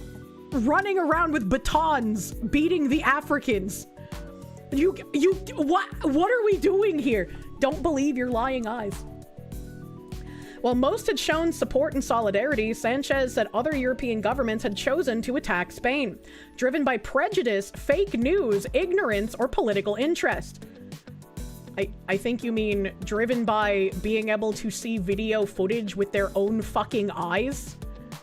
running around with batons, beating the Africans. What are we doing here? Don't believe your lying eyes. While most had shown support and solidarity, Sanchez said other European governments had chosen to attack Spain, driven by prejudice, fake news, ignorance, or political interest. I think you mean driven by being able to see video footage with their own fucking eyes?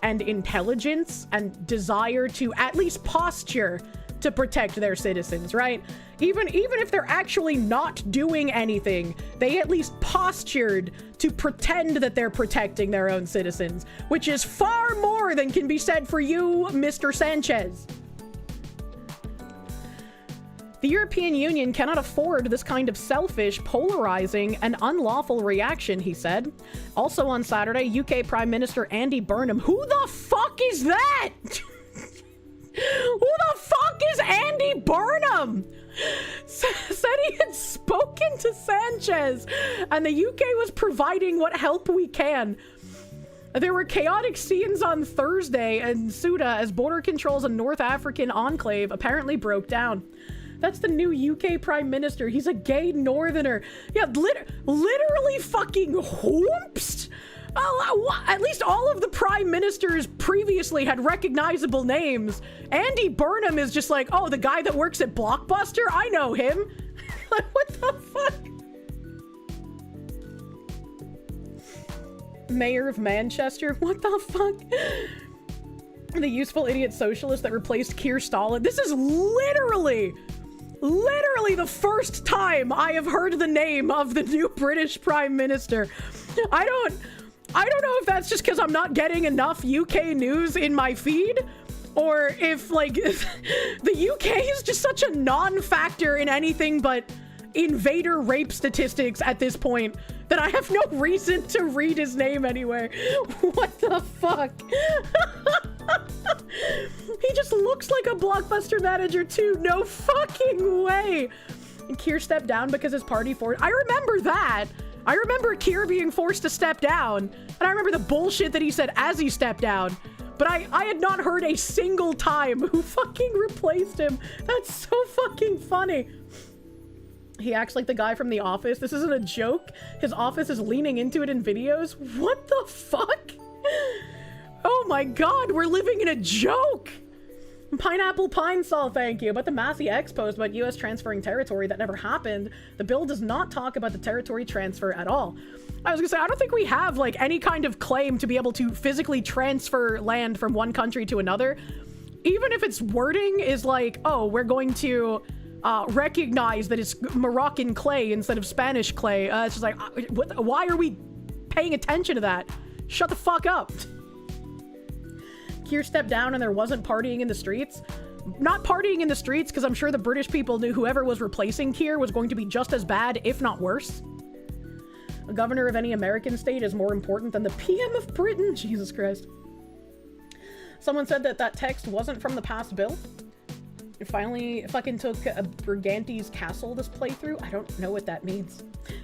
and intelligence and desire to at least posture to protect their citizens, right? Even if they're actually not doing anything, they at least postured to pretend that they're protecting their own citizens, which is far more than can be said for you, Mr. Sanchez. The European Union cannot afford this kind of selfish, polarizing, and unlawful reaction, he said. Also on Saturday, UK Prime Minister Andy Burnham, who the fuck is that? Who the fuck is Andy Burnham? Said he had spoken to Sanchez, and the UK was providing what help we can. There were chaotic scenes on Thursday in Ceuta as border controls in North African enclave apparently broke down. That's the new UK Prime Minister. He's a gay northerner. Yeah, literally fucking whoops. At least all of the prime ministers previously had recognizable names. Andy Burnham is just like, oh, the guy that works at Blockbuster? I know him. Like, what the fuck? Mayor of Manchester? What the fuck? The useful idiot socialist that replaced Keir Stalin. This is literally the first time I have heard the name of the new British Prime Minister. I don't know if that's just because I'm not getting enough UK news in my feed, or if, like, the UK is just such a non-factor in anything but invader rape statistics at this point that I have no reason to read his name anywhere. What the fuck? He just looks like a Blockbuster manager too. No fucking way. And Keir stepped down because his party I remember that. I remember Keir being forced to step down, and I remember the bullshit that he said as he stepped down, but I had not heard a single time who fucking replaced him. That's so fucking funny. He acts like the guy from The Office. This isn't a joke. His office is leaning into it in videos. What the fuck? Oh my god, we're living in a joke! Pineapple Pine Sol, thank you. About the Massey X post about US transferring territory, that never happened. The bill does not talk about the territory transfer at all. I was gonna say, I don't think we have, like, any kind of claim to be able to physically transfer land from one country to another. Even if its wording is like, oh, we're going to recognize that it's Moroccan clay instead of Spanish clay. It's just like, why are we paying attention to that? Shut the fuck up. Keir stepped down and there wasn't partying in the streets. Not partying in the streets because I'm sure the British people knew whoever was replacing Keir was going to be just as bad, if not worse. A governor of any American state is more important than the PM of Britain. Jesus Christ. Someone said that text wasn't from the past bill. It finally fucking took a Brigantes Castle this playthrough. I don't know what that means.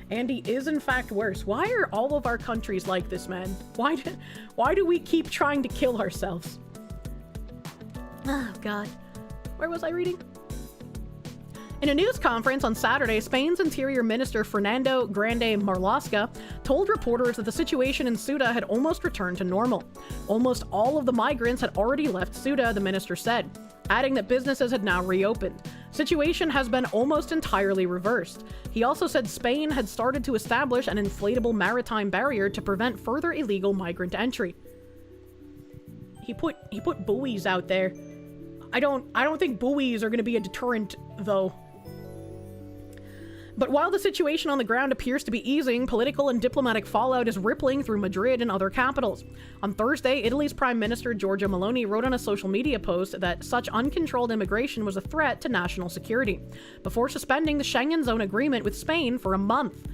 Andy is in fact worse. Why are all of our countries like this, man? Why do we keep trying to kill ourselves? Oh, God. Where was I reading? In a news conference on Saturday, Spain's Interior Minister Fernando Grande Marlaska told reporters that the situation in Ceuta had almost returned to normal. Almost all of the migrants had already left Ceuta, the minister said, adding that businesses had now reopened. Situation has been almost entirely reversed. He also said Spain had started to establish an inflatable maritime barrier to prevent further illegal migrant entry. He put buoys out there. I don't think buoys are going to be a deterrent, though. But while the situation on the ground appears to be easing, political and diplomatic fallout is rippling through Madrid and other capitals. On Thursday, Italy's Prime Minister Giorgia Meloni wrote on a social media post that such uncontrolled immigration was a threat to national security, before suspending the Schengen Zone agreement with Spain for a month.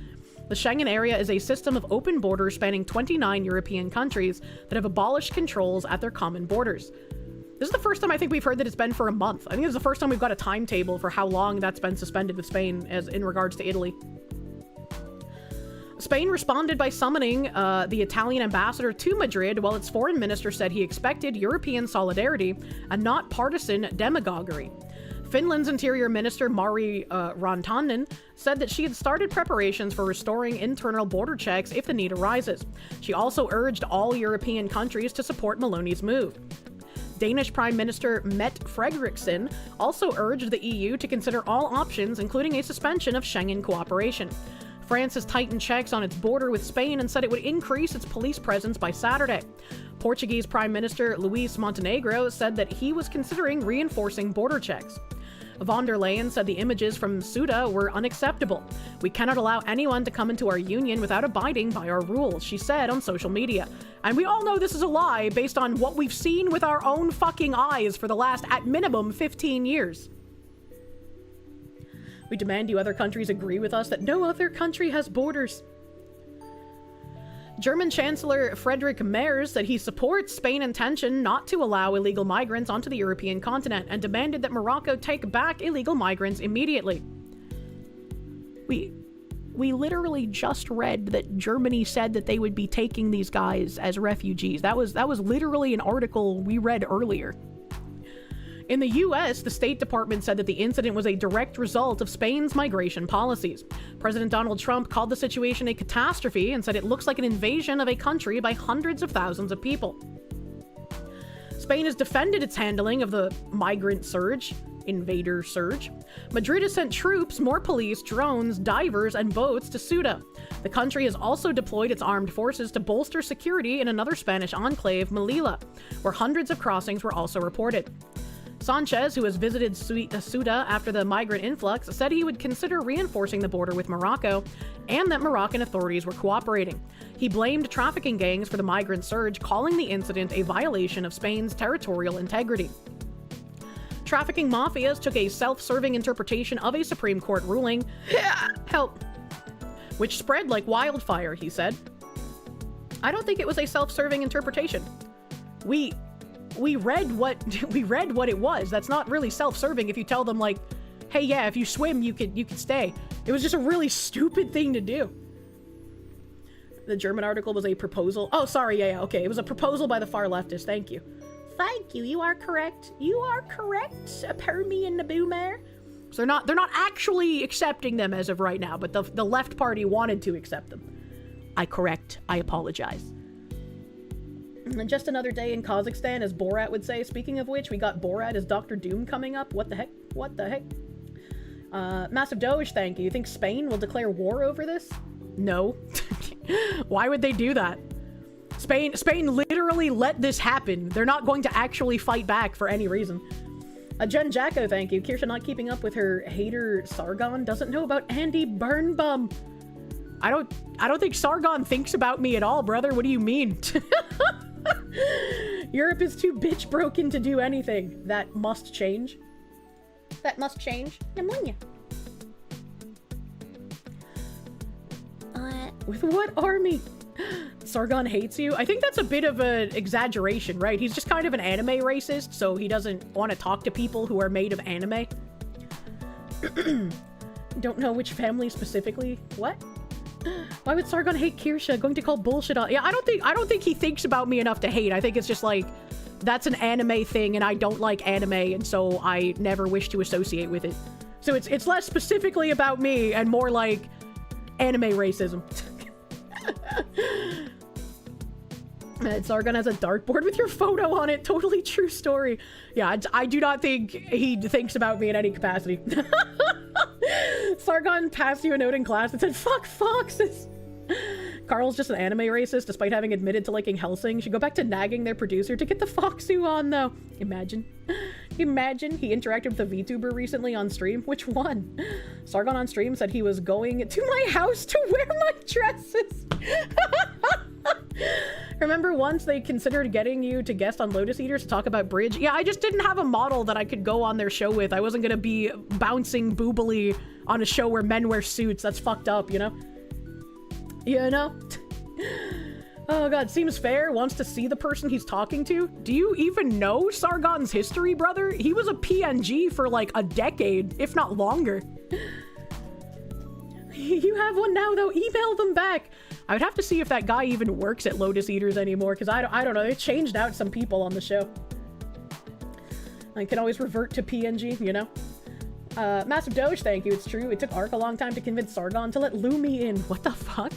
The Schengen area is a system of open borders spanning 29 European countries that have abolished controls at their common borders. This is the first time I think we've heard that it's been for a month. I think this is the first time we've got a timetable for how long that's been suspended with Spain as in regards to Italy. Spain responded by summoning the Italian ambassador to Madrid, while its foreign minister said he expected European solidarity and not partisan demagoguery. Finland's Interior Minister Mari Rantanen said that she had started preparations for restoring internal border checks if the need arises. She also urged all European countries to support Meloni's move. Danish Prime Minister Mette Frederiksen also urged the EU to consider all options, including a suspension of Schengen cooperation. France has tightened checks on its border with Spain and said it would increase its police presence by Saturday. Portuguese Prime Minister Luís Montenegro said that he was considering reinforcing border checks. Von der Leyen said the images from Ceuta were unacceptable. We cannot allow anyone to come into our union without abiding by our rules, she said on social media. And we all know this is a lie based on what we've seen with our own fucking eyes for the last, at minimum, 15 years. We demand you other countries agree with us that no other country has borders. German Chancellor Friedrich Merz said he supports Spain's intention not to allow illegal migrants onto the European continent and demanded that Morocco take back illegal migrants immediately. We literally just read that Germany said that they would be taking these guys as refugees. That was literally an article we read earlier. In the US, the State Department said that the incident was a direct result of Spain's migration policies. President Donald Trump called the situation a catastrophe and said it looks like an invasion of a country by hundreds of thousands of people. Spain has defended its handling of the migrant surge, invader surge. Madrid has sent troops, more police, drones, divers, and boats to Ceuta. The country has also deployed its armed forces to bolster security in another Spanish enclave, Melilla, where hundreds of crossings were also reported. Sanchez, who has visited Ceuta after the migrant influx, said he would consider reinforcing the border with Morocco and that Moroccan authorities were cooperating. He blamed trafficking gangs for the migrant surge, calling the incident a violation of Spain's territorial integrity. Trafficking mafias took a self-serving interpretation of a Supreme Court ruling, which spread like wildfire, he said. I don't think it was a self-serving interpretation. We read what it was. That's not really self-serving if you tell them, like, hey, yeah, if you swim, you could stay. It was just a really stupid thing to do. The German article was a proposal. Oh, sorry, yeah, okay. It was a proposal by the far leftists. Thank you. Thank you. You are correct. You are correct. Permy and the boomer. So they're not actually accepting them as of right now, but the left party wanted to accept them. I apologize. And just another day in Kazakhstan, as Borat would say. Speaking of which, we got Borat as Dr. Doom coming up. What the heck? What the heck? Massive Doge, thank you. You think Spain will declare war over this? No. Why would they do that? Spain literally let this happen. They're not going to actually fight back for any reason. Jen Jacko, thank you. Kirsche not keeping up with her hater Sargon, doesn't know about Andy Birnbaum. I don't think Sargon thinks about me at all, brother. What do you mean? Europe is too bitch broken to do anything. That must change. That must change. Pneumonia. With what army? Sargon hates you? I think that's a bit of an exaggeration, right? He's just kind of an anime racist, so he doesn't want to talk to people who are made of anime. Don't know which family specifically. What? Why would Sargon hate Kirsche? Going to call bullshit on... Yeah, I don't think he thinks about me enough to hate. I think it's just like, that's an anime thing and I don't like anime, and so I never wish to associate with it. So it's less specifically about me and more like anime racism. Sargon has a dartboard with your photo on it. Totally true story. Yeah, I do not think he thinks about me in any capacity. Sargon passed you a note in class that said, fuck foxes. Carl's just an anime racist, despite having admitted to liking Hellsing. Should go back to nagging their producer to get the Foxu on, though. Imagine he interacted with a VTuber recently on stream. Which one? Sargon on stream said he was going to my house to wear my dresses. Remember once they considered getting you to guest on Lotus Eaters to talk about Bridge? Yeah, I just didn't have a model that I could go on their show with. I wasn't gonna be bouncing boobily on a show where men wear suits. That's fucked up, you know? You know? Oh god, seems fair. Wants to see the person he's talking to. Do you even know Sargon's history, brother? He was a PNG for like a decade, if not longer. You have one now, though. Email them back. I would have to see if that guy even works at Lotus Eaters anymore, because I don't know. They changed out some people on the show. I can always revert to PNG, you know? Massive Doge, thank you. It's true. It took Ark a long time to convince Sargon to let Lumi in. What the fuck?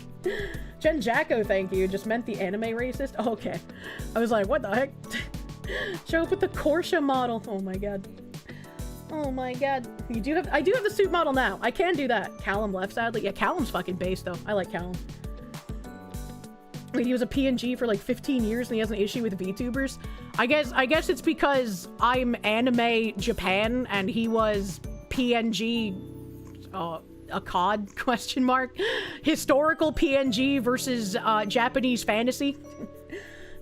Jen Jacko, thank you. Just meant the anime racist? Oh, okay. I was like, what the heck? Show up with the Kirsche model. Oh my god. Oh my god. I do have the suit model now. I can do that. Callum left, sadly. Yeah, Callum's fucking base, though. I like Callum. Wait, he was a PNG for like 15 years and he has an issue with VTubers? I guess it's because I'm anime Japan and he was PNG a COD question mark. Historical PNG versus Japanese fantasy.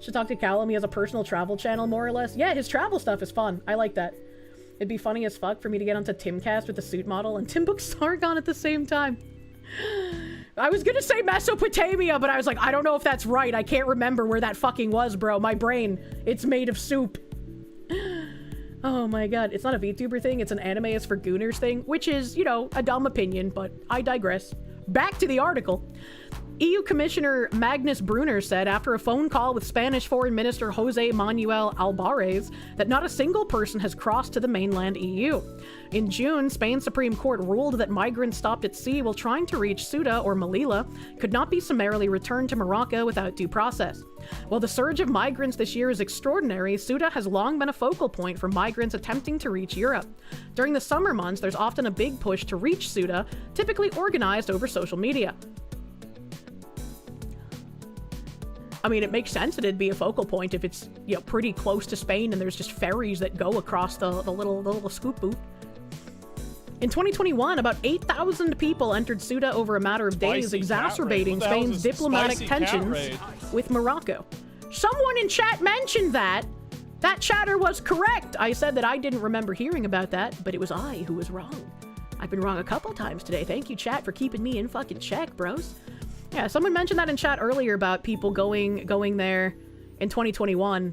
Should talk to Callum. He has a personal travel channel, more or less. Yeah, his travel stuff is fun. I like that. It'd be funny as fuck for me to get onto Timcast with the suit model and Tim Book Sargon at the same time. I was gonna say Mesopotamia, but I was like, I don't know if that's right. I can't remember where that fucking was, bro. My brain, it's made of soup. Oh my god. It's not a VTuber thing. It's an anime is for gooners thing, which is, you know, a dumb opinion, but I digress. Back to the article. EU Commissioner Magnus Brunner said after a phone call with Spanish Foreign Minister Jose Manuel Alvarez that not a single person has crossed to the mainland EU. In June, Spain's Supreme Court ruled that migrants stopped at sea while trying to reach Ceuta or Melilla could not be summarily returned to Morocco without due process. While the surge of migrants this year is extraordinary, Ceuta has long been a focal point for migrants attempting to reach Europe. During the summer months, there's often a big push to reach Ceuta, typically organized over social media. I mean, it makes sense that it'd be a focal point if it's, you know, pretty close to Spain and there's just ferries that go across the little scoop boot. In 2021, about 8,000 people entered Ceuta over a matter of days, exacerbating Spain's diplomatic tensions with Morocco. Someone in chat mentioned that. That chatter was correct. I said that I didn't remember hearing about that, but it was I who was wrong. I've been wrong a couple times today. Thank you, chat, for keeping me in fucking check, bros. Yeah, someone mentioned that in chat earlier about people going there in 2021,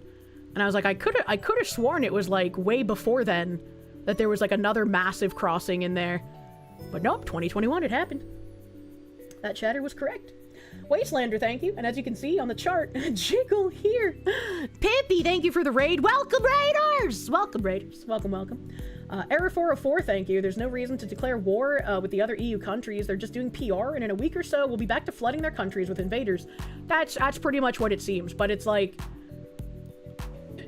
and I was like, I could have sworn it was like way before then that there was like another massive crossing in there, but nope, 2021 it happened. That chatter was correct. Wastelander, thank you, and as you can see on the chart, Jiggle here. Pippi, thank you for the raid. Welcome, Raiders! Welcome, Raiders. Welcome. Error 404, thank you. There's no reason to declare war with the other EU countries. They're just doing PR, and in a week or so, we'll be back to flooding their countries with invaders. That's pretty much what it seems, but it's like...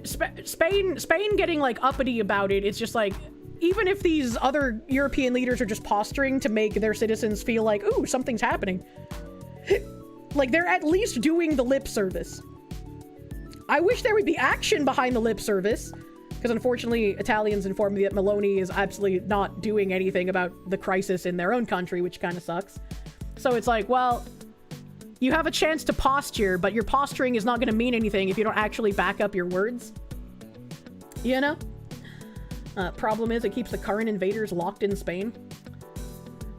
Spain getting, like, uppity about it, it's just like... Even if these other European leaders are just posturing to make their citizens feel like, ooh, something's happening. Like, they're at least doing the lip service. I wish there would be action behind the lip service. Because unfortunately, Italians inform me that Meloni is absolutely not doing anything about the crisis in their own country, which kind of sucks. So it's like, well, you have a chance to posture, but your posturing is not going to mean anything if you don't actually back up your words. You know? Problem is, it keeps the current invaders locked in Spain.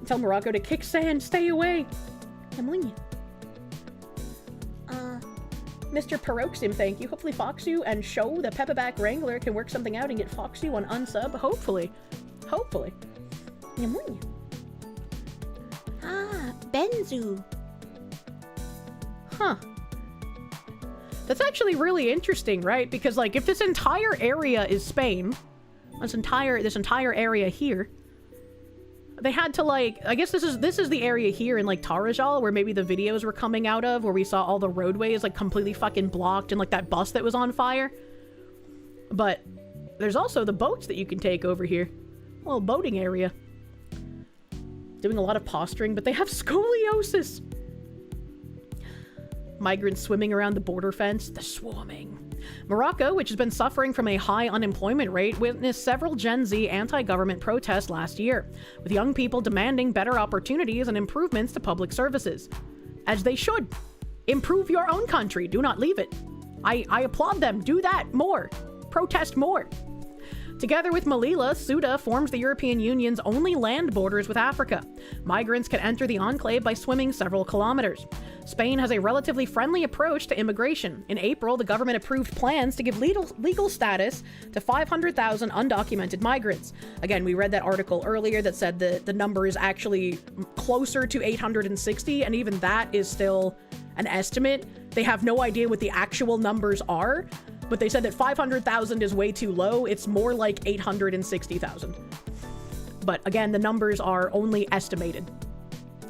Tell Morocco to kick sand, stay away. I'm winning you. Mr. Paroxim, thank you. Hopefully Foxu and Show, the Pepperback Wrangler, can work something out and get Foxu on unsub. Hopefully. I'm winning you. Benzu. Huh. That's actually really interesting, right? Because, like, if this entire area is Spain, this entire area here, they had to, like, I guess this is the area here in, like, Tarajal, where maybe the videos were coming out of, where we saw all the roadways, like, completely fucking blocked, and, like, that bus that was on fire. But there's also the boats that you can take over here. A little boating area. Doing a lot of posturing, but they have scoliosis. Migrants swimming around the border fence. The swarming. Morocco, which has been suffering from a high unemployment rate, witnessed several Gen Z anti-government protests last year, with young people demanding better opportunities and improvements to public services. As they should. Improve your own country. Do not leave it. I applaud them. Do that more. Protest more. Together with Melilla, Ceuta forms the European Union's only land borders with Africa. Migrants can enter the enclave by swimming several kilometers. Spain has a relatively friendly approach to immigration. In April, the government approved plans to give legal status to 500,000 undocumented migrants. Again, we read that article earlier that said the number is actually closer to 860, and even that is still an estimate. They have no idea what the actual numbers are, but they said that 500,000 is way too low. It's more like 860,000. But again, the numbers are only estimated.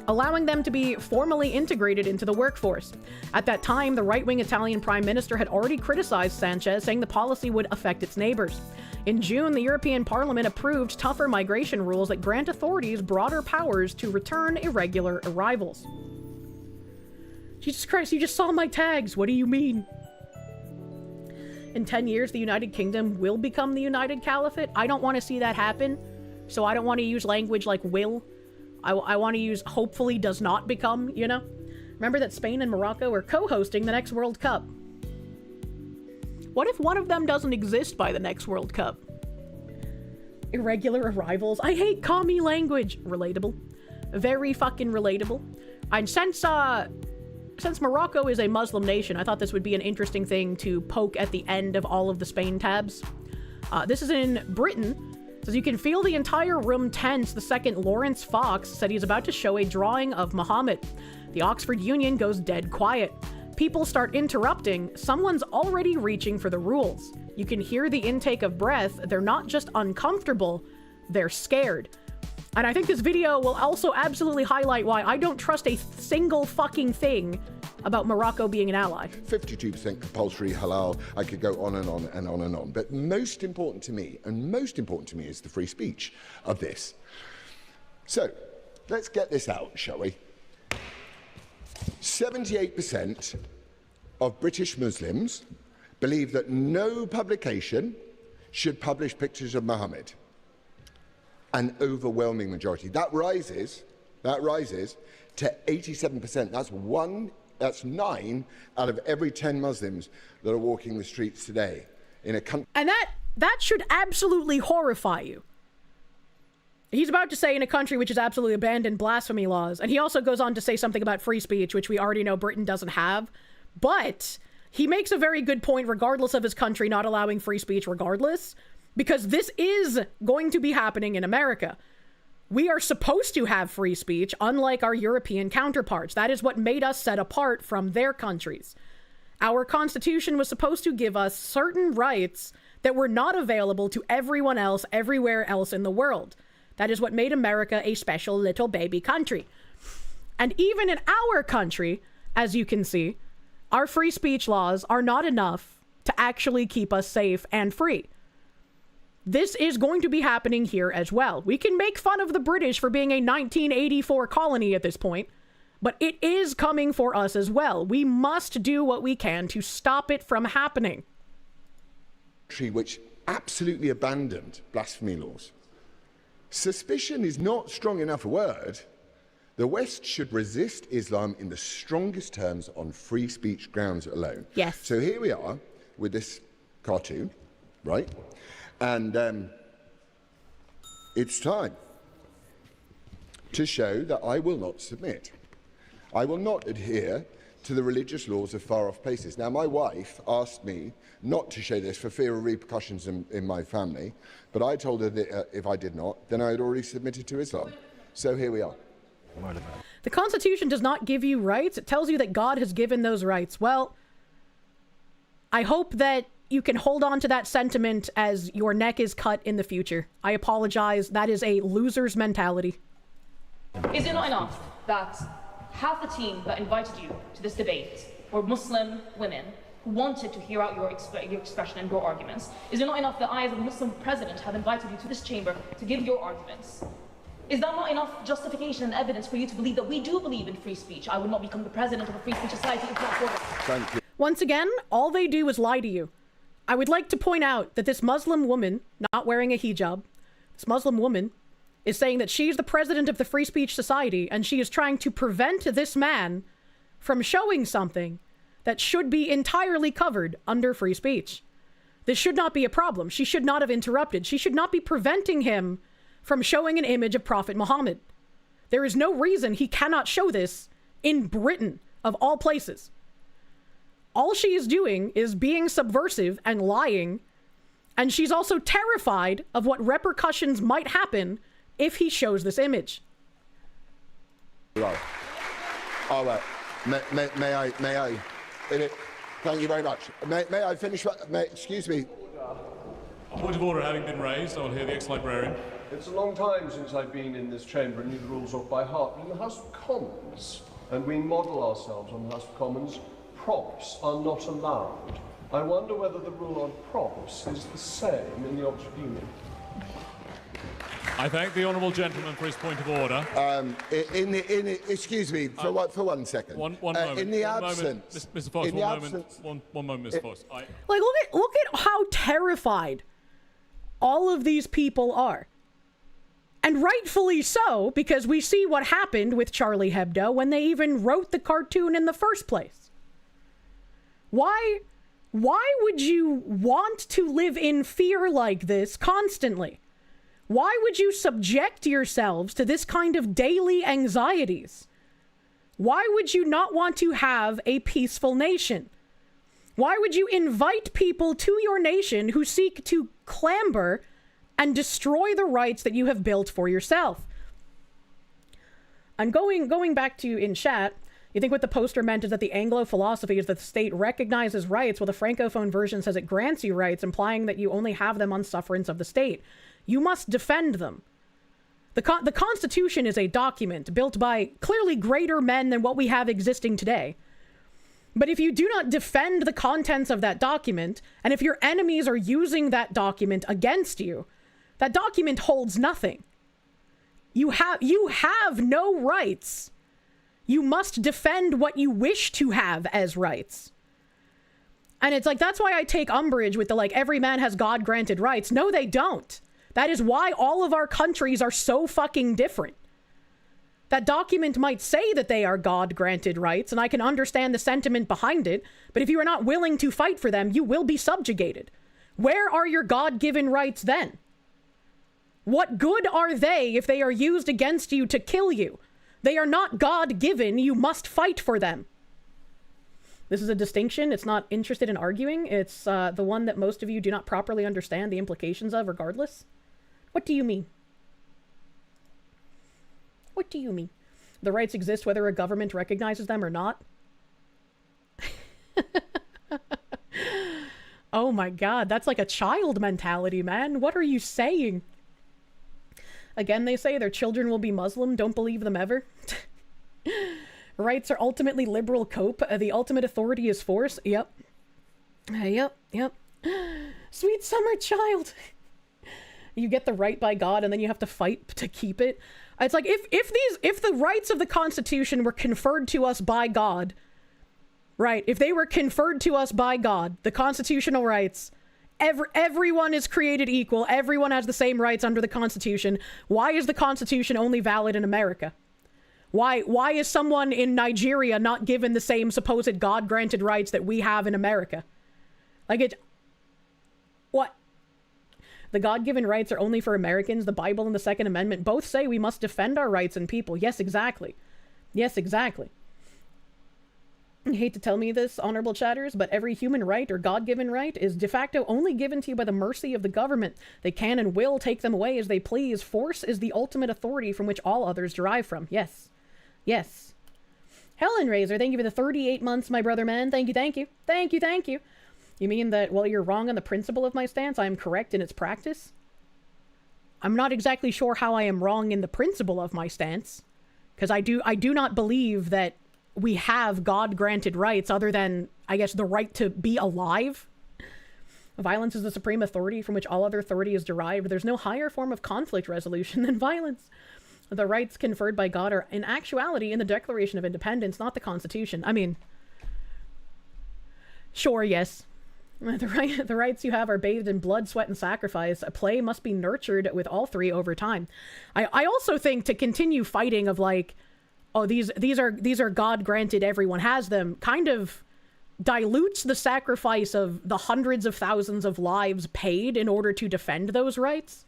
allowing them to be formally integrated into the workforce. At that time, the right-wing Italian prime minister had already criticized Sanchez, saying the policy would affect its neighbors. In June, the European Parliament approved tougher migration rules that grant authorities broader powers to return irregular arrivals. Jesus Christ, you just saw my tags. What do you mean? In 10 years, the United Kingdom will become the United Caliphate. I don't want to see that happen, so I don't want to use language like will. I want to use hopefully does not become, you know? Remember that Spain and Morocco are co-hosting the next World Cup. What if one of them doesn't exist by the next World Cup? Irregular arrivals. I hate commie language. Relatable. Very fucking relatable. And since Morocco is a Muslim nation, I thought this would be an interesting thing to poke at the end of all of the Spain tabs. This is in Britain. It says, you can feel the entire room tense the second Lawrence Fox said he's about to show a drawing of Muhammad. The Oxford Union goes dead quiet. People start interrupting. Someone's already reaching for the rules. You can hear the intake of breath. They're not just uncomfortable, they're scared. And I think this video will also absolutely highlight why I don't trust a single fucking thing about Morocco being an ally. 52% compulsory halal. I could go on and on and on and on. But most important to me is the free speech of this. So let's get this out, shall we? 78% of British Muslims believe that no publication should publish pictures of Muhammad. An overwhelming majority. That rises to 87%. That's 9 out of every 10 Muslims that are walking the streets today in a country. And that should absolutely horrify you. He's about to say in a country which has absolutely abandoned blasphemy laws. And he also goes on to say something about free speech, which we already know Britain doesn't have. But he makes a very good point regardless of his country not allowing free speech regardless. Because this is going to be happening in America. We are supposed to have free speech, unlike our European counterparts. That is what made us set apart from their countries. Our Constitution was supposed to give us certain rights that were not available to everyone else, everywhere else in the world. That is what made America a special little baby country. And even in our country, as you can see, our free speech laws are not enough to actually keep us safe and free. This is going to be happening here as well. We can make fun of the British for being a 1984 colony at this point, but it is coming for us as well. We must do what we can to stop it from happening. Which absolutely abandoned blasphemy laws. Suspicion is not strong enough a word. The West should resist Islam in the strongest terms on free speech grounds alone. Yes. So here we are with this cartoon, right? And it's time to show that I will not submit. I will not adhere to the religious laws of far-off places. Now, my wife asked me not to show this for fear of repercussions in my family, but I told her that if I did not, then I had already submitted to Islam. So here we are. The Constitution does not give you rights. It tells you that God has given those rights. Well, I hope that you can hold on to that sentiment as your neck is cut in the future. I apologize. That is a loser's mentality. Is it not enough that half the team that invited you to this debate were Muslim women who wanted to hear out your expression and your arguments? Is it not enough that I, as a Muslim president, have invited you to this chamber to give your arguments? Is that not enough justification and evidence for you to believe that we do believe in free speech? I would not become the president of a free speech society if not for this. Thank you. Once again, all they do is lie to you. I would like to point out that this Muslim woman, not wearing a hijab, this Muslim woman is saying that she's the president of the Free Speech Society, and she is trying to prevent this man from showing something that should be entirely covered under free speech. This should not be a problem. She should not have interrupted. She should not be preventing him from showing an image of Prophet Muhammad. There is no reason he cannot show this in Britain, of all places. All she is doing is being subversive and lying, and she's also terrified of what repercussions might happen if he shows this image. Right. All right. May I? Thank you very much. May I finish? Excuse me. A point of order having been raised, I will hear the ex-librarian. It's a long time since I've been in this chamber and knew the rules off by heart. But in the House of Commons, and we model ourselves on the House of Commons, props are not allowed. I wonder whether the rule on props is the same in the Oxford Union. I thank the honourable gentleman for his point of order. Excuse me for 1 second. One moment. In the absence, Mr. Fox, one moment, Mr. Fox. Like, look at how terrified all of these people are. And rightfully so, because we see what happened with Charlie Hebdo when they even wrote the cartoon in the first place. Why would you want to live in fear like this constantly? Why would you subject yourselves to this kind of daily anxieties? Why would you not want to have a peaceful nation? Why would you invite people to your nation who seek to clamber and destroy the rights that you have built for yourself? And going back to in chat, you think what the poster meant is that the Anglo philosophy is that the state recognizes rights, while the Francophone version says it grants you rights, implying that you only have them on sufferance of the state. You must defend them. The Constitution is a document built by clearly greater men than what we have existing today. But if you do not defend the contents of that document, and if your enemies are using that document against you, that document holds nothing. You have no rights. You must defend what you wish to have as rights. And it's like, that's why I take umbrage with the, like, every man has God-granted rights. No, they don't. That is why all of our countries are so fucking different. That document might say that they are God-granted rights, and I can understand the sentiment behind it, but if you are not willing to fight for them, you will be subjugated. Where are your God-given rights then? What good are they if they are used against you to kill you? They are not God-given. You must fight for them. This is a distinction. It's not interested in arguing. It's the one that most of you do not properly understand the implications of regardless. What do you mean? What do you mean? The rights exist whether a government recognizes them or not? Oh my god, that's like a child mentality, man. What are you saying? Again, they say their children will be Muslim. Don't believe them ever. Rights are ultimately liberal cope. The ultimate authority is force. Yep. Yep. Sweet summer child. You get the right by God and then you have to fight to keep it. It's like, if the rights of the Constitution were conferred to us by God, right, if they were conferred to us by God, the constitutional rights, everyone is created equal, everyone has the same rights under the Constitution, why is the Constitution only valid in America? Why is someone in Nigeria not given the same supposed God-granted rights that we have in America? Like, what? The God-given rights are only for Americans. The Bible and the Second Amendment both say we must defend our rights and people. Yes, exactly. Yes, exactly. I hate to tell me this, honorable chatters, but every human right or God-given right is de facto only given to you by the mercy of the government. They can and will take them away as they please. Force is the ultimate authority from which all others derive from. Yes. Yes. Helen Razor, thank you for the 38 months, my brother man. Thank you, thank you. Thank you, thank you. You mean that while you're wrong on the principle of my stance, I am correct in its practice? I'm not exactly sure how I am wrong in the principle of my stance, because I do not believe that we have God-granted rights other than, I guess, the right to be alive. Violence is the supreme authority from which all other authority is derived. There's no higher form of conflict resolution than violence. The rights conferred by God are in actuality in the Declaration of Independence, not the Constitution. I mean, sure, yes. The rights you have are bathed in blood, sweat, and sacrifice. A play must be nurtured with all three over time. I also think to continue fighting of like, oh, these are God-granted, everyone has them, kind of dilutes the sacrifice of the hundreds of thousands of lives paid in order to defend those rights.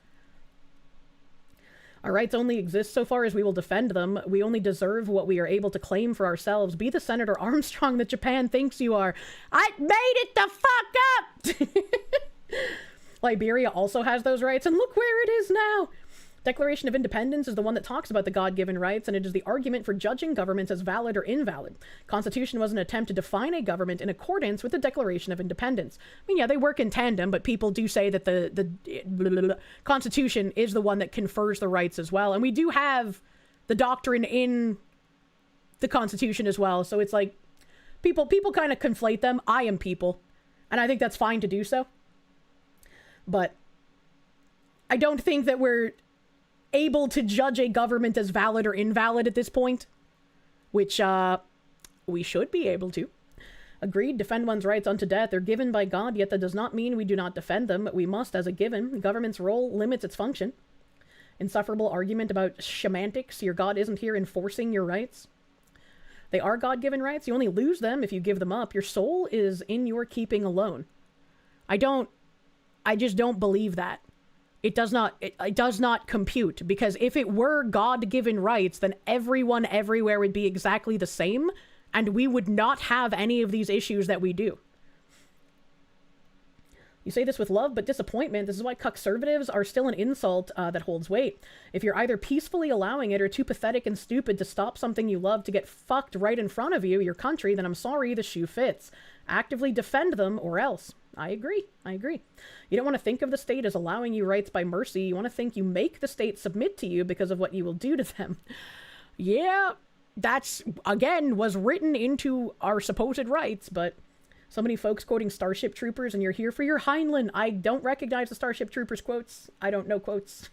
Our rights only exist so far as we will defend them. We only deserve what we are able to claim for ourselves. Be the Senator Armstrong that Japan thinks you are. I made it the fuck up! Liberia also has those rights, and look where it is now. Declaration of Independence is the one that talks about the God-given rights, and it is the argument for judging governments as valid or invalid. Constitution was an attempt to define a government in accordance with the Declaration of Independence. I mean, yeah, they work in tandem, but people do say that the Constitution is the one that confers the rights as well. And we do have the doctrine in the Constitution as well, so it's like, people kind of conflate them. I am people, and I think that's fine to do so. But I don't think that we're able to judge a government as valid or invalid at this point, which we should be able to. Agreed, defend one's rights unto death. They're given by God, yet that does not mean we do not defend them. We must as a given. Government's role limits its function. Insufferable argument about semantics. Your God isn't here enforcing your rights. They are God-given rights. You only lose them if you give them up. Your soul is in your keeping alone. I just don't believe that. It does not compute, because if it were God-given rights, then everyone everywhere would be exactly the same, and we would not have any of these issues that we do. You say this with love, but disappointment. This is why conservatives are still an insult that holds weight. If you're either peacefully allowing it or too pathetic and stupid to stop something you love to get fucked right in front of you, your country, then I'm sorry, the shoe fits. Actively defend them or else. I agree. You don't want to think of the state as allowing you rights by mercy. You want to think you make the state submit to you because of what you will do to them. Yeah, that's, again, was written into our supposed rights, but so many folks quoting Starship Troopers, and you're here for your Heinlein. I don't recognize the Starship Troopers quotes. I don't know quotes.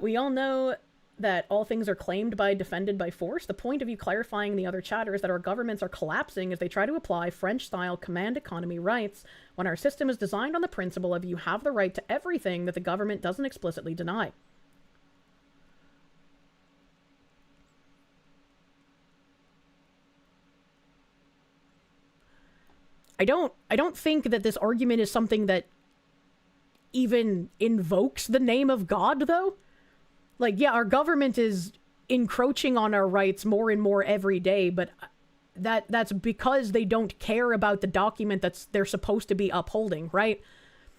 We all know that all things are claimed by, defended by force. The point of you clarifying the other chatter is that our governments are collapsing as they try to apply French-style command economy rights when our system is designed on the principle of you have the right to everything that the government doesn't explicitly deny. I don't think that this argument is something that even invokes the name of God, though. Like, yeah, our government is encroaching on our rights more and more every day, but that's because they don't care about the document they're supposed to be upholding, right?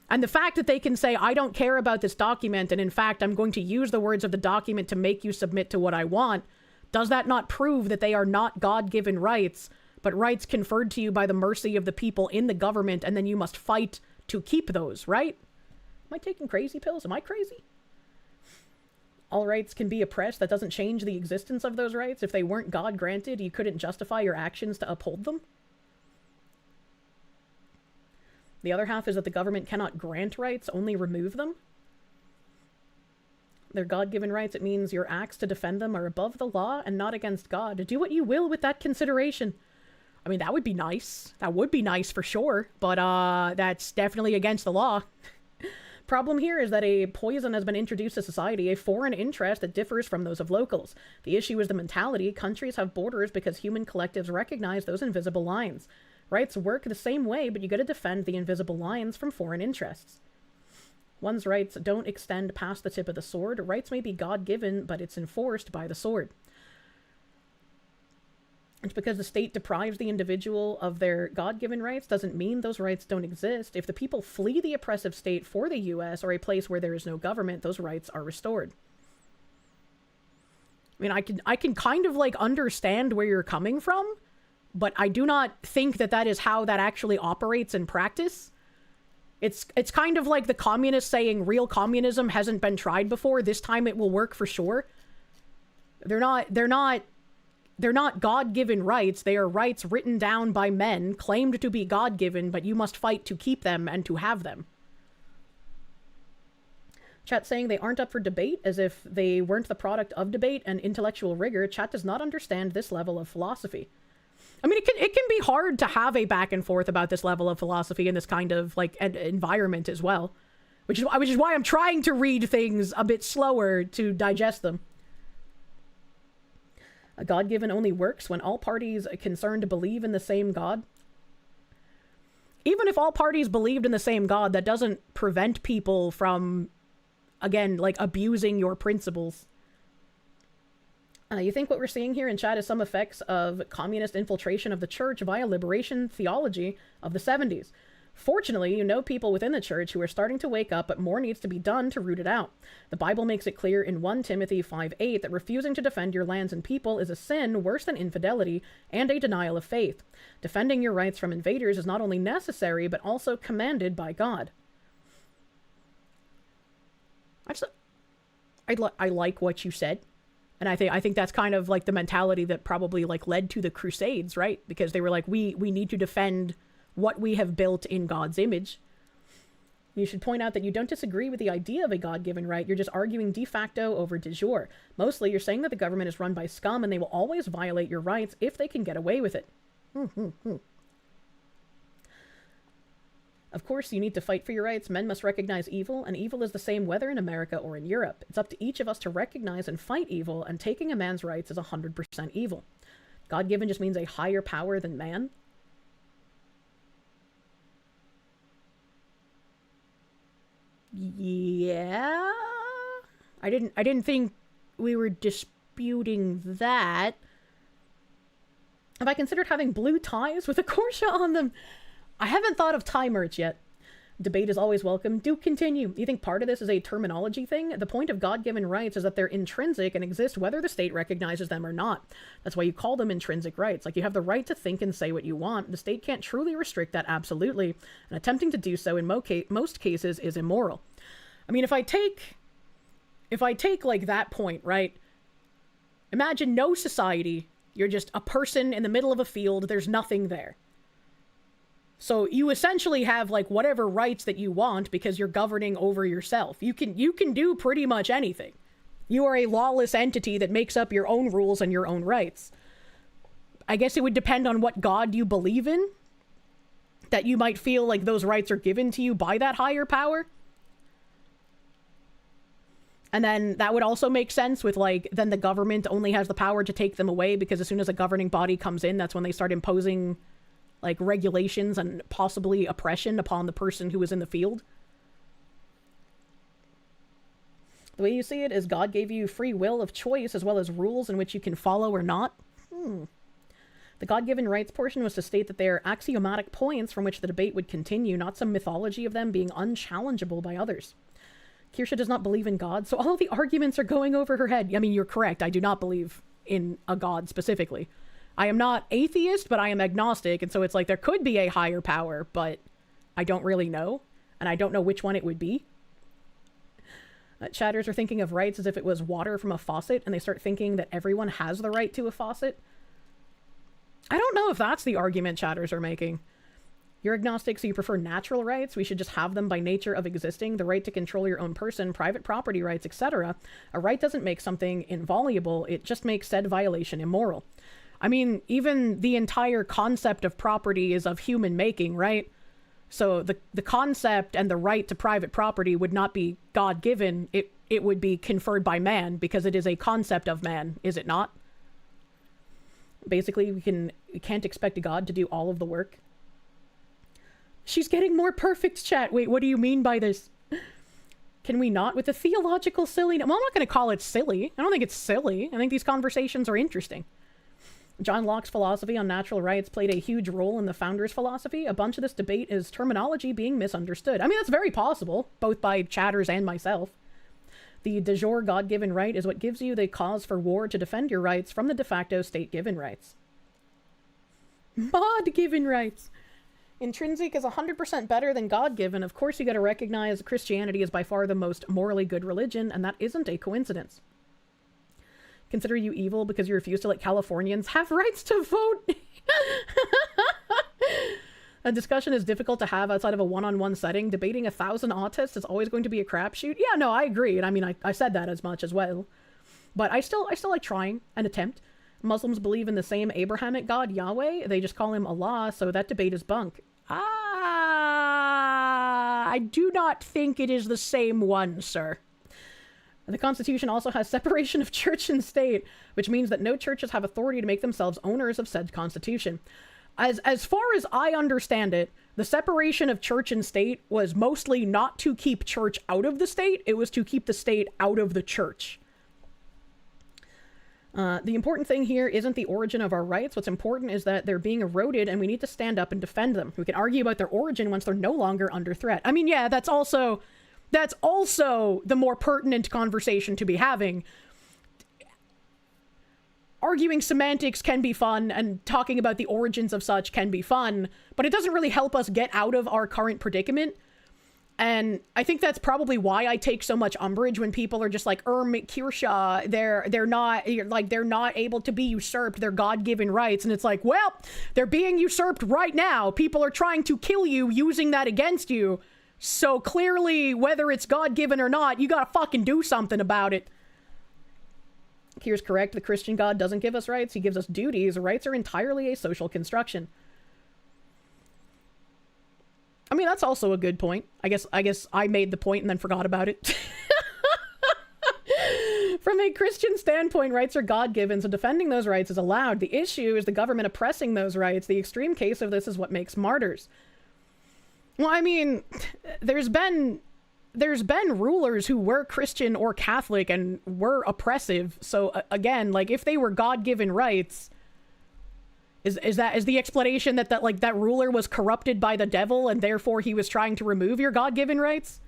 And the fact that they can say, I don't care about this document, and in fact, I'm going to use the words of the document to make you submit to what I want, does that not prove that they are not God-given rights, but rights conferred to you by the mercy of the people in the government, and then you must fight to keep those, right? Am I taking crazy pills? Am I crazy? All rights can be oppressed. That doesn't change the existence of those rights. If they weren't God-granted, you couldn't justify your actions to uphold them. The other half is that the government cannot grant rights, only remove them. They're God-given rights. It means your acts to defend them are above the law and not against God. Do what you will with that consideration. I mean, that would be nice. That would be nice for sure, but that's definitely against the law. Problem here is that a poison has been introduced to society, a foreign interest that differs from those of locals. The issue is the mentality. Countries have borders because human collectives recognize those invisible lines. Rights work the same way, but you gotta defend the invisible lines from foreign interests. One's rights don't extend past the tip of the sword. Rights may be God-given, but it's enforced by the sword. It's because the state deprives the individual of their God-given rights doesn't mean those rights don't exist. If the people flee the oppressive state for the US or a place where there is no government, those rights are restored. I mean, I can kind of like understand where you're coming from, but I do not think that that is how that actually operates in practice. It's kind of like the communists saying real communism hasn't been tried before. This time it will work for sure. They're not God-given rights. They are rights written down by men, claimed to be God-given, but you must fight to keep them and to have them. Chat saying they aren't up for debate, as if they weren't the product of debate and intellectual rigor. Chat does not understand this level of philosophy. I mean, it can be hard to have a back and forth about this level of philosophy in this kind of, like, environment as well. Which is why I'm trying to read things a bit slower to digest them. A God-given only works when all parties concerned believe in the same God. Even if all parties believed in the same God, that doesn't prevent people from, again, like, abusing your principles. You think what we're seeing here in chat is some effects of communist infiltration of the church via liberation theology of the 70s. Fortunately, you know people within the church who are starting to wake up, but more needs to be done to root it out. The Bible makes it clear in 1 Timothy 5:8 that refusing to defend your lands and people is a sin worse than infidelity and a denial of faith. Defending your rights from invaders is not only necessary, but also commanded by God. I like what you said. And I think that's kind of like the mentality that probably like led to the Crusades, right? Because they were like, we need to defend what we have built in God's image. You should point out that you don't disagree with the idea of a God-given right. You're just arguing de facto over de jure. Mostly, you're saying that the government is run by scum and they will always violate your rights if they can get away with it. Of course, you need to fight for your rights. Men must recognize evil, and evil is the same whether in America or in Europe. It's up to each of us to recognize and fight evil, and taking a man's rights is 100% evil. God-given just means a higher power than man. Yeah, I didn't think we were disputing that. Have I considered having blue ties with a Kirsche on them? I haven't thought of tie merch yet. Debate is always welcome. Do continue. You think part of this is a terminology thing? The point of God-given rights is that they're intrinsic and exist whether the state recognizes them or not. That's why you call them intrinsic rights. Like, you have the right to think and say what you want. The state can't truly restrict that absolutely, and attempting to do so in most cases is immoral. I mean, if I take like that point, right? Imagine no society. You're just a person in the middle of a field. There's nothing there. So you essentially have like whatever rights that you want because you're governing over yourself. You can do pretty much anything. You are a lawless entity that makes up your own rules and your own rights. I guess it would depend on what God you believe in, that you might feel like those rights are given to you by that higher power. And then that would also make sense with like, then the government only has the power to take them away because as soon as a governing body comes in, that's when they start imposing like regulations and possibly oppression upon the person who is in the field. The way you see it is God gave you free will of choice as well as rules in which you can follow or not. The God-given rights portion was to state that they are axiomatic points from which the debate would continue, not some mythology of them being unchallengeable by others. Kirsche does not believe in God, so all of the arguments are going over her head. I mean, you're correct. I do not believe in a God specifically. I am not atheist, but I am agnostic, and so it's like there could be a higher power, but I don't really know, and I don't know which one it would be. Chatters are thinking of rights as if it was water from a faucet, and they start thinking that everyone has the right to a faucet. I don't know if that's the argument chatters are making. You're agnostic, so you prefer natural rights. We should just have them by nature of existing. The right to control your own person, private property rights, etc. A right doesn't make something inviolable. It just makes said violation immoral. I mean, even the entire concept of property is of human making, right? So the concept and the right to private property would not be God-given. It would be conferred by man because it is a concept of man, is it not? Basically, we can't expect a God to do all of the work. She's getting more perfect, chat. Wait, what do you mean by this? Can we not? With the theological silliness? Well, I'm not going to call it silly. I don't think it's silly. I think these conversations are interesting. John Locke's philosophy on natural rights played a huge role in the founder's philosophy. A bunch of this debate is terminology being misunderstood. I mean, that's very possible, both by chatters and myself. The de jure God-given right is what gives you the cause for war to defend your rights from the de facto state-given rights. God-given rights. Intrinsic is 100% better than God-given. Of course, you got to recognize Christianity is by far the most morally good religion, and that isn't a coincidence. Consider you evil because you refuse to let Californians have rights to vote. A discussion is difficult to have outside of a one-on-one setting. Debating 1,000 autists is always going to be a crapshoot. Yeah, no, I agree. And I mean, I said that as much as well. But I still like trying an attempt. Muslims believe in the same Abrahamic God, Yahweh. They just call him Allah, so that debate is bunk. I do not think it is the same one, sir. The Constitution also has separation of church and state, which means that no churches have authority to make themselves owners of said Constitution. As far as I understand it, the separation of church and state was mostly not to keep church out of the state, it was to keep the state out of the church. The important thing here isn't the origin of our rights. What's important is that they're being eroded and we need to stand up and defend them. We can argue about their origin once they're no longer under threat. I mean, yeah, that's also the more pertinent conversation to be having. Arguing semantics can be fun, and talking about the origins of such can be fun, but it doesn't really help us get out of our current predicament. And I think that's probably why I take so much umbrage when people are just like, Kirsche, they're not able to be usurped, their God-given rights. And it's like, well, they're being usurped right now. People are trying to kill you using that against you. So clearly, whether it's God-given or not, you gotta fucking do something about it. Here's correct. The Christian God doesn't give us rights. He gives us duties. Rights are entirely a social construction. I mean, that's also a good point. I guess I made the point and then forgot about it. From a Christian standpoint, rights are God-given, so defending those rights is allowed. The issue is the government oppressing those rights. The extreme case of this is what makes martyrs. Well, I mean, there's been rulers who were Christian or Catholic and were oppressive. So again, like, if they were God-given rights, is the explanation that ruler was corrupted by the devil and therefore he was trying to remove your God-given rights?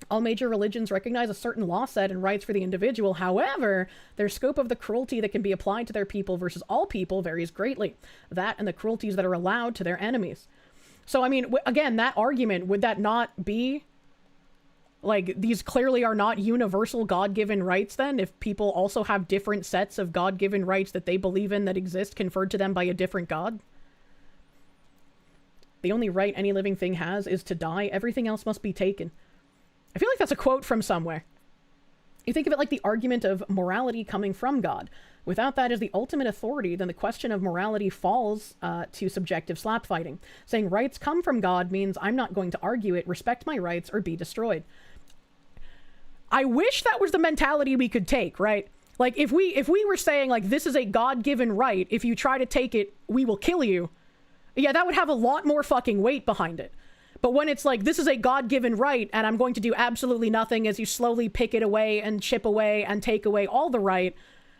All major religions recognize a certain law set and rights for the individual. However, their scope of the cruelty that can be applied to their people versus all people varies greatly. That and the cruelties that are allowed to their enemies. So, I mean, again, that argument, would that not be, like, these clearly are not universal God-given rights then, if people also have different sets of God-given rights that they believe in that exist conferred to them by a different God? The only right any living thing has is to die. Everything else must be taken. I feel like that's a quote from somewhere. You think of it like the argument of morality coming from God. Without that as the ultimate authority, then the question of morality falls to subjective slap fighting. Saying rights come from God means I'm not going to argue it, respect my rights, or be destroyed. I wish that was the mentality we could take, right? Like, if we were saying, like, this is a God-given right, if you try to take it, we will kill you. Yeah, that would have a lot more fucking weight behind it. But when it's like, this is a God-given right, and I'm going to do absolutely nothing as you slowly pick it away and chip away and take away all the right,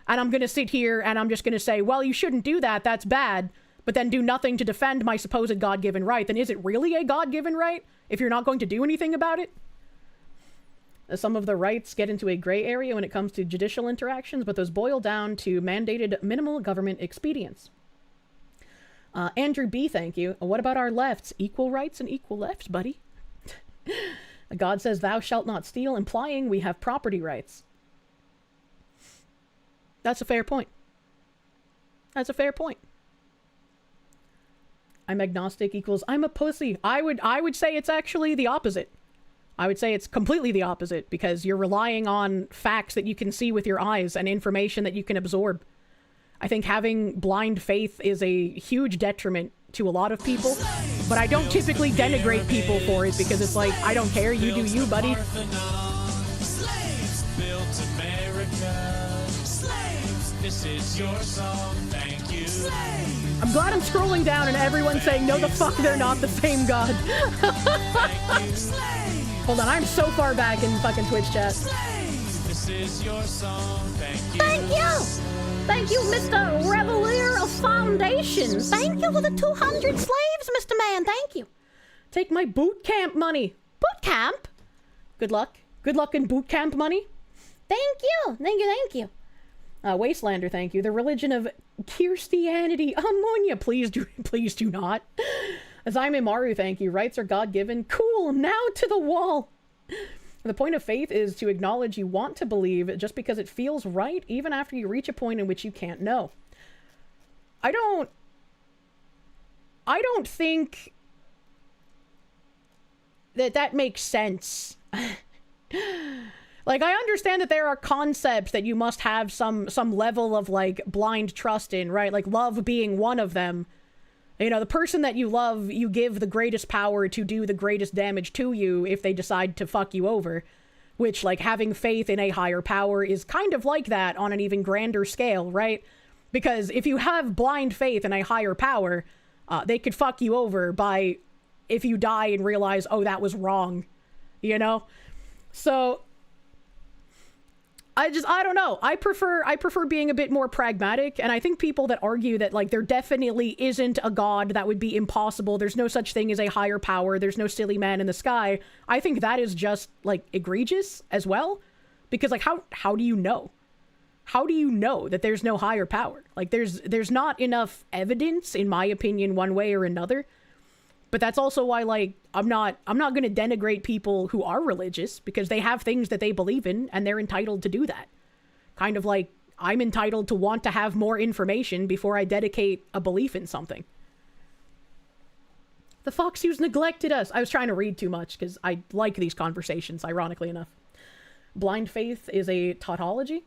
and I'm going to sit here and I'm just going to say, well, you shouldn't do that, that's bad, but then do nothing to defend my supposed God-given right, then is it really a God-given right if you're not going to do anything about it? Some of the rights get into a gray area when it comes to judicial interactions, but those boil down to mandated minimal government expedience. Andrew B., thank you. What about our lefts? Equal rights and equal lefts, buddy. God says, thou shalt not steal, implying we have property rights. That's a fair point. That's a fair point. I'm agnostic equals I'm a pussy. I would say it's actually the opposite. I would say it's completely the opposite, because you're relying on facts that you can see with your eyes and information that you can absorb. I think having blind faith is a huge detriment to a lot of people, but I don't typically denigrate people for it, because it's like, I don't care, you do you, buddy. Slaves built America. Slaves, this is your song, thank you. I'm glad I'm scrolling down and everyone's saying, no, the fuck, they're not the same God. Hold on, I'm so far back in fucking Twitch chat. This is your song, thank you. Thank you! Thank you, Mr. Revelier of Foundation. Thank you for the 200 slaves, Mr. Man. Thank you. Take my boot camp money. Boot camp? Good luck. Good luck in boot camp money. Thank you. Thank you, thank you. Wastelander, thank you. The religion of Christianity. Ammonia, please do not. Azaime Maru, thank you. Rights are God-given. Cool, now to the wall. The point of faith is to acknowledge you want to believe just because it feels right, even after you reach a point in which you can't know. I don't think that makes sense. Like, I understand that there are concepts that you must have some level of, like, blind trust in, right? Like, love being one of them. You know, the person that you love, you give the greatest power to do the greatest damage to you if they decide to fuck you over. Which, like, having faith in a higher power is kind of like that on an even grander scale, right? Because if you have blind faith in a higher power, they could fuck you over by, if you die and realize, oh, that was wrong. You know? So, I don't know. I prefer being a bit more pragmatic, and I think people that argue that, like, there definitely isn't a god, that would be impossible, there's no such thing as a higher power, there's no silly man in the sky, I think that is just, like, egregious as well. Because, like, how do you know? How do you know that there's no higher power? Like, there's not enough evidence, in my opinion, one way or another. But that's also why, like, I'm not going to denigrate people who are religious, because they have things that they believe in, and they're entitled to do that. Kind of like, I'm entitled to want to have more information before I dedicate a belief in something. The fox who's neglected us. I was trying to read too much, because I like these conversations, ironically enough. Blind faith is a tautology.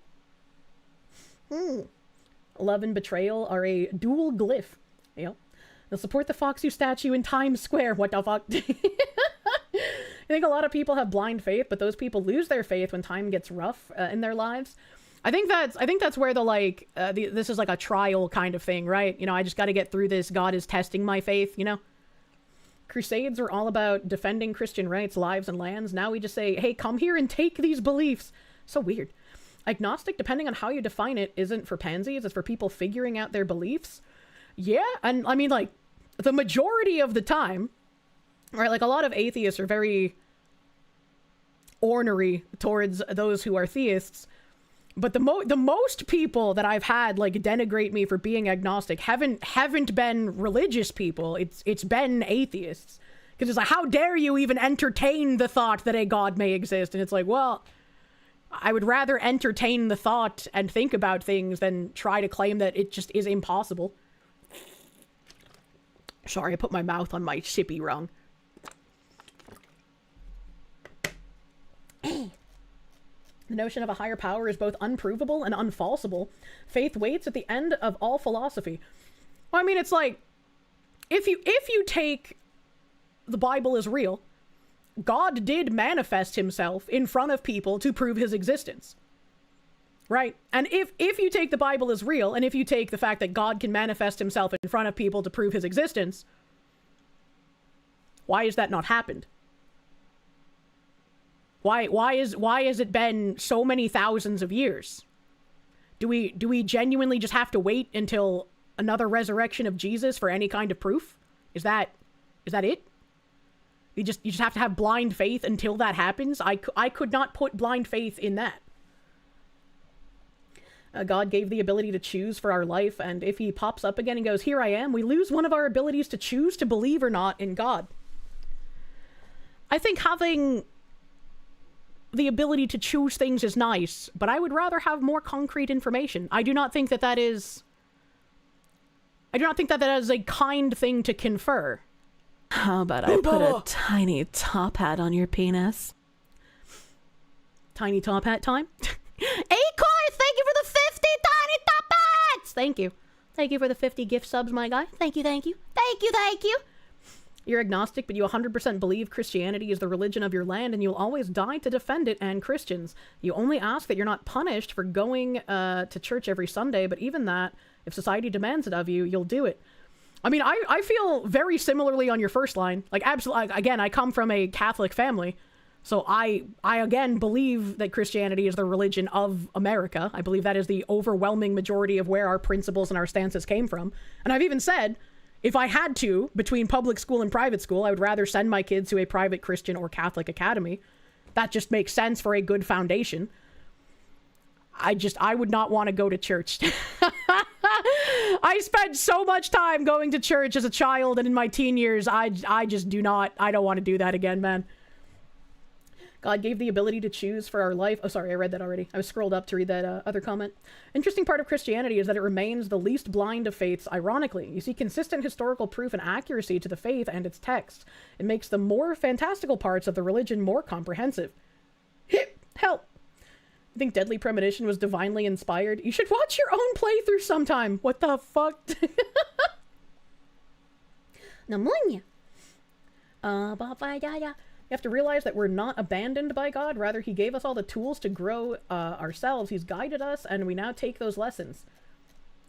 Love and betrayal are a dual glyph. Yep. They'll support the Foxu statue in Times Square. What the fuck? I think a lot of people have blind faith, but those people lose their faith when time gets rough in their lives. I think that's where the, like, this is like a trial kind of thing, right? You know, I just got to get through this. God is testing my faith, you know? Crusades are all about defending Christian rights, lives, and lands. Now we just say, hey, come here and take these beliefs. So weird. Agnostic, depending on how you define it, isn't for pansies. It's for people figuring out their beliefs. Yeah, and I mean, like, the majority of the time, right, like, a lot of atheists are very ornery towards those who are theists, but the most people that I've had, like, denigrate me for being agnostic haven't been religious people. It's been atheists. Because it's like, how dare you even entertain the thought that a god may exist? And it's like, well, I would rather entertain the thought and think about things than try to claim that it just is impossible. Sorry, I put my mouth on my sippy wrong. The notion of a higher power is both unprovable and unfalsible. Faith waits at the end of all philosophy. Well, I mean, it's like, if you take the Bible as real, God did manifest himself in front of people to prove his existence. Right? And if you take the Bible as real, and if you take the fact that God can manifest himself in front of people to prove his existence, why has that not happened? Why has it been so many thousands of years? Do we genuinely just have to wait until another resurrection of Jesus for any kind of proof? Is that it? You just have to have blind faith until that happens? I could not put blind faith in that. God gave the ability to choose for our life, and if he pops up again and goes, here I am, we lose one of our abilities to choose to believe or not in God. I think having the ability to choose things is nice, but I would rather have more concrete information. I do not think that is a kind thing to confer. How about I put a tiny top hat on your penis? Tiny top hat time? Acorn, thank you for the 50 tiny top hats! Thank you. Thank you for the 50 gift subs, my guy. Thank you, thank you. Thank you, thank you. You're agnostic, but you 100% believe Christianity is the religion of your land, and you'll always die to defend it and Christians. You only ask that you're not punished for going to church every Sunday, but even that, if society demands it of you, you'll do it. I mean, I feel very similarly on your first line. Like, absolutely, again, I come from a Catholic family, so I again believe that Christianity is the religion of America. I believe that is the overwhelming majority of where our principles and our stances came from. And I've even said, if I had to, between public school and private school, I would rather send my kids to a private Christian or Catholic academy. That just makes sense for a good foundation. I would not want to go to church. I spent so much time going to church as a child, and in my teen years, I don't want to do that again, man. God gave the ability to choose for our life. Oh, sorry, I read that already. I was scrolled up to read that other comment. Interesting part of Christianity is that it remains the least blind of faiths, ironically. You see consistent historical proof and accuracy to the faith and its texts. It makes the more fantastical parts of the religion more comprehensive. Help! I think Deadly Premonition was divinely inspired. You should watch your own playthrough sometime. What the fuck? Pneumonia. You have to realize that we're not abandoned by God. Rather, he gave us all the tools to grow ourselves. He's guided us, and we now take those lessons.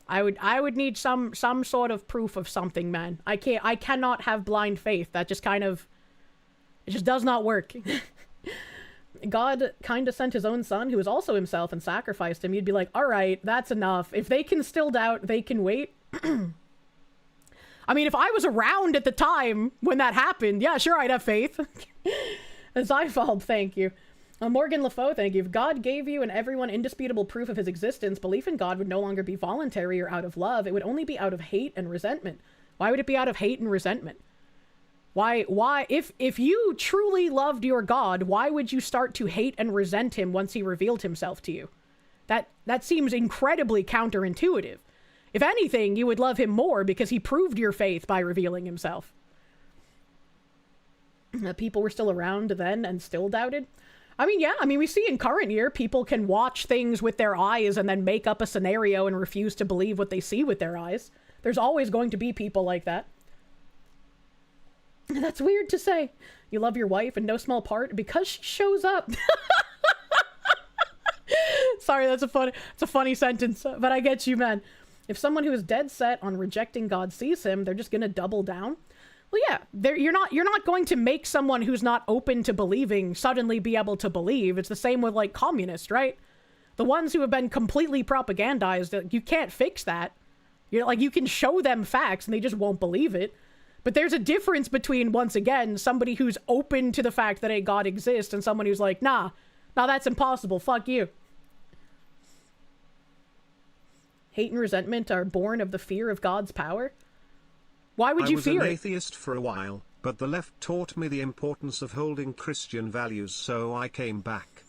I would need some sort of proof of something, man. I cannot have blind faith. That just kind of, it just does not work. God kind of sent his own son, who was also himself, and sacrificed him, you'd be like, all right, that's enough. If they can still doubt, they can wait. I mean, if I was around at the time when that happened, yeah, sure, I'd have faith. Zyfold, thank you. Morgan LaFoe, thank you. If God gave you and everyone indisputable proof of his existence, belief in God would no longer be voluntary or out of love. It would only be out of hate and resentment. Why would it be out of hate and resentment? Why, if you truly loved your God, why would you start to hate and resent him once he revealed himself to you? That seems incredibly counterintuitive. If anything, you would love him more because he proved your faith by revealing himself. People were still around then and still doubted. I mean, yeah, we see in current year, people can watch things with their eyes and then make up a scenario and refuse to believe what they see with their eyes. There's always going to be people like that. That's weird to say. You love your wife in no small part because she shows up. Sorry, it's a funny sentence, but I get you, man. If someone who is dead set on rejecting God sees him, they're just gonna double down. Well, yeah, you're not going to make someone who's not open to believing suddenly be able to believe. It's the same with like communists, right? The ones who have been completely propagandized, you can't fix that. You can show them facts and they just won't believe it. But there's a difference between, once again, somebody who's open to the fact that a God exists and someone who's like, nah, that's impossible, fuck you. Hate and resentment are born of the fear of God's power. Why would you fear it? I was an atheist for a while, but the left taught me the importance of holding Christian values, so I came back.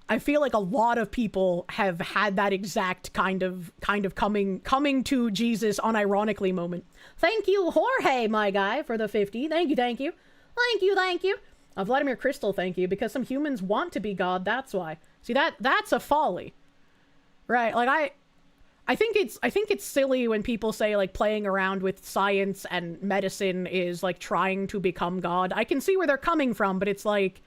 I feel like a lot of people have had that exact kind of coming to Jesus unironically moment. Thank you, Jorge, my guy, for the 50. Thank you. Thank you. Vladimir Crystal, thank you, because some humans want to be God, that's why. See, that's a folly. Right, like I think it's silly when people say like playing around with science and medicine is like trying to become God. I can see where they're coming from, but it's like,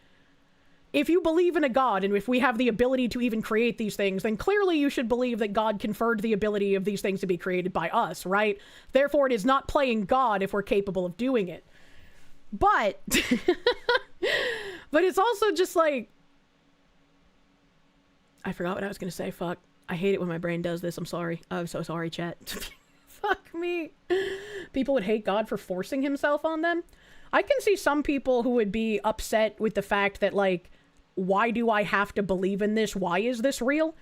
if you believe in a God and if we have the ability to even create these things, then clearly you should believe that God conferred the ability of these things to be created by us, right? Therefore, it is not playing God if we're capable of doing it. But, but it's also just like, I forgot what I was going to say, fuck. I hate it when my brain does this. I'm sorry. I'm so sorry, chat. Fuck me. People would hate God for forcing himself on them. I can see some people who would be upset with the fact that, like, why do I have to believe in this? Why is this real?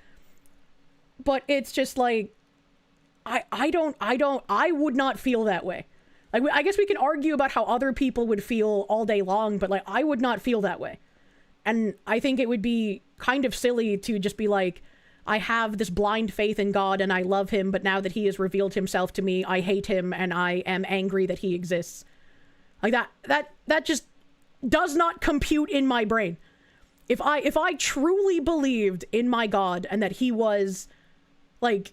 But it's just like, I would not feel that way. Like, I guess we can argue about how other people would feel all day long, but like, I would not feel that way. And I think it would be kind of silly to just be like, I have this blind faith in God and I love him, but now that he has revealed himself to me, I hate him and I am angry that he exists. Like that just does not compute in my brain. If I truly believed in my God and that he was, like,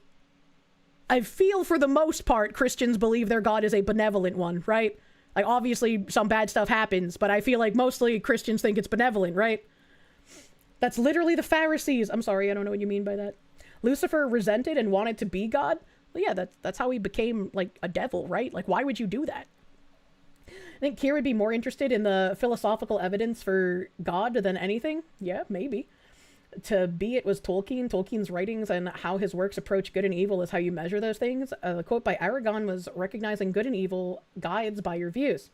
I feel for the most part Christians believe their God is a benevolent one, right? Like, obviously some bad stuff happens, but I feel like mostly Christians think it's benevolent, right? That's literally the Pharisees. I'm sorry, I don't know what you mean by that. Lucifer resented and wanted to be God? Well, yeah, that's how he became, like, a devil, right? Like, why would you do that? I think Kier would be more interested in the philosophical evidence for God than anything. Yeah, maybe. To be it was Tolkien's writings and how his works approach good and evil is how you measure those things. The quote by Aragon was, recognizing good and evil guides by your views.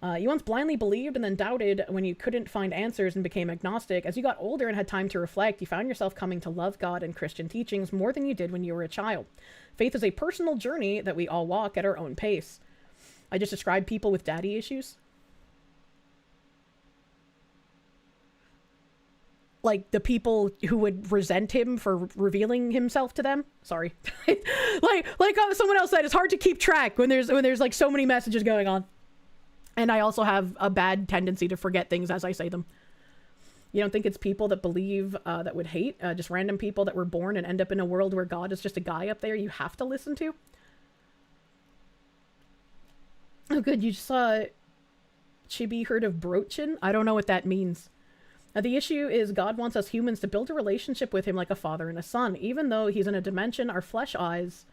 You once blindly believed and then doubted when you couldn't find answers and became agnostic. As you got older and had time to reflect, you found yourself coming to love God and Christian teachings more than you did when you were a child. Faith is a personal journey that we all walk at our own pace. I just described people with daddy issues. Like the people who would resent him for revealing himself to them. Sorry. like someone else said, it's hard to keep track when there's like so many messages going on. And I also have a bad tendency to forget things as I say them. You don't think it's people that believe, that would hate, just random people that were born and end up in a world where God is just a guy up there you have to listen to? Oh, good. You just saw Chibi heard of Brochin? I don't know what that means. The issue is God wants us humans to build a relationship with him like a father and a son. Even though he's in a dimension our flesh eyes...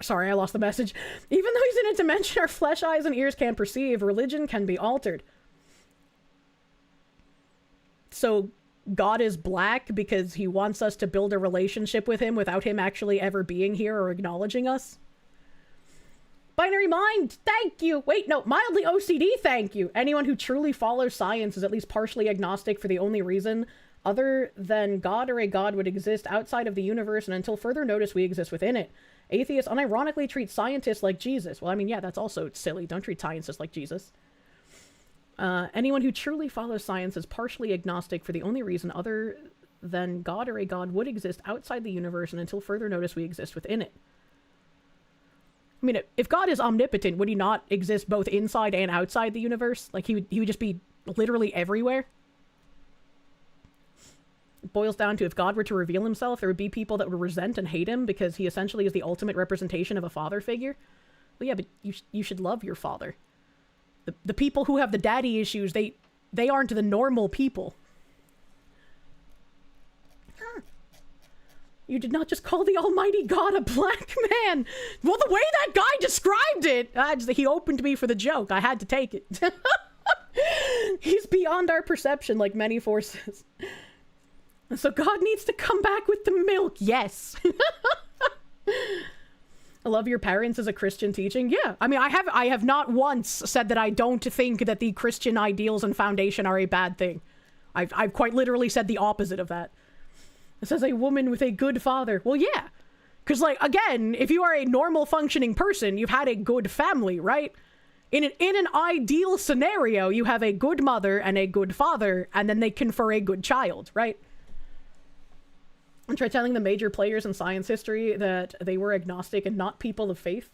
Sorry, I lost the message. Even though he's in a dimension our flesh, eyes, and ears can't perceive, religion can be altered. So God is black because he wants us to build a relationship with him without him actually ever being here or acknowledging us? Binary mind, thank you. Wait, no, mildly OCD, thank you. Anyone who truly follows science is at least partially agnostic for the only reason other than God or a god would exist outside of the universe, and until further notice we exist within it. Atheists unironically treat scientists like Jesus. Well, I mean, yeah, that's also silly. Don't treat scientists like Jesus. Anyone who truly follows science is partially agnostic for the only reason other than God or a god would exist outside the universe, and until further notice we exist within it. I mean, if God is omnipotent, would he not exist both inside and outside the universe? Like, he would just be literally everywhere? It boils down to, if God were to reveal himself, there would be people that would resent and hate him because he essentially is the ultimate representation of a father figure. Well, yeah, but you should love your father. The people who have the daddy issues, they aren't the normal people. You did not just call the almighty God a black man. Well, the way that guy described it, he opened me for the joke. I had to take it. He's beyond our perception, like many forces. So God needs to come back with the milk. Yes. I love your parents as a Christian teaching. Yeah, I mean, I have not once said that I don't think that the Christian ideals and foundation are a bad thing. I've quite literally said the opposite of that. It says a woman with a good father. Well, yeah. Because, like, again, if you are a normal functioning person, you've had a good family, right? In an ideal scenario, you have a good mother and a good father, and then they confer a good child, right? And try telling the major players in science history that they were agnostic and not people of faith.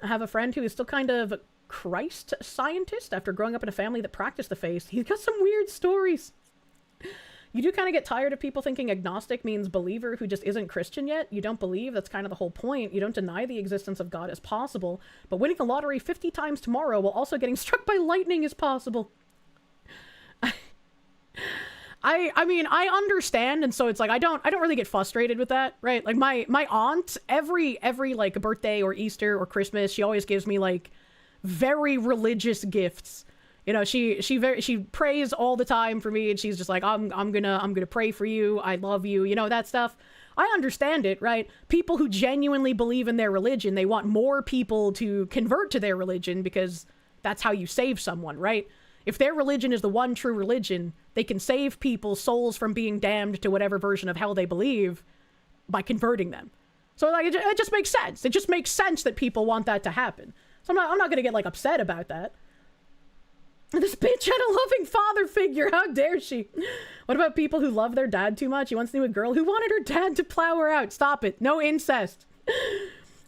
I have a friend who is still kind of a Christ scientist after growing up in a family that practiced the faith. He's got some weird stories. You do kind of get tired of people thinking agnostic means believer who just isn't Christian yet. You don't believe, that's kind of the whole point. You don't deny the existence of God as possible, but winning the lottery 50 times tomorrow while also getting struck by lightning is possible. I mean, I understand, and so it's like, I don't really get frustrated with that, right? Like, my aunt, every like birthday or Easter or Christmas, she always gives me like very religious gifts. You know, she prays all the time for me, and she's just like, I'm gonna pray for you. I love you. You know, that stuff. I understand it, right? People who genuinely believe in their religion, they want more people to convert to their religion because that's how you save someone, right? If their religion is the one true religion, they can save people's souls from being damned to whatever version of hell they believe by converting them. So like, it just makes sense. It just makes sense that people want that to happen. So I'm not gonna get like upset about that. This bitch had a loving father figure. How dare she? What about people who love their dad too much? He once knew a girl who wanted her dad to plow her out. Stop it. No incest.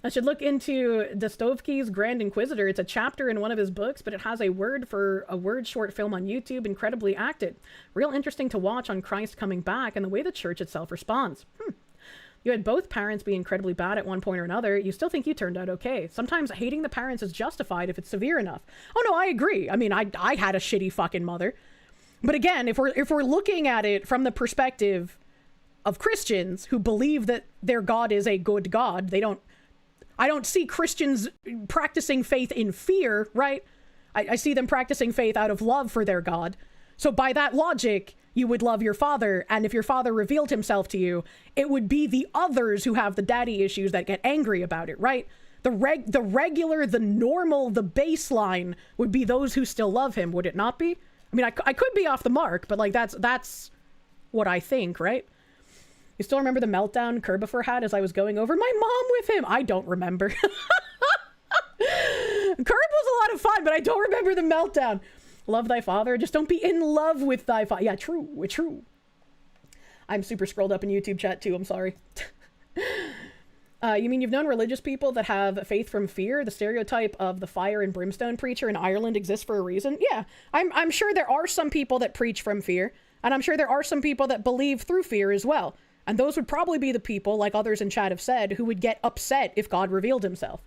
I should look into Dostoevsky's Grand Inquisitor. It's a chapter in one of his books, but it has a word short film on YouTube, incredibly acted. Real interesting to watch on Christ coming back and the way the church itself responds. You had both parents be incredibly bad at one point or another. You still think you turned out okay. Sometimes hating the parents is justified if it's severe enough. Oh no, I agree. I mean, I had a shitty fucking mother. But again, if we're looking at it from the perspective of Christians who believe that their God is a good God, I don't see Christians practicing faith in fear, right? I see them practicing faith out of love for their God. So by that logic, you would love your father, and if your father revealed himself to you, it would be the others who have the daddy issues that get angry about it, right? The regular, the normal, the baseline would be those who still love him, would it not be? I mean, I could be off the mark, but like that's what I think, right? You still remember the meltdown Kerbifer had as I was going over my mom with him? I don't remember. Curb was a lot of fun, but I don't remember the meltdown. Love thy father, just don't be in love with thy father. Yeah, true, true. I'm super scrolled up in YouTube chat too, I'm sorry. You mean you've known religious people that have faith from fear? The stereotype of the fire and brimstone preacher in Ireland exists for a reason? Yeah, I'm sure there are some people that preach from fear, and I'm sure there are some people that believe through fear as well. And those would probably be the people, like others in chat have said, who would get upset if God revealed himself.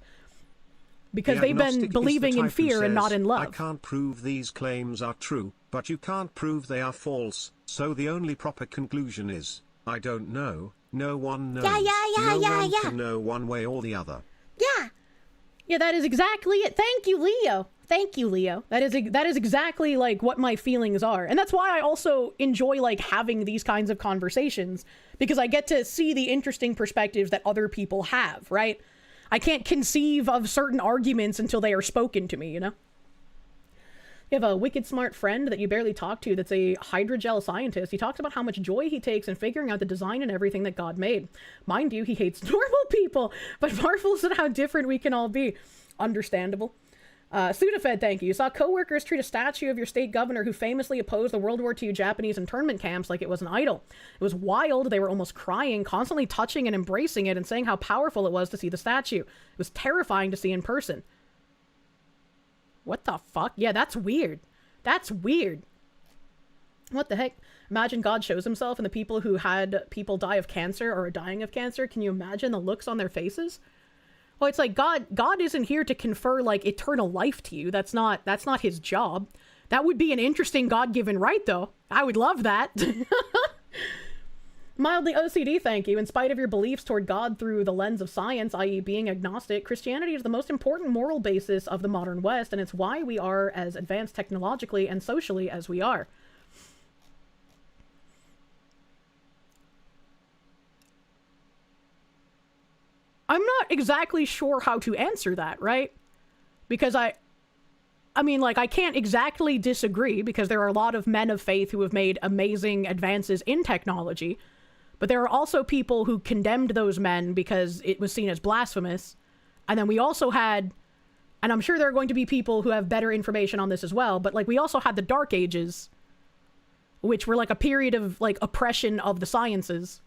Because they've been believing in fear and not in love. I can't prove these claims are true, but you can't prove they are false, so the only proper conclusion is, I don't know, No one knows. Yeah, No one can know one way or the other. Yeah. Yeah, that is exactly it. Thank you, Leo. Thank you, Leo. That is exactly like what my feelings are. And that's why I also enjoy like having these kinds of conversations, because I get to see the interesting perspectives that other people have, right? I can't conceive of certain arguments until they are spoken to me, you know? You have a wicked smart friend that you barely talk to that's a hydrogel scientist. He talks about how much joy he takes in figuring out the design and everything that God made. Mind you, he hates normal people, but marvels at how different we can all be. Understandable. Sudafed, thank you. Saw co-workers treat a statue of your state governor who famously opposed the World War II Japanese internment camps like it was an idol. It was wild. They were almost crying, constantly touching and embracing it and saying how powerful it was to see the statue. It was terrifying to see in person. What the fuck? Yeah, that's weird. That's weird. What the heck? Imagine God shows himself and the people who had people die of cancer or are dying of cancer. Can you imagine the looks on their faces? Well, it's like God isn't here to confer like eternal life to you. That's not his job. That would be an interesting God-given right, though. I would love that. Mildly OCD, thank you. In spite of your beliefs toward God through the lens of science, i.e. being agnostic, Christianity is the most important moral basis of the modern West, and it's why we are as advanced technologically and socially as we are. I'm not exactly sure how to answer that, right? Because I mean, like, I can't exactly disagree, because there are a lot of men of faith who have made amazing advances in technology. But there are also people who condemned those men because it was seen as blasphemous. And then we also had, and I'm sure there are going to be people who have better information on this as well, but like we also had the Dark Ages, which were like a period of like oppression of the sciences.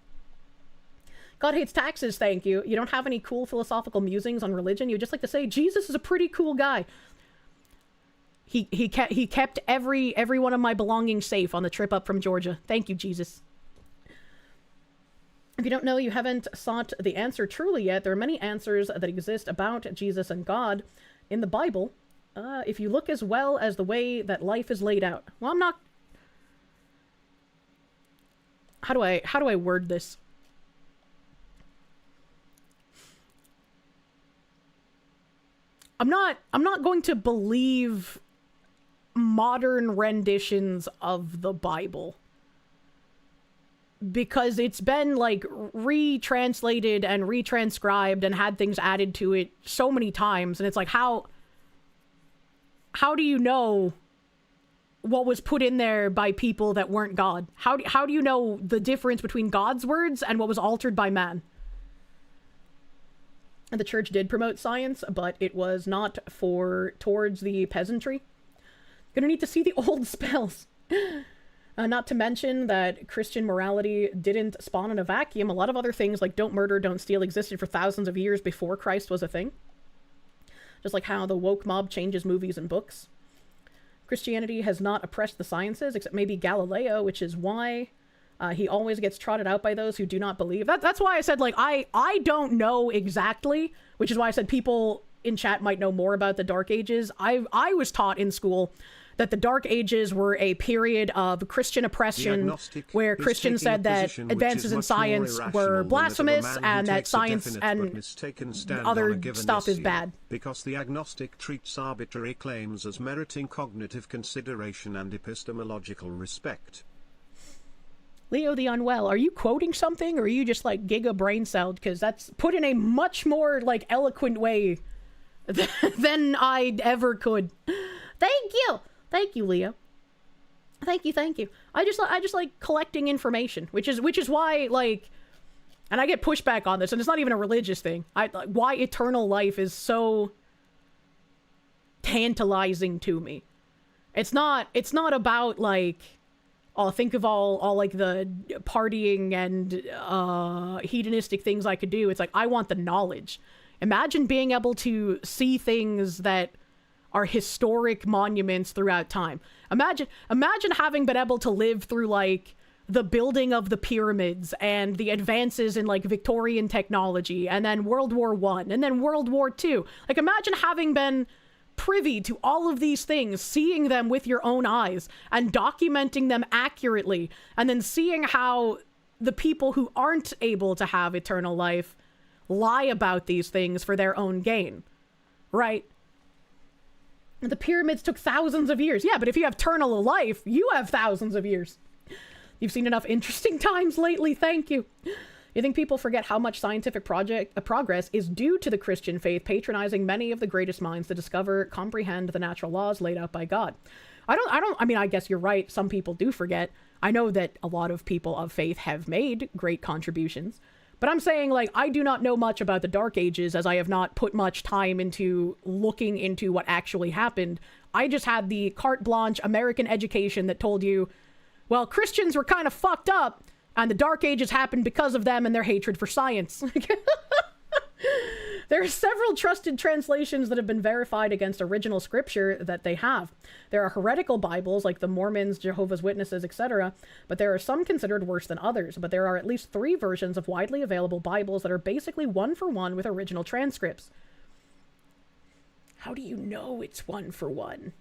God hates taxes, thank you. You don't have any cool philosophical musings on religion? You just like to say, Jesus is a pretty cool guy. He kept every one of my belongings safe on the trip up from Georgia. Thank you, Jesus. If you don't know, you haven't sought the answer truly yet. There are many answers that exist about Jesus and God in the Bible. If you look as well as the way that life is laid out. Well, I'm not... How do I word this? I'm not going to believe modern renditions of the Bible, because it's been like retranslated and retranscribed and had things added to it so many times, and it's like how do you know what was put in there by people that weren't God? How do you know the difference between God's words and what was altered by man? And the church did promote science, but it was not towards the peasantry. Gonna need to see the old spells. Not to mention that Christian morality didn't spawn in a vacuum. A lot of other things like don't murder, don't steal existed for thousands of years before Christ was a thing. Just like how the woke mob changes movies and books. Christianity has not oppressed the sciences, except maybe Galileo, which is why he always gets trotted out by those who do not believe. That's why I said, like, I don't know exactly, which is why I said people in chat might know more about the Dark Ages. I was taught in school that the Dark Ages were a period of Christian oppression where Christians said that advances in science were blasphemous and that science and other stuff is bad. Because the agnostic treats arbitrary claims as meriting cognitive consideration and epistemological respect. Leo the Unwell, are you quoting something or are you just like giga brain celled? Because that's put in a much more like eloquent way than I ever could. Thank you, Leo. Thank you. I just like collecting information, which is why, like, and I get pushback on this, and it's not even a religious thing. Why eternal life is so tantalizing to me. It's not about like, oh, think of all like the partying and hedonistic things I could do. It's like, I want the knowledge. Imagine being able to see things that are historic monuments throughout time. Imagine having been able to live through like the building of the pyramids and the advances in like Victorian technology, and then World War I, and then World War II. Like, imagine having been privy to all of these things, seeing them with your own eyes and documenting them accurately, and then seeing how the people who aren't able to have eternal life lie about these things for their own gain, right? The pyramids took thousands of years. Yeah, but if you have eternal life, you have thousands of years. You've seen enough interesting times lately, thank you. You think people forget how much scientific progress is due to the Christian faith patronizing many of the greatest minds to discover, comprehend the natural laws laid out by God? I mean, I guess you're right. Some people do forget. I know that a lot of people of faith have made great contributions, but I'm saying, like, I do not know much about the Dark Ages as I have not put much time into looking into what actually happened. I just had the carte blanche American education that told you, well, Christians were kind of fucked up, and the Dark Ages happened because of them and their hatred for science. There are several trusted translations that have been verified against original scripture that they have. There are heretical Bibles, like the Mormons, Jehovah's Witnesses, etc., but there are some considered worse than others. But there are at least 3 versions of widely available Bibles that are basically one-for-one with original transcripts. How do you know it's one-for-one?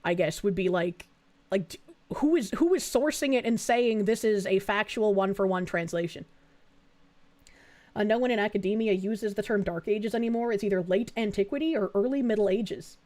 I guess would be like who is sourcing it and saying this is a factual one-for-one translation? No one in academia uses the term Dark Ages anymore. It's either late antiquity or early Middle Ages.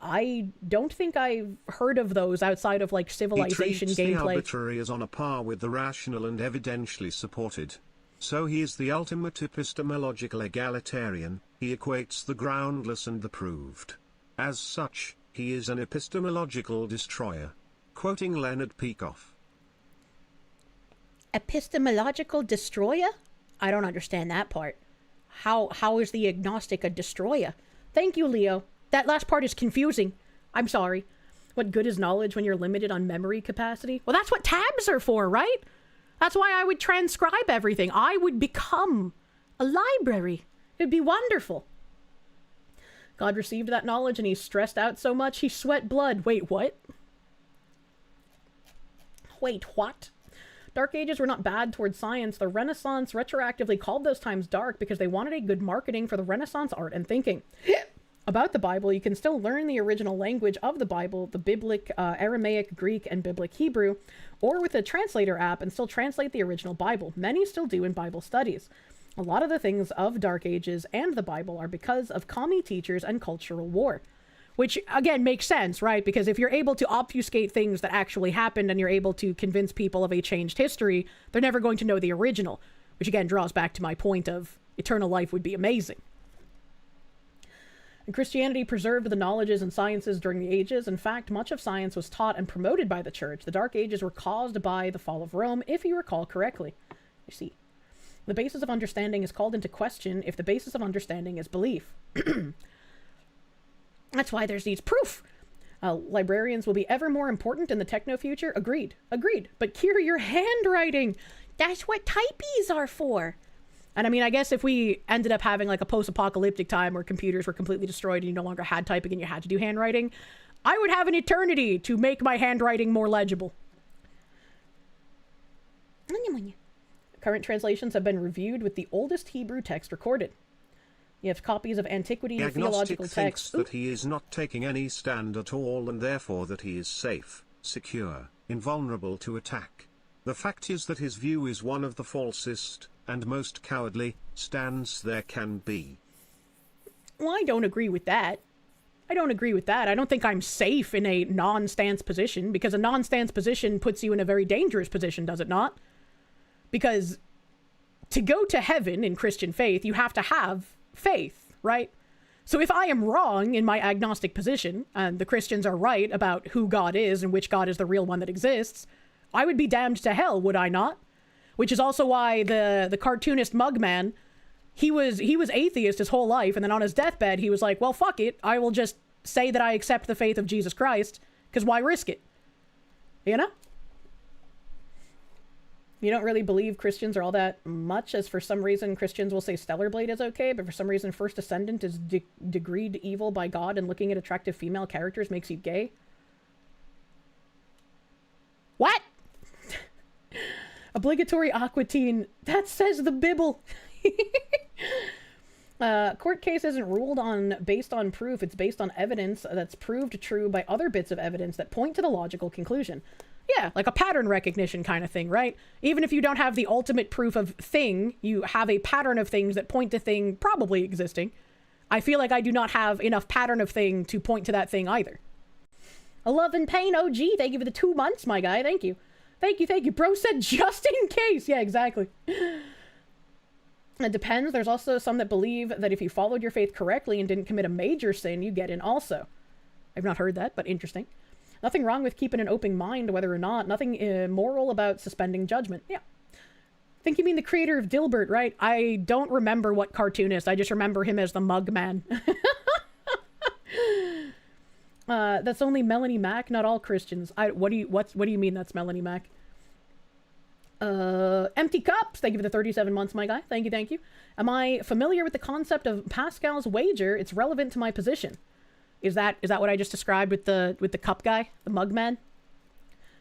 I don't think I've heard of those outside of, like, civilization gameplay. He treats the arbitrary as on a par with the rational and evidentially supported. So he is the ultimate epistemological egalitarian. He equates the groundless and the proved. As such, he is an epistemological destroyer. Quoting Leonard Peikoff. Epistemological destroyer? I don't understand that part. How is the agnostic a destroyer? Thank you, Leo. That last part is confusing. I'm sorry. What good is knowledge when you're limited on memory capacity? Well, that's what tabs are for, right? That's why I would transcribe everything. I would become a library. It'd be wonderful. God received that knowledge and he stressed out so much he sweat blood. Wait, what? Wait, what? Dark Ages were not bad towards science. The Renaissance retroactively called those times dark because they wanted a good marketing for the Renaissance art and thinking. About the Bible, you can still learn the original language of the Bible, the Biblic, Aramaic, Greek, and Biblic Hebrew, or with a translator app and still translate the original Bible. Many still do in Bible studies. A lot of the things of Dark Ages and the Bible are because of commie teachers and cultural war. Which, again, makes sense, right? Because if you're able to obfuscate things that actually happened and you're able to convince people of a changed history, they're never going to know the original. Which, again, draws back to my point of eternal life would be amazing. And Christianity preserved the knowledges and sciences during the ages. In fact, much of science was taught and promoted by the church. The Dark Ages were caused by the fall of Rome, if you recall correctly. You see, the basis of understanding is called into question if the basis of understanding is belief. That's why there's needs proof. Librarians will be ever more important in the techno future. Agreed. Agreed. But Kira, your handwriting, that's what typies are for. And I mean, I guess if we ended up having like a post-apocalyptic time where computers were completely destroyed and you no longer had typing and you had to do handwriting, I would have an eternity to make my handwriting more legible. Current translations have been reviewed with the oldest Hebrew text recorded. You have copies of antiquity and theological texts. Thinks that he is not taking any stand at all and therefore that he is safe, secure, invulnerable to attack. The fact is that his view is one of the falsest, and most cowardly, stands there can be. Well, I don't agree with that. I don't think I'm safe in a non-stance position, because a non-stance position puts you in a very dangerous position, does it not? Because to go to heaven in Christian faith, you have to have faith, right? So if I am wrong in my agnostic position, and the Christians are right about who God is and which God is the real one that exists, I would be damned to hell, would I not? Which is also why the cartoonist Mugman, he was atheist his whole life, and then on his deathbed, he was like, well, fuck it, I will just say that I accept the faith of Jesus Christ, because why risk it? You know? You don't really believe Christians are all that much, as for some reason Christians will say Stellar Blade is okay, but for some reason First Descendant is degreed evil by God and looking at attractive female characters makes you gay? What? Obligatory aquatine. That says the Bible. Court case isn't ruled on based on proof. It's based on evidence that's proved true by other bits of evidence that point to the logical conclusion. Yeah, like a pattern recognition kind of thing, right? Even if you don't have the ultimate proof of thing, you have a pattern of things that point to thing probably existing. I feel like I do not have enough pattern of thing to point to that thing either. A love and pain OG, thank you for the 2 months, my guy. Thank you. Thank you, thank you. Bro said just in case. Yeah, exactly. It depends. There's also some that believe that if you followed your faith correctly and didn't commit a major sin, you get in also. I've not heard that, but interesting. Nothing wrong with keeping an open mind, whether or not. Nothing immoral about suspending judgment. Yeah. I think you mean the creator of Dilbert, right? I don't remember what cartoonist. I just remember him as the Mug Man. That's only Melanie Mac, not all Christians. What do you mean that's Melanie Mac? Empty Cups, thank you for the 37 months, my guy. Thank you, thank you. Am I familiar with the concept of Pascal's wager? It's relevant to my position. Is that what I just described with the cup guy, the mug man?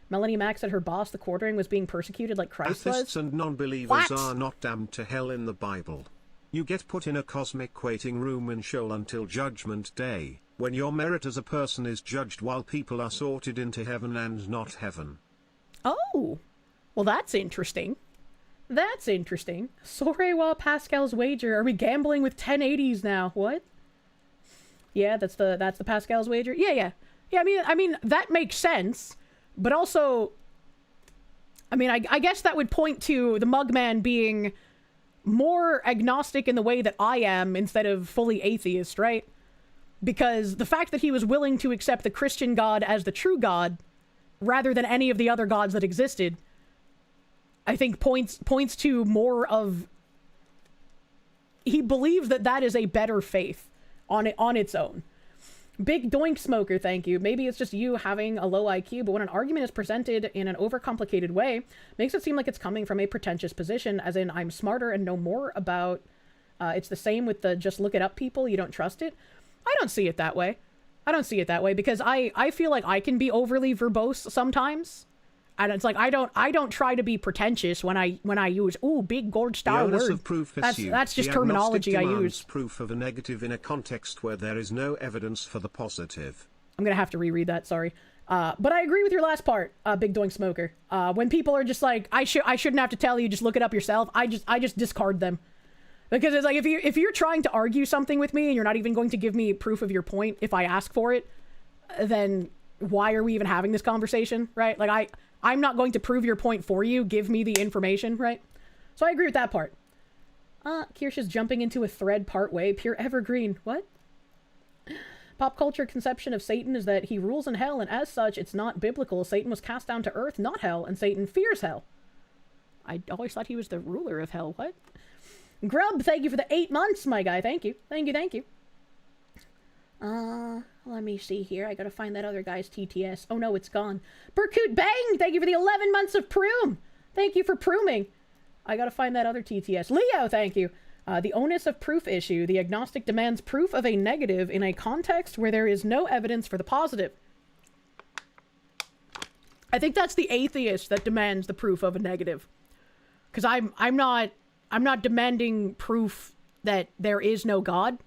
Melanie Mac said her boss, the quartering, was being persecuted like Christ was. Atheists and non-believers are not damned to hell in the Bible. You get put in a cosmic waiting room in Sheol until Judgment Day, when your merit as a person is judged while people are sorted into heaven and not heaven. Oh, well that's interesting. That's interesting. Sorewa Pascal's wager. Are we gambling with 1080s now? What? Yeah, that's the Pascal's wager. Yeah. I mean that makes sense, but also, I mean, I guess that would point to the Mugman being more agnostic in the way that I am instead of fully atheist, right? Because the fact that he was willing to accept the Christian God as the true God, rather than any of the other gods that existed, I think points to more of, he believes that is a better faith on its own. Big doink smoker, thank you. Maybe it's just you having a low IQ, but when an argument is presented in an overcomplicated way, makes it seem like it's coming from a pretentious position, as in I'm smarter and know more about, it's the same with the just look it up people, you don't trust it. I don't see it that way. I don't see it that way because I feel like I can be overly verbose sometimes. And it's like I don't try to be pretentious when I use big gold star word. Of proof that's just terminology I use. Proof of a negative in a context where there is no evidence for the positive. I'm gonna have to reread that. Sorry, but I agree with your last part, Big Doink Smoker. When people are just like I shouldn't have to tell you, just look it up yourself. I just discard them because it's like if you're trying to argue something with me and you're not even going to give me proof of your point if I ask for it, then why are we even having this conversation, right? Like I'm not going to prove your point for you. Give me the information, right? So I agree with that part. Kirsche is jumping into a thread part way. Pure evergreen. What? Pop culture conception of Satan is that he rules in hell, and as such, it's not biblical. Satan was cast down to earth, not hell, and Satan fears hell. I always thought he was the ruler of hell. What? Grub, thank you for the 8 months, my guy. Thank you. Thank you, thank you. Let me see here. I gotta find that other guy's TTS. Oh no, it's gone. Berkut Bang! Thank you for the 11 months of Proom! Thank you for Prooming. I gotta find that other TTS. Leo, thank you. The onus of proof issue. The agnostic demands proof of a negative in a context where there is no evidence for the positive. I think that's the atheist that demands the proof of a negative. Because I'm not demanding proof that there is no God.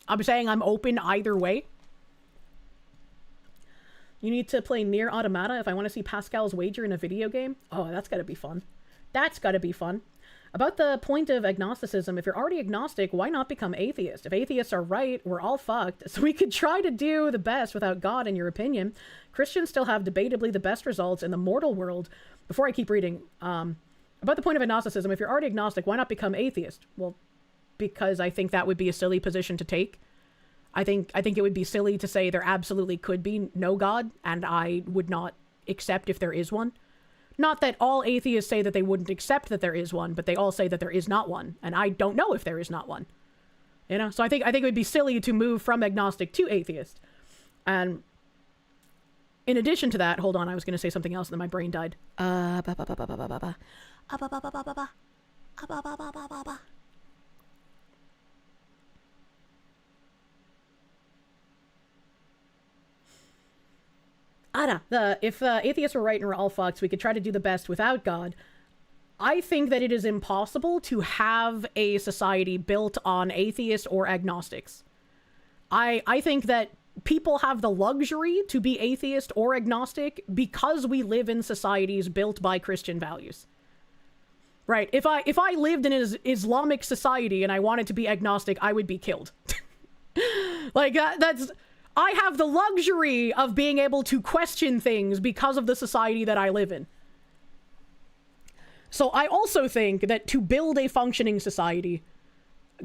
I'm saying I'm open either way. You need to play Nier Automata if I want to see Pascal's wager in a video game. Oh, that's gotta be fun. That's gotta be fun. About the point of agnosticism, if you're already agnostic, why not become atheist? If atheists are right, we're all fucked. So we could try to do the best without God, in your opinion. Christians still have debatably the best results in the mortal world. Before I keep reading, about the point of agnosticism, if you're already agnostic, why not become atheist? Well, because I think that would be a silly position to take. I think it would be silly to say there absolutely could be no God, and I would not accept if there is one. Not that all atheists say that they wouldn't accept that there is one, but they all say that there is not one, and I don't know if there is not one. You know, so I think it would be silly to move from agnostic to atheist. And in addition to that, hold on, I was going to say something else, and then my brain died. If atheists were right and we're all fucked, we could try to do the best without God. I think that it is impossible to have a society built on atheists or agnostics. I think that people have the luxury to be atheist or agnostic because we live in societies built by Christian values. Right? If I lived in an Islamic society and I wanted to be agnostic, I would be killed. Like, I have the luxury of being able to question things because of the society that I live in. So I also think that to build a functioning society,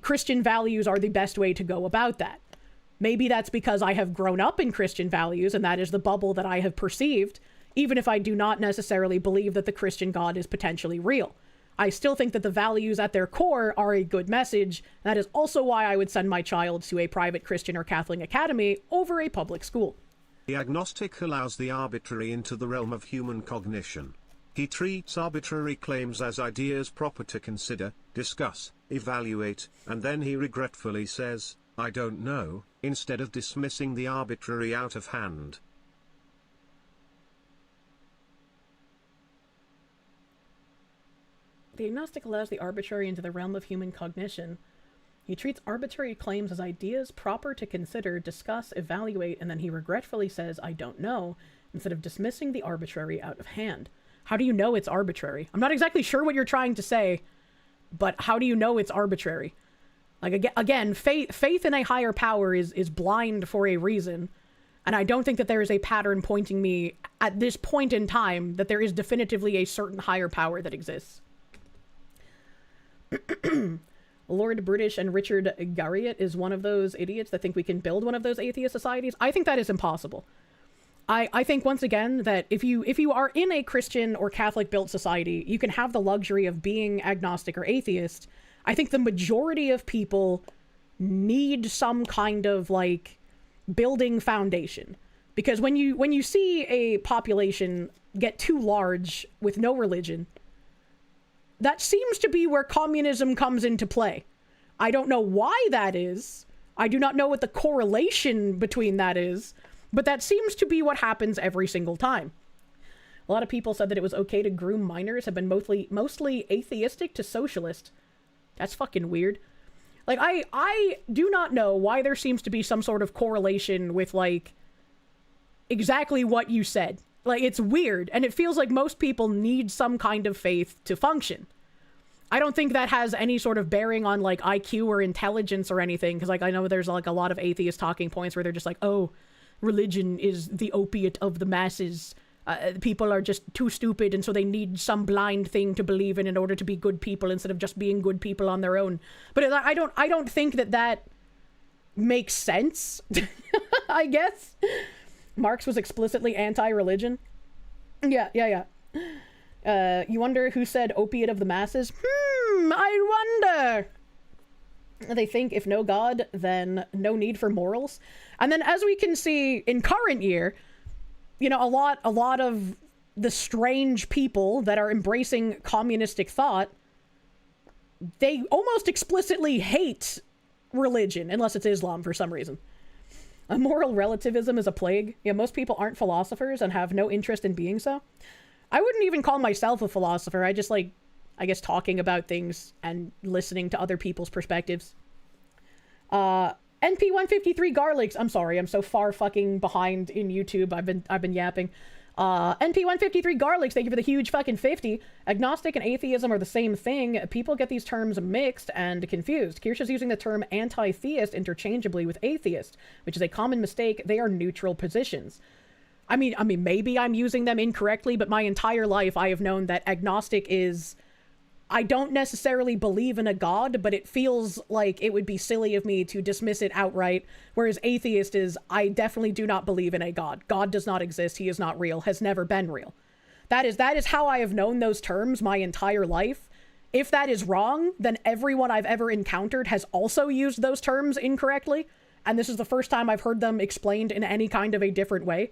Christian values are the best way to go about that. Maybe that's because I have grown up in Christian values and that is the bubble that I have perceived, even if I do not necessarily believe that the Christian God is potentially real. I still think that the values at their core are a good message. That is also why I would send my child to a private Christian or Catholic academy over a public school. The agnostic allows the arbitrary into the realm of human cognition. He treats arbitrary claims as ideas proper to consider, discuss, evaluate, and then he regretfully says, "I don't know," instead of dismissing the arbitrary out of hand. The agnostic allows the arbitrary into the realm of human cognition. He treats arbitrary claims as ideas proper to consider, discuss, evaluate, and then he regretfully says, "I don't know," instead of dismissing the arbitrary out of hand. How do you know it's arbitrary? I'm not exactly sure what you're trying to say, but how do you know it's arbitrary? Like, again, faith in a higher power is blind for a reason, and I don't think that there is a pattern pointing me, at this point in time, that there is definitively a certain higher power that exists. Lord British and Richard Garriott is one of those idiots that think we can build one of those atheist societies. I think that is impossible. I think, once again, that if you are in a Christian or Catholic built society, you can have the luxury of being agnostic or atheist. I think the majority of people need some kind of, like, building foundation. Because when you see a population get too large with no religion, that seems to be where communism comes into play. I don't know why that is. I do not know what the correlation between that is, but that seems to be what happens every single time. A lot of people said that it was okay to groom minors, have been mostly atheistic to socialist. That's fucking weird. Like, I do not know why there seems to be some sort of correlation with, like, exactly what you said. Like, it's weird, and it feels like most people need some kind of faith to function. I don't think that has any sort of bearing on, like, IQ or intelligence or anything, because, like, I know there's, like, a lot of atheist talking points where they're just like, oh, religion is the opiate of the masses. People are just too stupid, and so they need some blind thing to believe in order to be good people instead of just being good people on their own. But I don't think that makes sense, I guess. Marx was explicitly anti-religion. Yeah. You wonder who said opiate of the masses? I wonder. They think if no God, then no need for morals. And then, as we can see in current year, you know, a lot of the strange people that are embracing communistic thought, they almost explicitly hate religion, unless it's Islam for some reason. Moral relativism is a plague. Yeah, most people aren't philosophers and have no interest in being so. I wouldn't even call myself a philosopher. I just like, I guess, talking about things and listening to other people's perspectives. NP153 Garlics. I'm sorry, I'm so far fucking behind in YouTube. I've been yapping. NP153 Garlics, thank you for the huge fucking 50. Agnostic and atheism are the same thing. People get these terms mixed and confused. Kirsche is using the term anti-theist interchangeably with atheist, which is a common mistake. They are neutral positions. I mean, maybe I'm using them incorrectly, but my entire life I have known that agnostic is, I don't necessarily believe in a god, but it feels like it would be silly of me to dismiss it outright, whereas atheist is, I definitely do not believe in a god. God does not exist. He is not real, has never been real. That is how I have known those terms my entire life. If that is wrong, then everyone I've ever encountered has also used those terms incorrectly, and this is the first time I've heard them explained in any kind of a different way.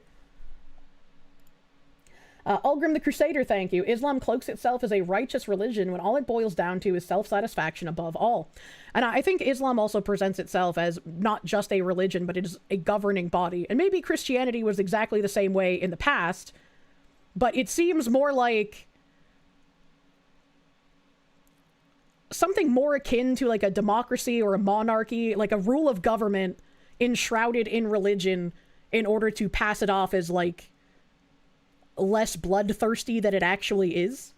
Ulgrim the Crusader, thank you. Islam cloaks itself as a righteous religion when all it boils down to is self-satisfaction above all. And I think Islam also presents itself as not just a religion, but it is a governing body. And maybe Christianity was exactly the same way in the past, but it seems more like something more akin to like a democracy or a monarchy, like a rule of government enshrouded in religion in order to pass it off as, like, less bloodthirsty than it actually is.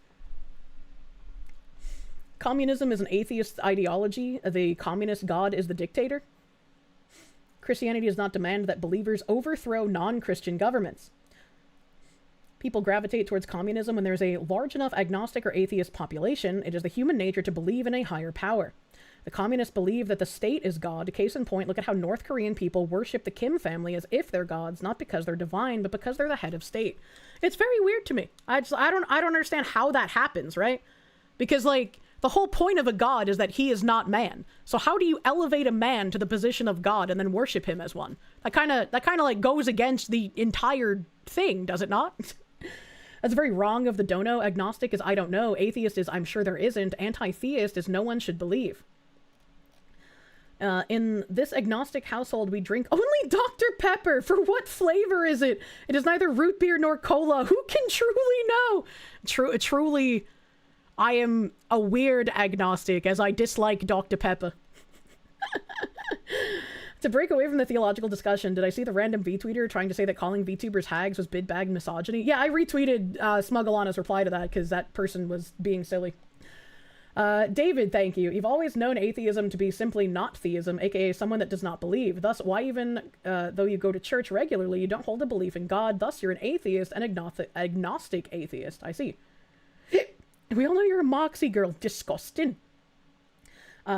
Communism is an atheist ideology. The communist god is the dictator. Christianity does not demand that believers overthrow non-Christian governments. People gravitate towards communism when there's a large enough agnostic or atheist population. It is the human nature to believe in a higher power. The communists believe that the state is God. Case in point, look at how North Korean people worship the Kim family as if they're gods, not because they're divine, but because they're the head of state. It's very weird to me. I don't understand how that happens, right? Because, like, the whole point of a god is that he is not man. So how do you elevate a man to the position of God and then worship him as one? That kind of like goes against the entire thing, does it not? That's very wrong of the dono. Agnostic is I don't know. Atheist is I'm sure there isn't. Anti-theist is no one should believe. In this agnostic household, we drink only Dr. Pepper. For what flavor is it? It is neither root beer nor cola. Who can truly know? Truly, I am a weird agnostic, as I dislike Dr. Pepper. To break away from the theological discussion, did I see the random VTweeter trying to say that calling VTubers hags was big-bag misogyny? Yeah, I retweeted Smuggalana's reply to that, because that person was being silly. David, thank you. You've always known atheism to be simply not theism, aka someone that does not believe. Thus, why even, though you go to church regularly, you don't hold a belief in God, thus you're an atheist, an agnostic atheist. I see. We all know you're a Moxie girl. Disgusting.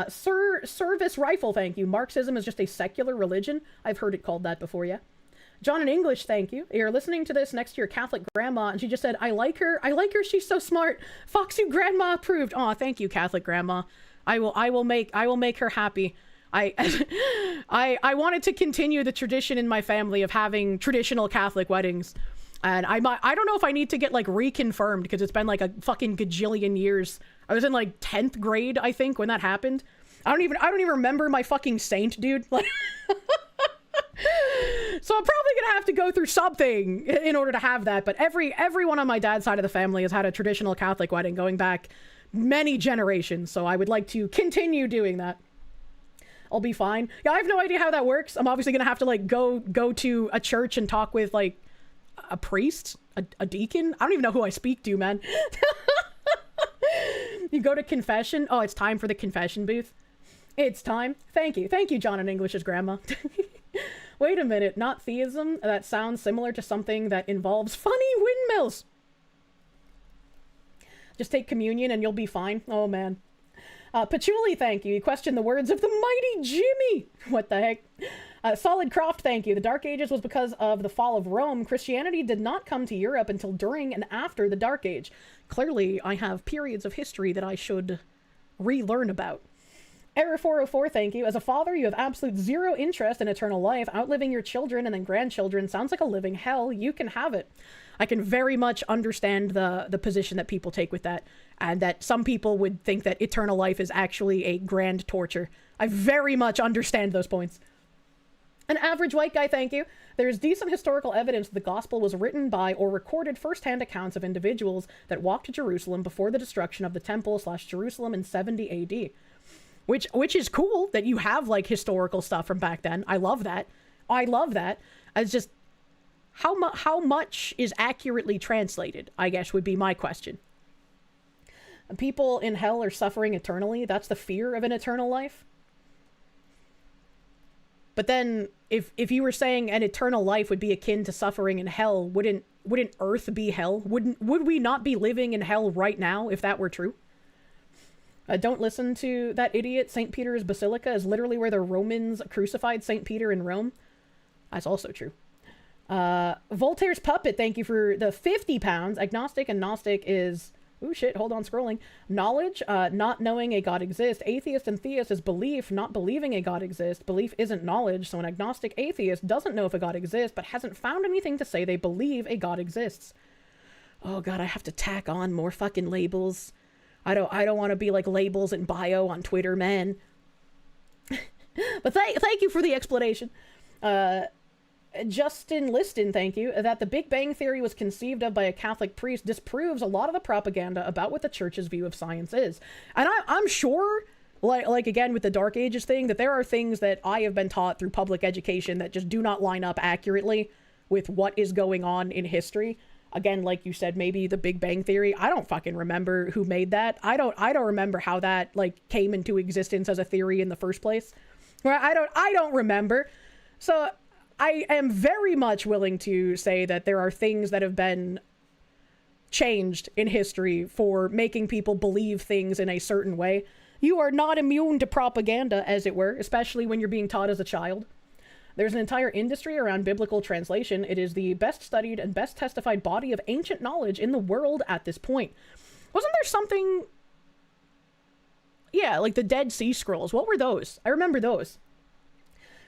Service Rifle, thank you. Marxism is just a secular religion. I've heard it called that before, yeah. John in English, thank you. You're listening to this next to your Catholic grandma, and she just said, I like her, she's so smart. Foxy grandma approved. Aw, thank you, Catholic grandma. I will make her happy. I wanted to continue the tradition in my family of having traditional Catholic weddings. And I don't know if I need to get, like, reconfirmed, because it's been, like, a fucking gajillion years. I was in, like, 10th grade, I think, when that happened. I don't even remember my fucking saint, dude. Like, so I'm probably gonna have to go through something in order to have that. But everyone on my dad's side of the family has had a traditional Catholic wedding going back many generations. So I would like to continue doing that. I'll be fine. Yeah, I have no idea how that works. I'm obviously gonna have to, like, go to a church and talk with, like, a priest, a deacon. I don't even know who I speak to, man. You go to confession. Oh, it's time for the confession booth. It's time. Thank you, John in English's grandma. Wait a minute, not theism? That sounds similar to something that involves funny windmills. Just take communion and you'll be fine. Oh man. Patchouli, thank you. You question the words of the mighty Jimmy. What the heck? Solid Croft, thank you. The Dark Ages was because of the fall of Rome. Christianity did not come to Europe until during and after the Dark Age. Clearly, I have periods of history that I should relearn about. Error 404, thank you. As a father, you have absolute zero interest in eternal life. Outliving your children and then grandchildren sounds like a living hell. You can have it. I can very much understand the position that people take with that, and that some people would think that eternal life is actually a grand torture. I very much understand those points. An average white guy, thank you. There is decent historical evidence that the gospel was written by or recorded first-hand accounts of individuals that walked to Jerusalem before the destruction of the temple/Jerusalem in 70 AD. Which is cool that you have, like, historical stuff from back then. I love that. It's just, how much is accurately translated, I guess, would be my question. People in hell are suffering eternally. That's the fear of an eternal life. But then, if you were saying an eternal life would be akin to suffering in hell, wouldn't Earth be hell? Would we not be living in hell right now if that were true? Don't listen to that idiot. St. Peter's Basilica is literally where the Romans crucified St. Peter in Rome. That's also true. Voltaire's Puppet, thank you for the 50 pounds. Agnostic and Gnostic is... Ooh, shit, hold on, scrolling. Knowledge, not knowing a God exists. Atheist and theist is belief, not believing a God exists. Belief isn't knowledge, so an agnostic atheist doesn't know if a God exists, but hasn't found anything to say they believe a God exists. Oh god, I have to tack on more fucking labels. I don't want to be like labels in bio on Twitter, man. But thank you for the explanation. Justin Liston, thank you. That the Big Bang Theory was conceived of by a Catholic priest disproves a lot of the propaganda about what the church's view of science is. And I'm sure like again with the Dark Ages thing, that there are things that I have been taught through public education that just do not line up accurately with what is going on in history. Again, like you said, maybe the Big Bang Theory. I don't fucking remember who made that. I don't remember how that like came into existence as a theory in the first place. I don't remember. So I am very much willing to say that there are things that have been changed in history for making people believe things in a certain way. You are not immune to propaganda, as it were, especially when you're being taught as a child. There's an entire industry around biblical translation. It is the best studied and best testified body of ancient knowledge in the world at this point. Wasn't there something... Yeah, like the Dead Sea Scrolls. What were those? I remember those.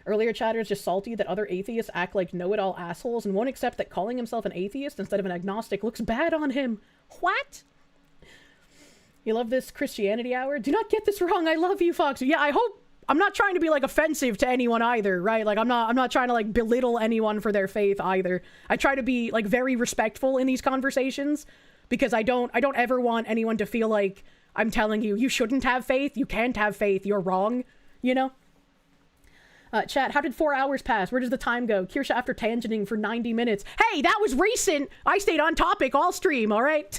Earlier chatter is just salty that other atheists act like know-it-all assholes and won't accept that calling himself an atheist instead of an agnostic looks bad on him. What? You love this Christianity hour? Do not get this wrong. I love you, Fox. Yeah, I hope... I'm not trying to be, like, offensive to anyone either, right? Like, I'm not trying to, like, belittle anyone for their faith either. I try to be, like, very respectful in these conversations because I don't ever want anyone to feel like I'm telling you, you shouldn't have faith, you can't have faith, you're wrong, you know? Chat, how did 4 hours pass? Where does the time go? Kirsche after tangenting for 90 minutes. Hey, that was recent! I stayed on topic all stream, alright?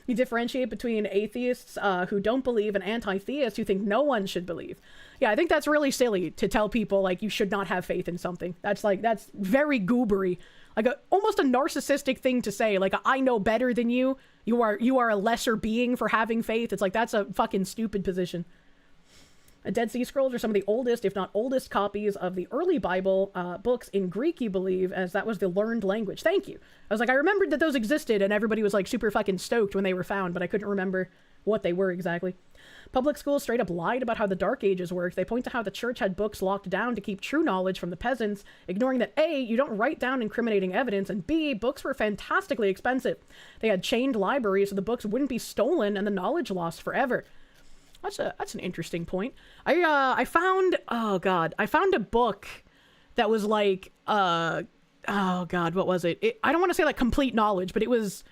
You differentiate between atheists who don't believe and anti-theists who think no one should believe. Yeah, I think that's really silly to tell people, like, you should not have faith in something. That's very goobery. Like, almost a narcissistic thing to say. Like, I know better than you. You are a lesser being for having faith. It's like, that's a fucking stupid position. Dead Sea Scrolls are some of the oldest, if not oldest, copies of the early Bible books in Greek, you believe, as that was the learned language. Thank you. I was like, I remembered that those existed, and everybody was, like, super fucking stoked when they were found, but I couldn't remember what they were exactly. Public schools straight up lied about how the Dark Ages worked. They point to how the church had books locked down to keep true knowledge from the peasants, ignoring that A, you don't write down incriminating evidence, and B, books were fantastically expensive. They had chained libraries so the books wouldn't be stolen and the knowledge lost forever. That's an interesting point. I found a book that was like, oh god, what was it? I don't want to say like complete knowledge, but it was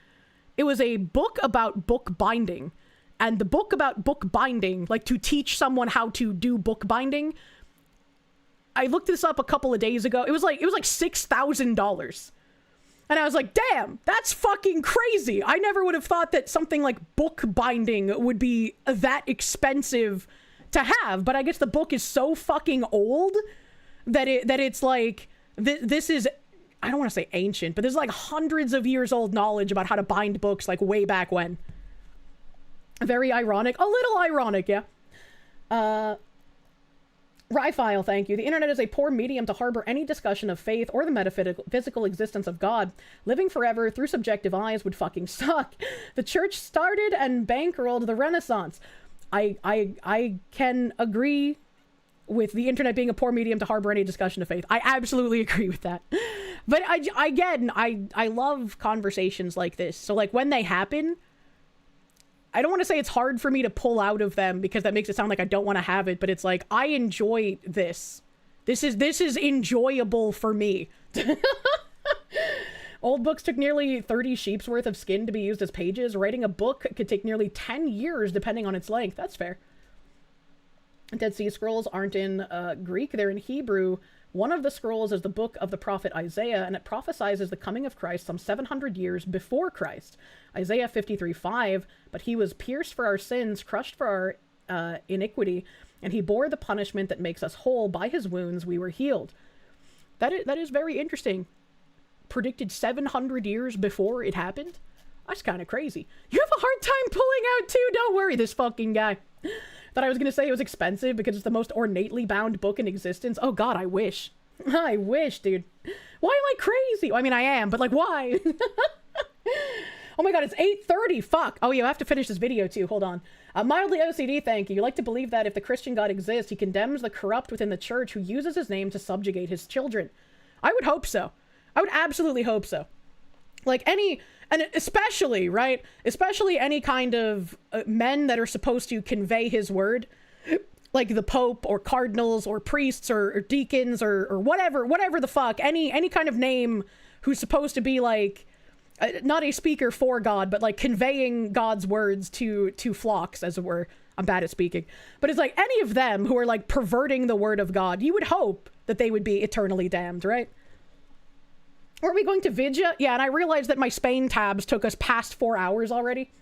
a book about book binding. And the book about book binding, like to teach someone how to do book binding, I looked this up a couple of days ago. It was like $6,000. And I was like, damn, that's fucking crazy. I never would have thought that something like book binding would be that expensive to have. But I guess the book is so fucking old that it's like, this is, I don't want to say ancient, but there's like hundreds of years old knowledge about how to bind books like way back when. Very ironic. A little ironic, yeah. Ryfile, thank you. The internet is a poor medium to harbor any discussion of faith or the metaphysical existence of God. Living forever through subjective eyes would fucking suck. The church started and bankrolled the Renaissance. I can agree with the internet being a poor medium to harbor any discussion of faith. I absolutely agree with that. But I love conversations like this. So like when they happen, I don't want to say it's hard for me to pull out of them because that makes it sound like I don't want to have it, but it's like, I enjoy this. This is enjoyable for me. Old books took nearly 30 sheep's worth of skin to be used as pages. Writing a book could take nearly 10 years depending on its length. That's fair. Dead Sea Scrolls aren't in Greek, they're in Hebrew. One of the scrolls is the book of the prophet Isaiah, and it prophesies the coming of Christ some 700 years before Christ. Isaiah 53:5, but he was pierced for our sins, crushed for our iniquity, and he bore the punishment that makes us whole. By his wounds we were healed. That is very interesting. Predicted 700 years before it happened? That's kind of crazy. You have a hard time pulling out too, don't worry, this fucking guy. Thought I was gonna say it was expensive because it's the most ornately bound book in existence. Oh god, I wish. I wish, dude. Why am I crazy? I mean, I am, but like, why? Oh my god, it's 8:30. Fuck. Oh, yeah, I have to finish this video too. Hold on. Mildly OCD, thank you. You like to believe that if the Christian God exists, he condemns the corrupt within the church who uses his name to subjugate his children. I would hope so. I would absolutely hope so. Like and especially, right? Especially any kind of men that are supposed to convey his word, like the Pope or cardinals or priests or deacons or whatever the fuck, any kind of name who's supposed to be like, not a speaker for God, but like conveying God's words to flocks, as it were. I'm bad at speaking. But it's like any of them who are like perverting the word of God, you would hope that they would be eternally damned, right? Are we going to Vidya? Yeah, and I realized that my Spain tabs took us past 4 hours already.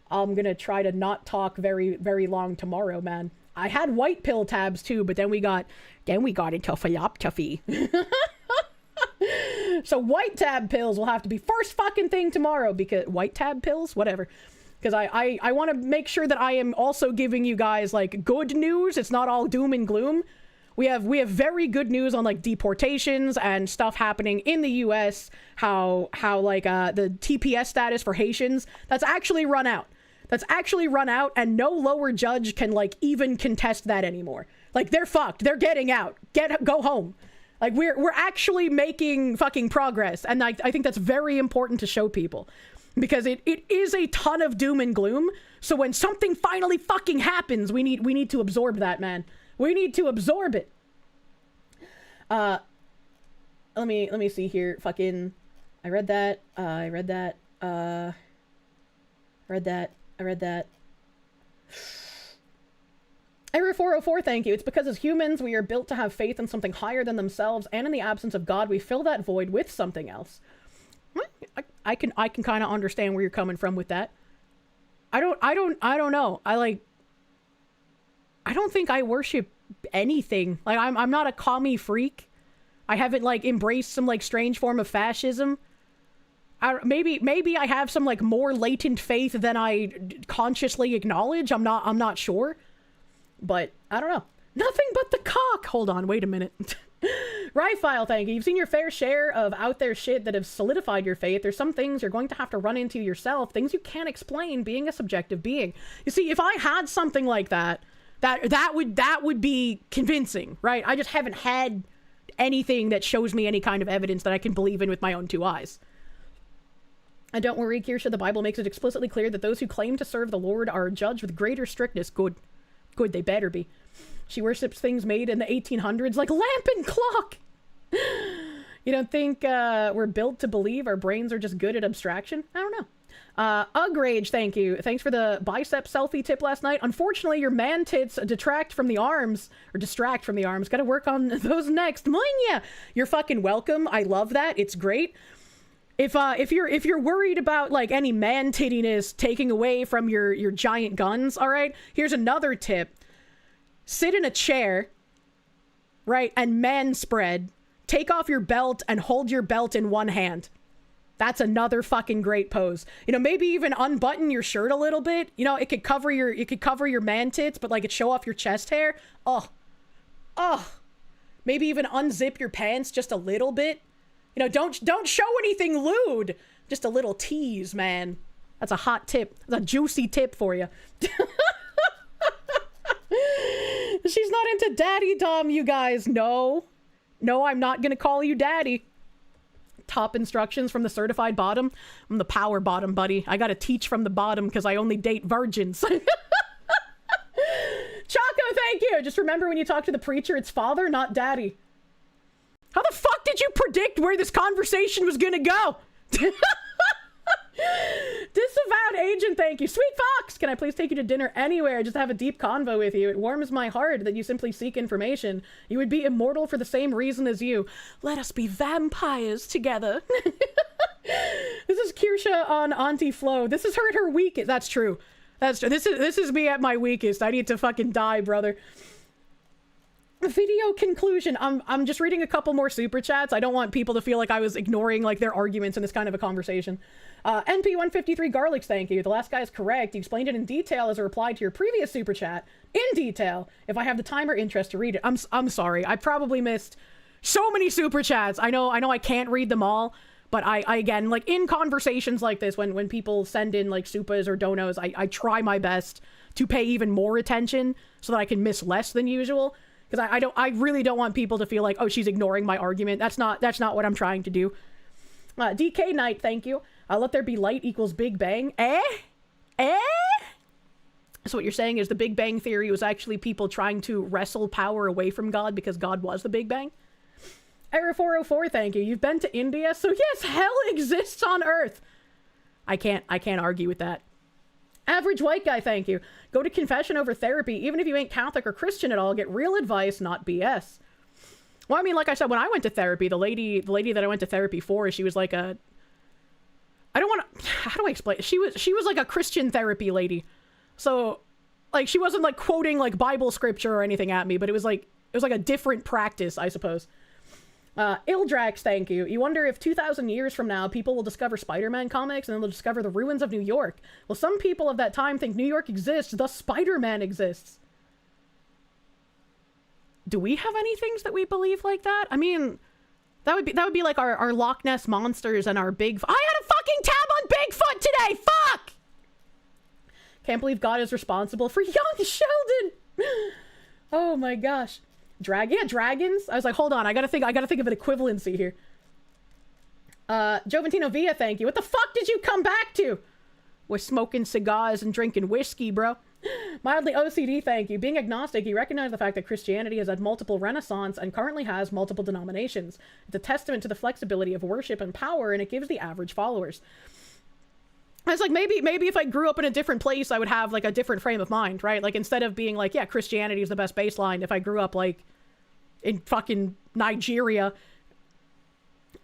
I'm gonna try to not talk very, very long tomorrow, man. I had white pill tabs too, but then we got into philosophy. So white tab pills will have to be first fucking thing tomorrow, because white tab pills, whatever. Because I want to make sure that I am also giving you guys like good news. It's not all doom and gloom. We have very good news on like deportations and stuff happening in the US. How like the TPS status for Haitians, that's actually run out. And no lower judge can like even contest that anymore. Like they're fucked. They're getting out. Go home. Like we're actually making fucking progress. And I think that's very important to show people. Because it is a ton of doom and gloom. So when something finally fucking happens, we need to absorb that, man. We need to absorb it. Let me see here. Fucking I read that. Error 404, thank you. It's because as humans, we are built to have faith in something higher than themselves, and in the absence of God, we fill that void with something else. I can kind of understand where you're coming from with that. I don't know. I don't think I worship anything. Like I'm not a commie freak. I haven't like embraced some like strange form of fascism. Maybe I have some like more latent faith than I consciously acknowledge. I'm not sure. But I don't know. Nothing but the cock. Hold on, wait a minute. Rifile, thank you. You've seen your fair share of out there shit that have solidified your faith. There's some things you're going to have to run into yourself. Things you can't explain, being a subjective being. You see, if I had something like that would be convincing, right? I just haven't had anything that shows me any kind of evidence that I can believe in with my own two eyes. And don't worry, Kirsche, the Bible makes it explicitly clear that those who claim to serve the Lord are judged with greater strictness. Good, they better be. She worships things made in the 1800s like lamp and clock. You don't think we're built to believe our brains are just good at abstraction? I don't know. Ugrage, thank you. Thanks for the bicep selfie tip last night. Unfortunately, your man tits distract from the arms. Gotta work on those next. Moinya! You're fucking welcome. I love that. It's great. If you're worried about like any man tittiness taking away from your giant guns, all right, here's another tip. Sit in a chair, right, and man spread. Take off your belt and hold your belt in one hand. That's another fucking great pose. You know, maybe even unbutton your shirt a little bit. You know, it could cover your man tits, but like it show off your chest hair. Oh. Maybe even unzip your pants just a little bit. You know, don't show anything lewd. Just a little tease, man. That's a hot tip. That's a juicy tip for you. She's not into daddy dom, you guys. No, I'm not gonna call you daddy. Top instructions from the certified bottom. I'm the power bottom, buddy. I gotta teach from the bottom because I only date virgins. Choco, thank you. Just remember when you talk to the preacher, it's father, not daddy. How the fuck did you predict where this conversation was gonna go? Disavowed agent, thank you. Sweet Fox, can I please take you to dinner anywhere? Just have a deep convo with you. It warms my heart that you simply seek information. You would be immortal for the same reason as you. Let us be vampires together. This is Kirsche on Auntie Flo. This is her at her weakest. That's true. This is me at my weakest. I need to fucking die, brother. Video conclusion. I'm just reading a couple more super chats. I don't want people to feel like I was ignoring like their arguments in this kind of a conversation. NP153 Garlics, thank you. The last guy is correct. He explained it in detail as a reply to your previous super chat. In detail. If I have the time or interest to read it. I'm sorry. I probably missed so many super chats. I know I can't read them all, but I again, like in conversations like this, when people send in like supas or donos, I try my best to pay even more attention so that I can miss less than usual. Because I really don't want people to feel like, oh, she's ignoring my argument. That's not what I'm trying to do. DK Knight, thank you. Let there be light equals Big Bang. So what you're saying is the Big Bang Theory was actually people trying to wrestle power away from God because God was the Big Bang? Error 404, thank you. You've been to India? So yes, hell exists on Earth. I can't argue with that. Average white guy, thank you. Go to confession over therapy, even if you ain't Catholic or Christian at all. Get real advice, not BS. Well, I mean, like I said, when I went to therapy, the lady that I went to therapy for, she was like a... I don't want to... How do I explain it? She was like a Christian therapy lady. So, like, she wasn't like quoting like Bible scripture or anything at me, but it was like a different practice, I suppose. Ildrax, thank you. You wonder if 2,000 years from now, people will discover Spider-Man comics and then they'll discover the ruins of New York. Well, some people of that time think New York exists, thus Spider-Man exists. Do we have any things that we believe like that? I mean, that would be like our Loch Ness monsters and our big... I had a fucking tab on Bigfoot today! Fuck! Can't believe God is responsible for young Sheldon! Oh my gosh. Dragons? I was like, hold on, I gotta think of an equivalency here. Joventino Villa, thank you. What the fuck did you come back to? We're smoking cigars and drinking whiskey, bro. Mildly OCD, thank you. Being agnostic, you recognize the fact that Christianity has had multiple renaissance and currently has multiple denominations. It's a testament to the flexibility of worship and power, and it gives the average followers. I was like, maybe if I grew up in a different place, I would have like a different frame of mind, right? Like instead of being like, yeah, Christianity is the best baseline, if I grew up like in fucking Nigeria,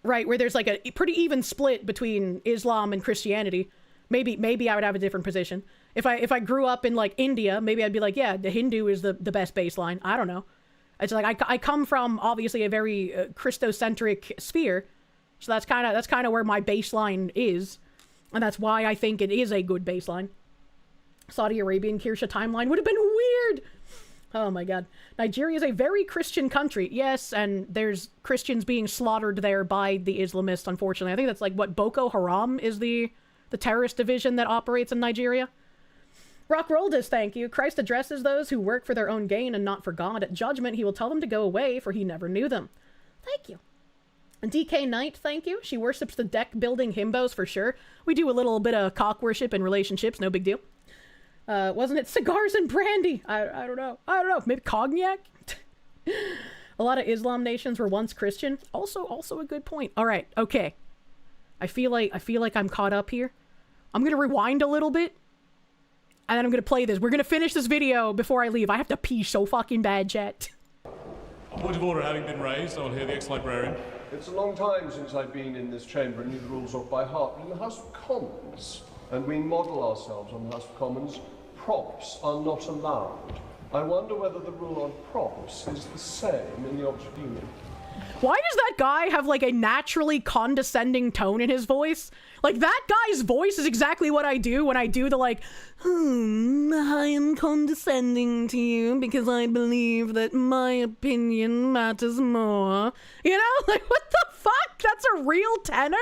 right, where there's like a pretty even split between Islam and Christianity, maybe I would have a different position. If I grew up in like India, maybe I'd be like, yeah, the Hindu is the best baseline. I don't know. It's like I come from obviously a very Christocentric sphere, so that's kind of where my baseline is. And that's why I think it is a good baseline. Saudi Arabian Kirsche timeline would have been weird. Oh my god. Nigeria is a very Christian country. Yes, and there's Christians being slaughtered there by the Islamists, unfortunately. I think that's like what Boko Haram is the terrorist division that operates in Nigeria. Rock Roldus, thank you. Christ addresses those who work for their own gain and not for God. At judgment, he will tell them to go away, for he never knew them. Thank you. And DK Knight, thank you. She worships the deck-building himbos for sure. We do a little bit of cock worship in relationships, no big deal. Wasn't it cigars and brandy? I don't know. Maybe cognac? A lot of Islam nations were once Christian. Also a good point. All right, okay. I feel like I'm caught up here. I'm gonna rewind a little bit, and then I'm gonna play this. We're gonna finish this video before I leave. I have to pee so fucking bad, chat. A point of order having been raised, I will hear the ex-librarian. It's a long time since I've been in this chamber and knew the rules off by heart, but in the House of Commons, and we model ourselves on the House of Commons, props are not allowed. I wonder whether the rule on props is the same in the Oxford Union. Why does that guy have like a naturally condescending tone in his voice? Like that guy's voice is exactly what I do when I do the like, I am condescending to you because I believe that my opinion matters more. You know, like what the fuck? That's a real tenor?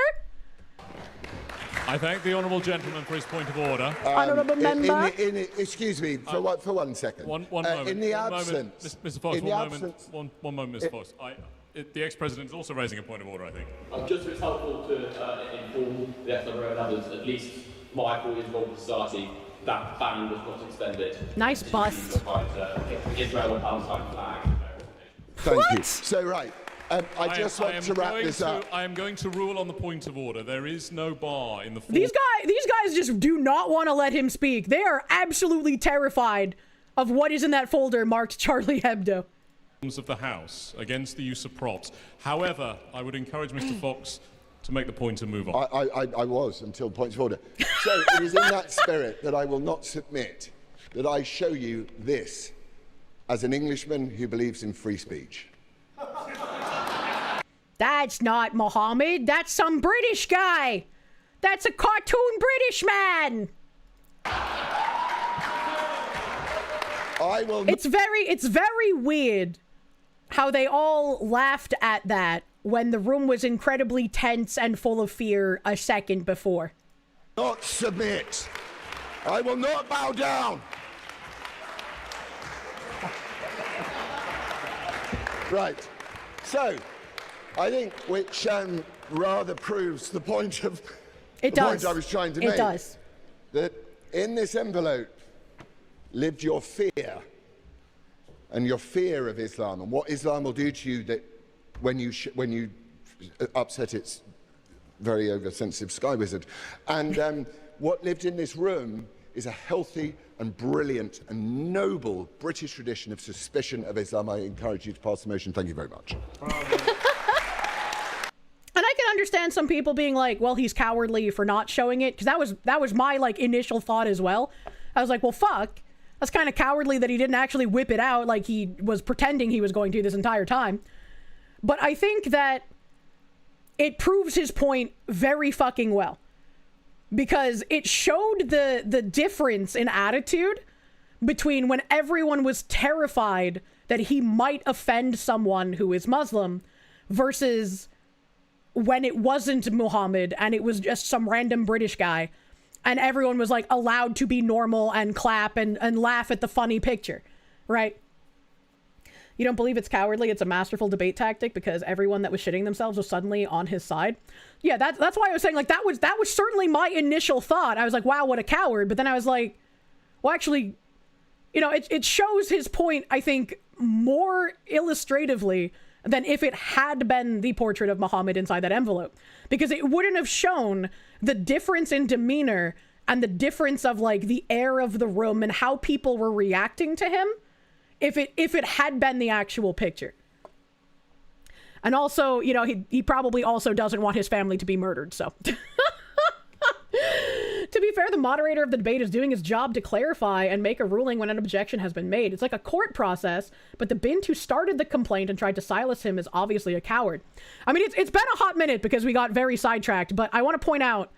I thank the honourable gentleman for his point of order. Honourable member. Excuse me, for 1 second. One moment. In the absence, Mr. Fox, one moment, Mr. Fox. The ex-president is also raising a point of order, I think. Just so it's helpful to inform the ex-librarian and others, at least my 4 years involved with society, that ban was not extended. Nice bust. Israel and Palestine flag. Thank you. So, right. I just want to wrap this up. I am going to rule on the point of order. There is no bar in the... These guys just do not want to let him speak. They are absolutely terrified of what is in that folder marked Charlie Hebdo. ...of the House against the use of props. However, I would encourage Mr. Fox to make the point and move on. I was until points of order. So it is in that spirit that I will not submit that I show you this as an Englishman who believes in free speech. That's not Mohammed. That's some British guy. That's a cartoon British man. It's very weird how they all laughed at that when the room was incredibly tense and full of fear a second before. Not submit. I will not bow down. Right. So, I think which rather proves the point of point I was trying to make. It does. That in this envelope lived your fear, and your fear of Islam, and what Islam will do to you that when you upset its very oversensitive sky wizard. And what lived in this room is a healthy and brilliant and noble British tradition of suspicion of Islam. I encourage you to pass the motion. Thank you very much. And I can understand some people being like, well, he's cowardly for not showing it, because that was my like initial thought as well. I was like, well, fuck, that's kind of cowardly that he didn't actually whip it out like he was pretending he was going to this entire time. But I think that it proves his point very fucking well, because it showed the difference in attitude between when everyone was terrified that he might offend someone who is Muslim versus when it wasn't Muhammad and it was just some random British guy and everyone was like allowed to be normal and clap and laugh at the funny picture, right? You don't believe it's cowardly? It's a masterful debate tactic because everyone that was shitting themselves was suddenly on his side. Yeah, that's why I was saying, like, that was certainly my initial thought. I was like, wow, what a coward. But then I was like, well, actually, you know, it shows his point, I think, more illustratively than if it had been the portrait of Muhammad inside that envelope. Because it wouldn't have shown the difference in demeanor and the difference of, like, the air of the room and how people were reacting to him if it had been the actual picture. And also, you know, he probably also doesn't want his family to be murdered, so. To be fair, the moderator of the debate is doing his job to clarify and make a ruling when an objection has been made. It's like a court process, but the bint who started the complaint and tried to silence him is obviously a coward. I mean, it's been a hot minute because we got very sidetracked, but I want to point out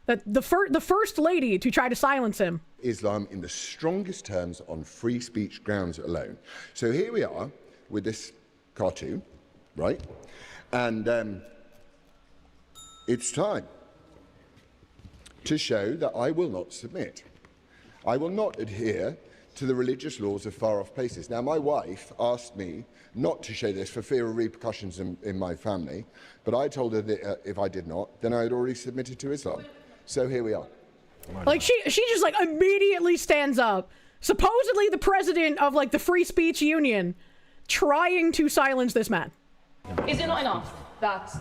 that the first lady to try to silence him. Islam in the strongest terms on free speech grounds alone. So here we are with this cartoon, right? And it's time to show that I will not submit. I will not adhere to the religious laws of far-off places. Now, my wife asked me not to show this for fear of repercussions in my family, but I told her that if I did not, then I had already submitted to Islam. So here we are. Like, she just, like, immediately stands up. Supposedly the president of, like, the Free Speech Union trying to silence this man. Is it not enough that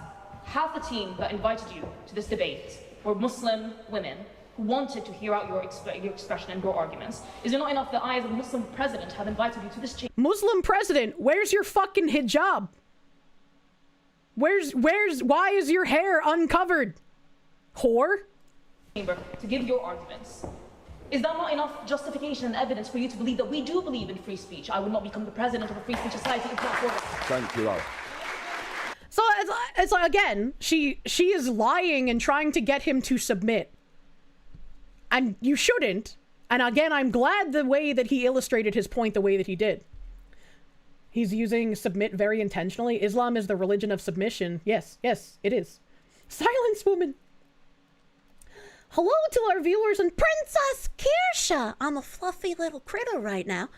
half the team that invited you to this debate were Muslim women who wanted to hear out your expression and your arguments? Is it not enough that I, as a Muslim president, have invited you to this chamber? Muslim president, where's your fucking hijab? Why is your hair uncovered? Whore? To give your arguments. Is that not enough justification and evidence for you to believe that we do believe in free speech? I would not become the president of a free speech society if not for it. Thank you, Al. So it's like, again, she is lying and trying to get him to submit. And you shouldn't. And again, I'm glad the way that he illustrated his point the way that he did. He's using submit very intentionally. Islam is the religion of submission. Yes, it is. Silence, woman. Hello to our viewers and Princess Kirsche. I'm a fluffy little critter right now.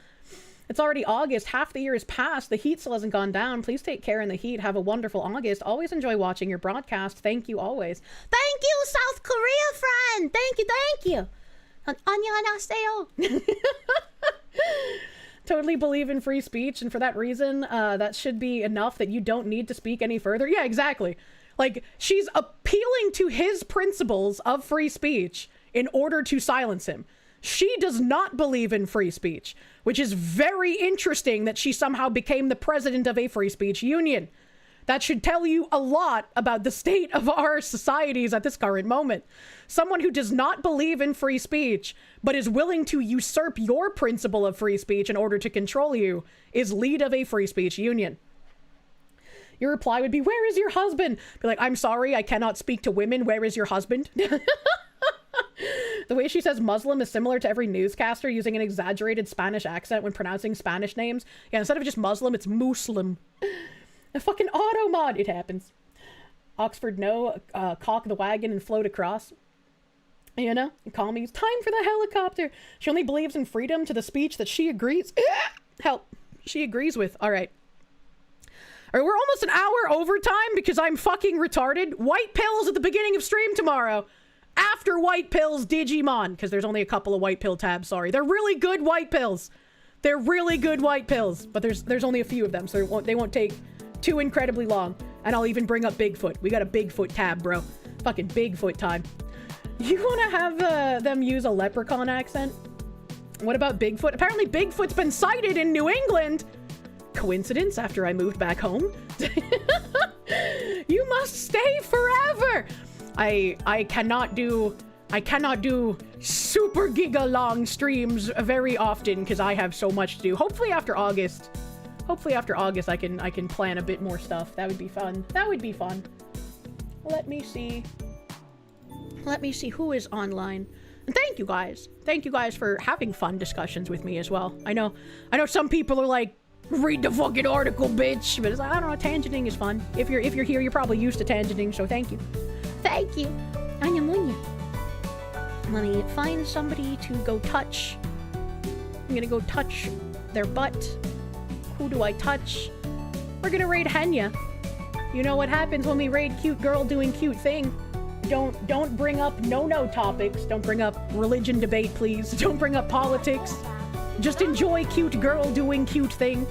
It's already August. Half the year has passed. The heat still hasn't gone down. Please take care in the heat. Have a wonderful August. Always enjoy watching your broadcast. Thank you always. Thank you, South Korea friend. Thank you. Annyeonghaseyo. Totally believe in free speech, and for that reason, that should be enough that you don't need to speak any further. Yeah, exactly. Like, she's appealing to his principles of free speech in order to silence him. She does not believe in free speech, which is very interesting that she somehow became the president of a free speech union. That should tell you a lot about the state of our societies at this current moment. Someone who does not believe in free speech, but is willing to usurp your principle of free speech in order to control you, is lead of a free speech union. Your reply would be, where is your husband? Be like, I'm sorry, I cannot speak to women. Where is your husband? The way she says Muslim is similar to every newscaster using an exaggerated Spanish accent when pronouncing Spanish names. Yeah, instead of just Muslim, it's Muslim. A fucking auto mod. It happens. Oxford, no. Cock the wagon and float across. You know? Call me. It's time for the helicopter. She only believes in freedom to the speech that she agrees. Help. She agrees with. All right. All right, we're almost an hour overtime because I'm fucking retarded. White pills at the beginning of stream tomorrow. After white pills, Digimon. Because there's only a couple of white pill tabs, sorry. They're really good white pills. They're really good white pills. But there's only a few of them, so they won't take too incredibly long. And I'll even bring up Bigfoot. We got a Bigfoot tab, bro. Fucking Bigfoot time. You want to have them use a leprechaun accent? What about Bigfoot? Apparently Bigfoot's been sighted in New England. Coincidence after I moved back home? You must stay forever. I cannot do super giga long streams very often because I have so much to do. Hopefully after August I can plan a bit more stuff. That would be fun. That would be fun. Let me see who is online. And thank you guys for having fun discussions with me as well. I know some people are like, read the fucking article, bitch. But it's like, I don't know, tangenting is fun. If you're here, you're probably used to tangenting, so thank you. Thank you. Anya Munya. Let me find somebody to go touch. I'm gonna go touch their butt. Who do I touch? We're gonna raid Henya. You know what happens when we raid cute girl doing cute thing. Don't bring up no topics. Don't bring up religion debate, please. Don't bring up politics. Just enjoy cute girl doing cute thing.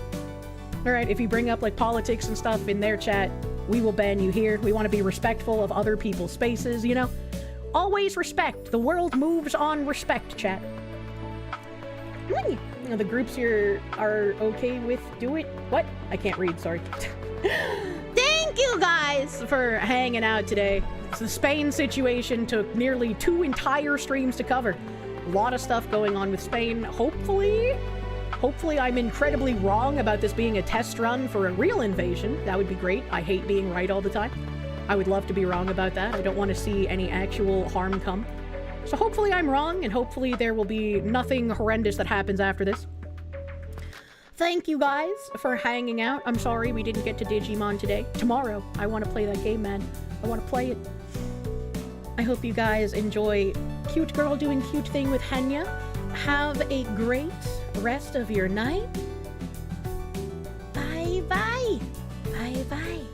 Alright, if you bring up like politics and stuff in their chat, we will ban you here. We want to be respectful of other people's spaces, you know? Always respect. The world moves on respect, chat. You know, the groups here are okay with do it. What? I can't read, sorry. Thank you guys for hanging out today. The Spain situation took nearly 2 entire streams to cover. A lot of stuff going on with Spain. Hopefully I'm incredibly wrong about this being a test run for a real invasion. That would be great. I hate being right all the time. I would love to be wrong about that. I don't want to see any actual harm come. So hopefully I'm wrong, and hopefully there will be nothing horrendous that happens after this. Thank you guys for hanging out. I'm sorry we didn't get to Digimon today. Tomorrow, I want to play that game, man. I want to play it. I hope you guys enjoy cute girl doing cute thing with Henya. Have a great rest of your night. Bye bye. Bye bye.